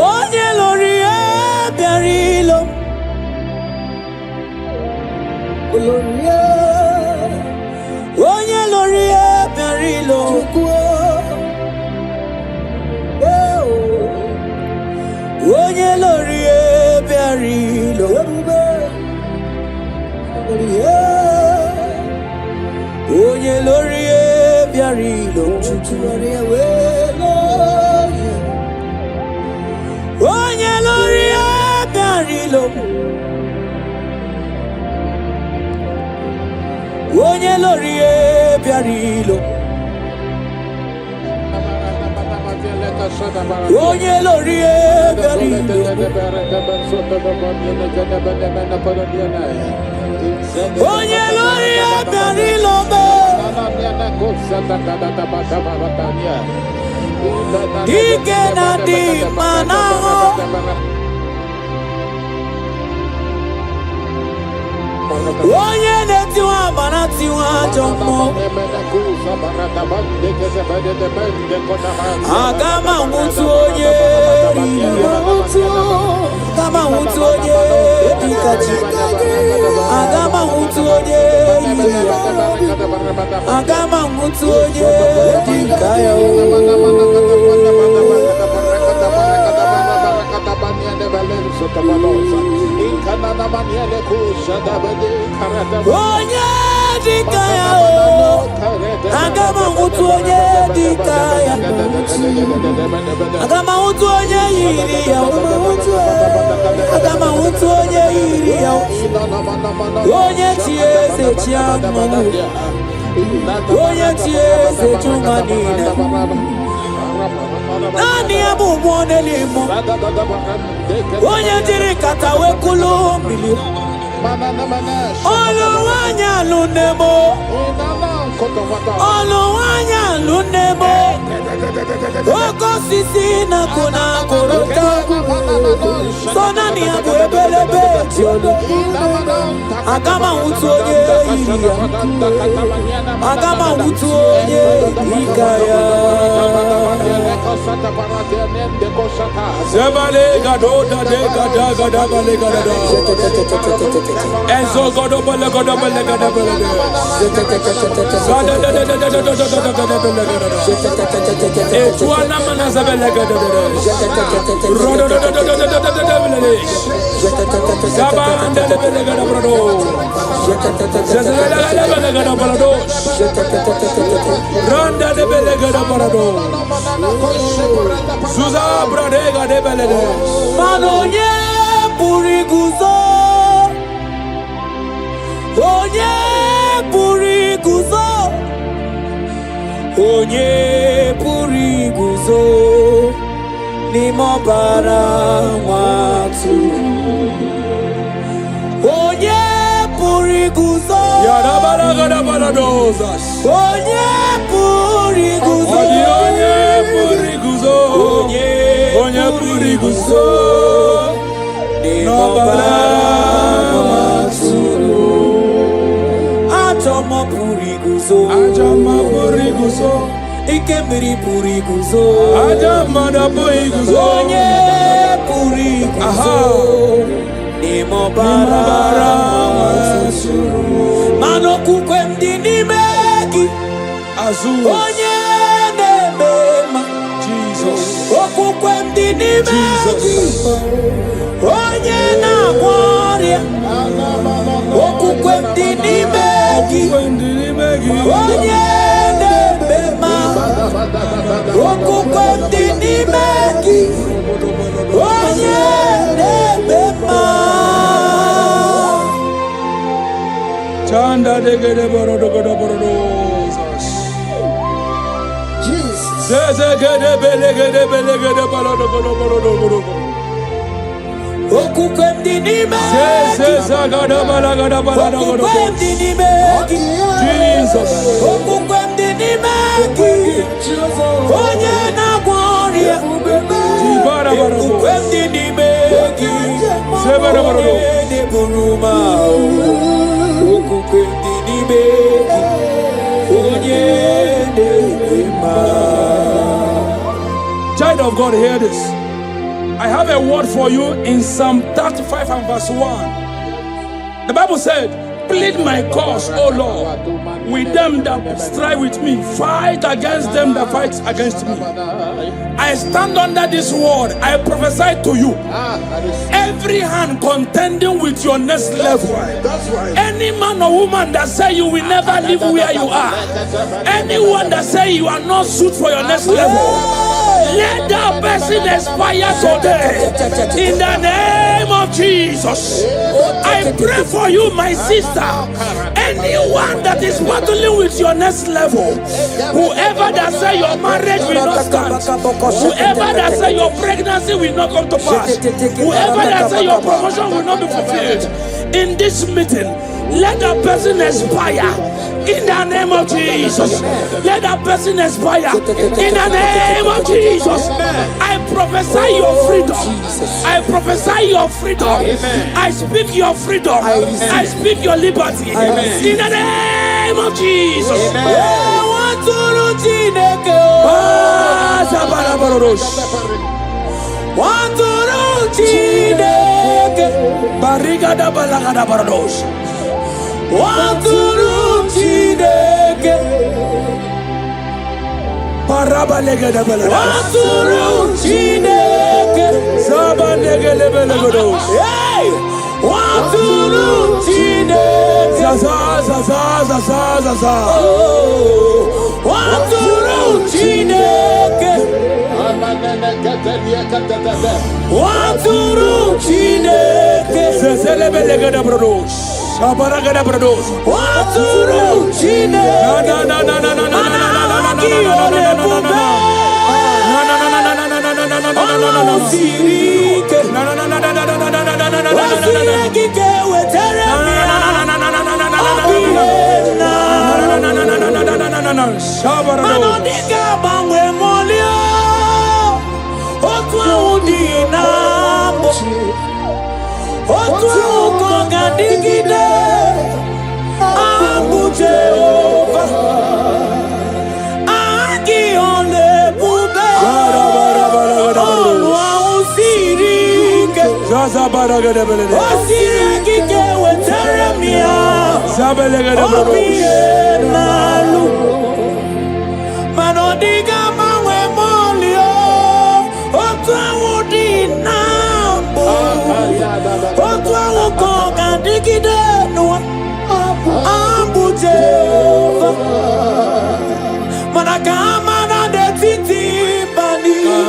onye lori ebiarilo onye lori ebiarilo onye lori ebiarilo onye lori ebiarilo onye lori ebiarilo onye lori ebiarilo onye lori eberi onye lori eberi lobe ike na dị mana onye na-etiwa agbara tiwa ajọ mmụọ aga m anwụtụ onye aga m anwụtụ onye dịka chi aga m anwụtụ onye yiri ya aga m anwụtụ onye dịka ya onye dịka ya aga m anwụtụ onye dịka ya aga m anwụtụ onye yiri ya aga m anwụtụ onye yiri ya onye chi eze chi amụmụ onye chi eze chi ụwa niile naanị ya bụ mmụọ n'eluigwe onye jiri nkata wee kụlụ mmiri ọlụ nwanyị alụ nne m ọlụ nwanyị alụ nne m oke osisi na-akụ na-akụrụta so naanị ya bụ ebelebe ji olu aga m anwụtụ onye yiri ya aga m anwụtụ onye dịka ya Zebale gado da de gada gada bale gada da. Enzo gado bale gada bale gada bale da. Gada da da da da da da da da gada bale gada da. Etuana mana zabele gada da. Rodo da da da da da da da da bale da. Gaba ande da bale gada brado. Zezele da bale gada brado. Randa da bale gada brado. Suza bradega de belede. Manonye puri guzo. Onye puri guzo. Onye puri guzo. Nimo bara watu. Onye puri guzo. Yara bara gada baladozas. Onye puri guzo. Onye puri guzo. Onye puri guzo. Nimo bara watu. Ajama puri guzo. Ajama puri guzo. Ikemiri puri guzo. Ajama da puri guzo. Onye puri guzo. Nimo bara watu. Mano kukwe mdini meki. Azul. Onye nemema. Jesus. Okukwe mdini meki. Onye na gloria. Okukwe mdini meki. Onye nemema. Okukwe mdini meki. Onye nemema. Chanda de gede borodo godo borodozas. Jesus. Zeze gede bele gede balodo godo borodo godo. Okukwe mdini meki. Zeze zagada balagada balado godo. Okukwe mdini meki. Jesus. Okukwe mdini meki. Onye na gloria. Jibara borodo. Okukwe mdini meki. Zebara borodo. Onye de buruma. Okukwe mdini meki. Onye de buruma. Child of God, hear this. I have a word for you in Psalm 35 and verse 1. The Bible said, plead my cause, O Lord, with them that strive with me. Fight against them that fight against me. I stand under this word. I prophesy to you. Every hand contending with your next level. Any man or woman that say you will never live where you are. Anyone that say you are not suited for your next level. Let that person expire today. In the name of of Jesus, I pray for you, my sister. Anyone that is battling with your next level, whoever that say your marriage will not stand, whoever that say your pregnancy will not come to pass, whoever that say your promotion will not be fulfilled, in this meeting, let that person expire in the name of Jesus. Let that person expire in the name of Jesus. I prophesy your freedom. I prophesy your freedom. I speak your freedom. I speak your liberty in the name of Jesus. Barigada balagada barados. Waturu Chineke Parabalegada balados. Waturu Chineke Sabanegele balados. Hey! Waturu Chineke Zaza zaza zaza zaza. Waturu Chineke Waturu Chineke Zezelebelagada barados. Sabaragada barados. Waturu Chineke na na na na na na na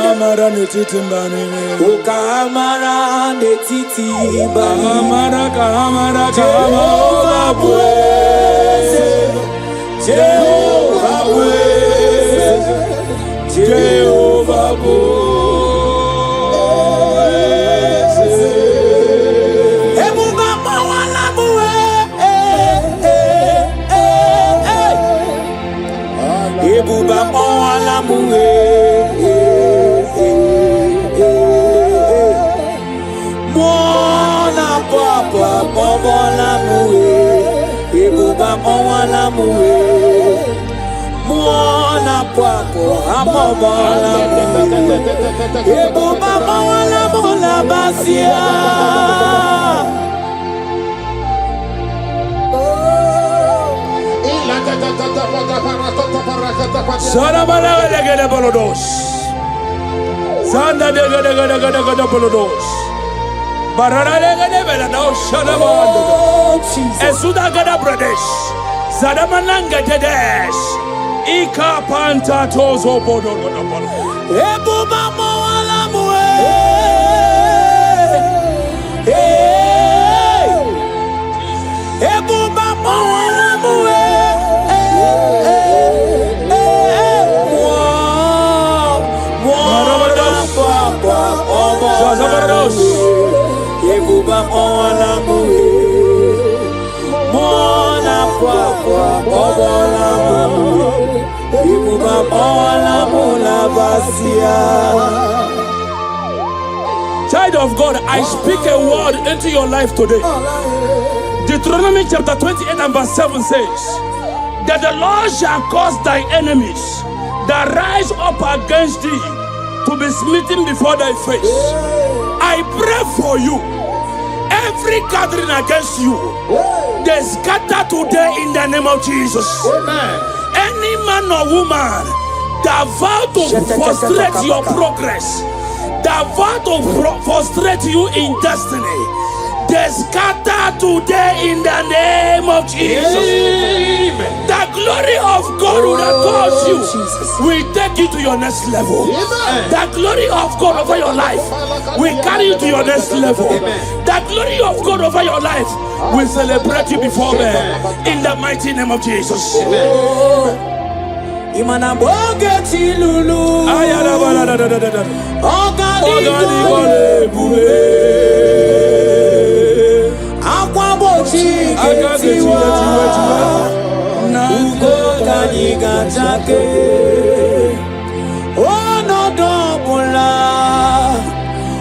Kamara netiti mbani, kamara netiti mbani, kamara kamara Jehovah praise, Jehovah praise, Jehovah praise. Ebuba mawala muwe, ebuba mawala muwe. Mola muwe, ibuba mola muwe, mola pako, amola muwe, ibuba mola mola basia. Sana bala gede bolodos, sana gede bolodos. Bararalegade belado shalabando. Esuda gada Pradesh. Zadamananga dedesh. Ika panta tozo bodo. Ebuba moala mue. Ebuba moala mue. Ebuba mola muwe, mola kwa mola muwe, ebuba mola mola basia. Child of God, I speak a word into your life today. Deuteronomy chapter 28 and verse 7 says that the Lord shall cause thy enemies that rise up against thee to be smitten before thy face. I pray for you. Every gathering against you, they scatter today in the name of Jesus. Amen. Any man or woman that vow to frustrate your progress, that vow to frustrate you in destiny, they scatter today in the name of Jesus. Amen. That glory of God that calls you will take you to your next level. The glory of God over your life will carry you to your next level. The glory of God over your life will celebrate you before men. In the mighty name of Jesus. Imana bogeti lulu. Akwa bochi getiwa. Ugo gani gachake. Ono dobula.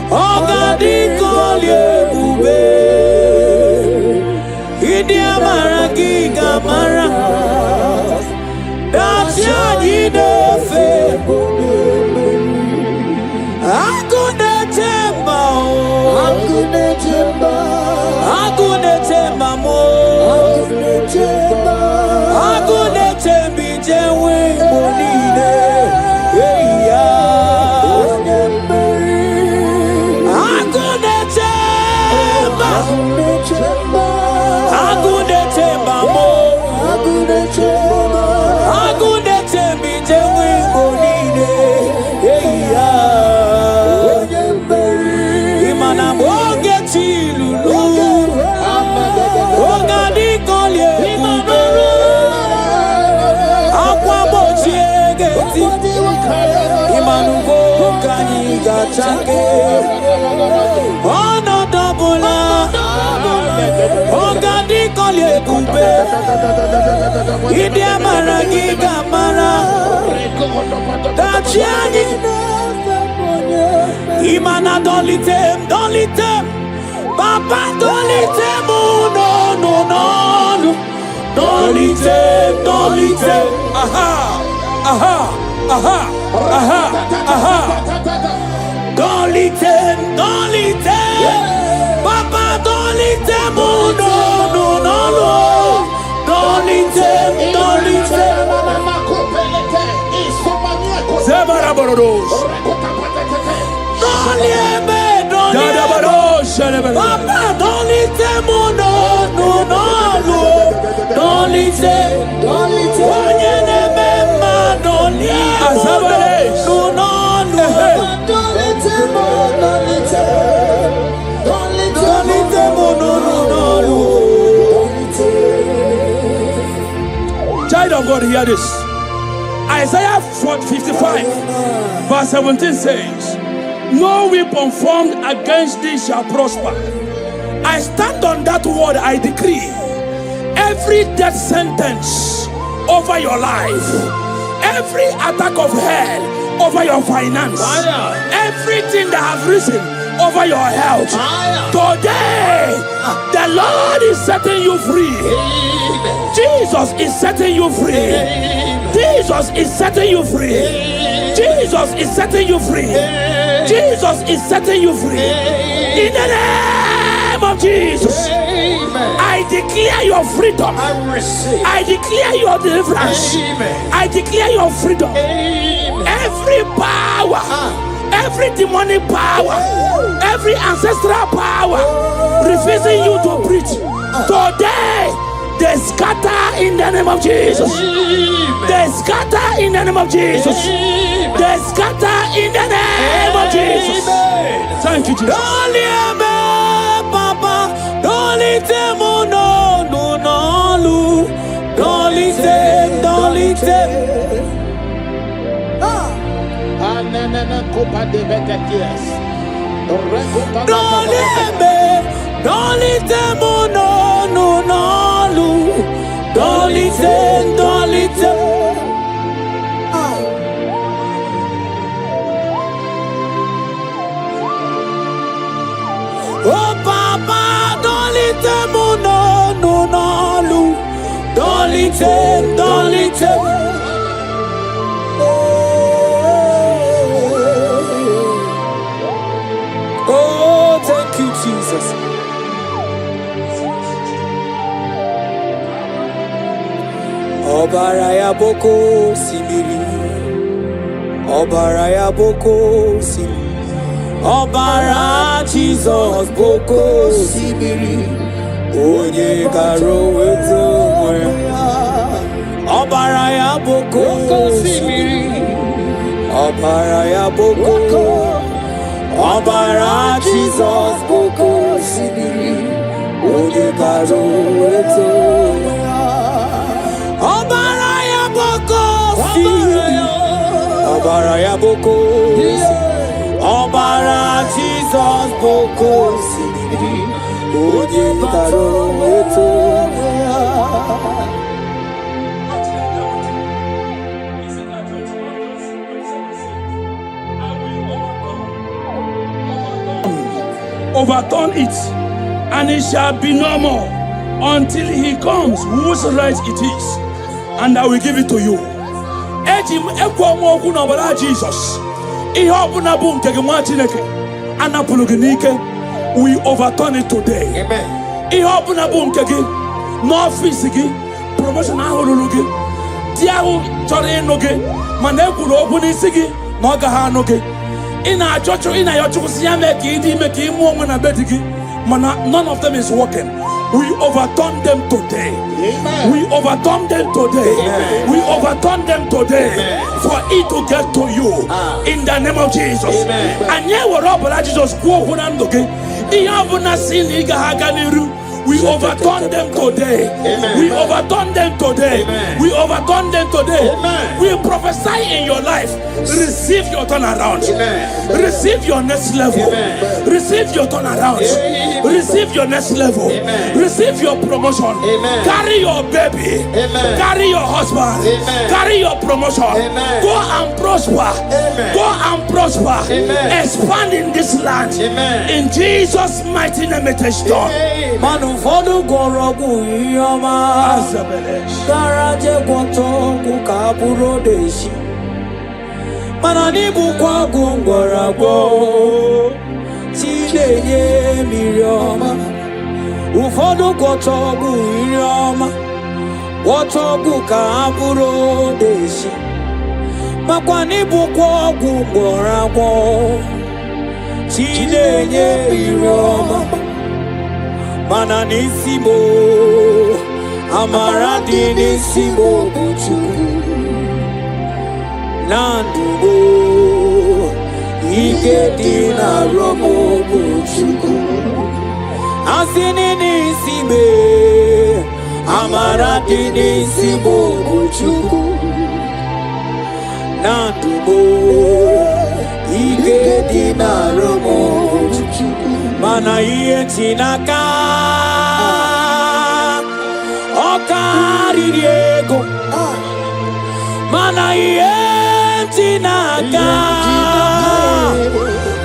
Ogadi kolye bube. Idi amara giga mara. That's your fe. Akune temba mo. Akune tembi jewe monine. Akune temba mo. Ono dobula. Ogadi kolye kumbe. Idi amara giga mara. Dachiani. Imana don't let them. Papa don't let them. No. Don't let them. Aha. Don't let them. Papa don't let them. No. Don't let them. Zemaraboros. Don't let Papa don't let them. No. Don't let them. Child of God, hear this. Isaiah 55 verse 17 says, no weapon formed against thee shall prosper. I stand on that word, I decree every death sentence over your life, every attack of hell over your finance, everything that has risen over your health, today the Lord is setting you free. Jesus is setting you free. Jesus is setting you free. Jesus is setting you free. Jesus is setting you free. In the name of Jesus, I declare your freedom. I declare your deliverance. I declare your freedom. Every power, every demonic power, every ancestral power refusing you to preach, today they scatter in the name of Jesus. They scatter in the name of Jesus. They scatter in the name of Jesus. Thank you, Jesus. Don't let me, Papa. Don't let them. No. Don't let them. Don't let them. Don't let me. Don't let them. No. Don't let them. Don't let them. Oh, Papa, don't let them. No. Don't let them. Don't let them. Oh, thank you, Jesus. Obaraya boko simiri. Obaraya boko simiri. Obara Jesus boko simiri. Onye karo weto moya. ọbara ya boko osimiri, ọbara ya boko, ọbara Jizọs boko osimiri, onye bara eto. Ọbara ya boko osimiri, ọbara ya boko osimiri, ọbara Jizọs boko osimiri, onye bara eto. Overturn it, and it shall be no more until he comes, whose right it is, and I will give it to you. Jesus, we overturn it today. No physical promotion, in our church, in our church, none of them is working. We overturn them today. Amen. We overturn them today. Amen. We overturn them today. Amen. For it to get to you in the name of Jesus. And yeah, we're up, Jesus. We overturn them today. Amen. We overturn them today. Amen. We overturn them today. Amen. We prophesy in your life. Receive your turnaround. Amen. Receive your next level. Amen. Receive your turnaround. Amen. Receive your next level. Amen. Receive your promotion. Amen. Carry your baby. Amen. Carry your husband. Amen. Carry your promotion. Amen. Go and prosper. Amen. Go and prosper. Amen. Expand in this land. Amen. In Jesus' mighty name it is done. Amen. Ụfọdụ gwọrọ ọgwụ ihe ọma, gara je gwọta ọgwụ ka bụrụ odeshi, mana n'ịbụkwa ọgwụ ngwọrọgwọ, chi na-enye mmiri ọma. Ụfọdụ gwọta ọgwụ ihe ọma, gwọta ọgwụ ka bụrụ odeshi, makwa n'ịbụkwa ọgwụ ngwọrọgwọ, chi na-enye mmiri ọma. Mana n'isi mo, amara dị n'isi mo bụ Chukwu. Na ndụ mo, ike dị n'arụ mo bụ Chukwu. Asị n'isi me, amara dị n'isi mo bụ Chukwu. Na ndụ mo, ike dị n'arụ mo bụ Chukwu. Mana ihe Chinaka ọ karịrị ego, mana ihe Chinaka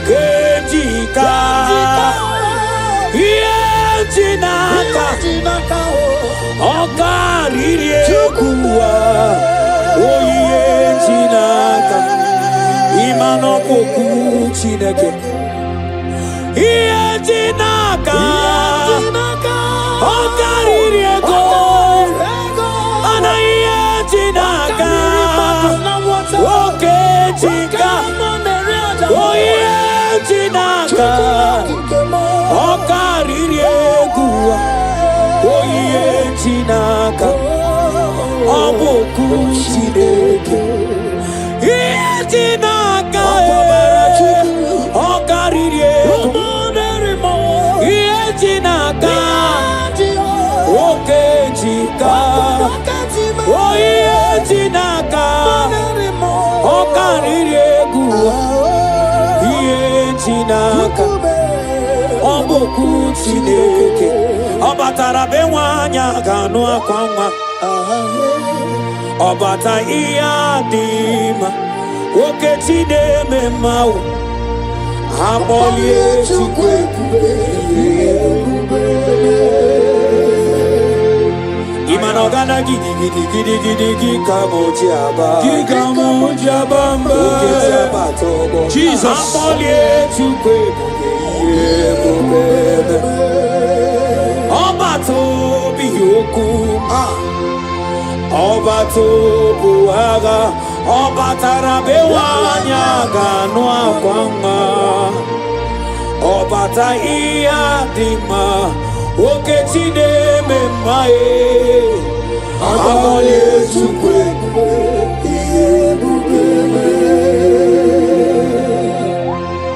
ga-ejika, ihe Chinaka ọ karịrị ego, ihe Chinaka ịma n'ọkpụkpụ Chineke. Ihe Chinaka ọ karịrị ego, mana ihe Chinaka oke Chika, ihe Chinaka ọ karịrị ego, ihe Chinaka ọ bụ okwu Chineke. Ihe Chinaka ọ karịrị ego, ihe Chinaka oke Chika, ihe Chinaka ọ karịrị egwu, ihe Chinaka ọ bụ okwu Chineke. Ọ batara be nwanyị a ga-anụ akwa nwa, ọ bata ihe adị mma, oke chi na-eme mma, akpọlie Chukwu ebube. Imana ọgana gidi ka moji aba, mba. oke ti abata ọgbọ, Jesus. akpọlie Chukwu ebube. Ọbata obi okwu, ọbata obu agha, ọ batara be nwanyị a ga-anụ akwa nwa, ọ bata ihe dị mma, oke chi na-eme mma,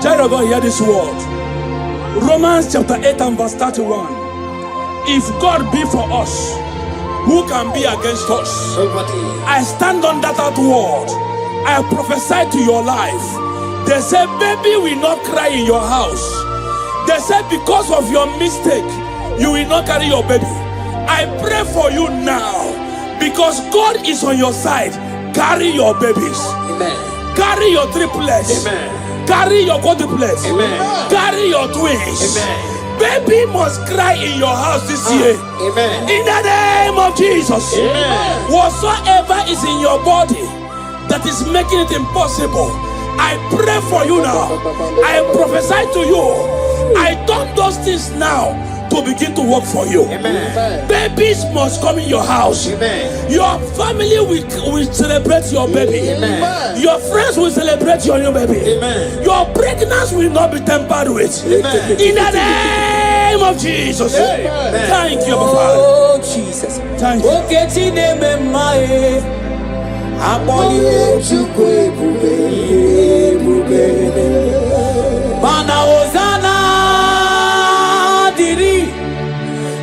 Child of God, hear this word. Romans chapter 8 and verse 31. If God be for us, who can be against us? I stand on that word. I prophesy to your life. They say, baby will not cry in your house. They say, because of your mistake, you will not carry your baby. I pray for you now, because God is on your side. Carry your babies. Amen. Carry your triplets. Amen. Carry your quadruplets. Amen. Carry your twins. Amen. Baby must cry in your house this year. Amen. In the name of Jesus. Amen. Whatsoever is in your body that is making it impossible, I pray for you now. I prophesy to you. I turn those things now to begin to work for you. Amen. Babies must come in your house. Amen. Your family will celebrate your baby. Amen. Your friends will celebrate your new baby. Amen. Your pregnancy will not be tampered with. Amen. In the name of Jesus. Amen. Thank you, Abba Father. Oh, Jesus. Thank you. Okay, Chineme Mae. Aboli Chukwu ebube. Mana Hosanna diri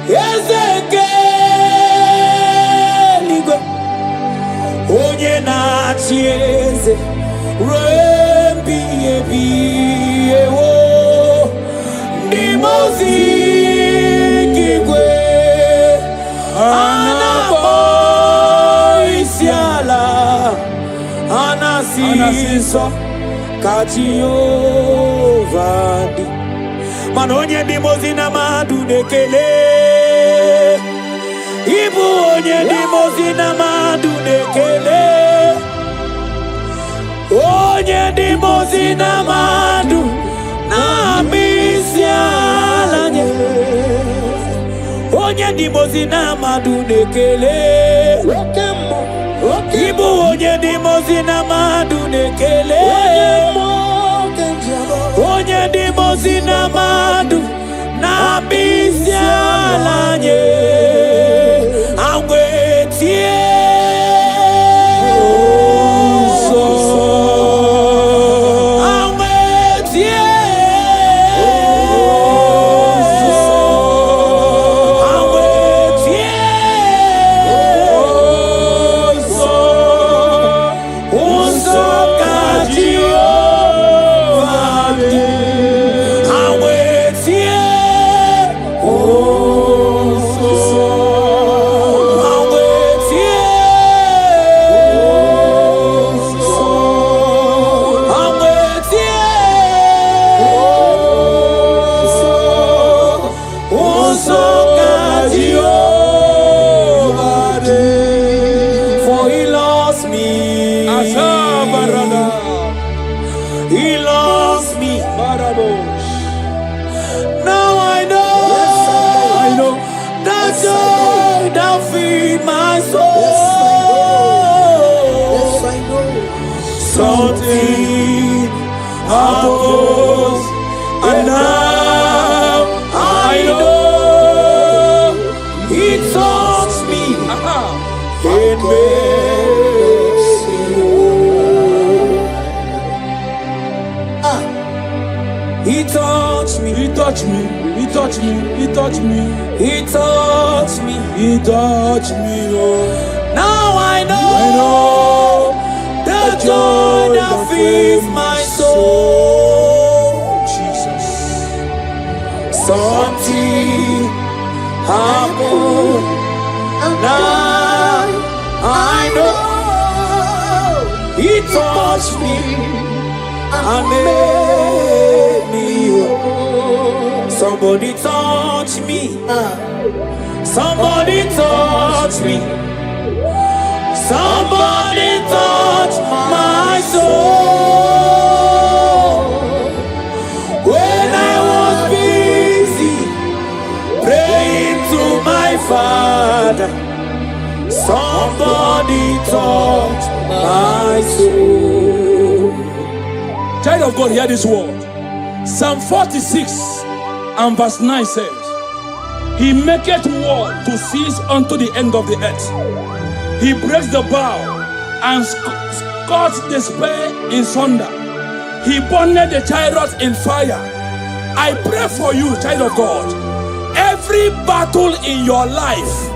Ezeke Ligwe. Onye na-achị eze ruo ebighị ewo. Ndị mmụọ ozi igwe ana-akpọ isiala, anasị nsọ ka Jehova dị. Mana onye ndị mmụọ ozi na mmadụ na-ekele, ịbụ onye ndị mmụọ ozi na mmadụ na-ekele, onye ndị mmụọ ozi na mmadụ na-ama isi ala nye, onye ndị mmụọ ozi na mmadụ na-ekele, ịbụ onye ndị mmụọ ozi na mmadụ na-ekele, onye ndị mmụọ ozi na mmadụ na-ama isi ala nye. Angwetie He loves me. Now I know that joy that feed my soul. Something happens, and now I know it touched me and makes me whole. He touched me. He touched me. He touched me. He touched me. He touched me. He touched me. Oh. Now I know the joy that fills my soul. Jesus. Something happened. Now I know He touched me and made me whole. Somebody touch me. Somebody touch me. Somebody touch my soul. When I was busy praying to my Father, somebody touch my soul. Child of God, hear this word. Psalm 46 and verse 9 says, He maketh war to cease unto the end of the earth. He breaks the bow and cuts the spear in sunder. He burned the chariot in fire. I pray for you, child of God. Every battle in your life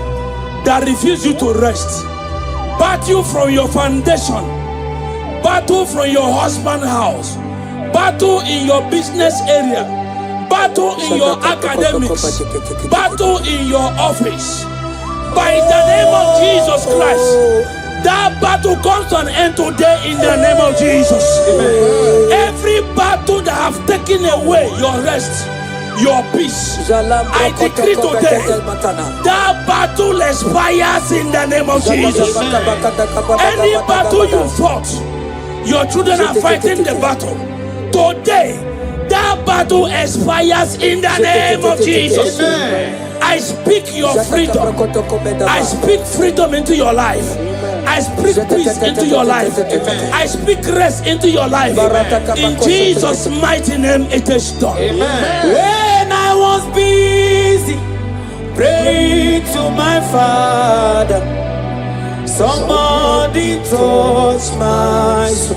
that refuses you to rest, battle from your foundation, battle from your husband's house, battle in your business area, battle in your academics, battle in your office. By the name of Jesus Christ, that battle comes to an end today in the name of Jesus. Amen. Every battle that have taken away your rest, your peace, I decree today, that battle expires in the name of Jesus. Any battle you fought, your children are fighting the battle. Today, that battle expires in the name of Jesus. I speak your freedom. I speak freedom into your life. I speak peace into your life. I speak rest into your life. In Jesus' mighty name, it is done. When I was busy praying to my Father, somebody touched my soul.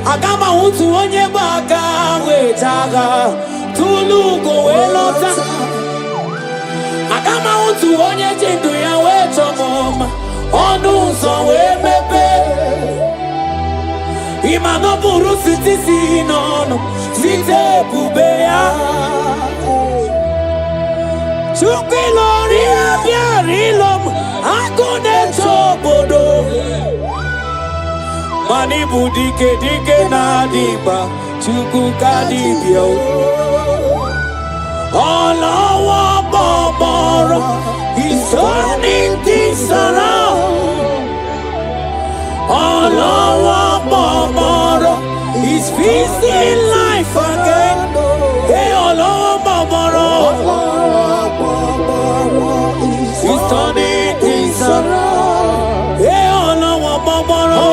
Agama untu onye baka wetaga tulugo welota. Agama untu onye jindu ya wetomoma onu so wemepe. Imano buru sitisi nono site bubeya. Chukilori abiarilom akune tobodo. Mani budike dike na diba chuku kadibio. Olawa babara, he's turning things around. Olawa babara, he's feasting life again. Hey, Olawa babara, he's turning things around. Hey, Olawa babara.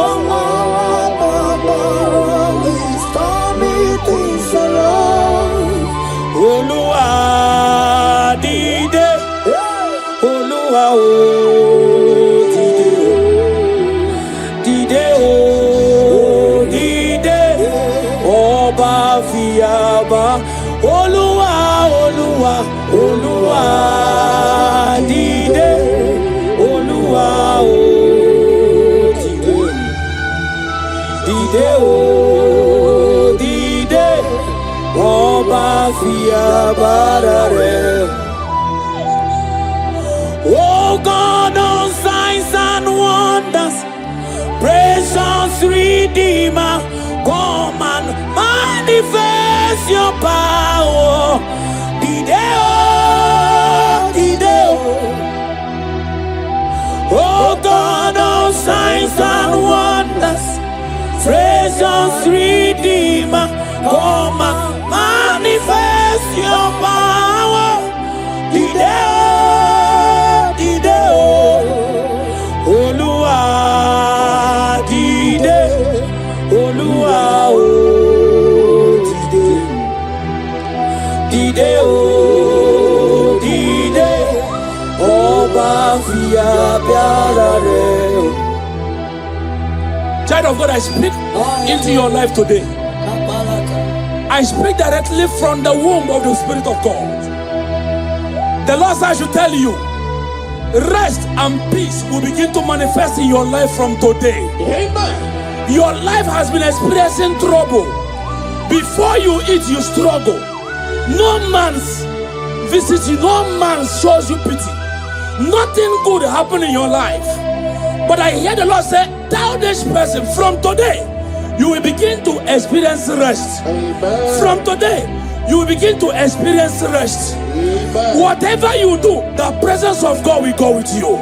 Oluwa dide, Oluwa o dide o dide, Ọba fiyaba. Oluwa Oluwa Oluwa dide, Oluwa o dide o dide, Ọba fiyaba rere. Oh God of signs and wonders, precious Redeemer, come and manifest your power. Dideo, Dideo. Oh God of signs and wonders, precious Redeemer, come and manifest your power. Dideo. Oluwa dide, Oluwa o dide o dide, Ọba fiyaba rere. Child of God, I speak into your life today. I speak directly from the womb of the Spirit of God. The Lord said I should tell you, rest and peace will begin to manifest in your life from today. Amen. Your life has been experiencing trouble. Before you eat, you struggle. No man's visits you, no man shows you pity. Nothing good happened in your life. But I hear the Lord say, tell this person, from today, you will begin to experience rest. Amen. From today, you will begin to experience rest. Amen. Whatever you do, the presence of God will go with you.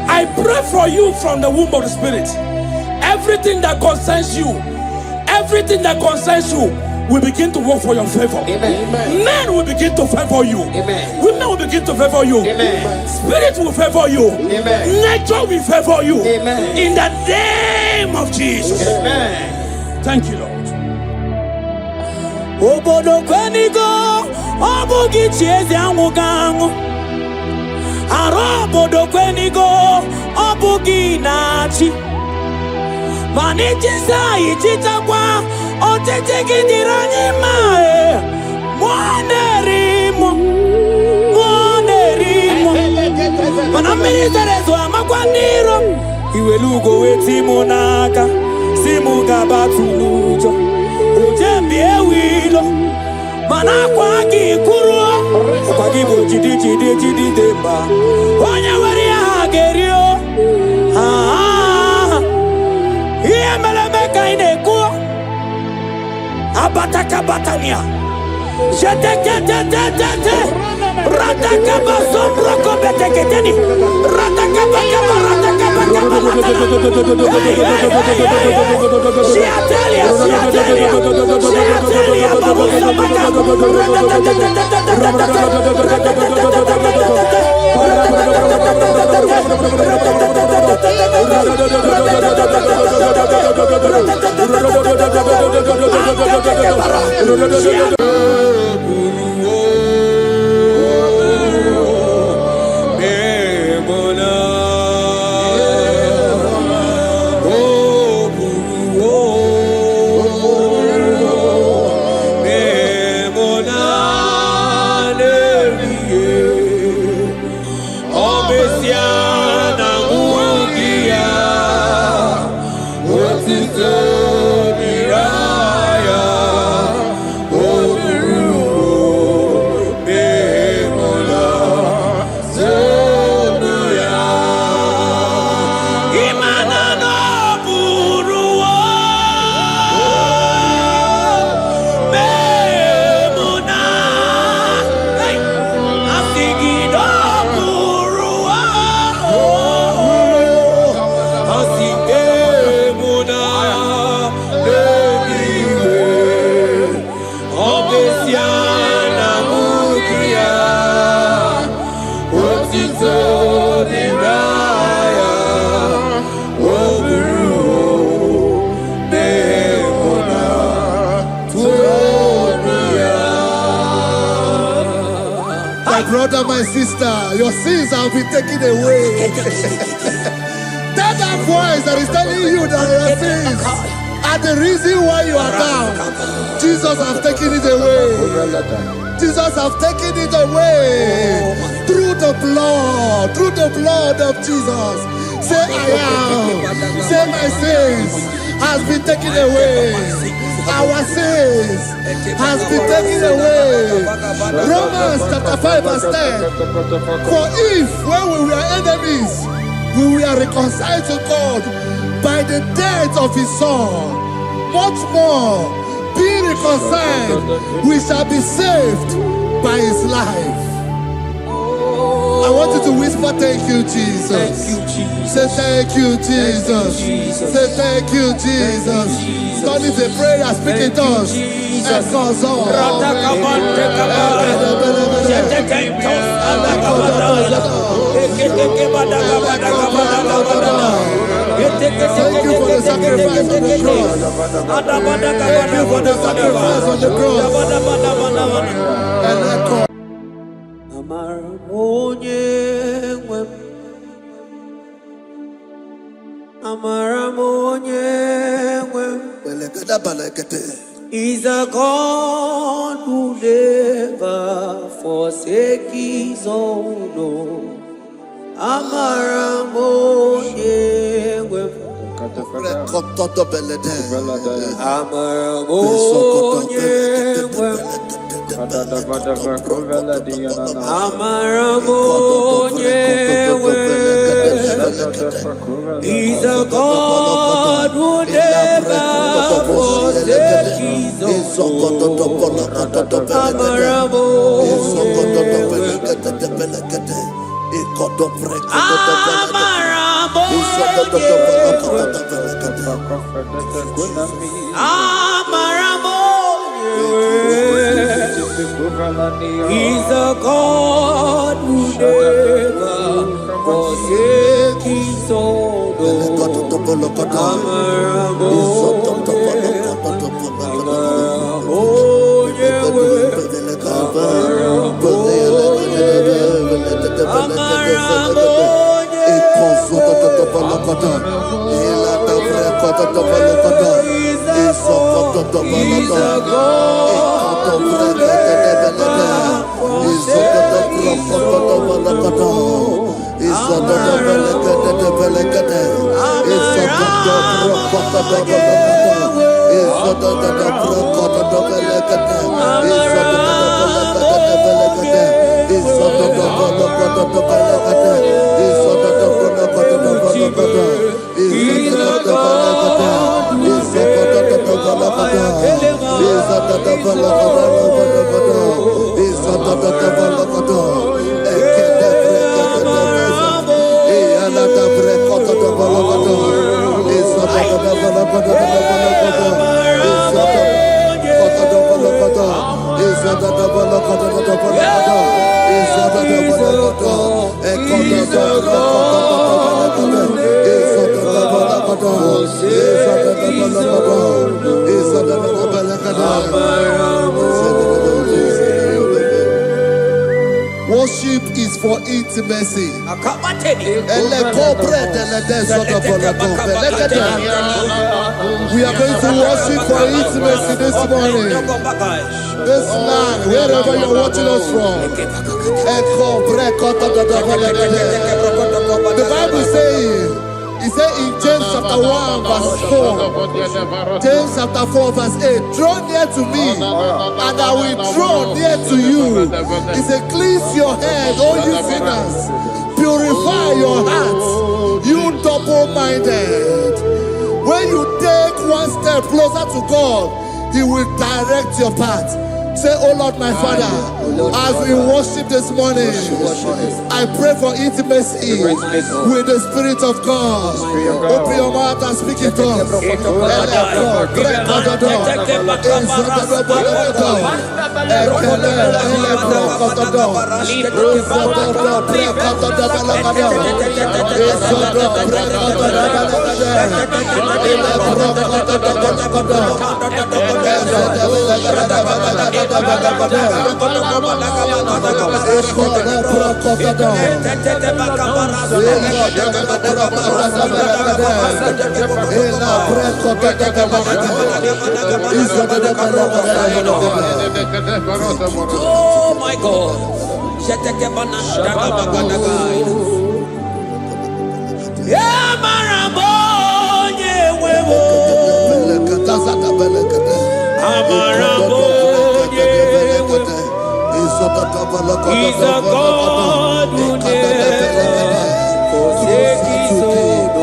I pray for you from the womb of the Spirit. Everything that concerns you, will begin to work for your favor. Amen. Men will begin to favor you. Amen. Women will begin to favor you. Amen. Spirit will favor you. Amen. Nature will favor you. Amen. In the name of Jesus. Amen. Thank you, Lord. Obodo kwenigo, obugi chiezi anwugangu. Arobodo kwenigo obugi nachi. Manichisa ichitakwa otetekidirani mae. Mwanerimo. Manamirizerezwa makwandiro. Iwelugo wetimonaka. Simuga batulujo. Ujembi ewilo. Manakwa kikuro. Kwa kibo jidi demba. Wanya wari hagerio. Iye melemeka inekuo. Abataka batania. Jete. Ratakaba sombroko beteketeni. Ratakaba. Siatelia. Brother, my sister, your sins have been taken away. That voice that is telling you that your sins are the reason why you are down. Jesus has taken it away. Jesus has taken it away. Through the blood of Jesus. Say I am. Say my sins has been taken away. Our sins has been taken away. Romans chapter 5 verse 10. For if when we were enemies, we were reconciled to God by the death of his son, much more, being reconciled, we shall be saved by his life. I want you to whisper, thank you, Jesus. Thank you, Jesus. Say thank you, Jesus. Say thank you, Jesus. God is a prayer, speak in tongues. Thank you for the sacrifice on the cross. Thank you for the sacrifice on the cross. And echo. Is a God who never forsake his own. He's a God who never forsake his own. He's a God who never forsake his own. Amara Worship is for intimacy. We are going to worship for intimacy this morning. This land, wherever you're watching us from. The Bible says, it says in James chapter 1 verse 4, James chapter 4 verse 8, draw near to me and I will draw near to you. It says, cleanse your head, all you sinners, purify your hearts, you double-minded. When you take one step closer to God, He will direct your path. Say, oh Lord, my Father, as we worship this morning, I pray for intimacy with the Spirit of God. Open your mouth and speak in tongues. Oh my God. He's a God who never forsakes his own.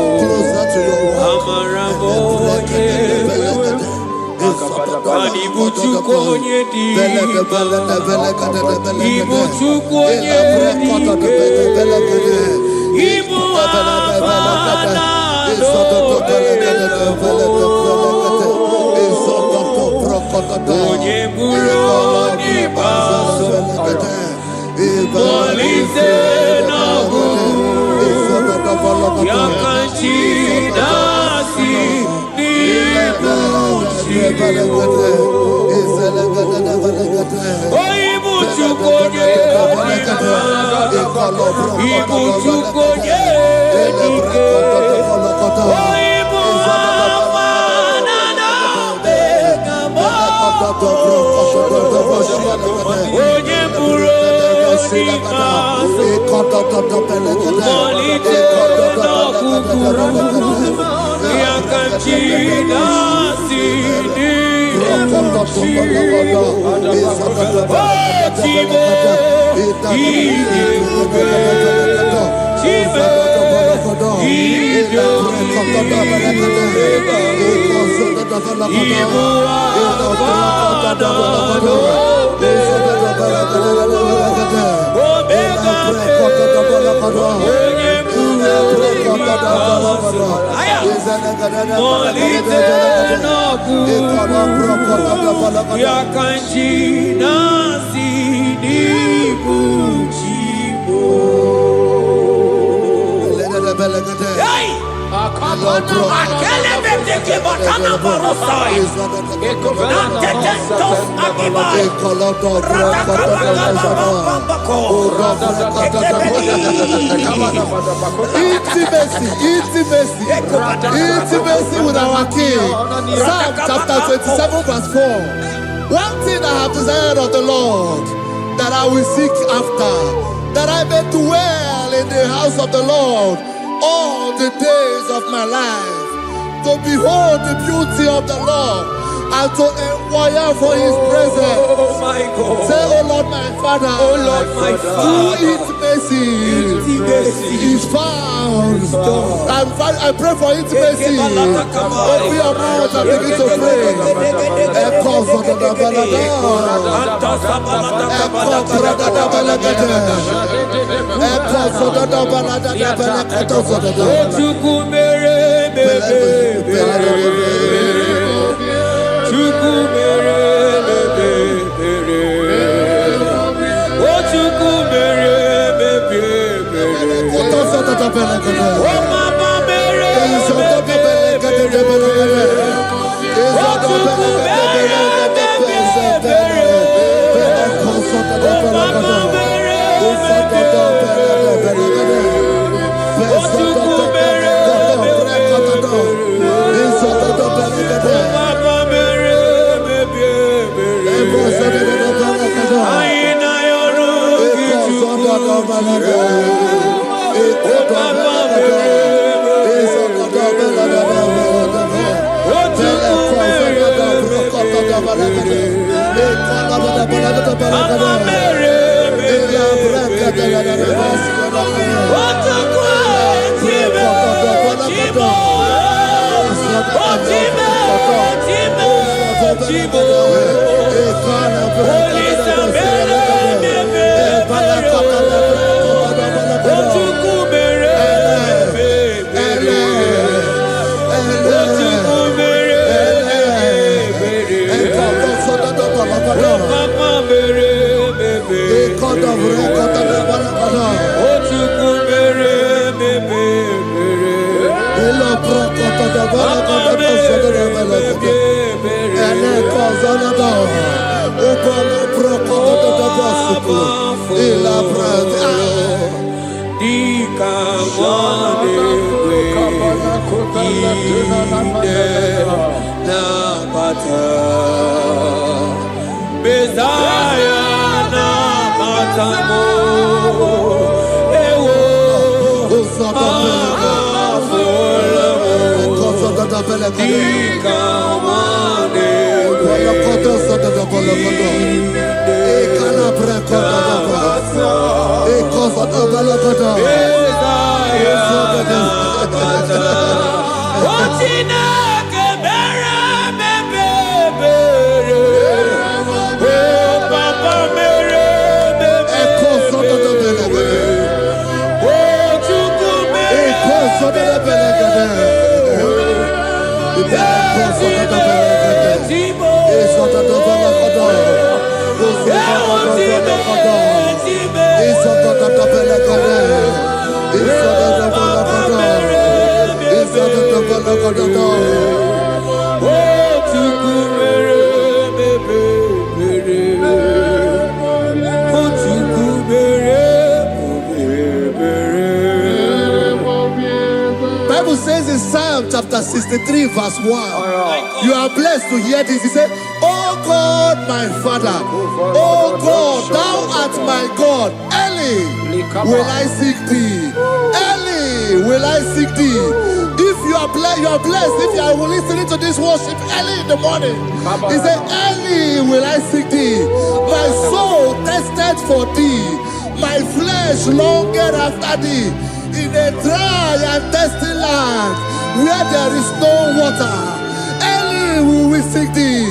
Intimacy with our King. Psalm chapter 27 verse 4. One thing I have desired of the Lord, that I will seek after, that I may dwell in the house of the Lord all the days of my life, to behold the beauty of the Lord and to inquire for his presence. Oh my God. Say, oh Lord my Father, Oh Lord my Father, intimacy is found. I pray for intimacy. Open your mouth and begin to pray. Bible says in Psalm chapter 63 verse 1, you are blessed to hear this. He said, oh God, my Father, oh God, thou art my God. Early will I seek thee. Early will I seek thee. If you are blessed if you are listening to this worship early in the morning. He said, early will I seek thee. My soul tested for thee. My flesh longed after thee. In a dry and thirsty land where there is no water. Early will we seek thee.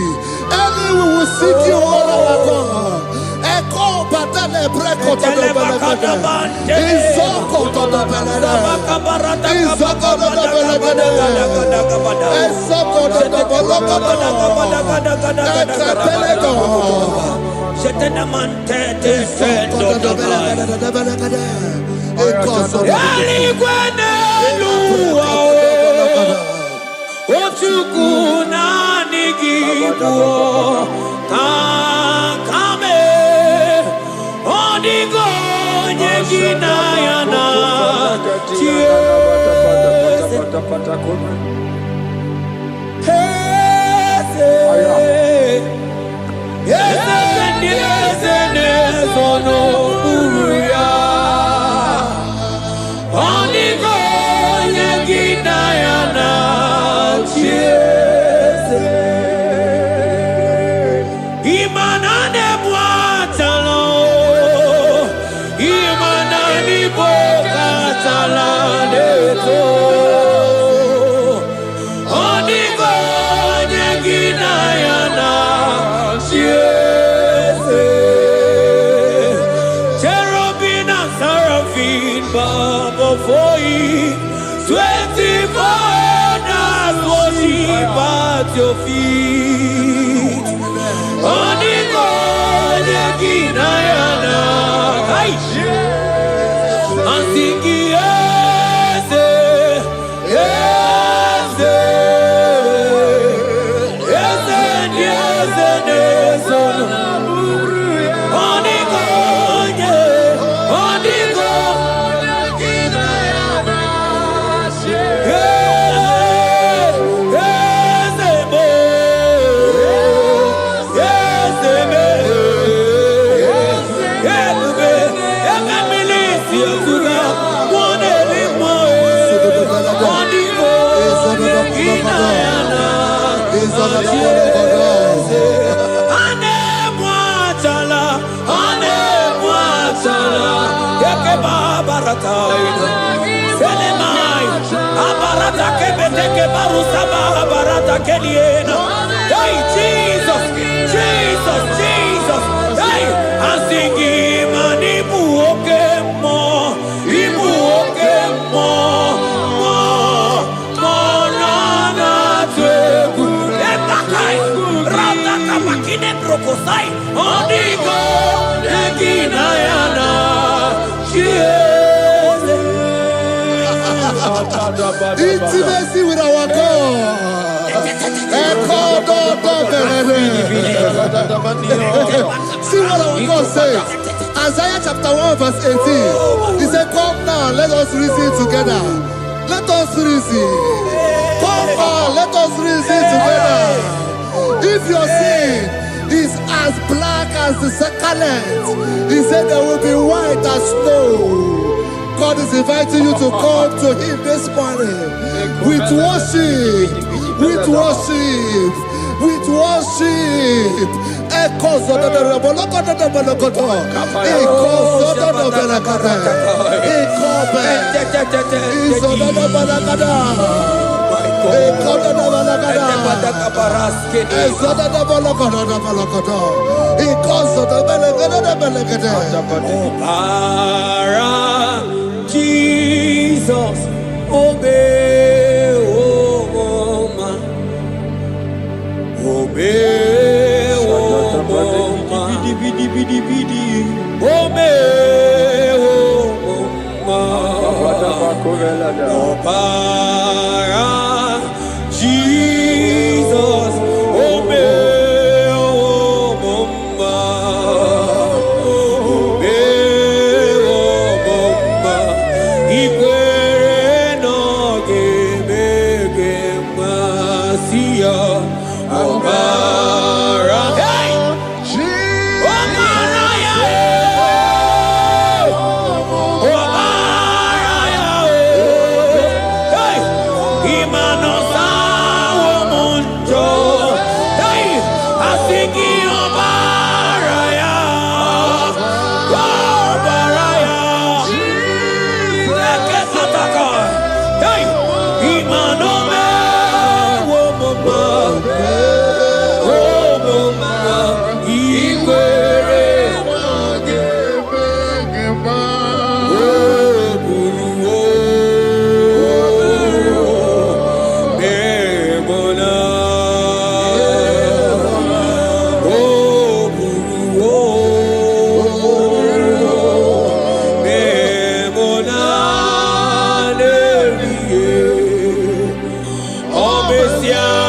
Early we will seek you, all our God. Echo batale breko to the belagade. Izoko to the belagade. Izoko to the belagade. Izoko to the belagade. Ekapelego. Shetenamante te fendo Belagade. Eligwene luwa chukuna nigibo kakame onigo nyegina yana for you, 24 hours worship at your feet. Onigo Yeginayana, and singing yes, yes, yes, yes, yes, Onigo, Onigo. Hey, Jesus, Jesus, Jesus. Hey, I'm singing, man, Ibu okemo, na twegu. Etakai, rata kabakine brokosai. Onigo, Yeginayana, Intimacy with our God. See what our God says. Isaiah chapter 1 verse 18. He said, come now, let us reason together. Let us reason. Come now, let us reason together. If your sin is as black as the scarlet, he said there will be white as snow. God is inviting you to come to him this morning with worship, with worship, with worship. Echoes of the Jesus, obey, oh man, obey, oh man, obey, oh man, Jesus, obey, oh Messiah.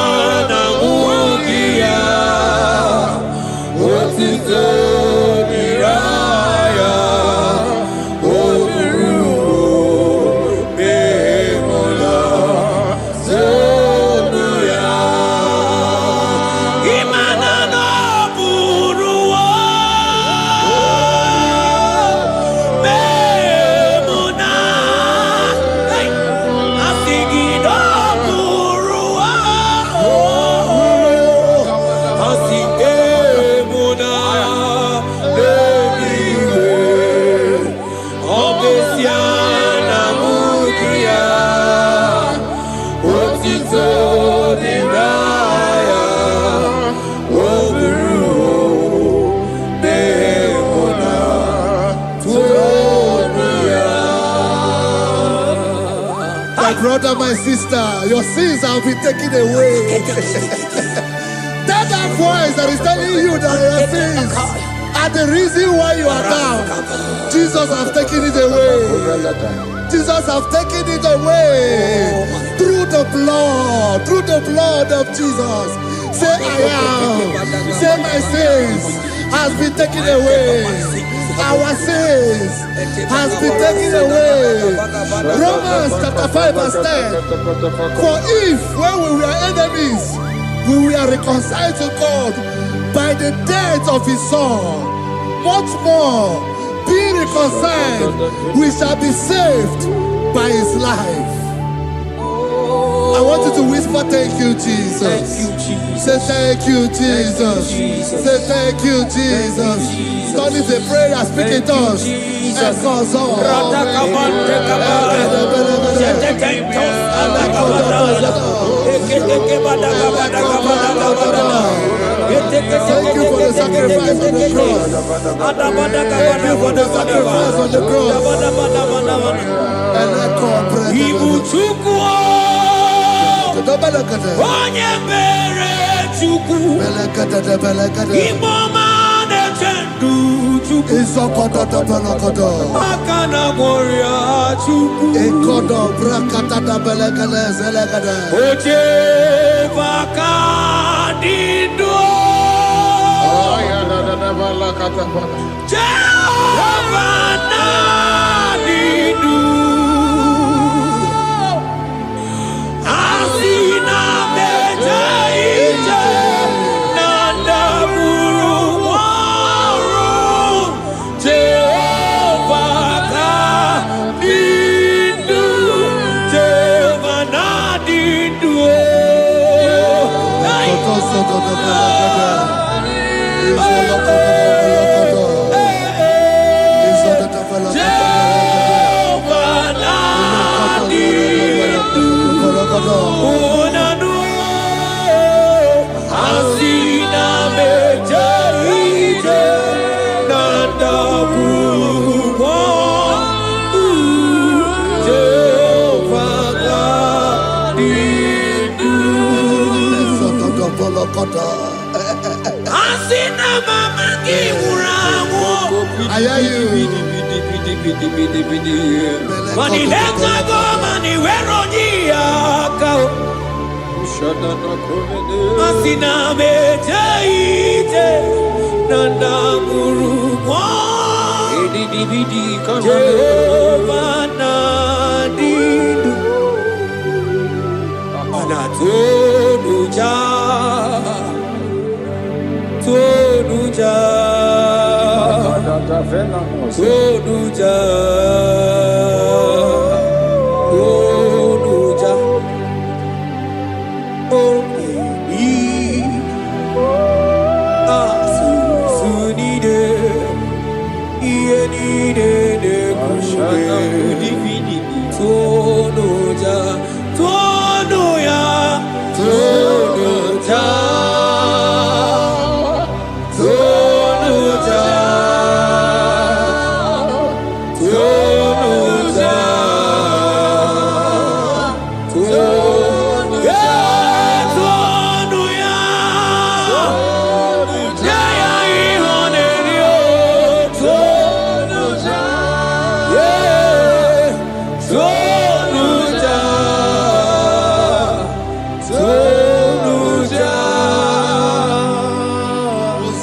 brother, my sister, your sins have been taken away. That voice that is telling you that your sins are the reason why you are down. Jesus has taken it away. Jesus has taken it away. Through the blood of Jesus. Say I am. Say my sins has been taken away. Our sins has been taken away. Romans chapter 5 verse 10. For if when we were enemies, we were reconciled to God by the death of his son, much more, being reconciled, we shall be saved by his life. I want you to whisper, thank you, Jesus. Say thank you, Jesus. Say thank you, Jesus. Don't need a prayer, speak in tongues. Echoes all. Thank you for the sacrifice on the cross. Thank you for the sacrifice on the cross. And echo I hear you.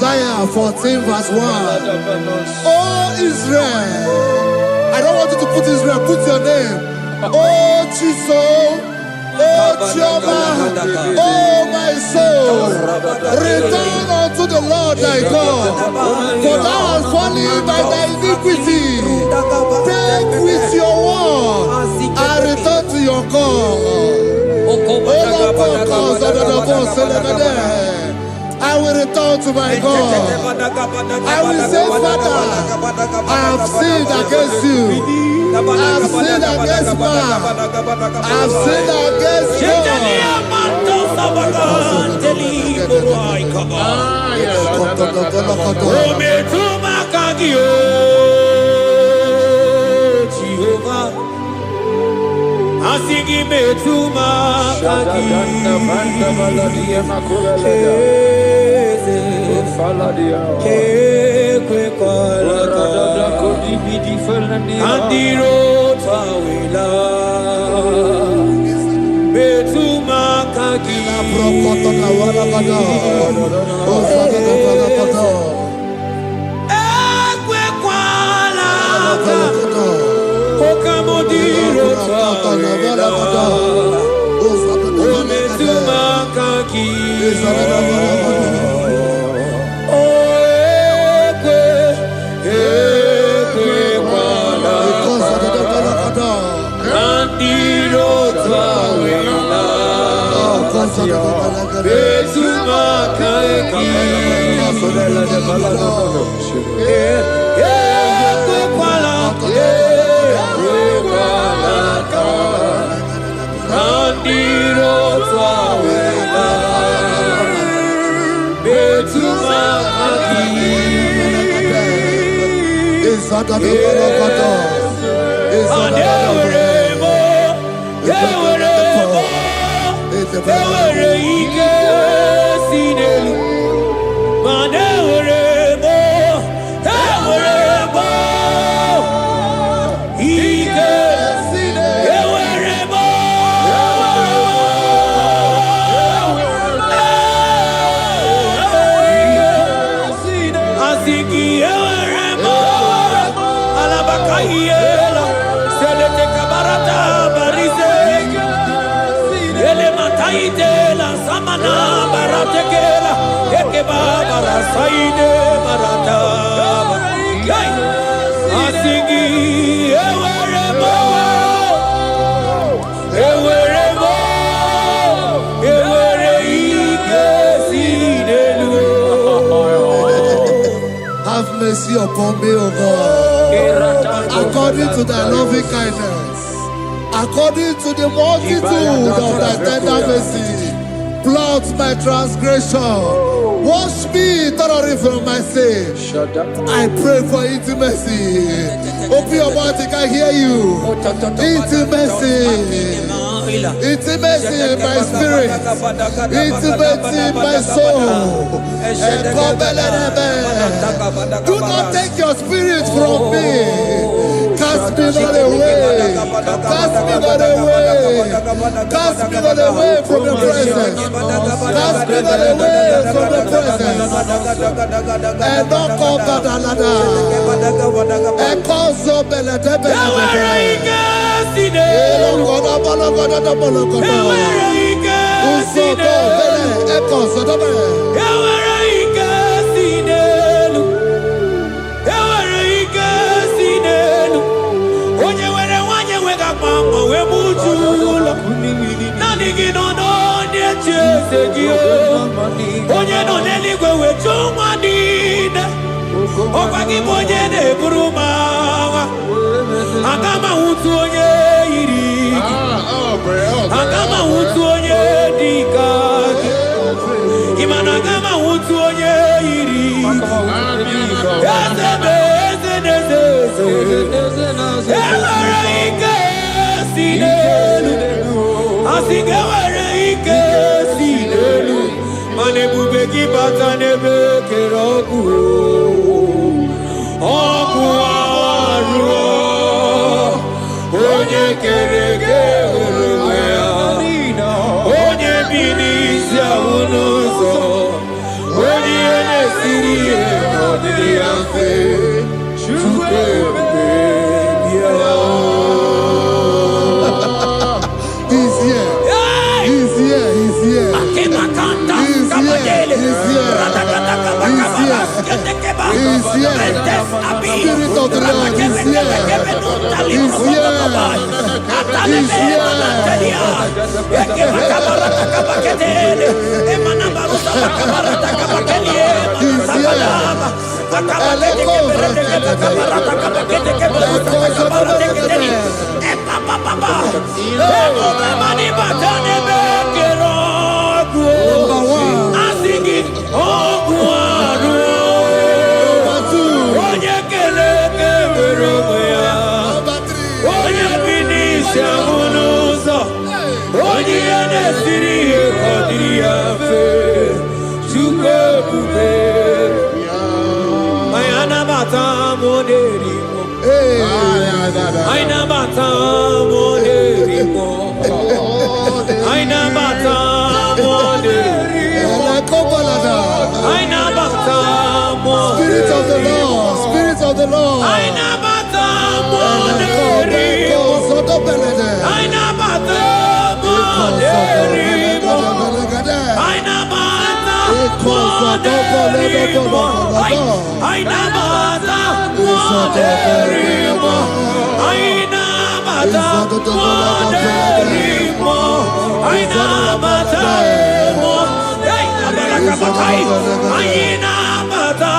Isaiah 14 verse 1. Oh Israel, I don't want you to put Israel, put your name. Oh Chiso, oh Chioma, oh my soul, return unto the Lord thy God, for thou hast fallen by thy iniquity. Take with your word and return to your God. I will return to my God. I will say, Father, I have sinned against you. I have sinned against man. I have sinned against God. Asingi metuma kagi. Andiro tawila metuma kagi. Ekwe kwala okamodiro tawila metuma kagi. Have mercy upon me, O God, according to thy loving kindness, according to the multitude of thy tender mercy. Blot my transgression, wash me thoroughly from my sin. I pray for intimacy. Open your mouth, I can hear you. Intimacy. Intimacy in my spirit, intimacy in my soul. Do not take your spirit from me. Cast me not away. Cast me not away. Cast me not away from the presence. Cast me not away from the presence. And not cover the ladder. And cause of the Spirit of the Lord is here. He's here. He's moderimo. Aina bata moderimo. Aina bata moderimo. Aina bata moderimo. Spirit of the Lord, Spirit of the Lord. Aina bata moderimo. Aina bata moderimo. Aina bata moderimo. Aina bata moderimo. Aina bata moderimo. Aina bata Aina bata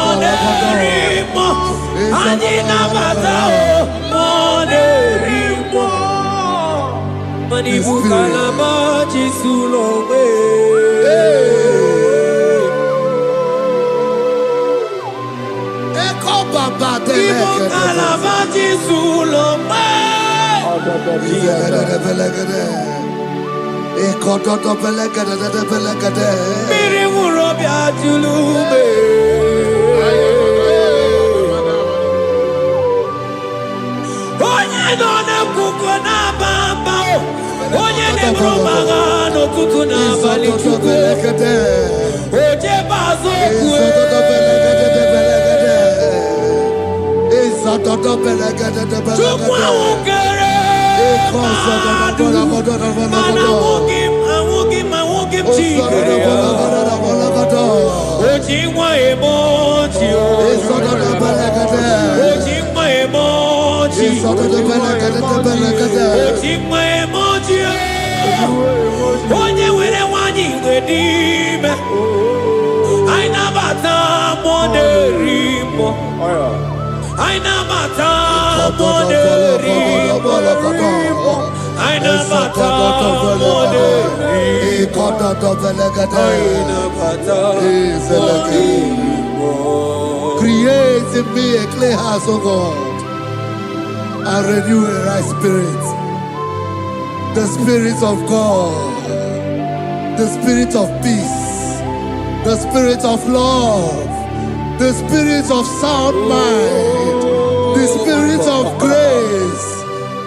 moderimo. Aina bata moderimo. Manibu kalama chisulongwe. Manibu kalama chisulongwe. Miri wurobi ajulube. Onye no ne kuko na bamba. Onye ne bromaga no tutu na bali chuko. Oje bazo kue. Chukwa ukere. Manamukim chikere. Ojingwa emoji. Ojingwa emoji. Ojingwa emoji. Onye were wanyi wedime. Aina bata moderimo. Aina bata moderimo. Aina bata moderimo. Create in me a clay house, O God, and renew a right spirit. The Spirit of God, the Spirit of peace, the Spirit of love, the Spirit of sound mind, the Spirit of grace,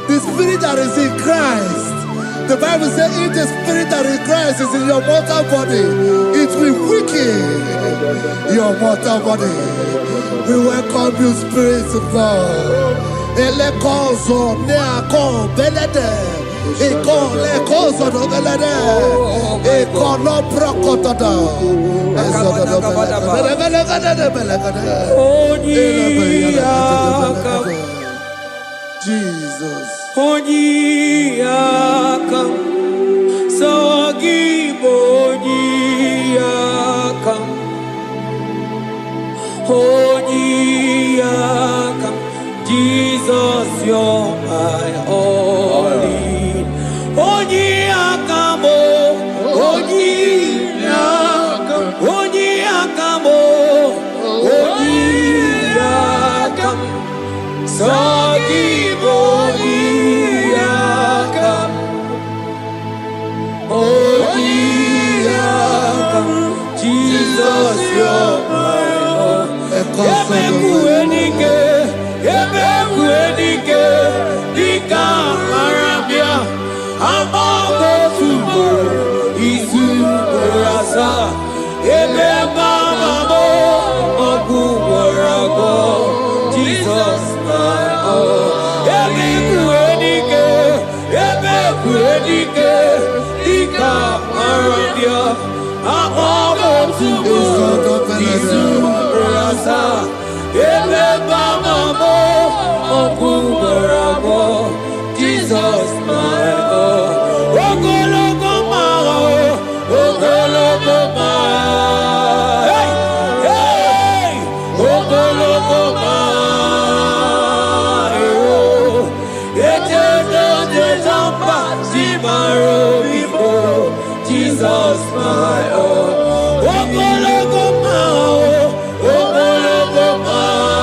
the Spirit that is in Christ. The Bible says, if the Spirit that is in Christ is in your mortal body, it will weaken your mortal body. We welcome you, Spirit of God. Elekozo neako belede, eko lekozo do belede, eko no prokotoda, Jesus. Onyiyakam, Sawagibo Onyiyakam, Onyiyakam, Jesus, you're my all in. Onyiyakam, Onyiyakam, Onyiyakam, Onyiyakam, Sawagibo Onyiyakam, Onyiyakam, Jesus, you're my all. Yebekuenike, Yebekuenike, Dika Arabia, Amago Tubo, Isu Rasa, Yebeba Mamo, Ogu Warago, Jesus, my all. Yebekuenike, Yebekuenike, Dika Arabia, Amago Tubo, Isu Rasa, Yebeba Mamo, Ogu Warago, Jesus, my all. Ogologo Mao, Ogologo Mao, hey, hey, Ogologo Mao, Eternal Jezamba, Zimaro Vivo, Jesus, my all. Ogologo Mao, Ogologo Mao,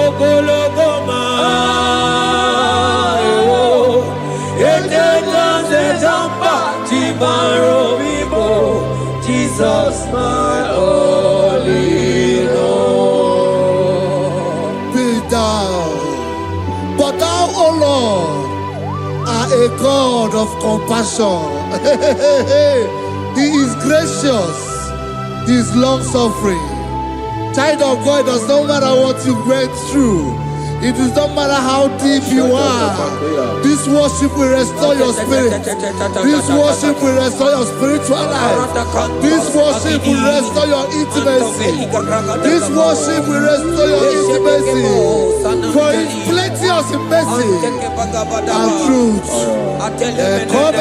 Ogologo Mao, Eternal Jezamba, Zimaro Vivo, Jesus, my all. God of compassion. He is gracious. He is long-suffering. Child of God, it does not matter what you went through. It does not matter how deep you are. This worship will restore your spirit. This worship will restore your spiritual life. This worship will restore your intimacy. This worship will restore your intimacy. For His plenty of mercy and truth. Have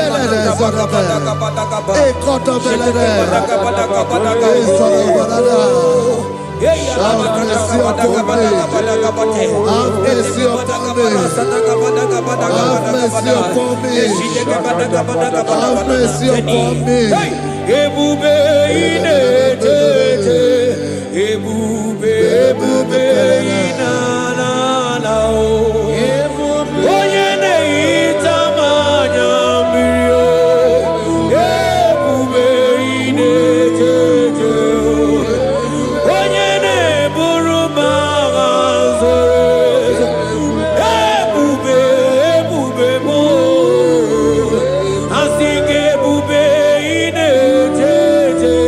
mercy upon me. Have mercy upon me. Have mercy upon me. Have mercy upon me. Ebube inetete, ebube inanana o. Onye na-ehita mmanya mmiri o. Ebube inetete o. Onye na-eburu m agha zoro ezo. Ebube m o. Asị gị ebube inetete.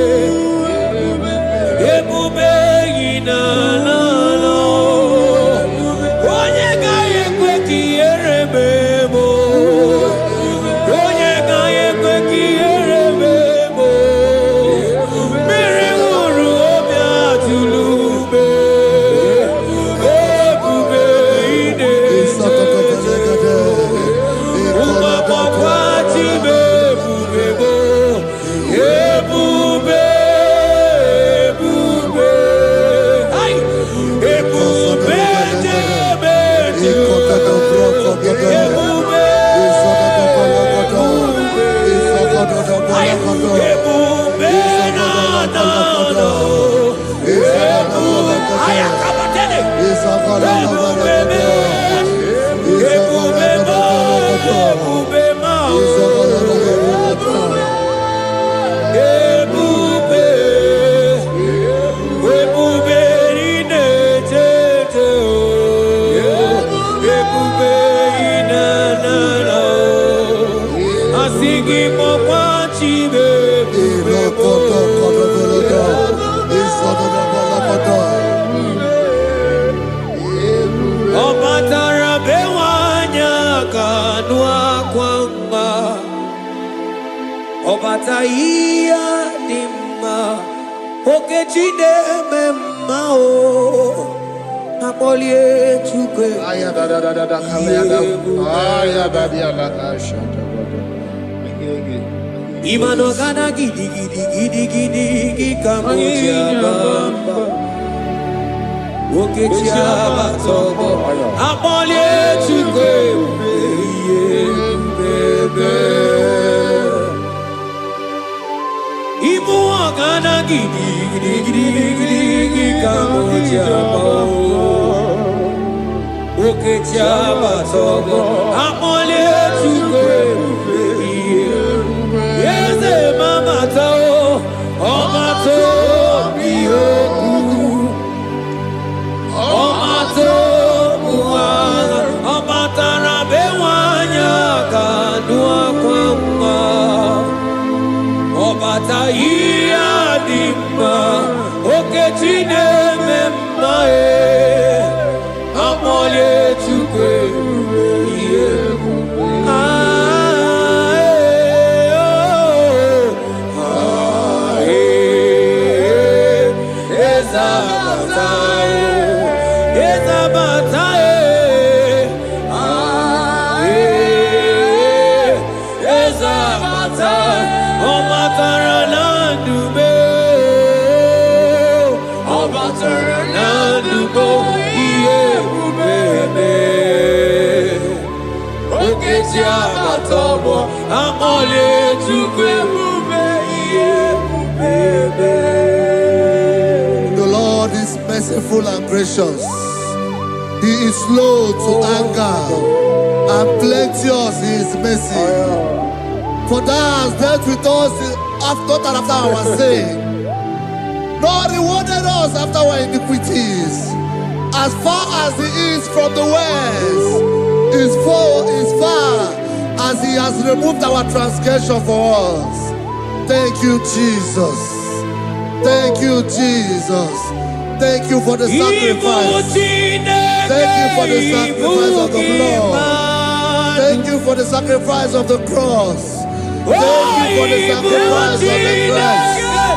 Ebube inanana o. Onye gaghị ekwe ka ihere mee m o. Onye gaghị ekwe ka ihere mee m o. Mmiri ṅụrụ obi atụrụ ume. Ebube inetete. Ụmụ agbọghọ achịbe ebube m o. Ebube. Ai! Ebube jebe jebe. Ebube. Ai! Ebube na na na. Ebube. Ai, akabatele. Ebube me. Ebube ma. Ebube ma. Ebube. Ebube inetete o. Ebube inanana o. Asị gị mọkwa chibe ebube mo. Ọ batara be nwanyị aka nụ akwa mma. Ọ bata ihe dị mma. Okechi na-eme mma o. Akpọlie Chukwu. Imano gana gidi gidi gidi gidi gidi kamuji abamba. Okechi abatobo. Akpọlie Chukwu ebube. Ibu ọgana gidi gidi gidi gidi gidi kamuji abamba. Okechi abatobo. Akpọlie Chukwu ebube. Eze mama tao, ọma to bi oku. Ọma to buwa, ọma tara be nwanyị aka nụ akwa mma. Ọbata ihe dị mma, Okechi na-eme mma e. Akpọlie Chukwu ebube ihe ebube. The Lord is merciful and gracious. He is slow to anger and plenteous in His mercy. For thou hast dealt with us after our sin, nor rewarded us after our iniquities. As far as the east from the west is far as He has removed our transgression for us. Thank you, Jesus. Thank you, Jesus. Thank you for the sacrifice. Thank you for the sacrifice of the blood. Thank you for the sacrifice of the cross. Thank you for the sacrifice of the cross.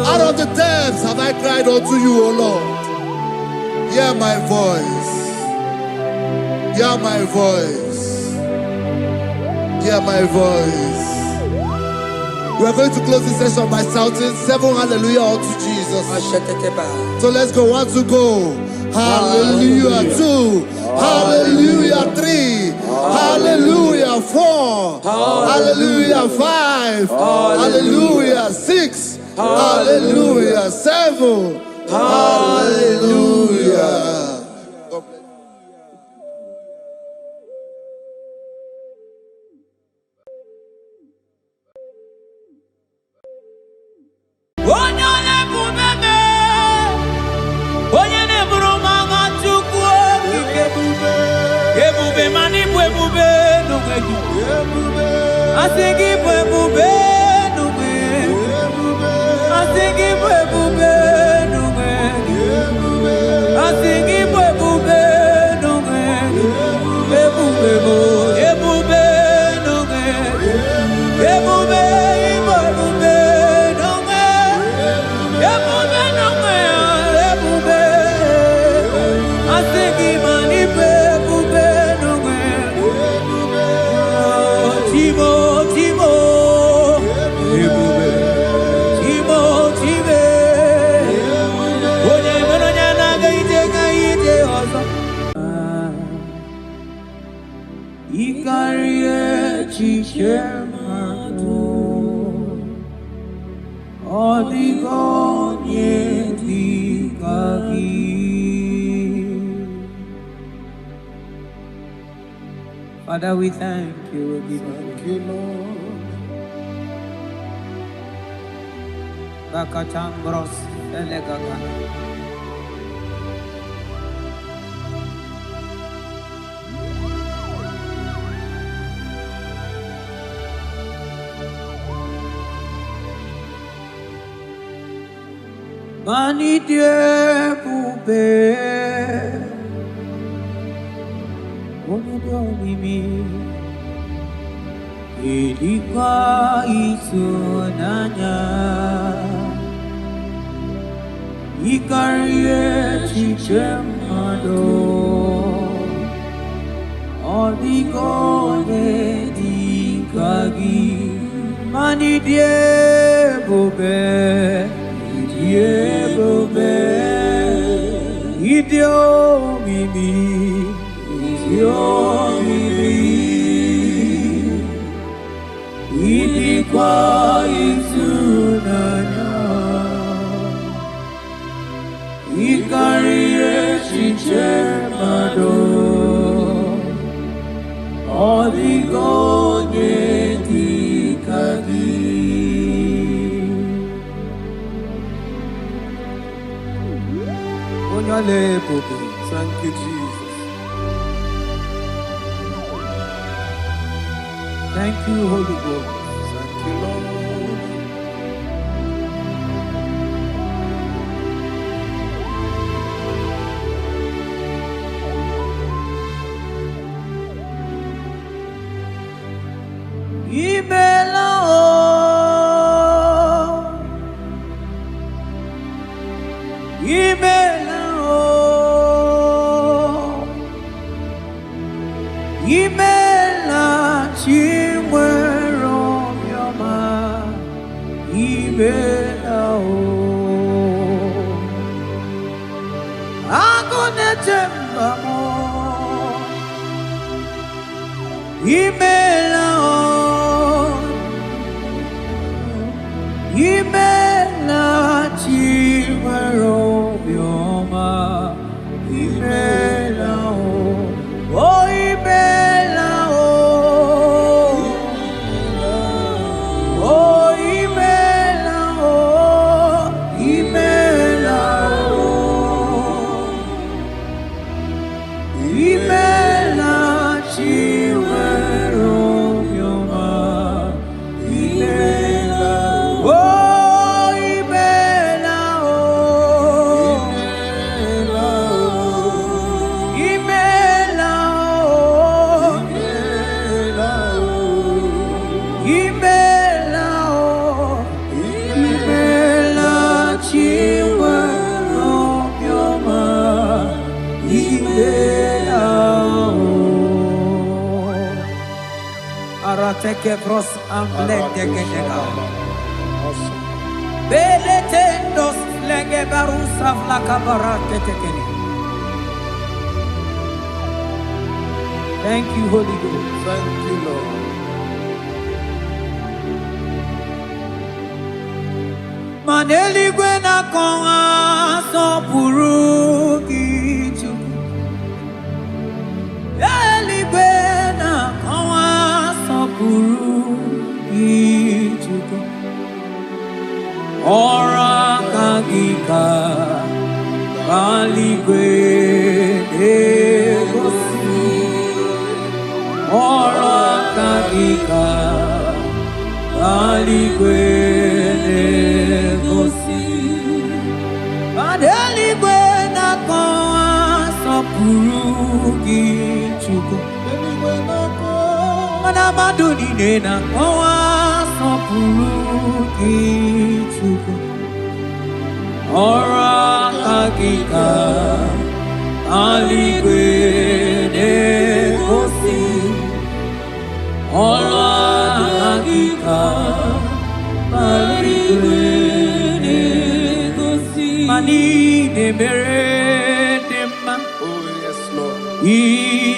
Out of the depths have I cried unto you, O Lord. Hear my voice. Hear my voice. Hear my voice. We are going to close this session by shouting 7 hallelujah unto Jesus. So let's go. 1, 2, go. Hallelujah. 2. Hallelujah. 3. Hallelujah. 4. Hallelujah. 5. Hallelujah. 6. Hallelujah. 7. Hallelujah. Timo, chichemadu odigonye dikagi. Father, we thank you. We thank you, Lord. Bakatambros elegagana. Mani die bube, onidonimi, ilika isunanya, ikarie chichemado, odigone dikagi, mani die bube. Idio mimi, idikwa itunanya, ikarie chichemado, odigonye dikagi. Thank you, Jesus. Thank you, Holy Ghost. Thank you, Lord. Imela chimwero myoma imela o agone temba mo imela o imela chimwero myoma imela o Arateke pros amblende genega. Beletendos lege barusa flaka barate tekeni. Thank you, Holy Ghost. Thank you, Lord. Maneli gwena konga so purugi chuku. Eli gwena konga so purugi chuku. Ora kagika baligwe degosi. Ora kagika baligwe degosi. Baligwe na konga so purugi chuku. Mana maduni nena konga so purugi chuku. Ora kagika aligwe degosi. Ora kagika aligwe degosi. Mani ne mere nema. Oh yes, Lord. I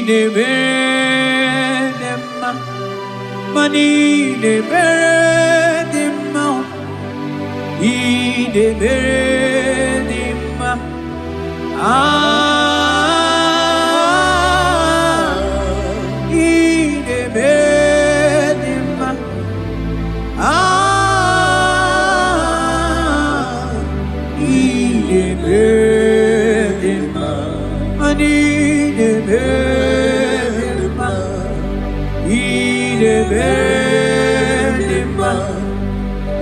ne mere nema. Mani de beredima, I de beredima, I de beredima, I de beredima, mani de beredima, I de beredima,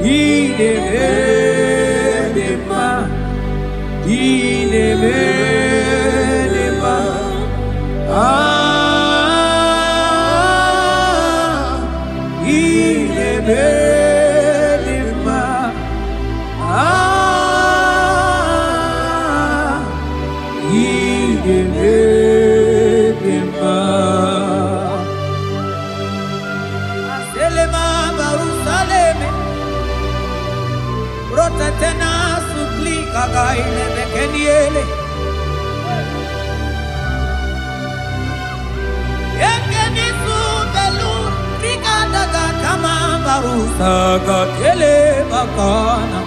I de beredima, I de beredima, I de beredima, I de beredima. Aselema Barusaleme, rotatena suplika gaile bekeniele. Ekeni subelu rikadaga kama barusaga tele bakana.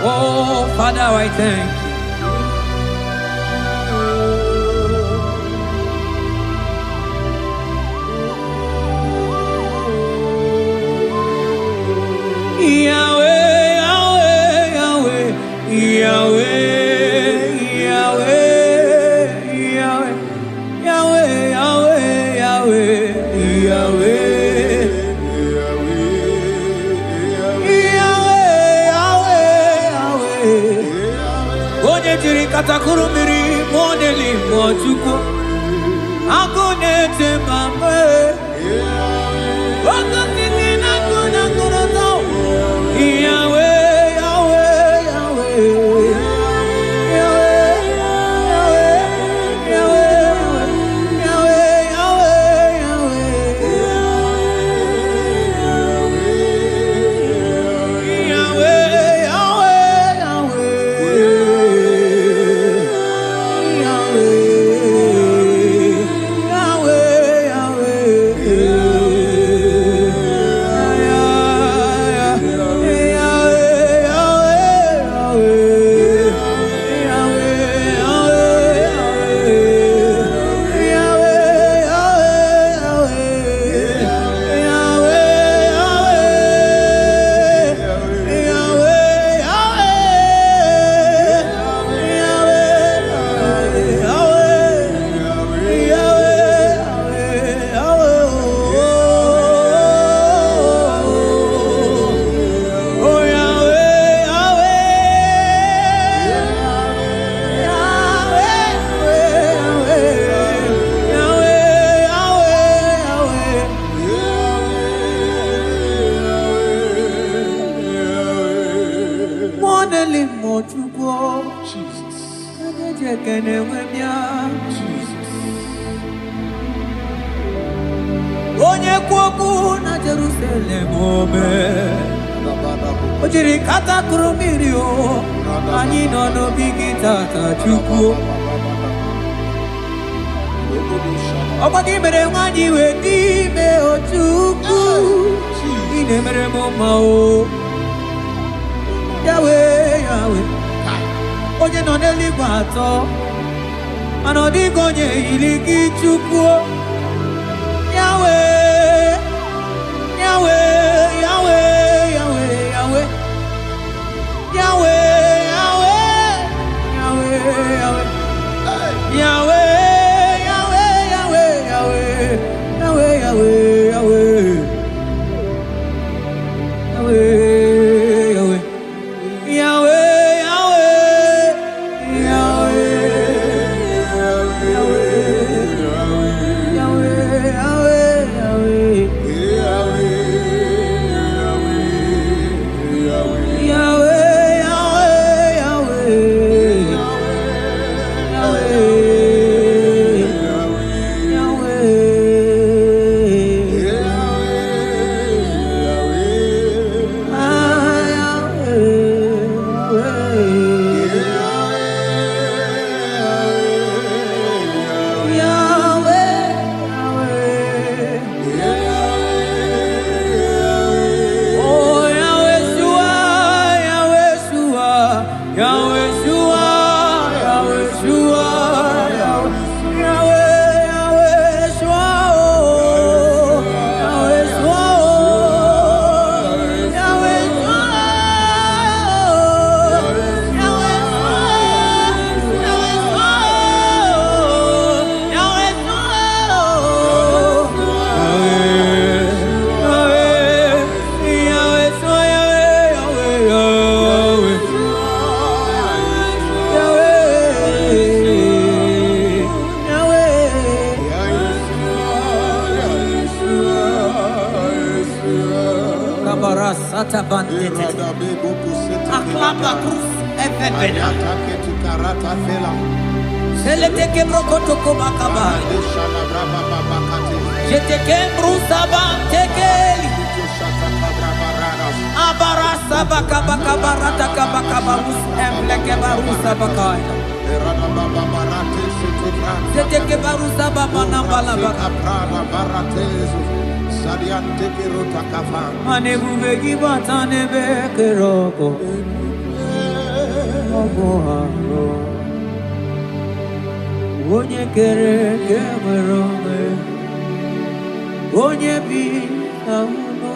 Oh, Father, I thank you. Yahweh, Yahweh, Yahweh, Yahweh, Yahweh, Yahweh, Yahweh, Katakurumiri modeli mochuko akone temambe wakati na kuna kuroto Yahweh Yahweh Yahweh Jesus. onye kwoku na Jerusalem ome ojiri kata kurumiri o anyị nọ n'obi gị tata Chukwu ọkwa gị mere nwanyị wee n'ime otu ukwu ị na-emere m mma o Yahweh Yahweh onye nọ n'eluigwe atọ mana ọ dịghị onye yiri gị Chukwu Yahweh Yahweh Yahweh Yahweh Yahweh Yahweh Yahweh Yahweh Yahweh onye kere ke nwere onwe onye bi na ụlọ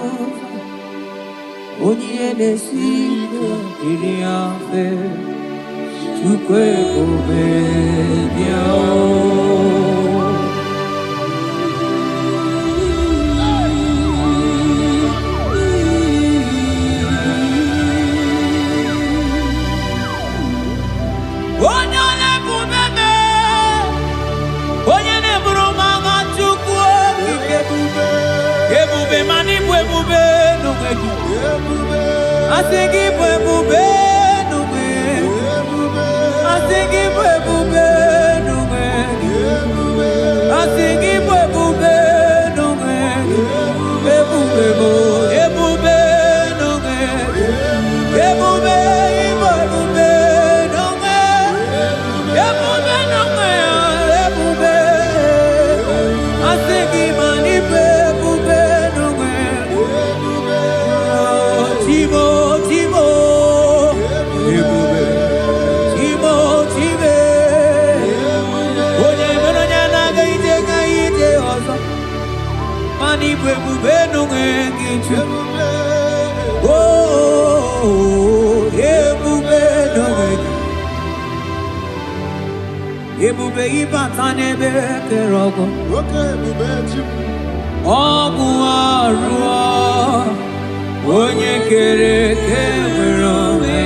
onye na-esi iri afe Chukwu ebube bịa I think it will be no way. I think it will be no way. I think it will be no way. It will be no way. It will be no way. It will be no way. It will be. I think it will be no way. Timo. Ebube ibatane bekerogo Ogu arua Onye kere kewere onwe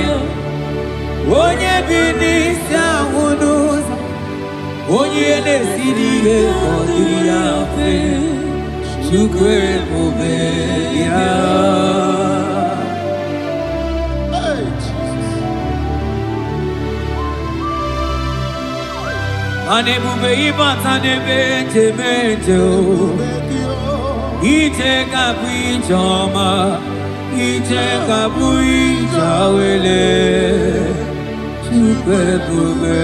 Onye binisi ahunuza Onye nesiri ihe kodiri afe Chukwu ebube ya Anebube ibata nebe temejo iteka bwijoma, iteka bwijawele, chupe bube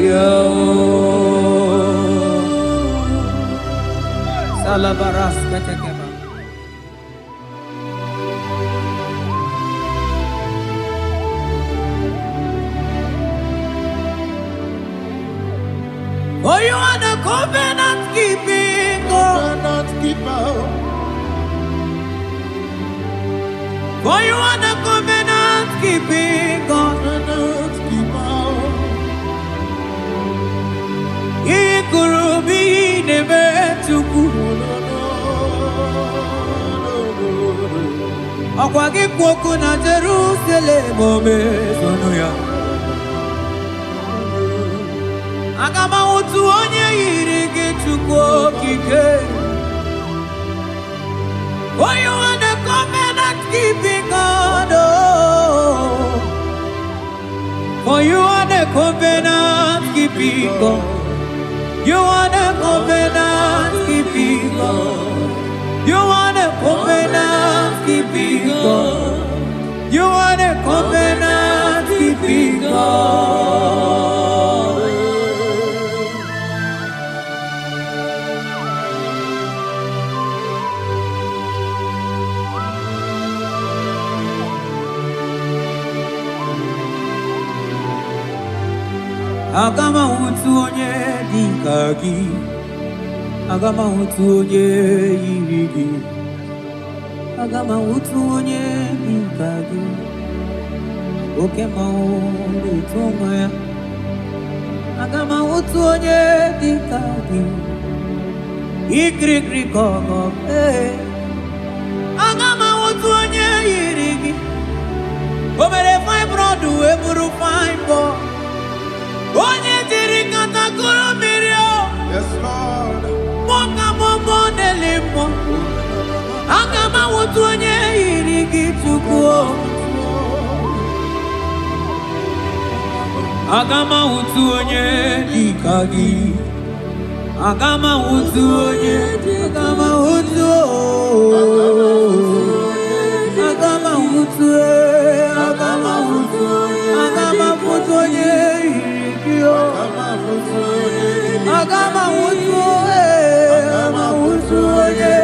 yao. Salabaras ketekeba. Oh, you are the covenant keeping God. Covenant keeper. For you are the covenant keeping God. Covenant keeper. Ikurubi nebetuku. Akwagi kwoku na Jerusalem ome sonuya. Agama utu onye yiri gị Chukwu okike. Oh, you are the covenant keeping God. Oh, for you are the covenant keeping God. You are the covenant keeping God. You are the covenant keeping God. You are the covenant keeping God. Agama utu onye dịka gị, agama utu onye yiri gị, agama utu onye dịka gị, oke mmanwụ na-eto nwa ya, agama utu onye dịka gị, ikirikiri kọkọ, agama utu onye yiri gị, o mere fibroid wee bụrụ fibroid. Onye diri katakoro mmiri o. Yes, Lord. Moka momo nelimo. Aga m awụtu onye yiri gị Chukwu o. Aga m awụtu onye dịka gị. Aga m awụtu onye. Aga m awụtu o. Aga m awụtu e. Aga m awụtu. Aga m awụtu onye. Agama utu onye,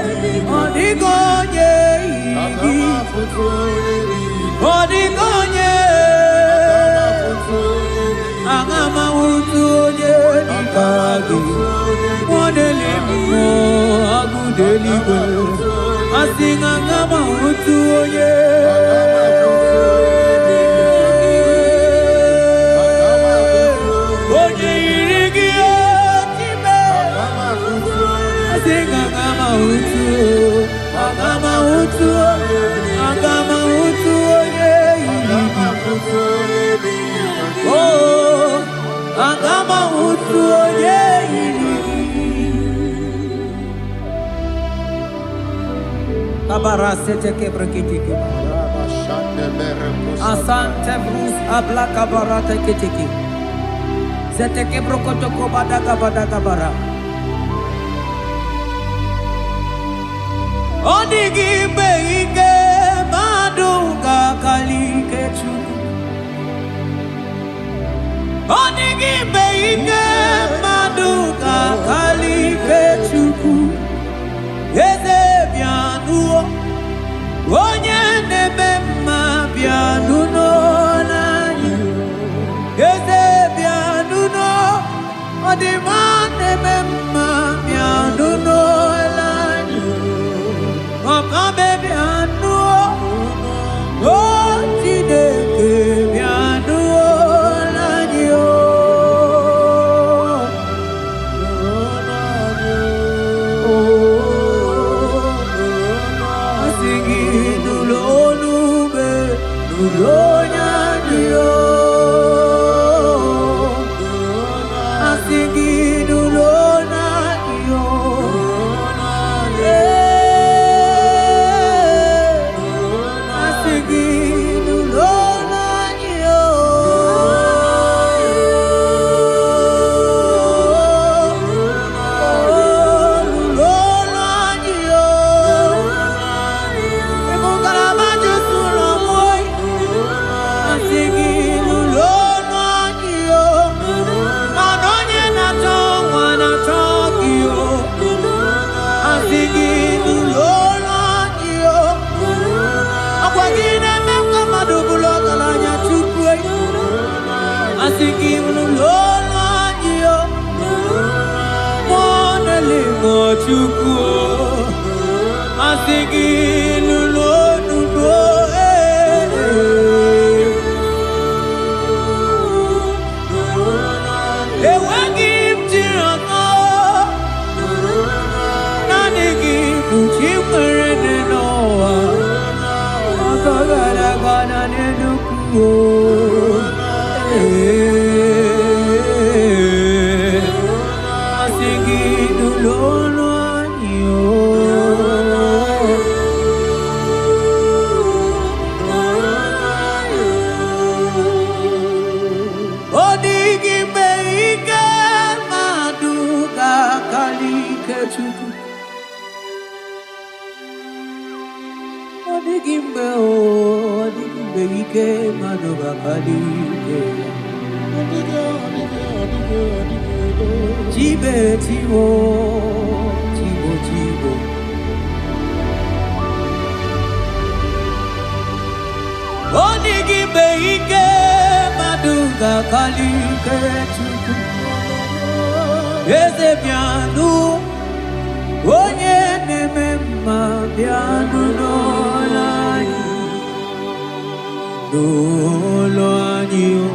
odigo onye igi, odigo onye, agama utu onye dikagi, modeli mo agudeli go, asing agama utu onye. Agama utu onye yiri. Oh, agama utu onye yiri. Kabara sete kebrekiti kebara. Asante brus abla kabara teketeki. Sete kebrokoto kobada kabara. Odigi beige madunga kalike Chukwu. Odigi beige madunga kalike Chukwu. Eze bianuo, onye nebe mma bianuno nanyi. Eze bianuno, odima nebe mma bianuno nanyi. Papa baby anu, oh Chineke bianu lanyo. Asingi nulonu be nulonya nyo. Asingi nulona nyo. chuku masigi nulo nulo ewagi mtirano nanigi mchimere noa akagala gana nenuku Jibe tibo, tibo tibo. Onigi beike maduga kalike chuku. Eze pianu, onye nemema pianu nolani, nolani o.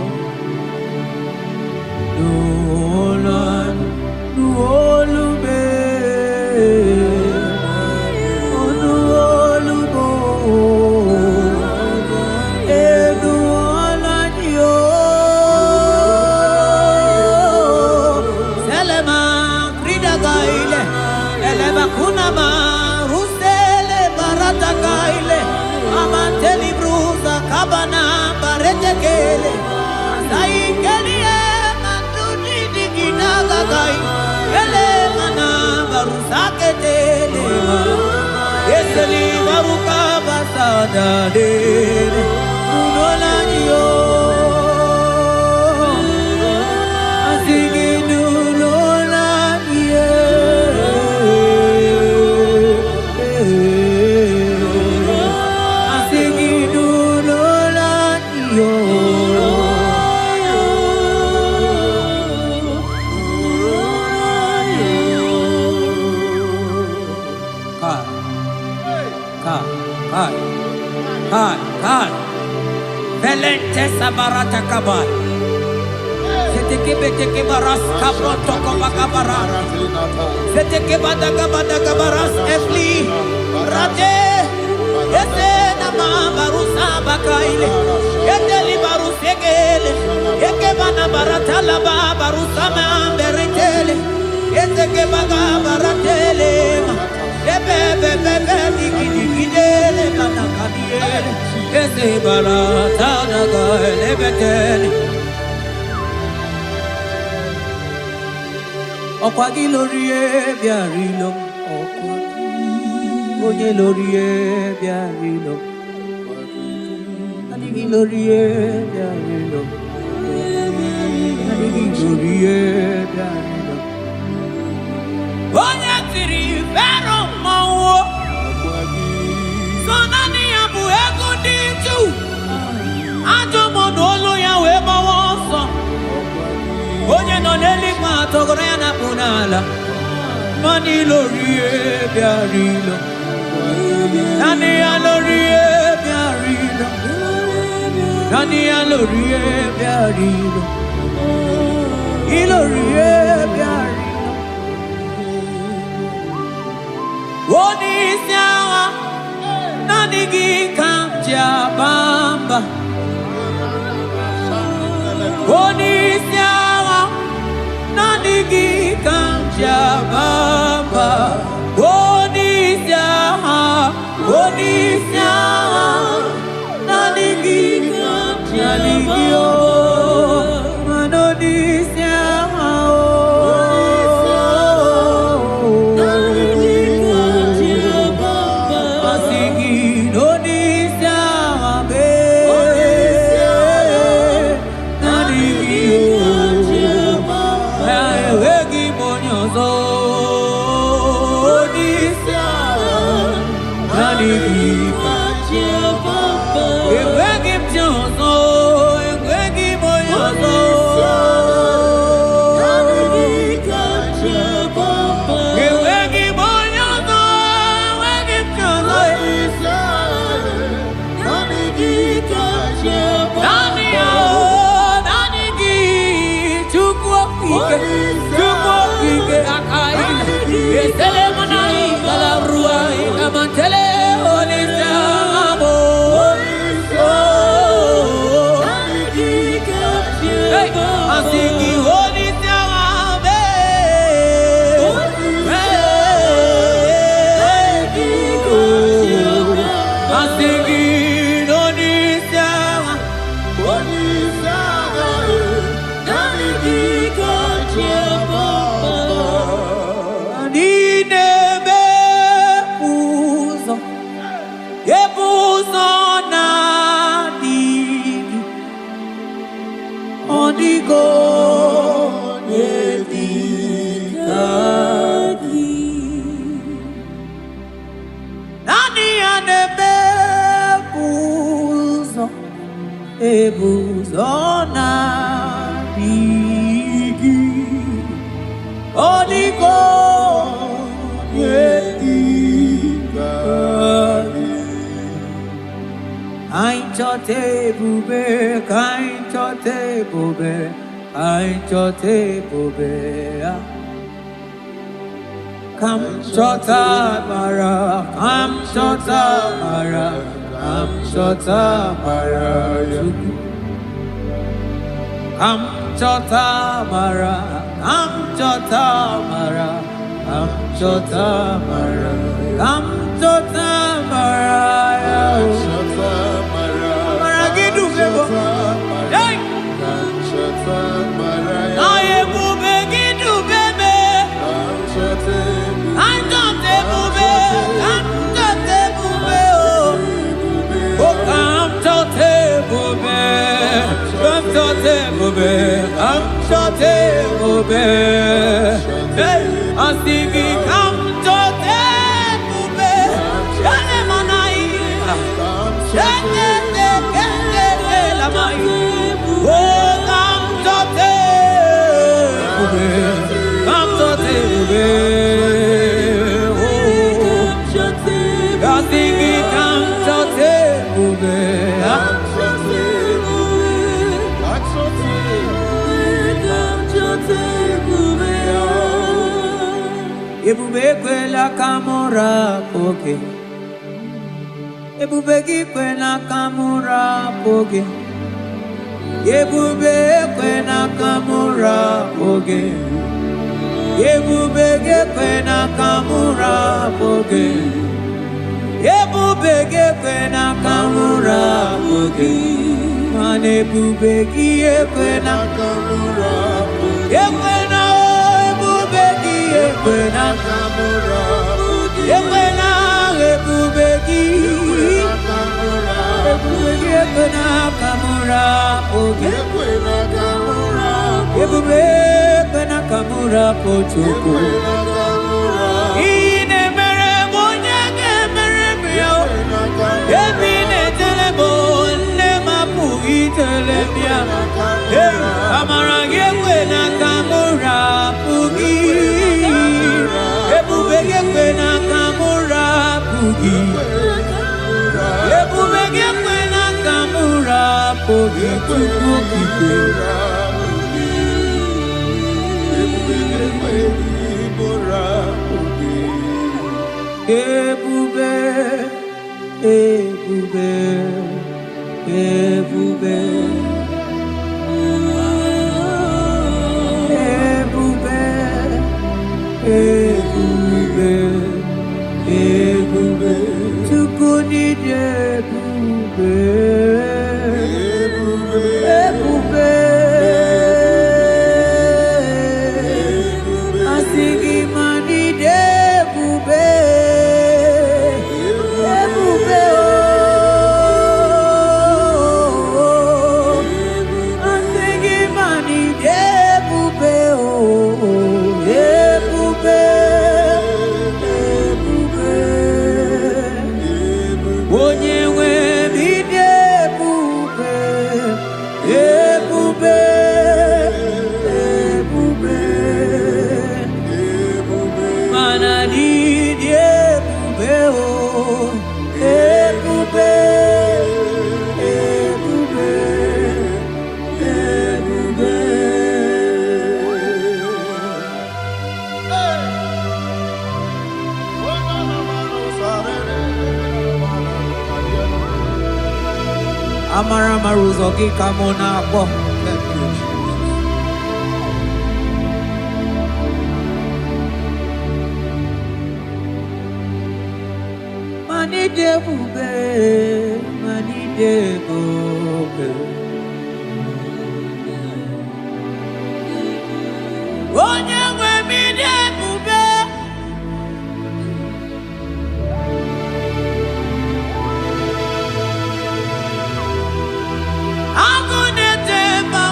Sabarata kabar. Seteke beteke baras kabroto kabakabara. Seteke badaka badaka baras efli. Rate. Ese nama barusa bakaile. Eteli barusegele. Eke bana baratala barusa mamberetele. Eteke baga baratele. Bebe bebe digi digi dele bana kadiele. Ese barata naga lebetele. Okwagi lorie biarilo. Oye lorie biarilo. Adigi lorie biarilo. Adigi lorie biarilo. Oye tiri vero mawo. Sonani abu ego diju. Ajomo nolo ya weba wonso. Onye no neli ma togoro ya na punala. Mani lorie biarilo. Nani ya lorie biarilo. Nani ya lorie biarilo. Ilorie biarilo. Oni siawa nani gikamja bamba. Oni siawa nani gikamja bamba. Oni siawa nani gikamja ligio. Manoni siawa Asigi noni siawa be. Odigo Edikagi Nani anebe Ebuzona Bigi Odigo Edikagi Ainchote bube, kainchote bube, kainchote bube. Kam chota mara, kam chota mara, kam chota mara. Kam chota mara, kam chota mara, kam chota mara, kam chota mara. Ebube la camora poke. Ebube la camora poke. Ebube la camora poke. Ebube la camora poke. Ebube la camora poke. Mane ebube la camora poke. Ekwena kamura, ekwena ebubegi, ekwena kamura, ekwena kamura, ekwena kamura pochuku. Ine mere bonyage mere bio, ebine telebo ne mapu itelebia. Amara ekwena kamura pugi. Ekwena kamura pugi. Ekwena kamura pugi. Ebube, ebube, ebube, ebube, ebube, ebube, tukuni ebube, ebube, asigi mani ebube, ebube, asigi mani ebube, ebube. Amara maruzogi kamona po. Mani debube, mani debube. Onye nwe mi debube. I'm gonna take my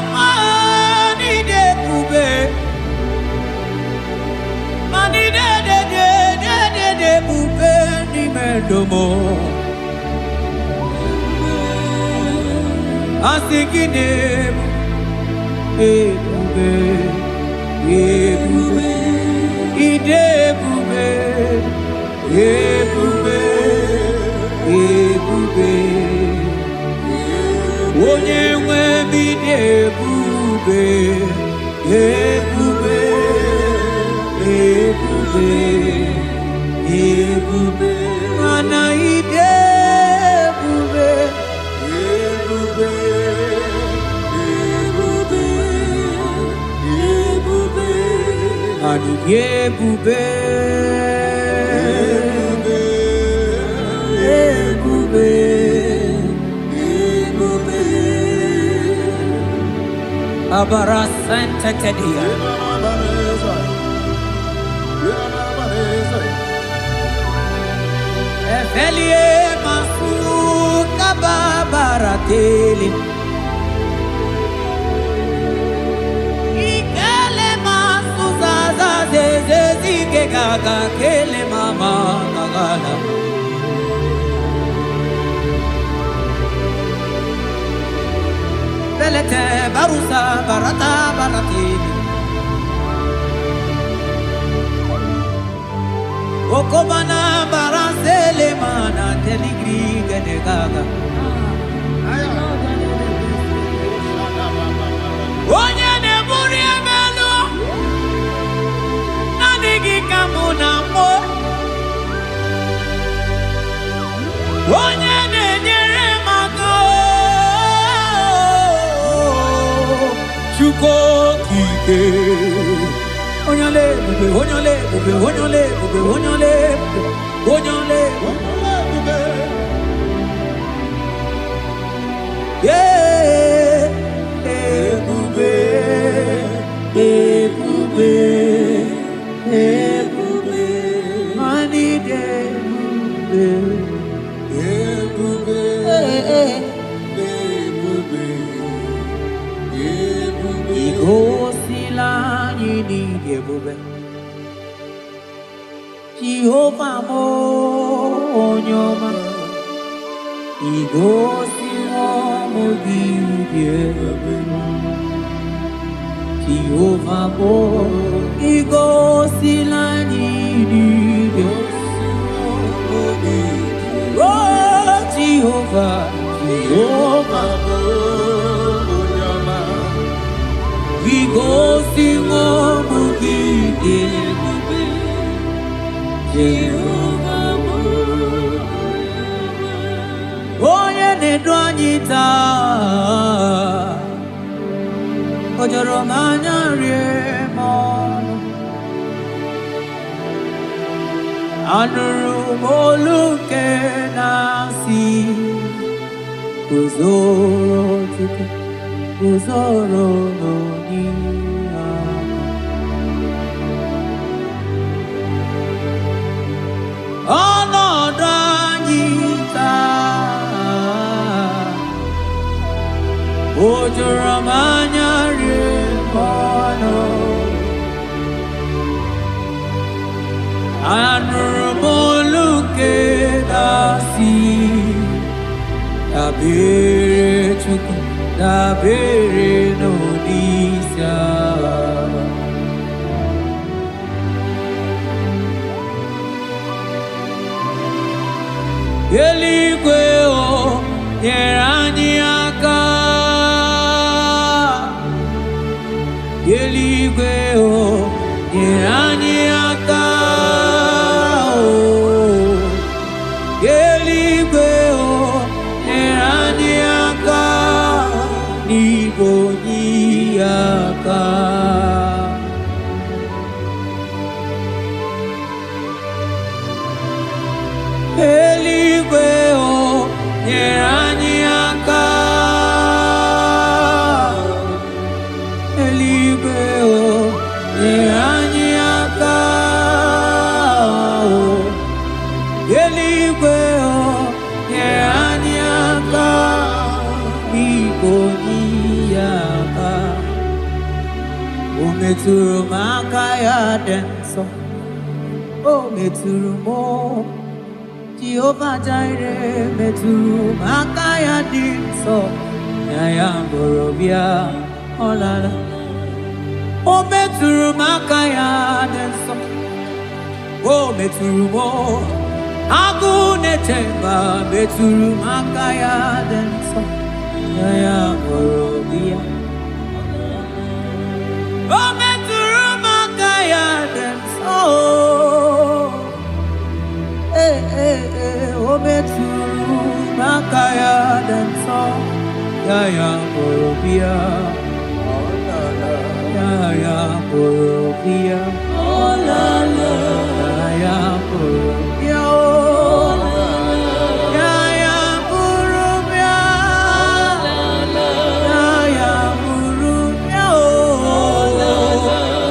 no more. Asikine ebube ebube idebube ebube ebube onye nwe bidebube ebube ebube ebube mana idebube ebube ebube ebube ani ebube ebube ebube abara santa tedia efelie mafu kababarateli ikele masu zaza zezezike gaga kele mama gagala belete barusa barata barateli okobana barasele mana teligri gane gaga onye ne-eburi emelu nadigi kamuna mo onye ne-enyere maka Chukwu okike onyole bube onyole bube onyole bube onyole onyole bube yeah ebube ebube ebube mani de ebube ebube ebube igosila nyini ebube Jehovah mo onyoma igosi mo gidye Jehovah mo igosi la nyini oh Jehovah Jehovah mo onyoma igosi mo gidye onye na-edu anyị taa o jọrọ m anya rie m ọnụ anụrụ m olu nke na-asị guzoro Chukwu guzoro n'onye ọnọdụ anyị taa o juru m anya rie ọnụ anụrụ m olu nke na-asị dabere Chukwu dabere n'onyeisi agha eluigwe o nyere anyị aka eluigwe o nyere anyị aka eluigwe o nyere anyị aka n'igwe onye aka eluigwe o nyere anyị aka eluigwe o nyere anyị aka eluigwe o nyere anyị aka n'igwe onye aka o metụrụ m aka ya dị nsọ o metụrụ m Jehovah Jireh metụrụ m aka ya dị nsọ ya ya mgbọrọbịa ọlala o metụrụ m aka ya dị nsọ o metụrụ m agụ na-eche mba metụrụ m aka ya dị nsọ ya ya mgbọrọbịa o metụrụ m aka ya dị nsọ o metụrụ m aka ya dị nsọ ya ya mgbọrọbịa ya ya mgbọrọbịa ọlala ya mgbọrọbịa ya ya mgbọrọbịa ya ya mgbọrọbịa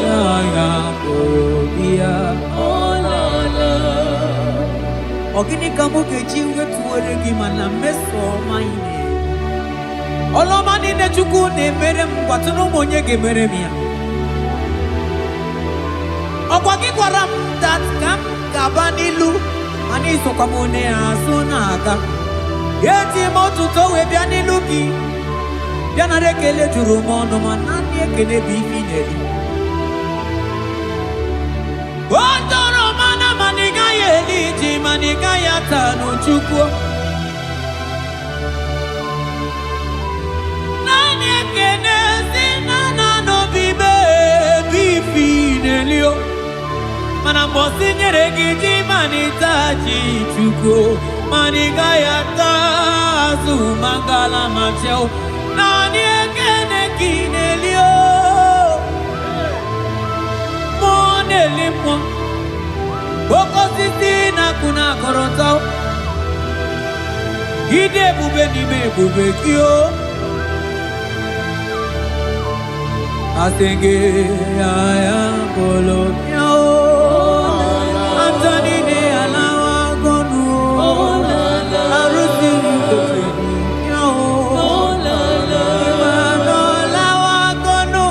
ya ya mgbọrọbịa Ogini kamuke jiwe tuwere gimana meso maine Oloma nine chuku ne mere mwatuno monye gemere miya Okwaki kwaram dat kam kabanilu Ani sokamone asonaga Yeti motuto we bianilu ki Biana rekele juru mono manani ekele bifineli Otoro mana maniga yeliji maniga yatanu chukwu Nani ekene sinana no bibe bifinelio Mana mbosi nyere giji manitaji chukwu Maniga yatazu mangala macheo Nani ekene kinelio Monelimo Boko sisi na kuna korotao Gide bube ni me bube kio Asenge ya ya polo yao Antoni ne alawa gonu Arusi kuteni yao Imano alawa gonu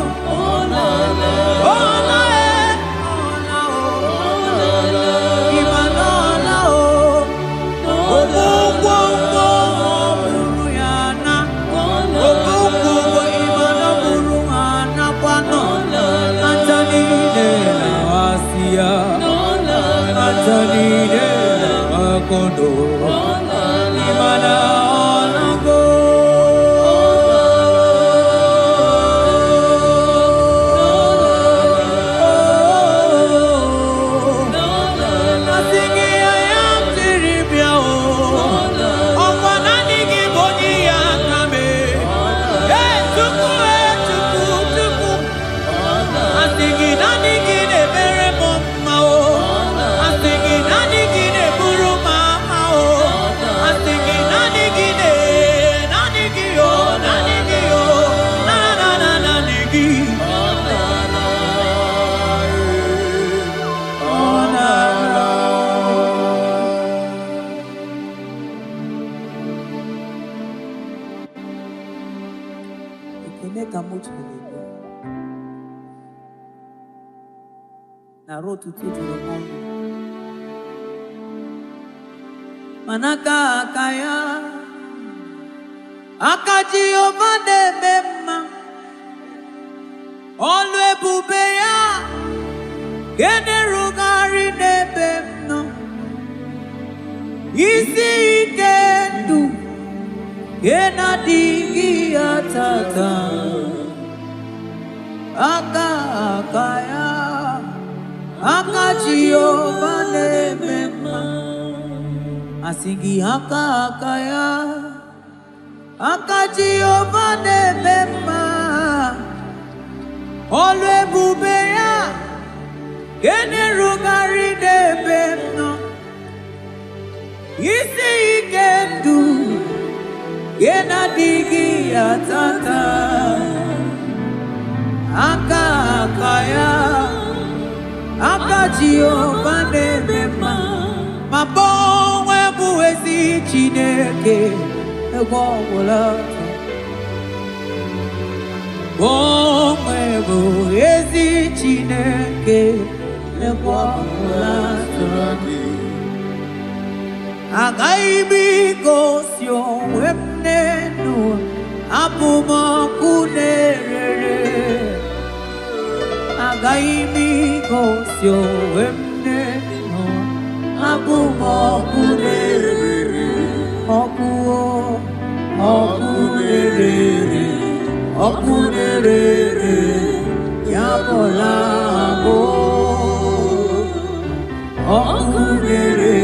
Kondo Imana Onago Asingi ayam tiribia o Okwanani giboni ya kame tuku Asingi nani gine mere moma o Asingi nani gine buru Na rotu tutu romondo Manaka akaya Akaji ovade bema Olwe bubeya Gene rugari nebemno Isi ikendu Gena digi atata Aka akaya Akaji ovade bema Asingi haka akaya Akaji ovade bema Olwe bubeya Gene rugari nebemno Isi ikendu Gena digi atata Aka akaya Akaji ovade bema Mabonwe buwezi chineke Egwawolata Bonwe buwezi chineke Egwawolata Agaibi gosyo wemnenu abuma kunere. Agaibi gosyo wemnenu abuma kunere. Okuo okunere okunere yabolabo okunere.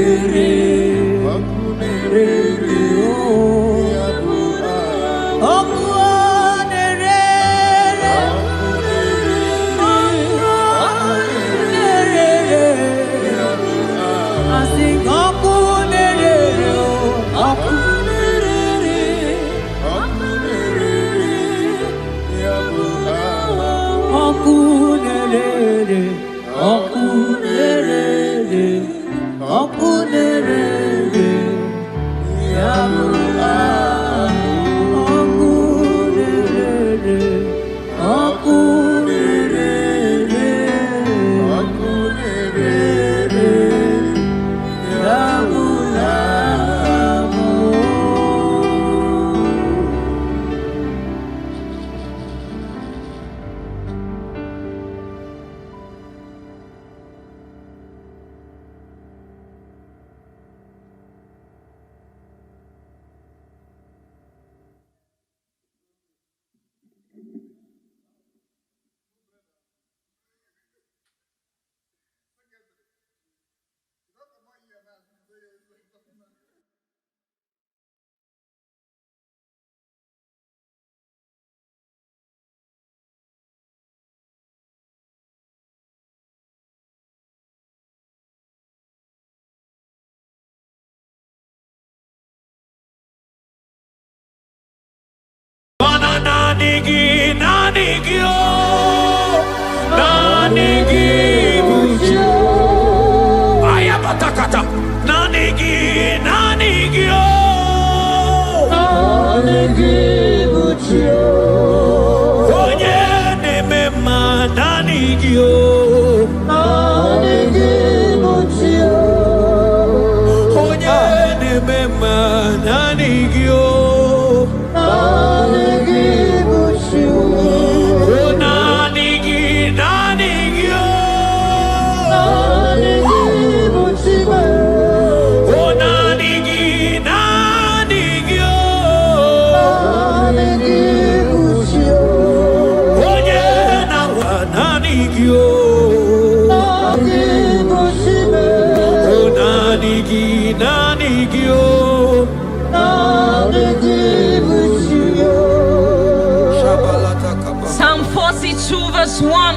Psalm 42 verse 1.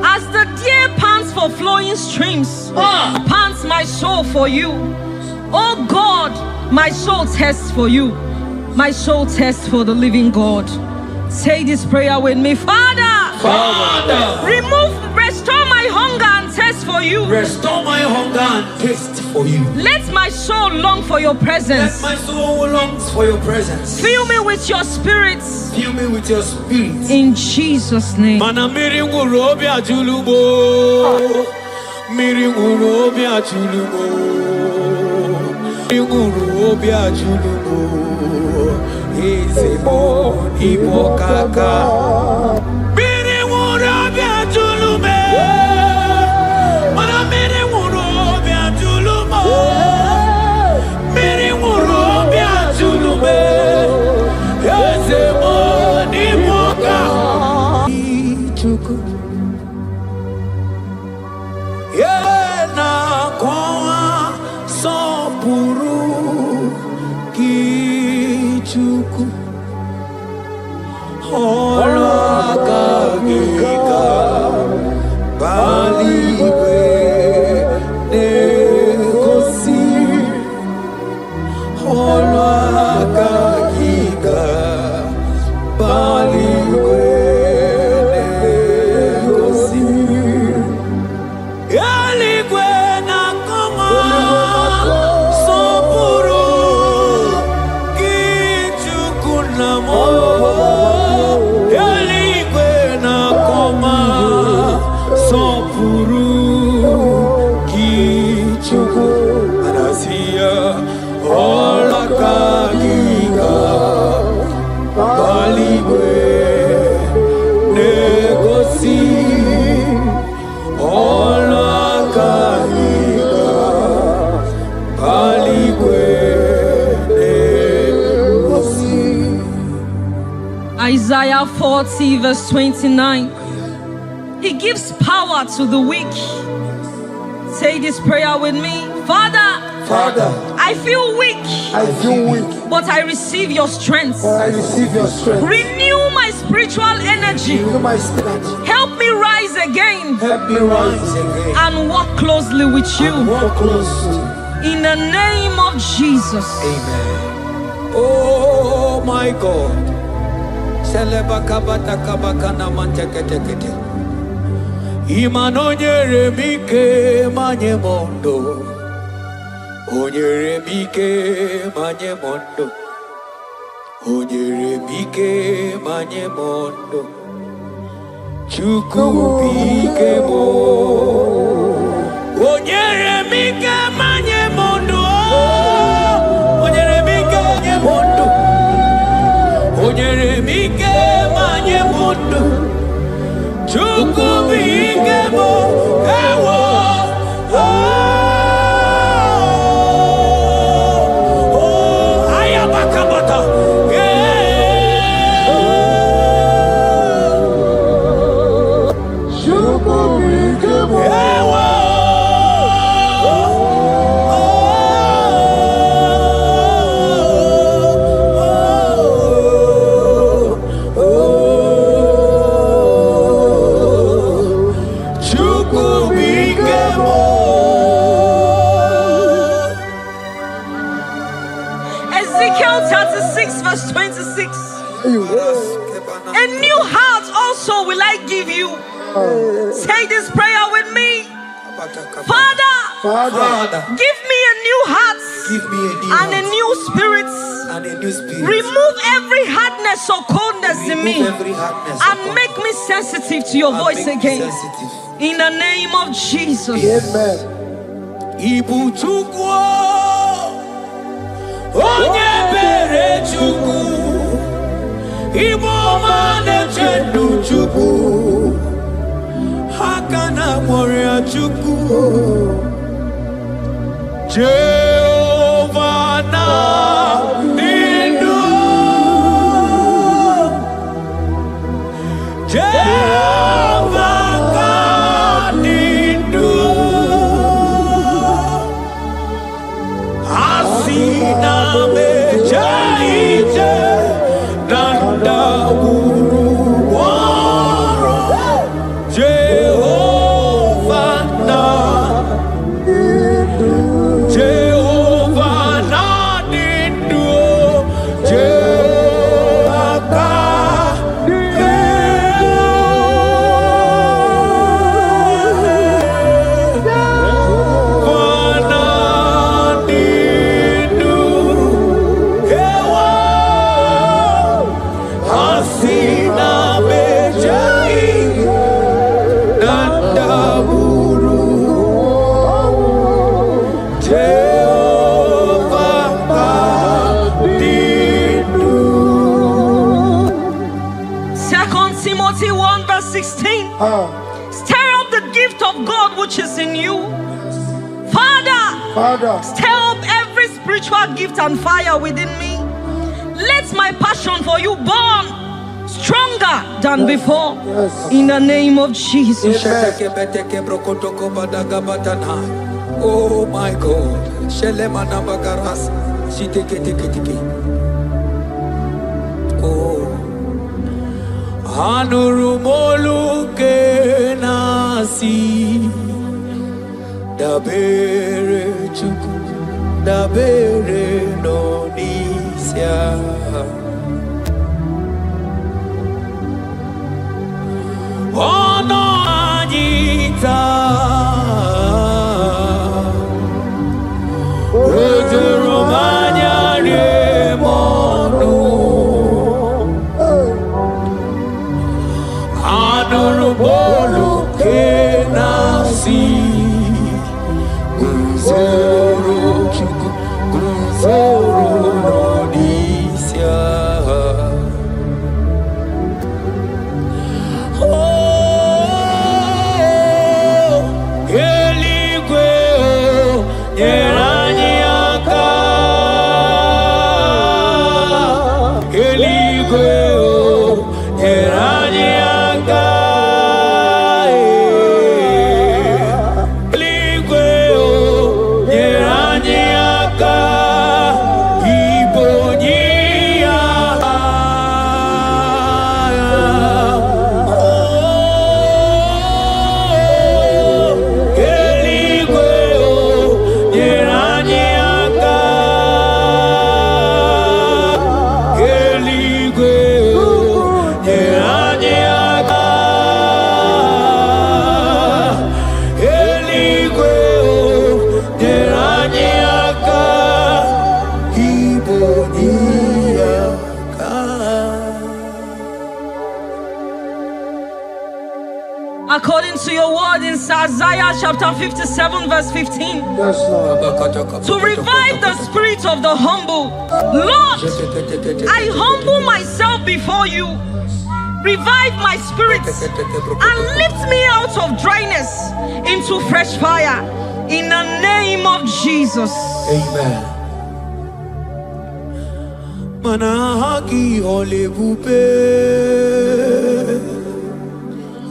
As the deer pants for flowing streams, pants my soul for you. Oh God, my soul thirsts for you. My soul thirsts for the living God. Say this prayer with me. Father, restore my hunger and thirst for you. Restore my hunger and taste for you. Let my soul long for your presence. Let my soul longs for your presence. Fill me with your spirit. Fill me with your spirit. In Jesus' name. Mana miringurobia julubo. Miringurobia julubo. Miringurobia julubo. Ezebo ibokaka. Miringurobia julume. Mana miringurobia julumo. Miringurobia julume. Ezebo ibokaka. Ichuku. Yena kwa sopuru kichuku holakagika baliwe nekosi holakagika baliwe nekosi. Yaligwe na koma sopuru kichuku namo. Isaiah 40 verse 29. He gives power to the weak. Say this prayer with me. Father, I feel weak. But I receive your strength. Renew my spiritual energy. Help me rise again. And walk closely with you. In the name of Jesus. Amen. Oh my God. Imanonyere mike manye mondo. Onyere mike manye mondo. Onyere mike manye mondo. Chuku mike mo. Onyere mike manye mondo. Onyere mike manye mondo. Onyere mike manye mondo. Chuku mike mo. Ewo. Ezekiel 36 verse 26. A new heart also will I give you. Say this prayer with me. Father, give me a new heart and a new spirit. Remove every hardness or coldness in me and make me sensitive to your voice again. In the name of Jesus. Amen. Ibu chukwu onye bere chukwu Ibu mane chendu chukwu Hakana moria chukwu Jehovah na nindu Jehovah ka nindu Asina mejaije Nanda uru waro Jehovah na Jehovah na nindu Jehovah ka Timothy 1 verse 16. Stir up the gift of God which is in you. Father, stir up every spiritual gift and fire within me. Let my passion for you burn stronger than before. In the name of Jesus. Oh my God. Oh. Anurumolu kenasi dabere chuku dabere nonisia ono anita Rojurumanya remonu Anurumolu kenasi Gunzoro chuku Gunzoro nonisia Oh Eligwe Yeranyaka Eligwe According to your word in Isaiah chapter 57 verse 15. Yes, Lord. To revive the spirit of the humble. Lord, I humble myself before you. Revive my spirit and lift me out of dryness into fresh fire. In the name of Jesus. Amen. Manahaki olebupe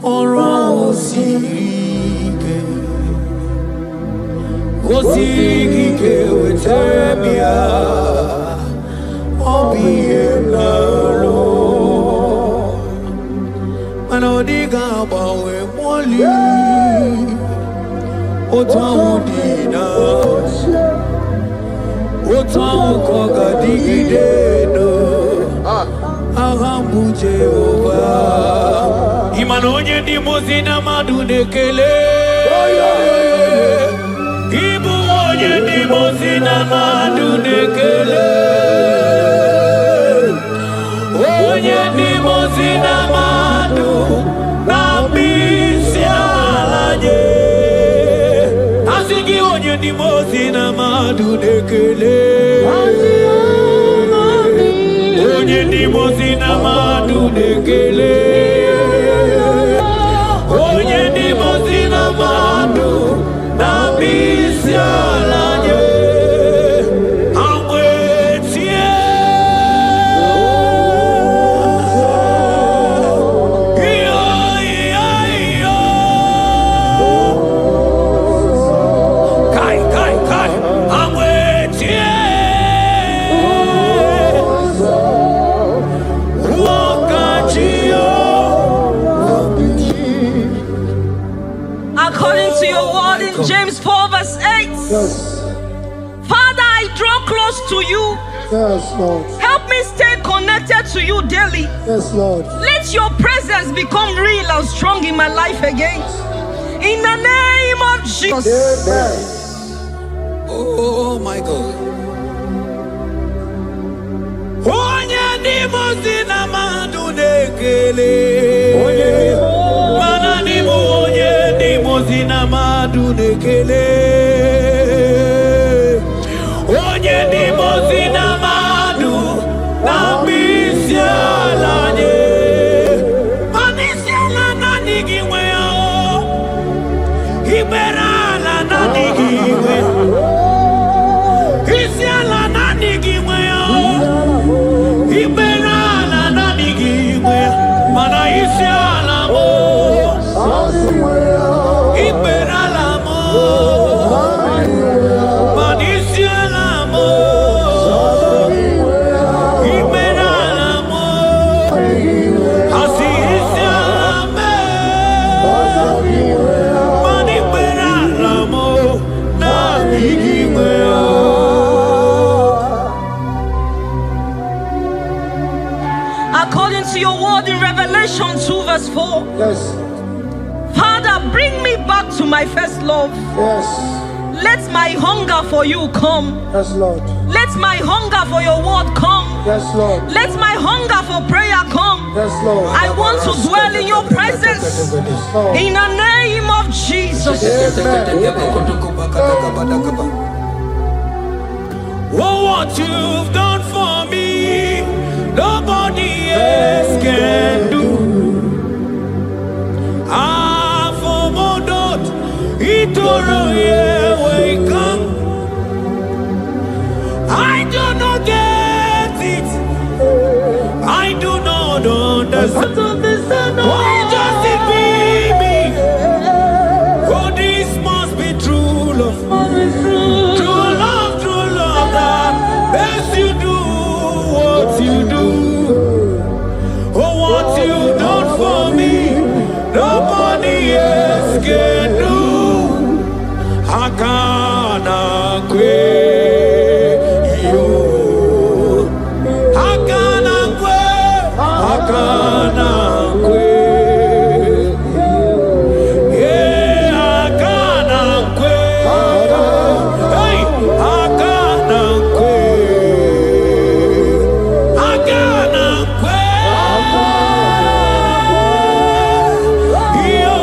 oro osike wetebia obienalo manodiga bawe moli otawudina otawokoga digideno ahambu Jehovah imanonye ndi mozina madunekele ibu onye ndi mozina madunekele onye ndi mozina madu na bisi alaje asigi onye ndi mozina madunekele onye ndi mozina madunekele onye ndi mozina madu na bisi alaje amwetie kai amwetie According to your word in James 4 verse 8. Yes. Father, I draw close to you. Yes, Lord. Help me stay connected to you daily. Yes, Lord. Let your presence become real and strong in my life again. In the name of Jesus. Amen. Oh my God. Onye ndi mozina madunekele mana ni onye ndi mozina madunekele onye ndi mozina madu na bisialanye manisiala na nigimwe iberala na nigimwe isiala na nigimwe iberala na nigimwe mana isiala mo iberala mo manisiala mo iberala mo asisiala me maniberala mo na nigimwe. According to your word in Revelation 2 verse 4. Yes. Father, bring me back to my first love. Yes. Let my hunger for you come. Yes, Lord. Let my hunger for your word come. Yes, Lord. Let my hunger for prayer come. Yes, Lord. I want to dwell in your presence. In the name of Jesus. Oh, what you've done for me, nobody else can do. Ah, for Modot, Itoro, we come. I do not get it. I do not understand. Why does it be me? Oh, this must be true love. True love that makes you do what you do. Oh, what you've done for me, nobody else can do. Hakana kwe yo, hakana kwe, hakana kwe. Yeah, hakana kwe, hey, hakana kwe, hakana kwe. Yo.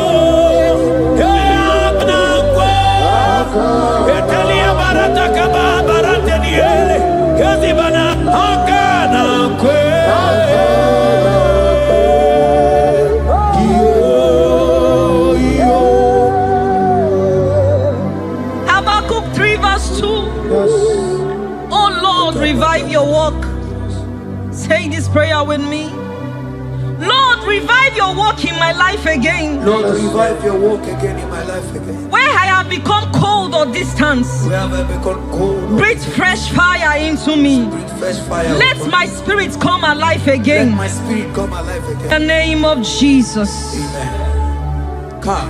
Lord, revive your work in my life again. Lord, revive your work again in my life again. Where I have become cold or distant, Where have I become cold? breathe fresh fire into me. Breathe fresh fire. Let my spirit come alive again. Let my spirit come alive In again. the name of Jesus. Amen. Ka.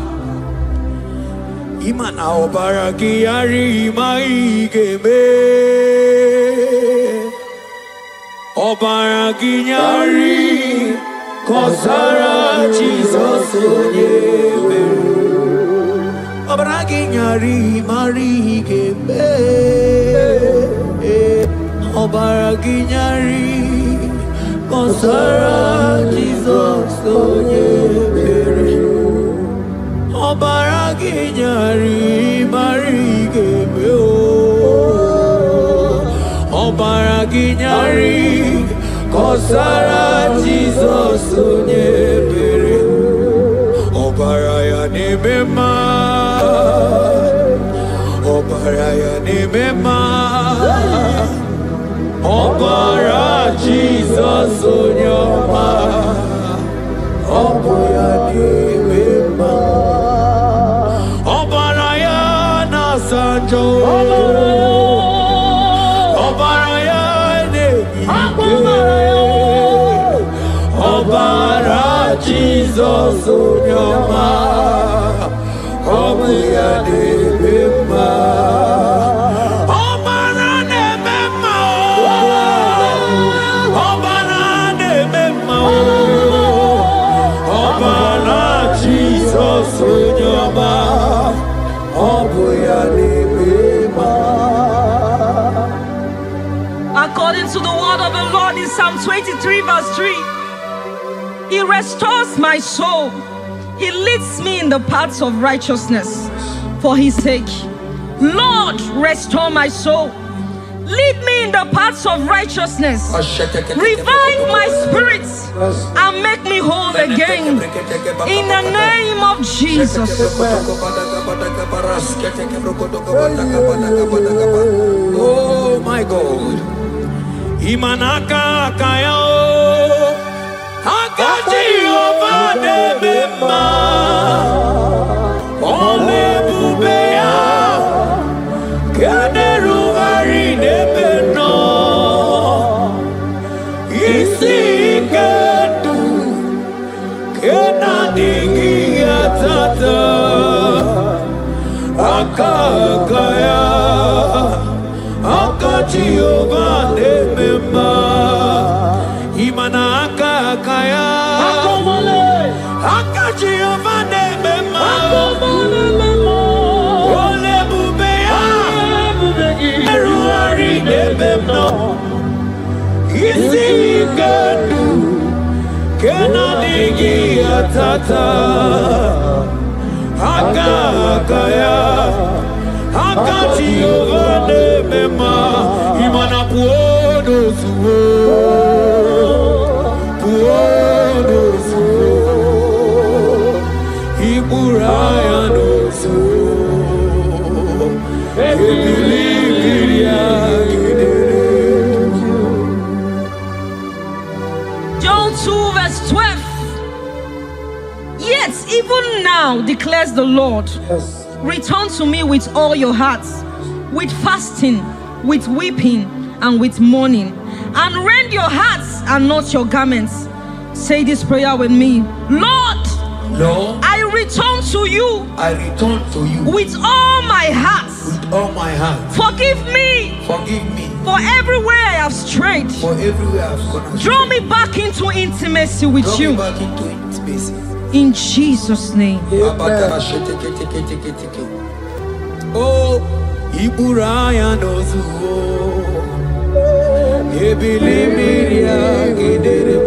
Imana obaraki yari maigeme. Obaraki yari kosara Jesus onyebe. Obaraki yari marigeme. Obaraki yari kosara Jesus onyebe. Obaraki yari marigeme. Obaraki yari kosara Jesus onyebere. Obaraya nemema. Obaraya nemema. Obara Jesus onyoma. Obaraya nemema. Obaraya na sanjo. Obaraya Obara Jesus onyoma. Obuya nebema. Obara nebema. Obara nebema. Obara Jesus onyoma. Obuya nebema. According to the word of the Lord in Psalm 23 verse 3, He restores my soul. He leads me in the paths of righteousness for His sake. Lord, restore my soul. Lead me in the paths of righteousness. Revive my spirit and make me whole again. In the name of Jesus. Oh my God. Imanaka kaya akaji obade bema ole bubeya kaderu ari nebeno isi kedu kena dingi atata akakaya akaji obade bema imana akakaya akaji obade bema ole bubeya eruari nebemno isi kedu kena digi atata akakaya akaji obade bema imana puodo suo puodo suo iburaya no suo ebilibiria John 2 verse 12. Yet even now declares the Lord, return to me with all your hearts, with fasting, with weeping, and with mourning, and rend your hearts and not your garments. Say this prayer with me. Lord, Lord, I return to you I return to you with all my heart. with all my heart. Forgive me Forgive me for everywhere I have strayed. for everywhere I've gone astray. Draw me back into intimacy with Draw you. me back into intimacy. In Jesus' name. Oh, Iburaya nozuo, Ebilimiria gidere,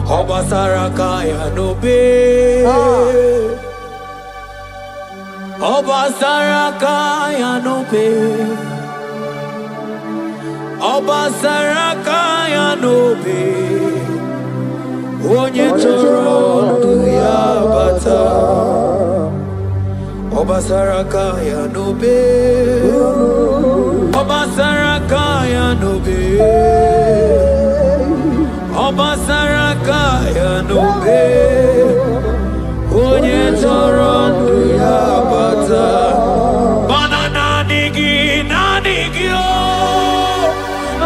Obasarakaya nobe, Obasarakaya nobe, Obasarakaya nobe, Onye choro ya bata. Obasarakaya nobe, Obasarakaya nobe, Obasarakaya ya n'obe onye chọrọ ndụ ya bata mana naanị gị o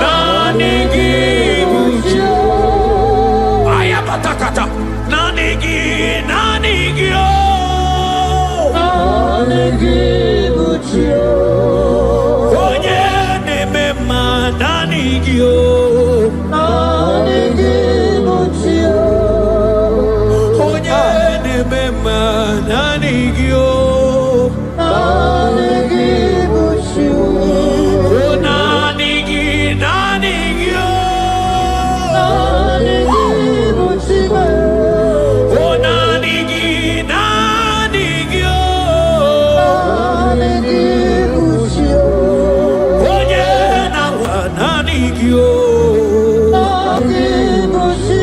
naanị gị bụ chi aya batakata naanị gị o naanị gị bụ chi onye na-eme mma naanị gị o naanị gị bụ chi onye na-eme mma naanị gị o naanị gị bụ chi o naanị gị o naanị gị bụ chi o naanị gị o naanị gị bụ chi onye na-awa naanị gị o naanị bụ chi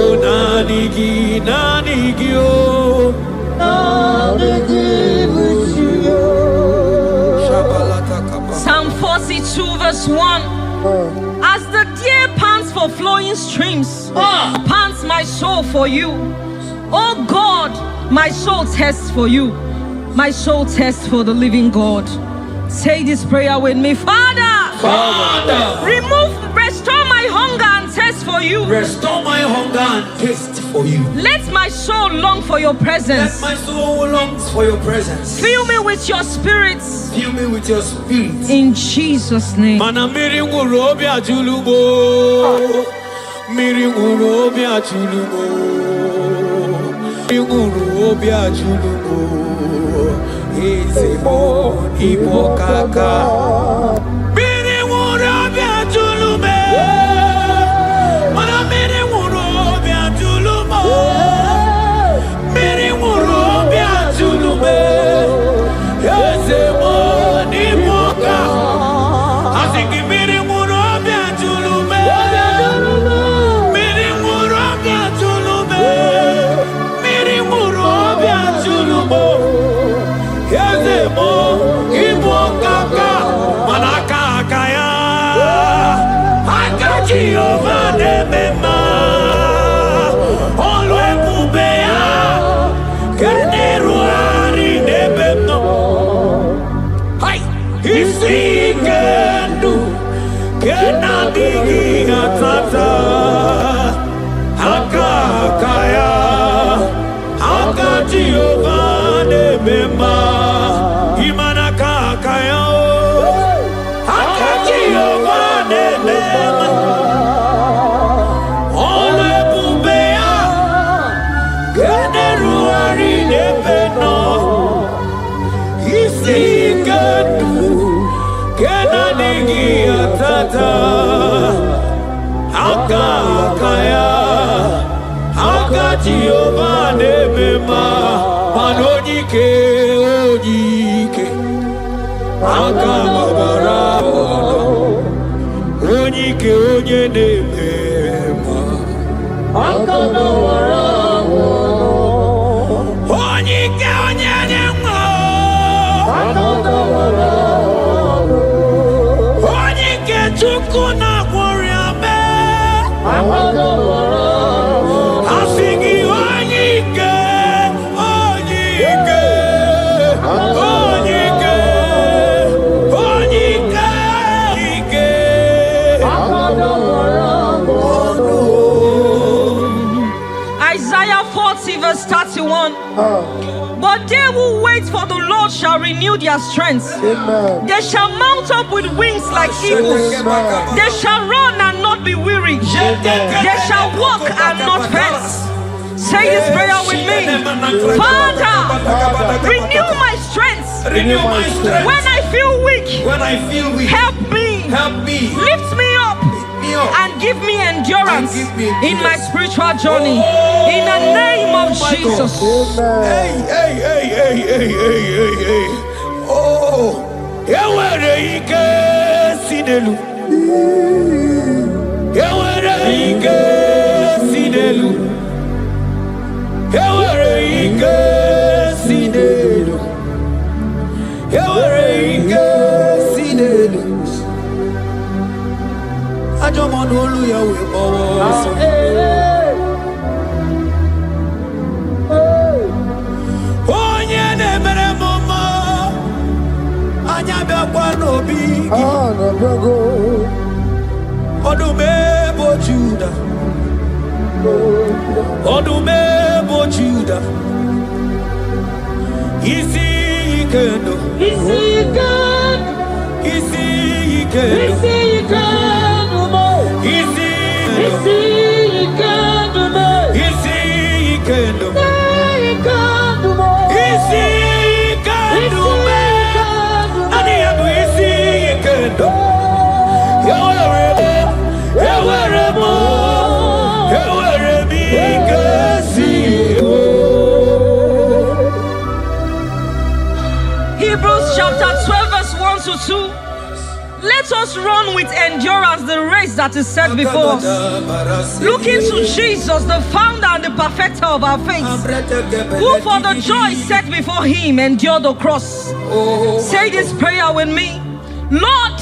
o naanị gị o naanị gị bụ chi Psalm 42 verse 1. As the deer pants for flowing streams, pants my soul for you. Oh God, my soul thirsts for you. My soul thirsts for the living God. Say this prayer with me. Father, restore my hunger and thirst for you. Restore my hunger and taste for you. Let my soul long for your presence. Let my soul longs for your presence. Fill me with your spirit. Fill me with your spirit. In Jesus' name. Mana miri nguru obi ajulumo. Miri nguru obi ajulumo. Miri nguru obi ajulumo. Ezemo ibo kaka. Miri nguru obi ajulume. Mana miri nguru obi ajulumo. Miri nguru obi ajulume. Ezemo ibo kaka. Asiki miri nguru obi ajulume. Miri nguru obi ajulume. Miri nguru obi ajulume. Ezemo ibo kaka. Manaka kaya. Aka Jehovah nemema. Olwe kubeya. Keneru ari nebemno. Hai. Isi kendu. Kenadigi atata. Aka kaya. Aka Jehovah nemema. Imanaka kaya. Aka Jehovah nemema. Olwe kubeya. Keneru ari nebemno. Isi kendu. Kenadigi atata. Aka kaya. Aka Jehovah nemema. Manonyike onyike. Aka babara. Onyike onye nemema. Aka babara. Onyike onye nemema. Aka babara. Onyike Chukwu na-agwọrị ame. Aka babara. Asigi onyike. Onyike. Onyike. Onyike. Onyike. Isaiah 40 verse 31. But they who wait for the Lord shall renew their strength. Amen. They shall mount up with wings like eagles. Amen. They shall run and not be weary. They shall walk and not faint. Say this prayer with me. Father, renew my strength. Renew my strength. When I feel weak, When I feel weak, help me. help me. Lift me up Me up. and give me endurance And give me in my endurance. spiritual journey. In the name of my Jesus. Hey, hey, hey, hey, hey, hey, hey, hey. Oh, ewere ike si n'elu. Ewere ike si n'elu. Ewere ike si n'elu. Ewere ike si n'elu. Ajọ mọ n'olu ya wee kpọwọ ọsọ. igi. Odumebo Judah. Odumebo Judah. Isi ikendo. Isi ikendo. Isi ikendo. Isi ikendo. Isi ikendo. Isi ikendo. Isi ikendo. Ani adu isi ikendo. Hebrews chapter 12 verse 1 to 2. Let us run with endurance the race that is set before us, looking to Jesus, the founder and the perfecter of our faith, who for the joy set before him endured the cross. Say this prayer with me. Lord,